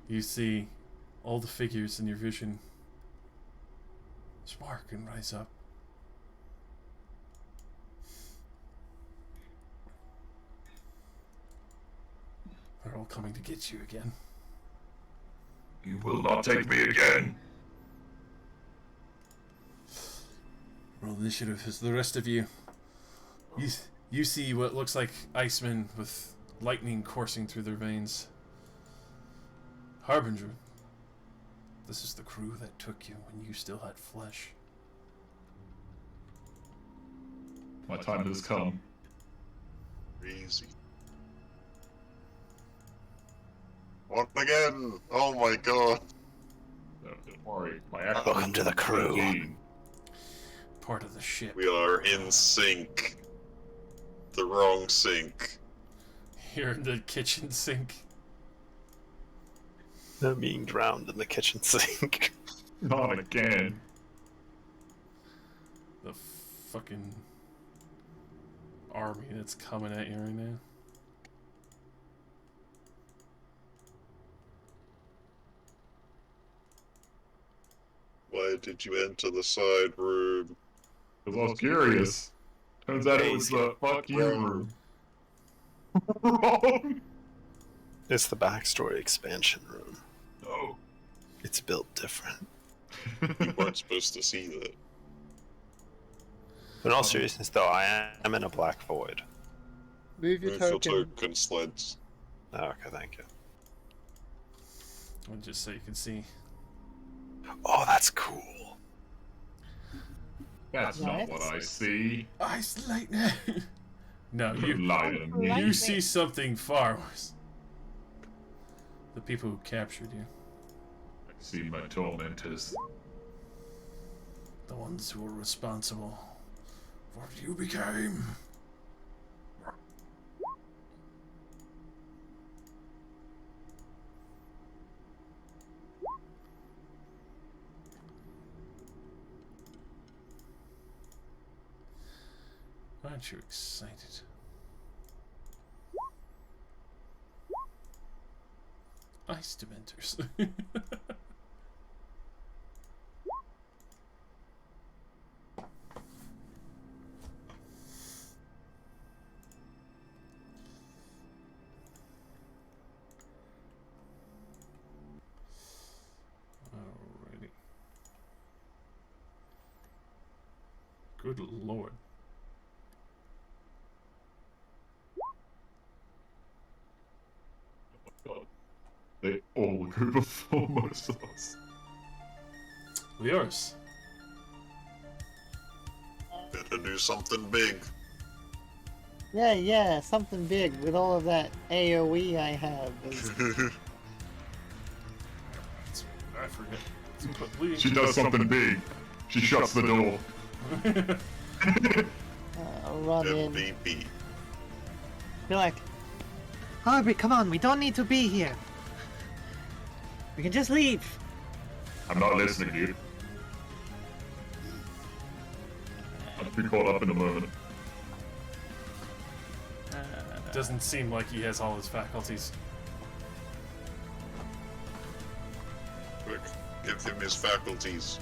S5: You see all the figures in your vision spark and rise up. They're all coming to get you again.
S9: You will not take me again.
S5: Roll initiative as the rest of you. You see what looks like icemen with lightning coursing through their veins. Harbinger, this is the crew that took you when you still had flesh.
S9: My time has come.
S1: Crazy. What again? Oh my god.
S9: No, don't worry. My accent
S6: Welcome to the crew.
S9: 13.
S5: Part of the ship.
S1: We are in sync. The wrong sync.
S5: Here in the kitchen sink.
S6: They're being drowned in the kitchen sink.
S9: Not again.
S5: The fucking army that's coming at you right now.
S1: Why did you enter the side room?
S9: Because I was curious. Turns out it was the fuck you room. Wrong.
S6: It's the backstory expansion room.
S9: No.
S6: It's built different.
S1: You weren't supposed to see that.
S6: In all seriousness, though, I am in a black void.
S10: Move your
S1: Move your
S10: token.
S1: token sleds.
S6: Oh, okay, thank you.
S5: And just so you can see.
S6: Oh, that's cool.
S9: That's not what I see.
S5: Ice lightning! No,
S9: You
S5: you
S9: lie to me.
S5: you see something far worse. The people who captured you.
S9: I see my tormentors.
S5: The ones who were responsible for what you became. Aren't you excited? Ice Dementors. Alrighty. Good lord.
S9: God. They all go before most of us.
S5: Yours.
S1: Better do something big.
S10: Yeah, something big with all of that AoE I have.
S5: I forget. Please.
S9: She does something big. She shuts the door.
S10: I'll run in.
S1: MVP.
S10: Be like, Harvey, come on, we don't need to be here. We can just leave.
S9: I'm not listening, dude. I'll be caught up in a moment.
S5: Doesn't seem like he has all his faculties.
S1: Quick, give him his faculties.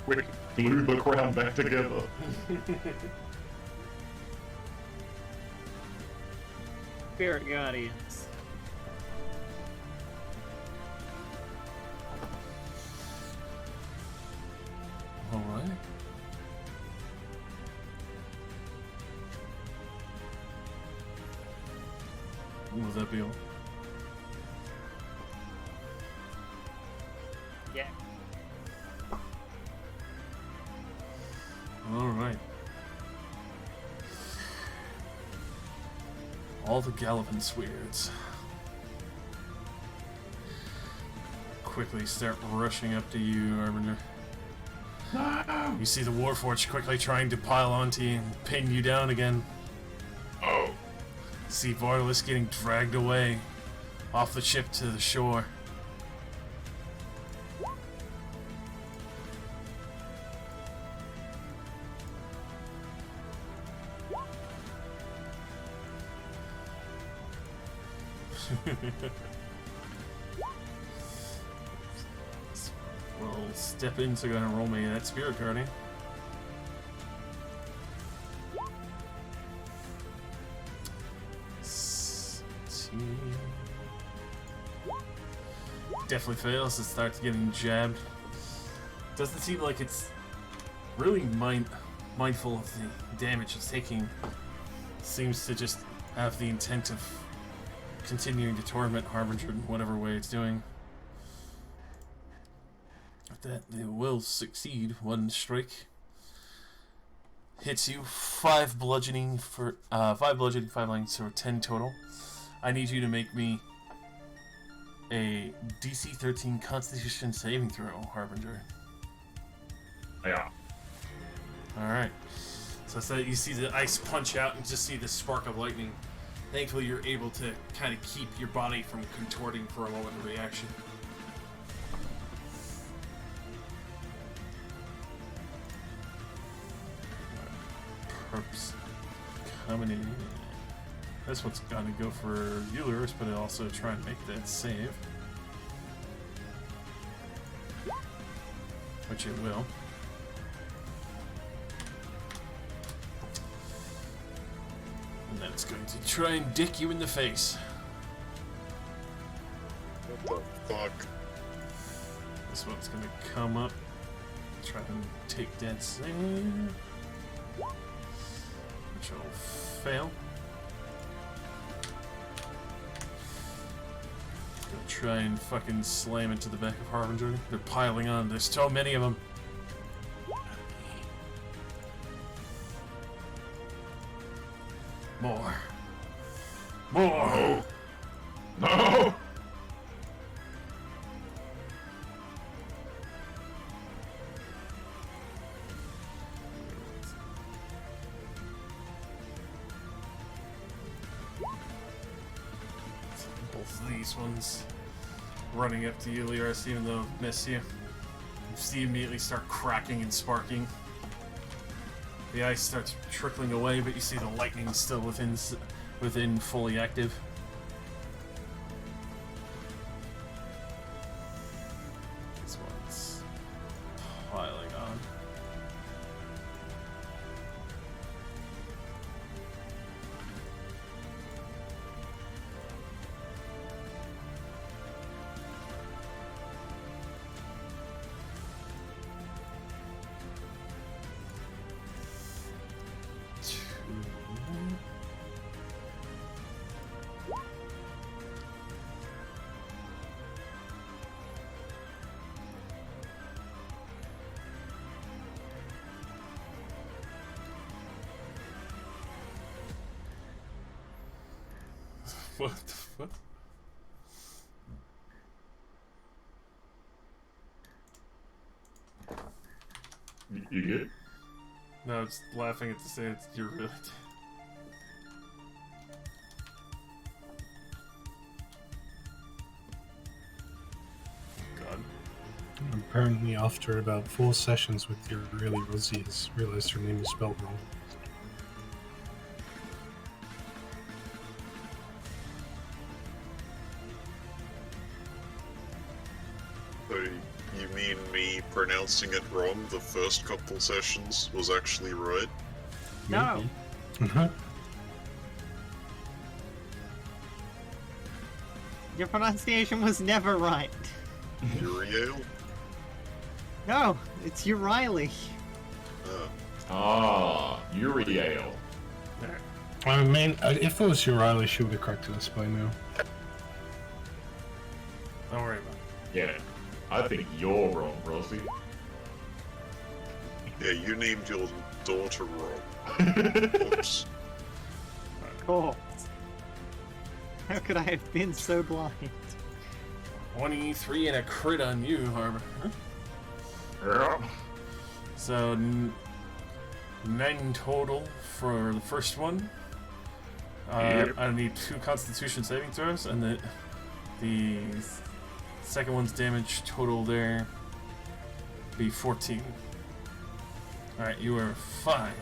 S9: Quick, glue the crown back together.
S8: Spirit Guardians.
S5: Alright. Will that be all?
S8: Yeah.
S5: Alright. All the Galloping Sweards quickly start rushing up to you, Harbinger. You see the Warforged quickly trying to pile onto you and pin you down again.
S9: Oh.
S5: See Vardalis getting dragged away off the ship to the shore. We'll step in, so go ahead and roll me that Spirit Guardian. definitely fails. It starts getting jabbed. Doesn't seem like it's really mindful of the damage it's taking. Seems to just have the intent of continuing to torment Harbinger in whatever way it's doing. That they will succeed. One strike hits you. 5 bludgeoning, 5 lightning, so 10 total. I need you to make me a DC 13 Constitution saving throw, Harbinger.
S9: Yeah.
S5: Alright. So you see the ice punch out and just see the spark of lightning. Thankfully, you're able to kind of keep your body from contorting for a moment of reaction. Perps coming in. This one's gonna go for Eulerus, but it'll also try and make that save. Which it will. And then it's going to try and dick you in the face.
S1: What the fuck?
S5: This one's gonna come up, try and take that save. Which will fail. Gonna try and fucking slam into the back of Harbinger. They're piling on. There's so many of them. More. More.
S9: No!
S5: Both of these ones running up to you, Lyris, even though miss you. You see immediately start cracking and sparking. The ice starts trickling away, but you see the lightning still within fully active. This one's piling on. What the fuck?
S9: You good?
S5: No, it's laughing at the say it's you're really dead. God.
S7: Apparently, after about 4 sessions with your really Rosie's, realized her name is spelled wrong.
S1: So you mean me pronouncing it wrong the first couple sessions was actually right?
S8: No. Your pronunciation was never right.
S1: Uriel?
S8: No, it's Uriel.
S9: Ah, Uriel.
S7: I mean, if it was Uriel, she would have corrected us by now.
S5: Don't worry about it.
S9: Yeah, I think you're wrong, Rosie.
S1: Yeah, you named your daughter wrong. Oops.
S8: Cool. How could I have been so blind?
S5: 23 and a crit on you, Harbor.
S9: Yeah.
S5: So 9 total for the first one.
S9: Yep.
S5: I need 2 Constitution saving throws, and the second one's damage total there be 14. All right, you are fine.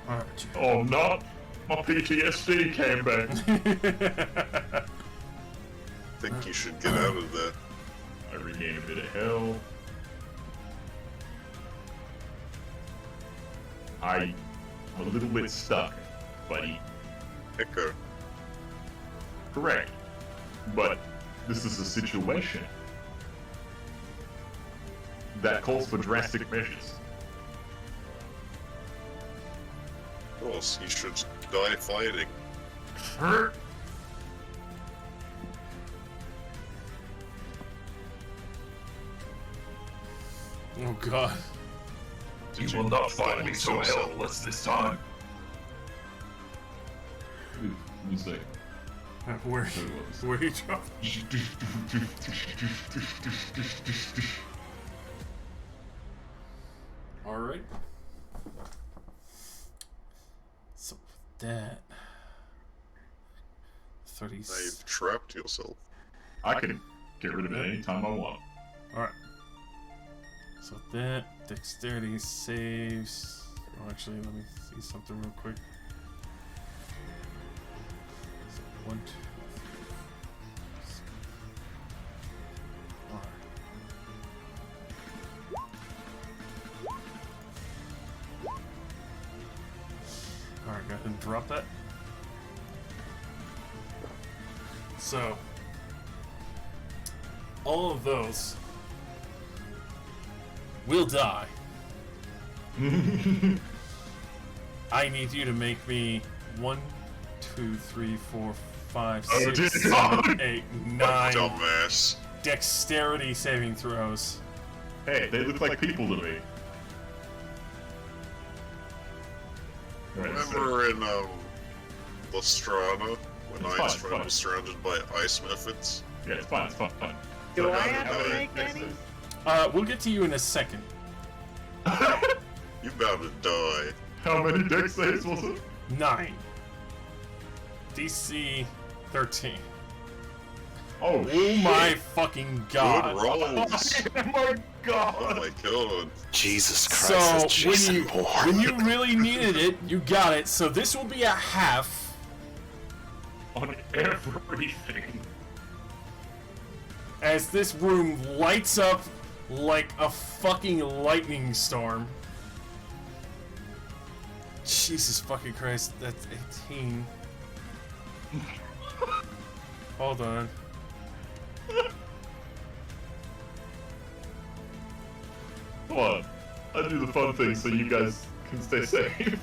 S5: All right.
S9: Oh, not my PTSD came back.
S1: Think you should get out of there.
S9: I regain a bit of health. I'm a little bit stuck, buddy.
S1: Echo.
S9: Correct. But this is a situation that calls for drastic measures.
S1: Of course, he should die fighting.
S5: Oh god.
S9: You will not find me so helpless this time. Let me see.
S5: Where you drop? Alright. So that 30.
S1: Now you've trapped yourself.
S9: I can get rid of it anytime I want.
S5: Alright. So that dexterity saves. Oh, actually, let me see something real quick. So 1, 2, 3, 4. Alright, go ahead and drop that. So, all of those will die. I need you to make me 1, 2, 3, 4, 5, 6, 7, 8, 9
S1: Dumbass.
S5: dexterity saving throws.
S9: Hey, they look like people to me.
S1: Remember in Lestrada when
S9: It's
S1: Einstein
S9: fine.
S1: was surrounded by ice methods?
S9: Yeah, it's fine, it's fine.
S2: Do I
S9: how
S2: have to
S9: many
S2: make any?
S5: We'll get to you in a second.
S1: You about to die.
S9: How many dex saves was it?
S5: 9. DC 13.
S9: Oh,
S5: Oh my fucking
S1: Good
S5: god.
S1: rolls.
S9: Oh my
S1: Oh
S9: god!
S1: my god.
S6: Jesus Christ,
S5: So
S6: that's Jason Bourne.
S5: when you really needed it, you got it. So this will be a half.
S9: On everything.
S5: As this room lights up like a fucking lightning storm. Jesus fucking Christ, that's 18. Hold on.
S9: Come on. I do the fun thing so you guys can stay safe.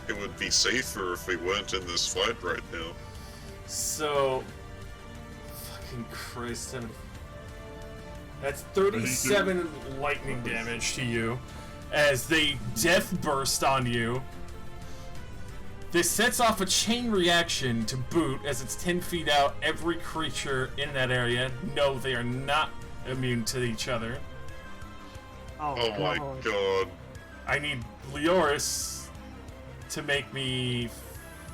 S1: It would be safer if we weren't in this fight right now.
S5: So, fucking Christ, that's 37 lightning damage to you as they death burst on you. This sets off a chain reaction to boot as it's 10 feet out. Every creature in that area, no, they are not immune to each other.
S2: Oh,
S1: Oh my
S2: God.
S1: god.
S5: I need Leoris to make me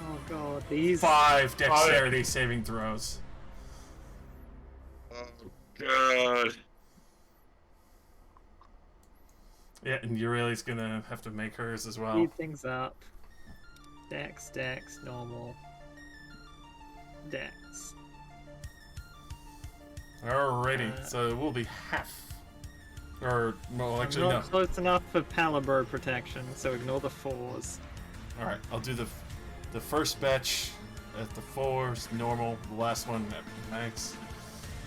S2: Oh god, these
S5: 5 dexterity saving throws.
S1: Oh god.
S5: Yeah, and Eurelia's gonna have to make hers as well.
S2: speed things up. Dex, normal. Dex.
S5: Alrighty, so it will be half. Or, well, actually,
S2: I'm
S5: no.
S2: not close enough for Palabro protection, so ignore the 4s.
S5: Alright, I'll do the first batch at the 4s, normal, the last one at max.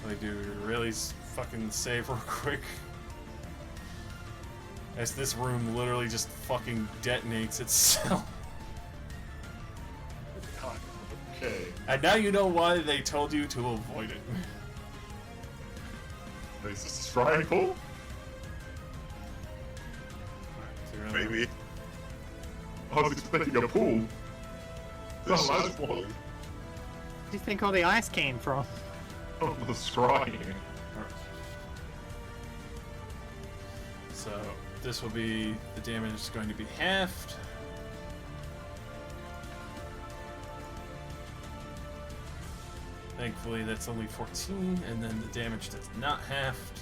S5: Let me do really fucking save real quick. As this room literally just fucking detonates itself.
S9: Okay.
S5: And now you know why they told you to avoid it.
S9: Is this a shrine pool?
S1: Maybe.
S9: I was expecting a pool.
S1: This
S9: Oh,
S1: is
S9: that's
S1: a
S9: one.
S2: Where do you think all the ice came from?
S9: Oh, the scrying.
S5: So this will be, the damage is going to be halved. Thankfully that's only 14, and then the damage that's not halved.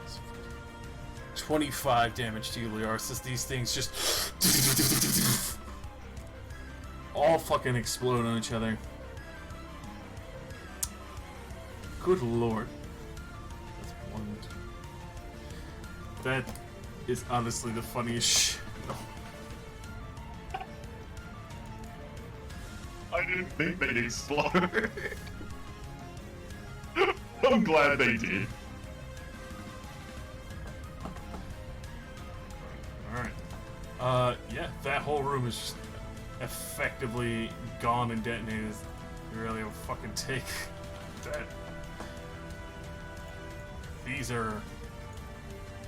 S5: It's 25 damage to you, Leoris, as these things just all fucking explode on each other. Good lord. That's 1, 2. That is honestly the funniest shit.
S9: didn't think they'd explode. I'm glad they did.
S5: Alright. Yeah, that whole room is just effectively gone and detonated. You really will fucking take that. These are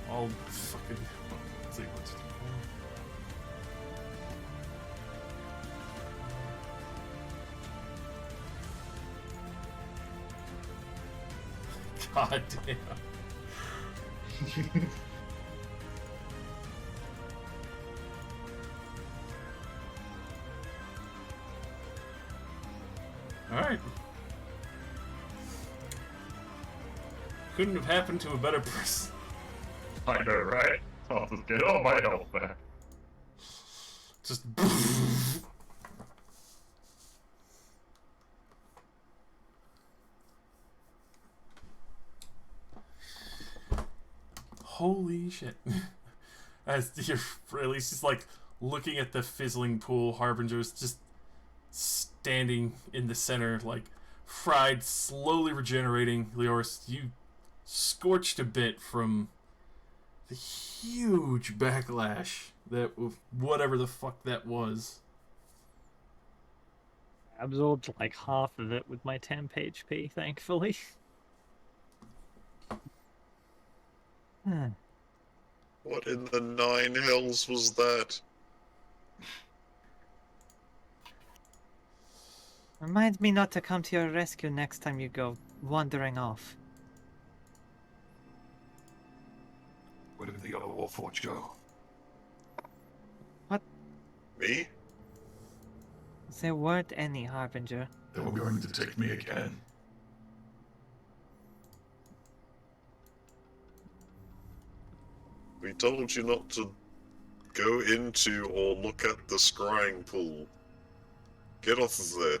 S5: all fucking. Let's see what's. God damn. Alright. Couldn't have happened to a better person.
S9: I know, right? I'll just get all my health back.
S5: Just. Holy shit. As you're at least just like looking at the fizzling pool, Harbinger's just standing in the center, like fried, slowly regenerating. Leoris, you scorched a bit from the huge backlash that whatever the fuck that was.
S8: I absorbed like half of it with my temp HP, thankfully.
S1: What in the nine hells was that?
S10: Remind me not to come to your rescue next time you go wandering off.
S9: Where did the other Warforged go?
S1: Me?
S10: There weren't any, Harbinger.
S9: They were going to take me again.
S1: We told you not to go into or look at the scrying pool. Get off of there.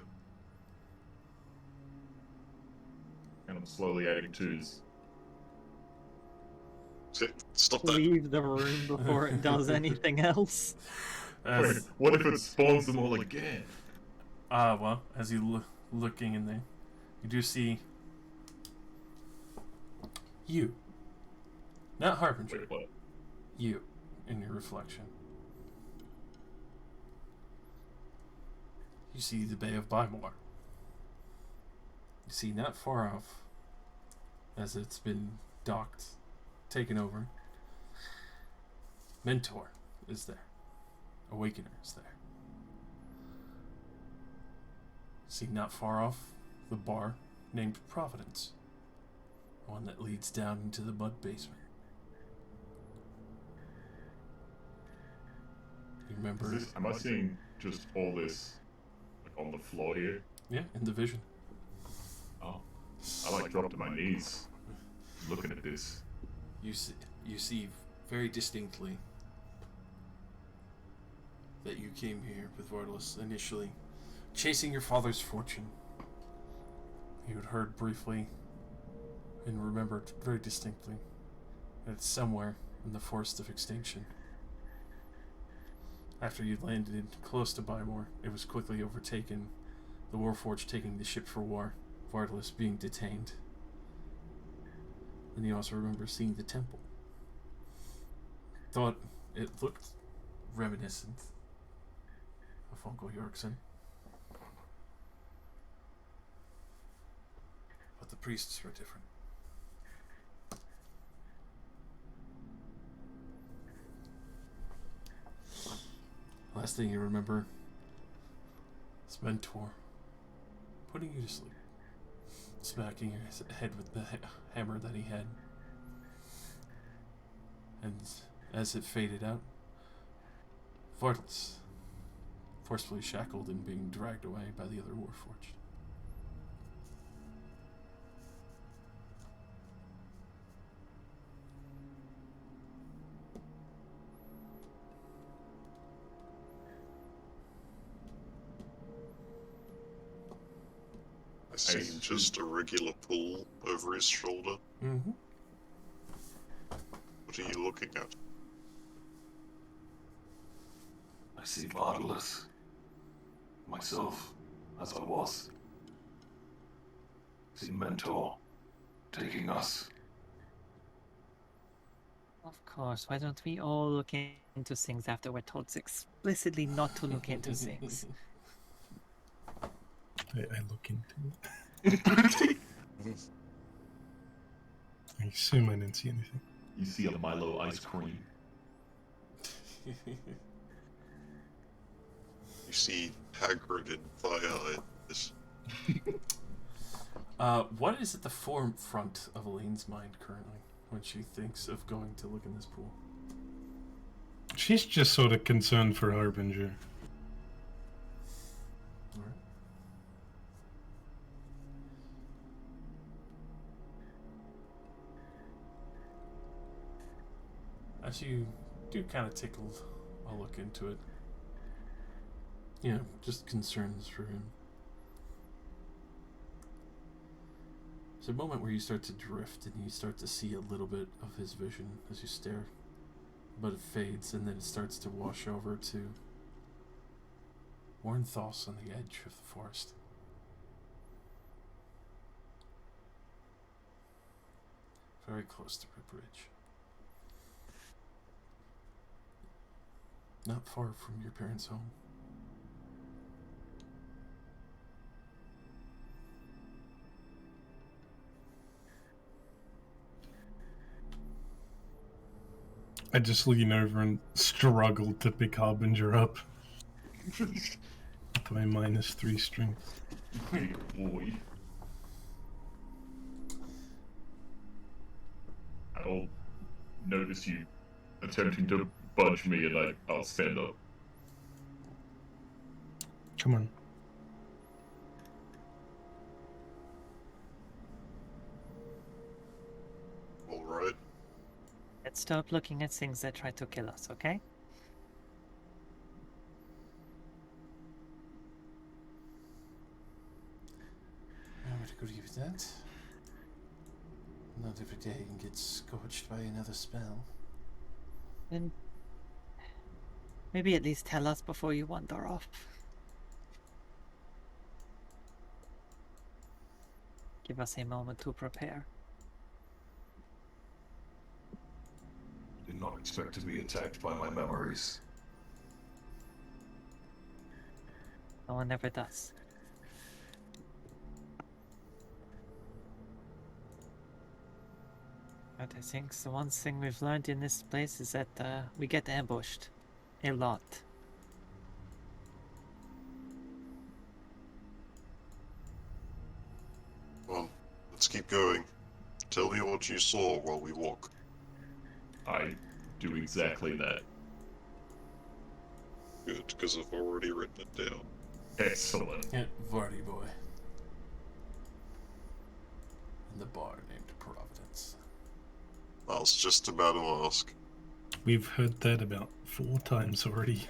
S9: And I'm slowly adding twos.
S1: Stop that.
S8: Leave the room before it does anything else.
S9: Wait, what if it spawns them all again?
S5: Well, as you looking in there, you do see you. Not Harbinger.
S9: Wait, what?
S5: You in your reflection. You see the Bay of Bymore. You see not far off, as it's been docked, taken over, Mentor is there. Awakener is there. You see not far off the bar named Providence, one that leads down into the mud basement. You remember?
S9: Am I seeing just all this like on the floor here?
S5: Yeah, in the vision.
S9: Oh, I like dropped to my knees, looking at this.
S5: You see very distinctly that you came here with Vordalis initially, chasing your father's fortune. You had heard briefly and remembered very distinctly that it's somewhere in the Forest of Extinction. After you landed in close to Bymore, it was quickly overtaken, the Warforged taking the ship for war, Vordalis being detained. And you also remember seeing the temple. Thought it looked reminiscent of Uncle Yorkson. But the priests were different. Last thing you remember is Mentor putting you to sleep, smacking your head with the hammer that he had. And as it faded out, Vordalis forcefully shackled and being dragged away by the other Warforged.
S1: I see just a regular pool over his shoulder.
S5: Mm-hmm.
S1: What are you looking at?
S9: I see Vardalos. Myself. as I was. The mentor taking us.
S8: Of course, why don't we all look into things after we're told explicitly not to look into things?
S7: I look into it. I assume I didn't see anything.
S9: You see a Milo ice cream.
S1: You see Hagrid in fire eyes.
S5: What is at the forefront of Elaine's mind currently when she thinks of going to look in this pool?
S7: She's just sort of concerned for Harbinger.
S5: Alright. As you do kind of take a look into it, you know, just concerns for him. There's a moment where you start to drift and you start to see a little bit of his vision as you stare, but it fades and then it starts to wash over to Warnthos on the edge of the forest. Very close to the bridge. Not far from your parents' home.
S7: I just lean over and struggle to pick Harbinger up. With my -3 strength.
S9: Big boy. I'll notice you attempting to budge me and I'll stand up.
S7: Come on.
S1: Alright.
S8: Let's stop looking at things that try to kill us, okay?
S5: I would agree with that. Not every day you can get scorched by another spell.
S8: Then maybe at least tell us before you wander off. Give us a moment to prepare.
S9: Did not expect to be attacked by my memories.
S8: No one ever does. But I think the one thing we've learned in this place is that we get ambushed. A lot.
S1: Well, let's keep going. Tell me what you saw while we walk.
S9: I do exactly that.
S1: Good, because I've already written it down.
S9: Excellent.
S5: Yeah, Vardy boy. And the bar named Providence.
S1: I was just about to ask.
S7: We've heard that about 4 times already.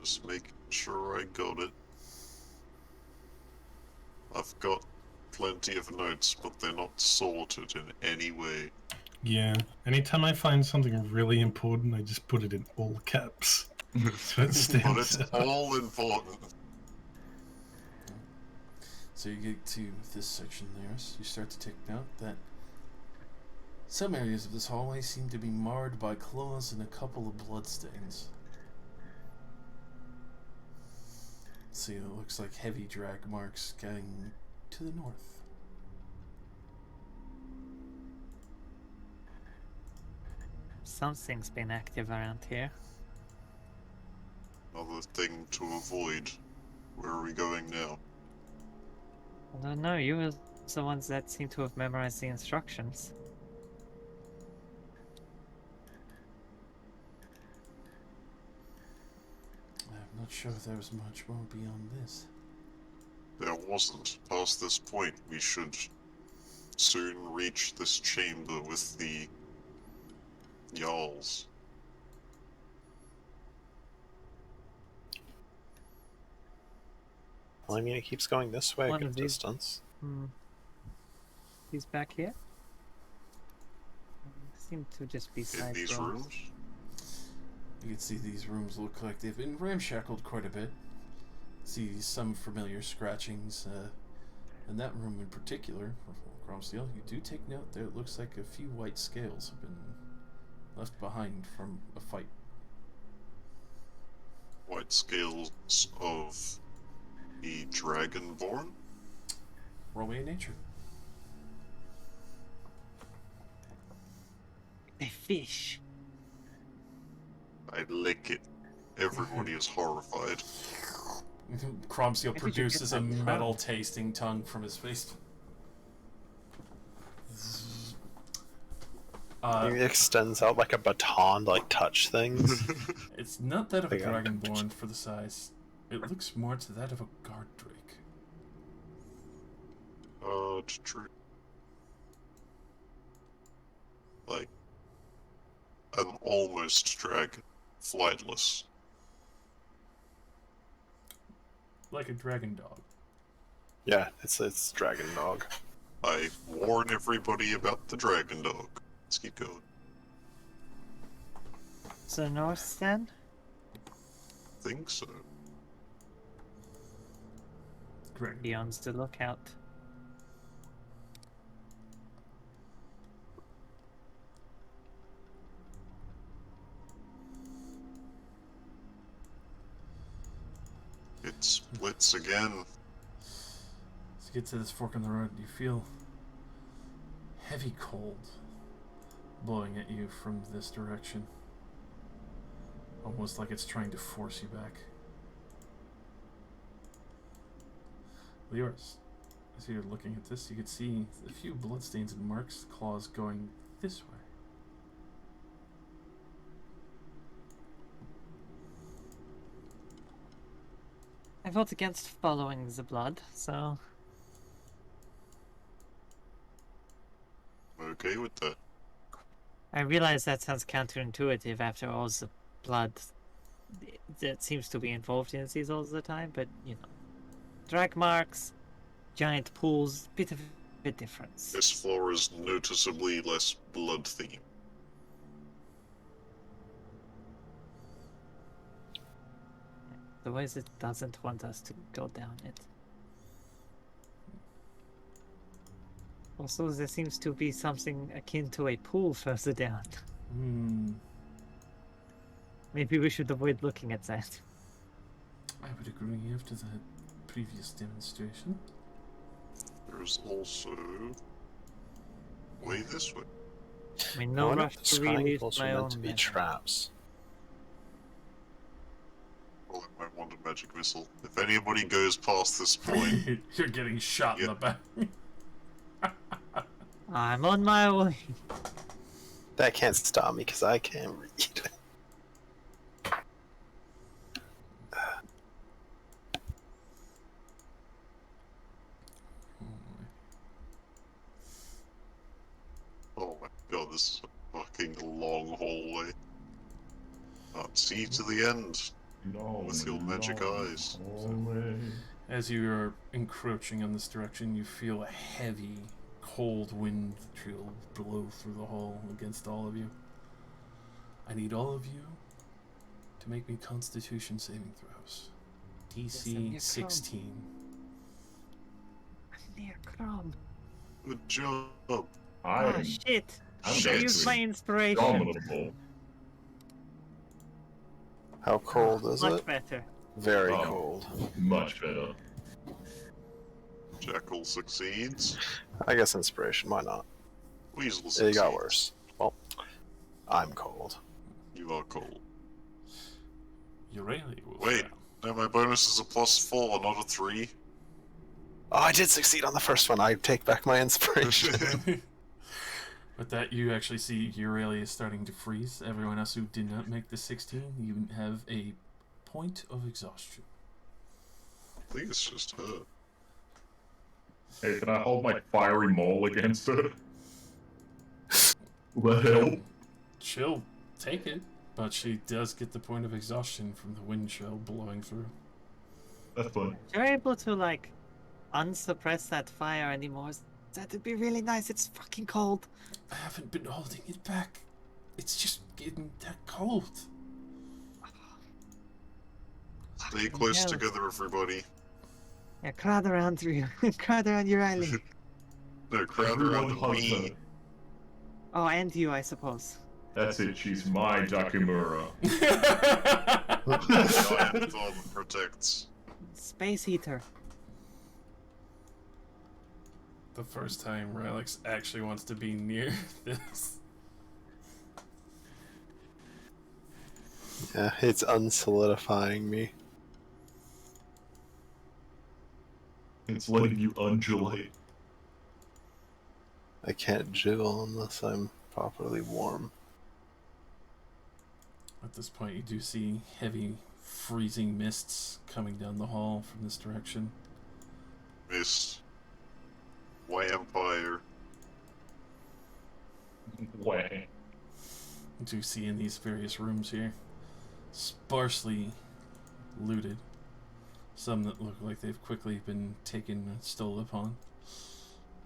S1: Just making sure I got it. I've got plenty of notes, but they're not sorted in any way.
S7: Yeah. Anytime I find something really important, I just put it in all caps. So it
S1: But
S7: stands
S1: it's
S7: out.
S1: all important.
S5: So you get to this section there, so you start to take note that some areas of this hallway seem to be marred by claws and a couple of bloodstains. See, it looks like heavy drag marks going to the north.
S8: Something's been active around here.
S1: Another thing to avoid. Where are we going now?
S8: I don't know, you were the ones that seem to have memorized the instructions.
S5: I'm not sure if there was much more beyond this.
S1: There wasn't. Past this point, we should soon reach this chamber with the Jarls.
S6: Well, I mean, it keeps going this way a
S8: One
S6: good
S8: of these-
S6: distance.
S8: He's back here? Seem to just be
S1: In
S8: side
S1: these
S8: doors.
S1: rooms?
S5: You can see these rooms look like they've been ramshackled quite a bit. See some familiar scratchings, and that room in particular, Chrome Steel, you do take note that it looks like a few white scales have been left behind from a fight.
S1: White scales of the Dragonborn?
S5: Roll me in nature.
S8: A fish.
S1: I lick it. Everybody is horrified.
S5: Cromsteel
S8: Where did you
S5: produces
S8: get
S5: a
S8: that from?
S5: metal-tasting tongue from his face.
S6: He extends out like a baton to like touch things.
S5: It's not that of a
S6: They got it.
S5: dragonborn for the size. It looks more to that of a guard drake.
S1: It's true. Like, an almost dragon. Flightless.
S5: Like a dragon dog.
S6: Yeah, it's dragon dog.
S1: I warn everybody about the dragon dog. Let's keep going.
S10: So north then?
S1: Think so.
S5: Dragon.
S8: Beyond the lookout.
S1: It splits again.
S5: As you get to this fork in the road, you feel heavy cold blowing at you from this direction. Almost like it's trying to force you back. Leoris, as you're looking at this, you can see a few bloodstains and marks, claws going this way.
S8: I vote against following the blood, so
S1: I'm okay with that.
S8: I realize that sounds counterintuitive after all the blood that seems to be involved in these all the time, but you know, drag marks, giant pools, bit of a difference.
S1: This floor is noticeably less blood themed.
S8: The ways it doesn't want us to go down it. Also, there seems to be something akin to a pool further down. Maybe we should avoid looking at that.
S5: I would agree after the previous demonstration.
S1: There's also way this way.
S8: I mean,
S6: I
S8: no
S6: wonder
S8: rush
S6: if the
S8: to
S6: scrying
S8: release
S6: pools
S8: my
S6: are
S8: own
S6: meant to be
S8: method.
S6: traps.
S1: Well, my wand and magic missile. If anybody goes past this point,
S5: You're getting shot in the back.
S8: I'm on my way.
S6: That can't stop me because I can't read.
S1: oh my god, this is a fucking long hallway. Can't see to the end. With your magic eyes.
S5: As you are encroaching in this direction, you feel a heavy, cold wind chill blow through the hall against all of you. I need all of you to make me Constitution saving throws. DC 16.
S8: I'm near Chrome.
S1: Good job.
S8: Ah, shit.
S9: I'm
S8: I
S1: Shit.
S8: used my inspiration.
S9: Dominable.
S6: How cold is
S8: Much
S6: it?
S8: better.
S6: Very
S9: Oh.
S6: cold.
S9: Much better.
S1: Jackal succeeds.
S6: I guess inspiration, why not?
S1: Weasel
S6: It
S1: succeeds.
S6: got worse. Well, I'm cold.
S1: You are cold.
S5: Aurelia will
S1: Wait.
S5: fail.
S1: No, my bonus is a +4, not a 3.
S6: Oh, I did succeed on the first one. I take back my inspiration.
S5: With that, you actually see Aurelia starting to freeze. Everyone else who did not make the 16, you have a point of exhaustion.
S1: I think it's just her.
S9: Hey, can I hold my fiery maul against her? Will that help?
S5: She'll take it, but she does get the point of exhaustion from the wind chill blowing through.
S9: That's fun.
S8: If you're able to, like, unsuppress that fire anymore, that'd be really nice. It's fucking cold.
S5: I haven't been holding it back. It's just getting that cold.
S1: Stay close
S2: hell.
S1: together, everybody.
S2: Yeah, crowd around you. Crowd around your island.
S1: No, crowd
S9: Everyone
S1: around
S9: hug
S1: me.
S9: her.
S2: Oh, and you, I suppose.
S9: That's it, she's my Takimura.
S1: I am Thor that protects.
S2: Space heater.
S5: The first time Relics actually wants to be near this.
S6: Yeah, it's unsolidifying me.
S9: It's letting you undulate.
S6: I can't jiggle unless I'm properly warm.
S5: At this point, you do see heavy, freezing mists coming down the hall from this direction.
S1: Mist. Why Empire?
S9: Wah.
S5: You do see in these various rooms here, sparsely looted. Some that look like they've quickly been taken and stolen upon.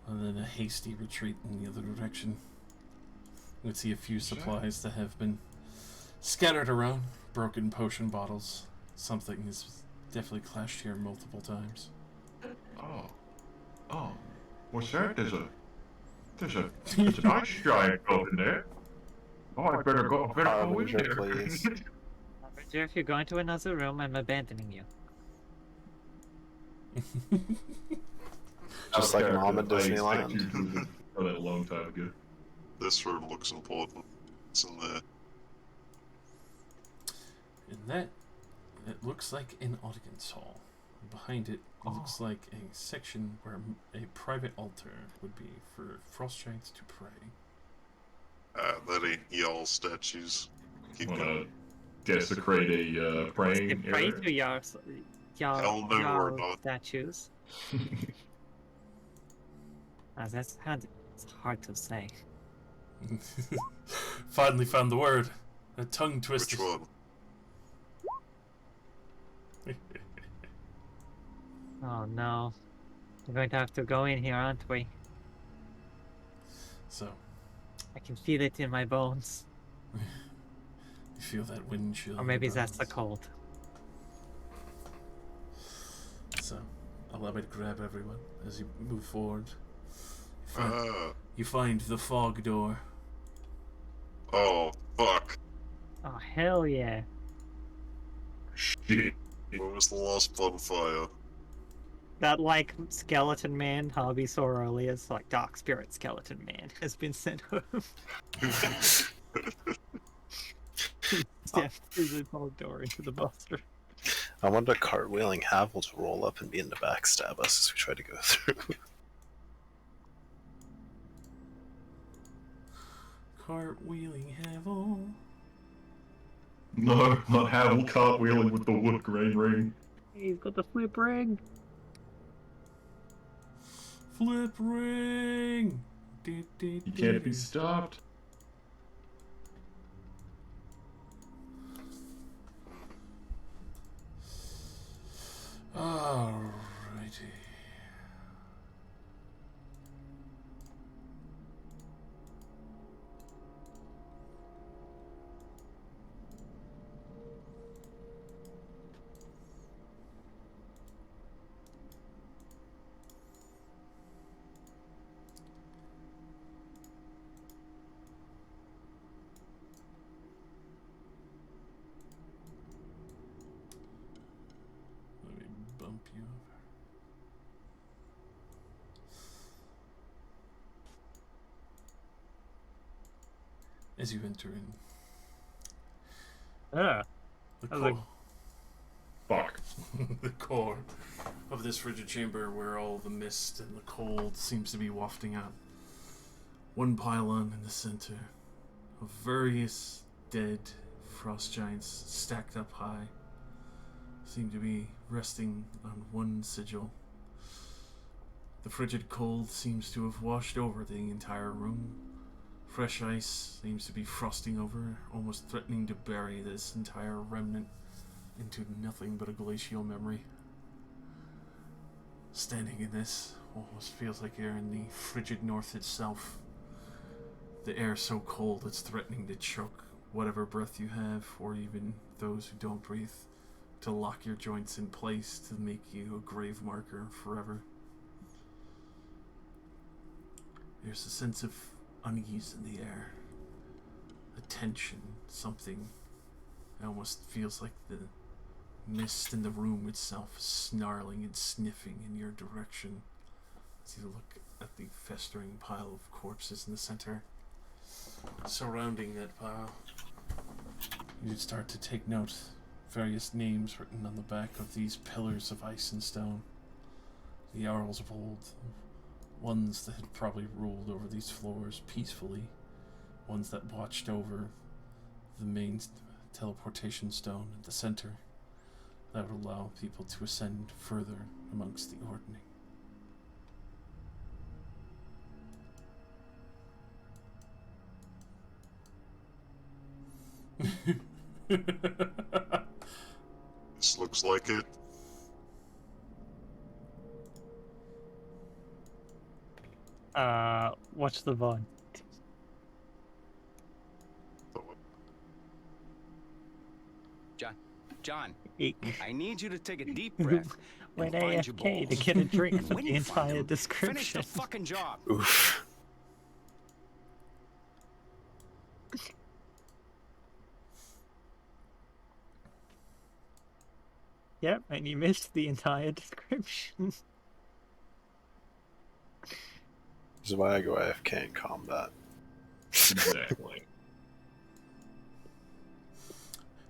S5: And then a hasty retreat in the other direction. You would see a few supplies that have been scattered around. Broken potion bottles. Something has definitely clashed here multiple times.
S9: Oh. What's that? There's an ice giant up in there. Oh, I better go in
S6: Harbinger,
S9: there.
S6: please.
S8: Harbinger, if you're going to another room, I'm abandoning you.
S6: Just like Mom at
S9: I expect
S6: Disneyland.
S9: you to have done it a long time ago.
S1: This room looks important. It's in there.
S5: And that, it looks like an audience hall. Behind it, looks like a section where a private altar would be for frost giants to pray.
S1: That ain't y'all statues. Keep
S9: Wanna
S1: going.
S9: desecrate a praying
S8: They pray
S9: area?
S8: to your
S1: Hell no, we're not.
S8: statues. That's it's hard to say.
S5: Finally found the word. A tongue
S1: Which
S5: twister.
S1: one?
S8: Oh no. We're going to have to go in here, aren't we?
S5: So,
S8: I can feel it in my bones.
S5: you feel that wind chill.
S8: Or
S5: in
S8: maybe
S5: your
S8: that's the
S5: bones.
S8: cold.
S5: So, allow me to grab everyone as you move forward.
S1: Ah.
S5: You find the fog door.
S1: Oh, fuck.
S8: Oh hell yeah.
S9: Shit.
S1: Where was the last bonfire?
S8: That like skeleton man Harvey saw earlier, it's like dark spirit skeleton man has been sent home. Steps through the fog door into the buster.
S6: I wonder cartwheeling Havel to roll up and begin to backstab us as we try to go through.
S5: Cartwheeling Havel.
S9: No, not Havel cartwheeling with the wood grain ring.
S8: He's got the flip ring.
S5: Flip ring!
S9: You can't be stopped.
S5: Alrighty. Let me bump you over. As you enter in,
S8: Yeah.
S5: the
S8: I was like-
S5: core,
S9: Fuck.
S5: the core of this frigid chamber where all the mist and the cold seems to be wafting out. One pylon in the center of various dead frost giants stacked up high seem to be resting on one sigil. The frigid cold seems to have washed over the entire room. Fresh ice seems to be frosting over, almost threatening to bury this entire remnant into nothing but a glacial memory. Standing in this almost feels like you're in the frigid north itself. The air so cold it's threatening to choke whatever breath you have, or even those who don't breathe, to lock your joints in place to make you a grave marker forever. There's a sense of unease in the air, a tension, something. It almost feels like the mist in the room itself is snarling and sniffing in your direction as you look at the festering pile of corpses in the center. Surrounding that pile, you start to take note. Various names written on the back of these pillars of ice and stone. The Jarls of old, ones that had probably ruled over these floors peacefully, ones that watched over the main teleportation stone at the center that would allow people to ascend further amongst the Ordning.
S1: This looks like it.
S8: Watch the VOD.
S11: John,
S8: Eek.
S11: I need you to take a deep breath.
S8: Went
S11: and find your
S8: AFK to
S11: balls.
S8: get a drink
S11: And
S8: for
S11: when
S8: the
S11: you find
S8: entire
S11: them,
S8: description.
S11: Finish the fucking job.
S6: Oof.
S8: Yep, and you missed the entire description.
S6: This is why I go AFK in combat.
S9: Exactly.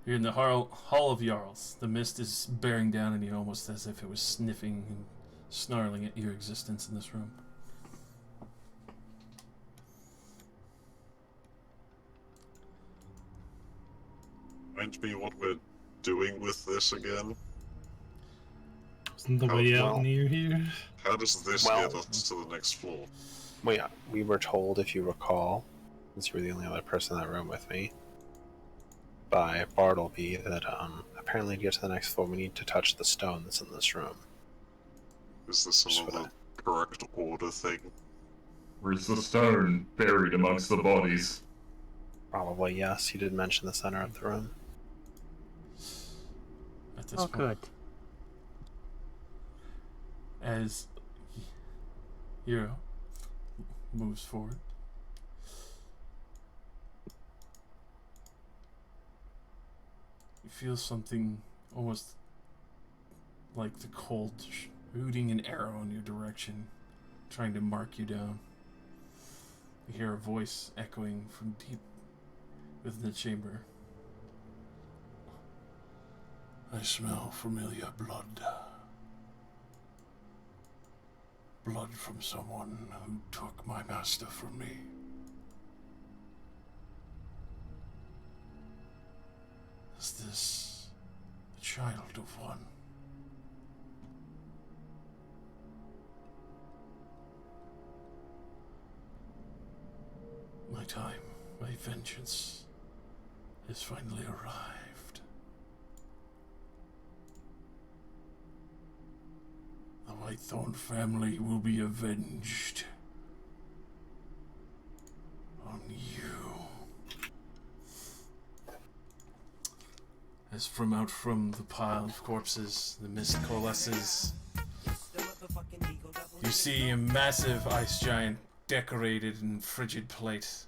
S5: You're in the Hall of Jarls. The mist is bearing down on you almost as if it was sniffing and snarling at your existence in this room.
S1: Remind me what we're doing with this again.
S7: Isn't the way out near here?
S1: How does this
S6: Well-
S1: get us to the next floor?
S6: We were told, if you recall, since you were the only other person in that room with me, by Bartleby, that apparently to get to the next floor we need to touch the stone that's in this room.
S1: Is this some of the correct order thing?
S9: Where's the stone buried amongst the bodies?
S6: Probably, yes. You did mention the center of the room.
S5: At this
S8: Oh,
S5: point,
S8: good.
S5: as Hero moves forward, you feel something almost like the cold shooting an arrow in your direction, trying to mark you down. You hear a voice echoing from deep within the chamber. I smell familiar blood. Blood from someone who took my master from me. Is this the child of one? My time, my vengeance, has finally arrived. The Whitethorn family will be avenged on you. As from out from the pile of corpses, the mist coalesces. You see a massive ice giant decorated in frigid plate,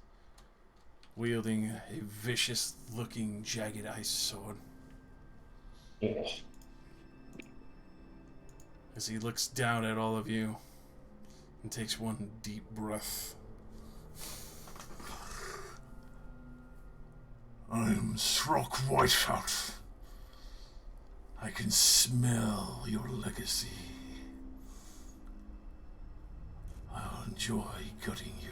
S5: wielding a vicious-looking jagged ice sword.
S9: Oh.
S5: As he looks down at all of you and takes one deep breath. I'm Srock Whiteout. I can smell your legacy. I'll enjoy gutting you.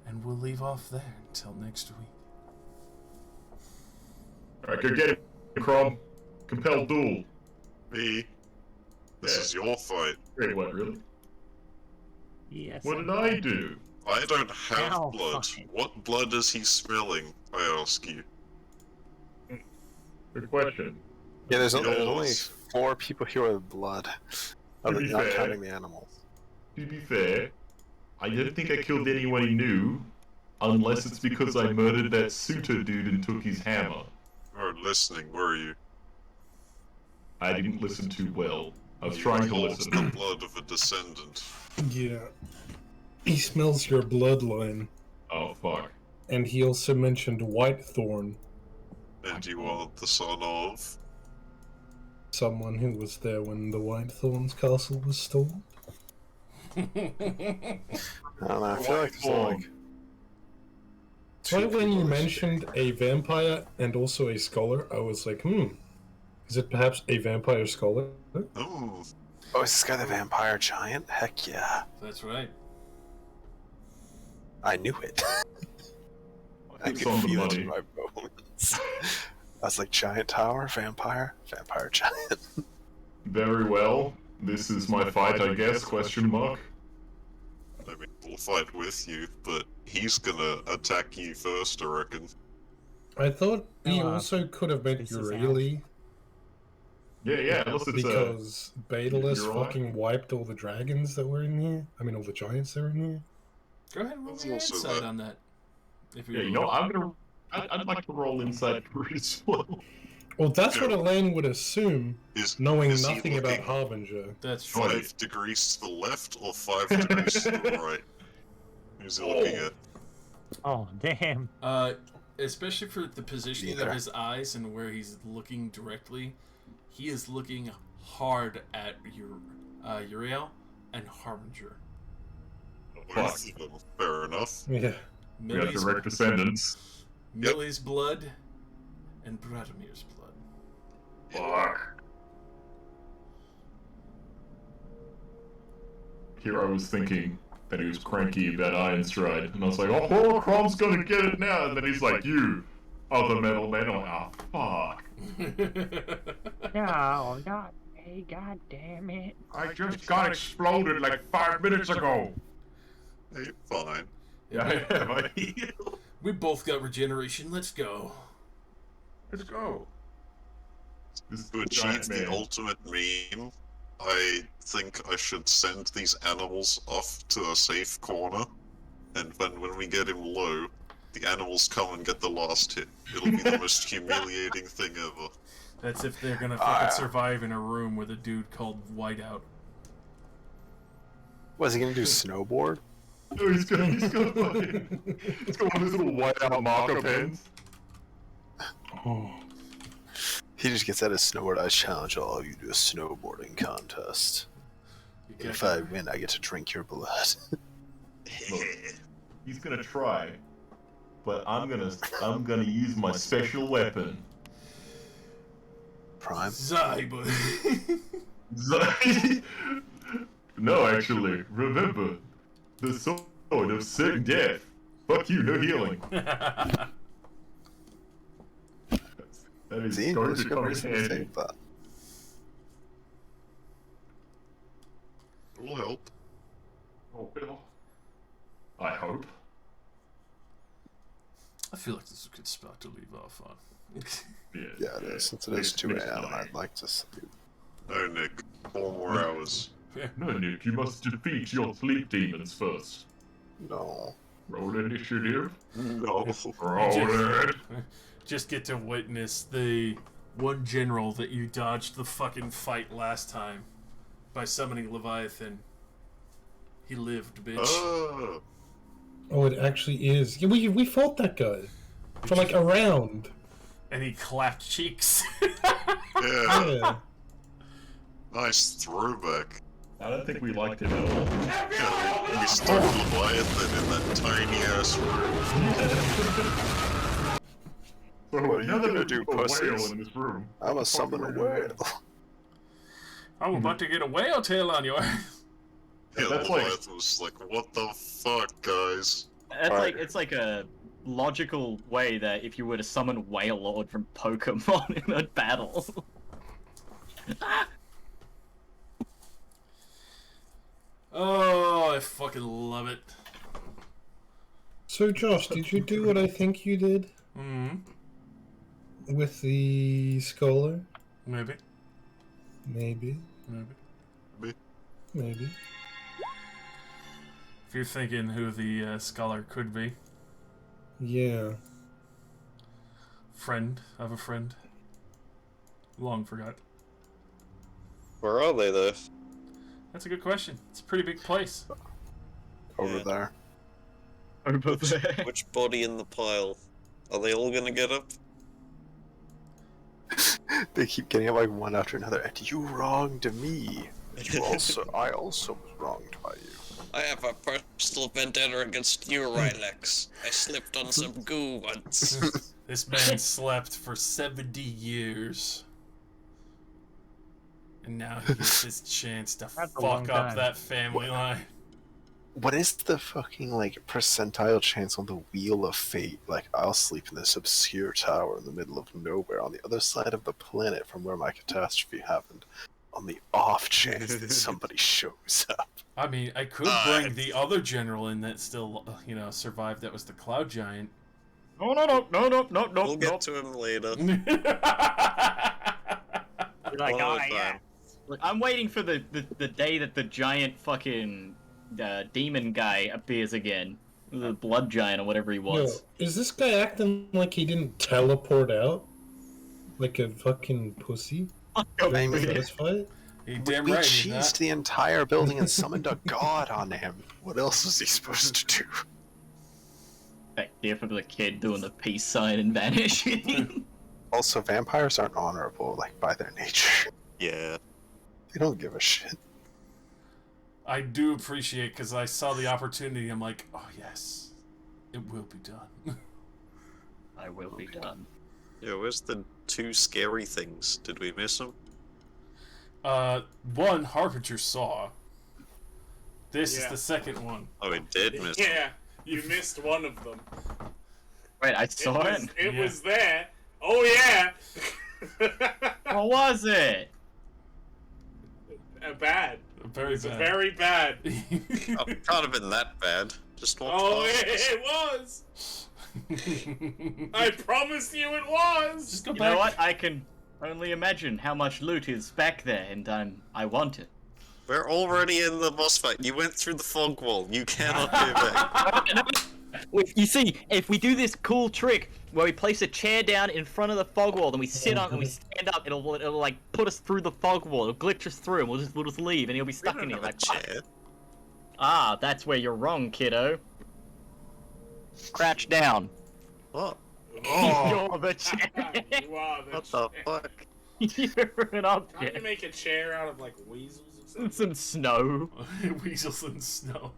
S5: And we'll leave off there until next week.
S9: Alright, go get him, Crom. Compelled duel.
S1: Me? This is your fight.
S9: Wait, what, really?
S8: Yes.
S9: What did I do?
S1: I don't have
S8: Ow,
S1: blood.
S8: fucking-
S1: What blood is he smelling, I ask you?
S9: Good question.
S6: Yeah, there's only
S1: Yours.
S6: 4 people here with blood. Other
S9: be
S6: than not
S9: fair-
S6: counting the animals.
S9: To be fair, I didn't think I killed anyone he knew. Unless it's because I murdered that suitor dude and took his hammer.
S1: Weren't listening, were you?
S9: I didn't listen too well. I was
S1: You
S9: trying to
S1: inhaled
S9: listen.
S1: the blood of a descendant.
S7: Yeah. He smells your bloodline.
S9: Oh, fuck.
S7: And he also mentioned Whitethorn,
S1: And you are the son of...
S7: someone who was there when the Whitethorn's castle was stormed.
S6: I don't know. I feel like there's like.
S7: Right when you mentioned a vampire and also a scholar, I was like, is it perhaps a vampire scholar?
S1: Oh,
S6: is this guy the vampire giant? Heck yeah.
S5: That's right.
S6: I knew it. I
S9: It's
S6: could
S9: on the
S6: feel it
S9: money.
S6: in my bones. I was like, giant tower, vampire giant.
S9: Very well. This is my fight, I guess, question mark.
S1: I mean, we'll fight with you, but he's gonna attack you first, I reckon.
S7: I thought he
S8: No,
S7: also could have meant
S8: this is
S7: Euryale,
S9: Yeah, unless it's
S7: because Baetalus
S9: you're right.
S7: fucking wiped all the dragons that were in here. I mean, all the giants that were in here.
S5: Go ahead and roll
S1: That's
S5: your
S1: also
S5: insight
S1: that.
S5: on that. If
S9: Yeah, you know, I'd like to roll inside for it as well.
S7: Well, that's what
S1: Yeah.
S7: Elaine would assume,
S1: Is,
S7: knowing
S1: is he
S7: nothing about
S1: looking
S7: Harbinger.
S5: That's
S1: 5 degrees to the left or 5 degrees to the right? Who's he looking at?
S8: Oh, damn.
S5: Especially for the positioning
S6: Neither.
S5: of his eyes and where he's looking directly, he is looking hard at Uriel and Harbinger.
S1: Both of them. Fair enough.
S7: Yeah.
S9: We have direct descendants.
S5: Millie's blood and Bradomir's blood.
S9: Fuck. Here I was thinking that he was cranky about Iron Stride, and I was like, oh, Holocron's gonna get it now, and then he's like, you, other metal men, oh, fuck.
S8: No, not me, god damn it.
S9: I just got exploded like 5 minutes ago.
S1: Hey, fine.
S9: Yeah, I have. I heal.
S5: We both got regeneration. Let's go.
S9: Let's go. This
S1: To achieve the ultimate meme, I think I should send these animals off to a safe corner, and when we get him low, the animals come and get the last hit. It'll be the most humiliating thing ever.
S5: That's if they're gonna fucking survive in a room with a dude called Whiteout.
S6: What, is he gonna do snowboard?
S9: No, he's gonna fucking, he's got one of his little whiteout marker pens.
S7: Oh.
S6: He just gets out his snowboard. I challenge all of you to a snowboarding contest. If I win, I get to drink your blood.
S9: Look, he's gonna try, but I'm gonna use my special weapon.
S6: Prime?
S5: Zyba.
S9: No, actually, remember, the sword of certain death. Fuck you, no healing. That is
S6: See?
S9: going
S6: There's
S9: to
S6: good
S9: come in
S6: reason to
S9: handy.
S6: think that.
S1: It'll help.
S9: Oh, Bill. I hope.
S5: I feel like this is a good spot to leave off on.
S6: Yeah, it is. Since it is 2 a.m., I'd like to sleep.
S1: No, Nick. 4 more hours.
S9: No, Nick, you must defeat your sleep demons first.
S6: No.
S9: Roll initiative.
S1: No.
S9: Roll it.
S5: Just get to witness the one general that you dodged the fucking fight last time by summoning Leviathan. He lived, bitch.
S7: Oh, it actually is. Yeah, we fought that guy for like a round.
S5: And he clapped cheeks.
S1: Yeah. Nice throwback.
S9: I don't think we liked it at all.
S1: Yeah, we stuck Leviathan in that tiny ass room.
S6: What are you
S9: Now that
S6: gonna
S9: we
S6: do,
S9: put a whale
S6: pussies?
S9: in this room.
S6: I'm a summon a whale.
S5: I'm about to get a whale tail on you.
S1: Yeah,
S9: That's like-
S1: Leviathan was like, what the fuck, guys?
S12: It's like a logical way that if you were to summon Whale Lord from Pokemon in a battle.
S5: Oh, I fucking love it.
S7: So, Josh, did you do what I think you did with the scholar?
S5: Maybe.
S7: Maybe.
S5: If you're thinking who the scholar could be.
S7: Yeah.
S5: Friend. I have a friend. Long forgot.
S13: Where are they, though?
S5: That's a good question. It's a pretty big place.
S6: Over there.
S12: Over there.
S13: Which body in the pile? Are they all gonna get up?
S6: They keep getting up like one after another. And you wronged me. I also was wronged by you.
S13: I have a personal vendetta against you, Rylex. I slipped on some goo once.
S5: This man slept for 70 years. And now he gets his chance to
S8: That's a long
S5: fuck up
S8: time.
S5: that family line.
S6: What is the fucking, like, percentile chance on the Wheel of Fate? Like, I'll sleep in this obscure tower in the middle of nowhere on the other side of the planet from where my catastrophe happened. On the off chance that somebody shows up.
S5: I mean, I could bring the other general in that still, survived. That was the Cloud Giant.
S12: No.
S13: We'll get to him later.
S8: You're like,
S13: One
S8: oh
S13: at a
S8: yeah.
S13: time.
S12: Look, I'm waiting for the day that the giant fucking demon guy appears again. The blood giant or whatever he
S7: Yo,
S12: was.
S7: is this guy acting like he didn't teleport out? Like a fucking pussy? During the first fight?
S5: He
S6: We
S5: damn right he's
S6: cheesed
S5: not.
S6: the entire building and summoned a god on him. What else was he supposed to do?
S12: Back there for the kid doing the peace sign and vanishing.
S6: Also, vampires aren't honorable, like, by their nature.
S13: Yeah.
S6: They don't give a shit.
S5: I do appreciate, because I saw the opportunity, I'm like, oh yes, it will be done.
S12: I will be done.
S13: Yeah, where's the two scary things? Did we miss them?
S5: One, Harbinger saw. This is
S4: Yeah.
S5: the second one.
S13: Oh, we did miss them.
S4: Yeah, you missed one of them.
S12: Wait, I saw it?
S4: It
S5: Yeah.
S4: was there. Oh yeah.
S12: What was it?
S4: Bad.
S5: Very
S4: It's
S5: bad.
S4: very bad.
S13: Oh, it can't have been that bad. Just walked
S4: Oh,
S13: past us.
S4: it was. I promise you, it was.
S5: Just go
S12: You
S5: back.
S12: know what? I can only imagine how much loot is back there, and I want it.
S13: We're already in the boss fight. You went through the fog wall. You cannot go back.
S12: You see, if we do this cool trick where we place a chair down in front of the fog wall, then we sit on it and we stand up, it'll like put us through the fog wall. It'll glitch us through, and we'll just leave, and he'll be
S13: We
S12: stuck
S13: don't
S12: in here
S13: have a
S12: like
S13: chair.
S12: Ah, that's where you're wrong, kiddo. Crouch down.
S13: What?
S12: You're the chair.
S4: You are the
S13: What the fuck?
S12: You're an
S4: Can't
S12: object.
S4: you make a chair out of like weasels or something?
S12: Some snow.
S5: Weasels in snow.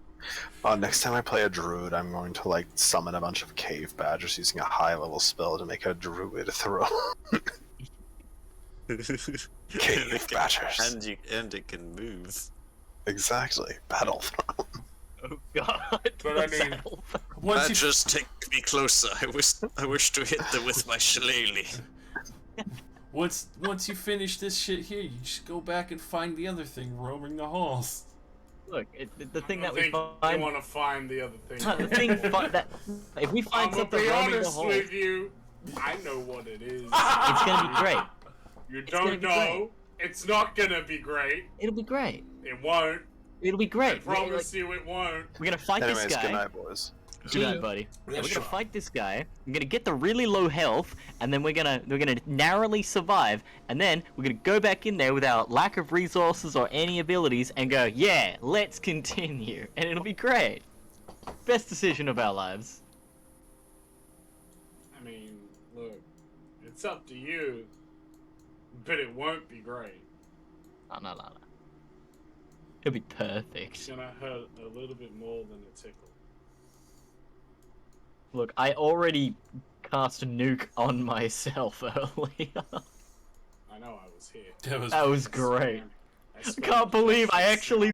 S6: Next time I play a druid, I'm going to, like, summon a bunch of cave badgers using a high-level spell to make a druid throw. Cave badgers.
S13: And it can move.
S6: Exactly. Battle throw.
S12: Oh god.
S4: But I mean-
S5: Once you
S13: Badgers, take me closer. I wish to hit them with my shillelagh.
S5: once you finish this shit here, you just go back and find the other thing roaming the halls.
S12: Look, the thing
S4: I
S12: that we
S4: think
S12: find.
S4: you want to find the other thing.
S12: The thing that if we
S4: I'm
S12: find
S4: gonna
S12: something
S4: be
S12: roaming the
S4: honest
S12: hall,
S4: with you. I know what it is.
S12: it's gonna be great.
S4: You
S12: gonna
S4: don't
S12: be
S4: know. It's not gonna be great.
S12: It'll be great.
S4: It won't.
S12: It'll be
S4: I
S12: great.
S4: promise you, it won't.
S12: We're gonna fight
S6: Anyways,
S12: this guy.
S6: good night, boys.
S12: Good night, buddy.
S7: Yeah,
S12: We're
S7: sure.
S12: gonna fight this guy. We're gonna get the really low health, and then we're gonna narrowly survive, and then we're gonna go back in there with our lack of resources or any abilities, and go, yeah, let's continue, and it'll be great. Best decision of our lives.
S4: I mean, look, it's up to you, but it won't be great.
S12: No. It'll be perfect.
S4: It's gonna hurt a little bit more than a tickle.
S12: Look, I already cast a nuke on myself earlier.
S4: I know I was here.
S5: That was
S12: That was great.
S4: I
S12: I
S4: spent
S12: can't believe I
S4: precious
S12: actually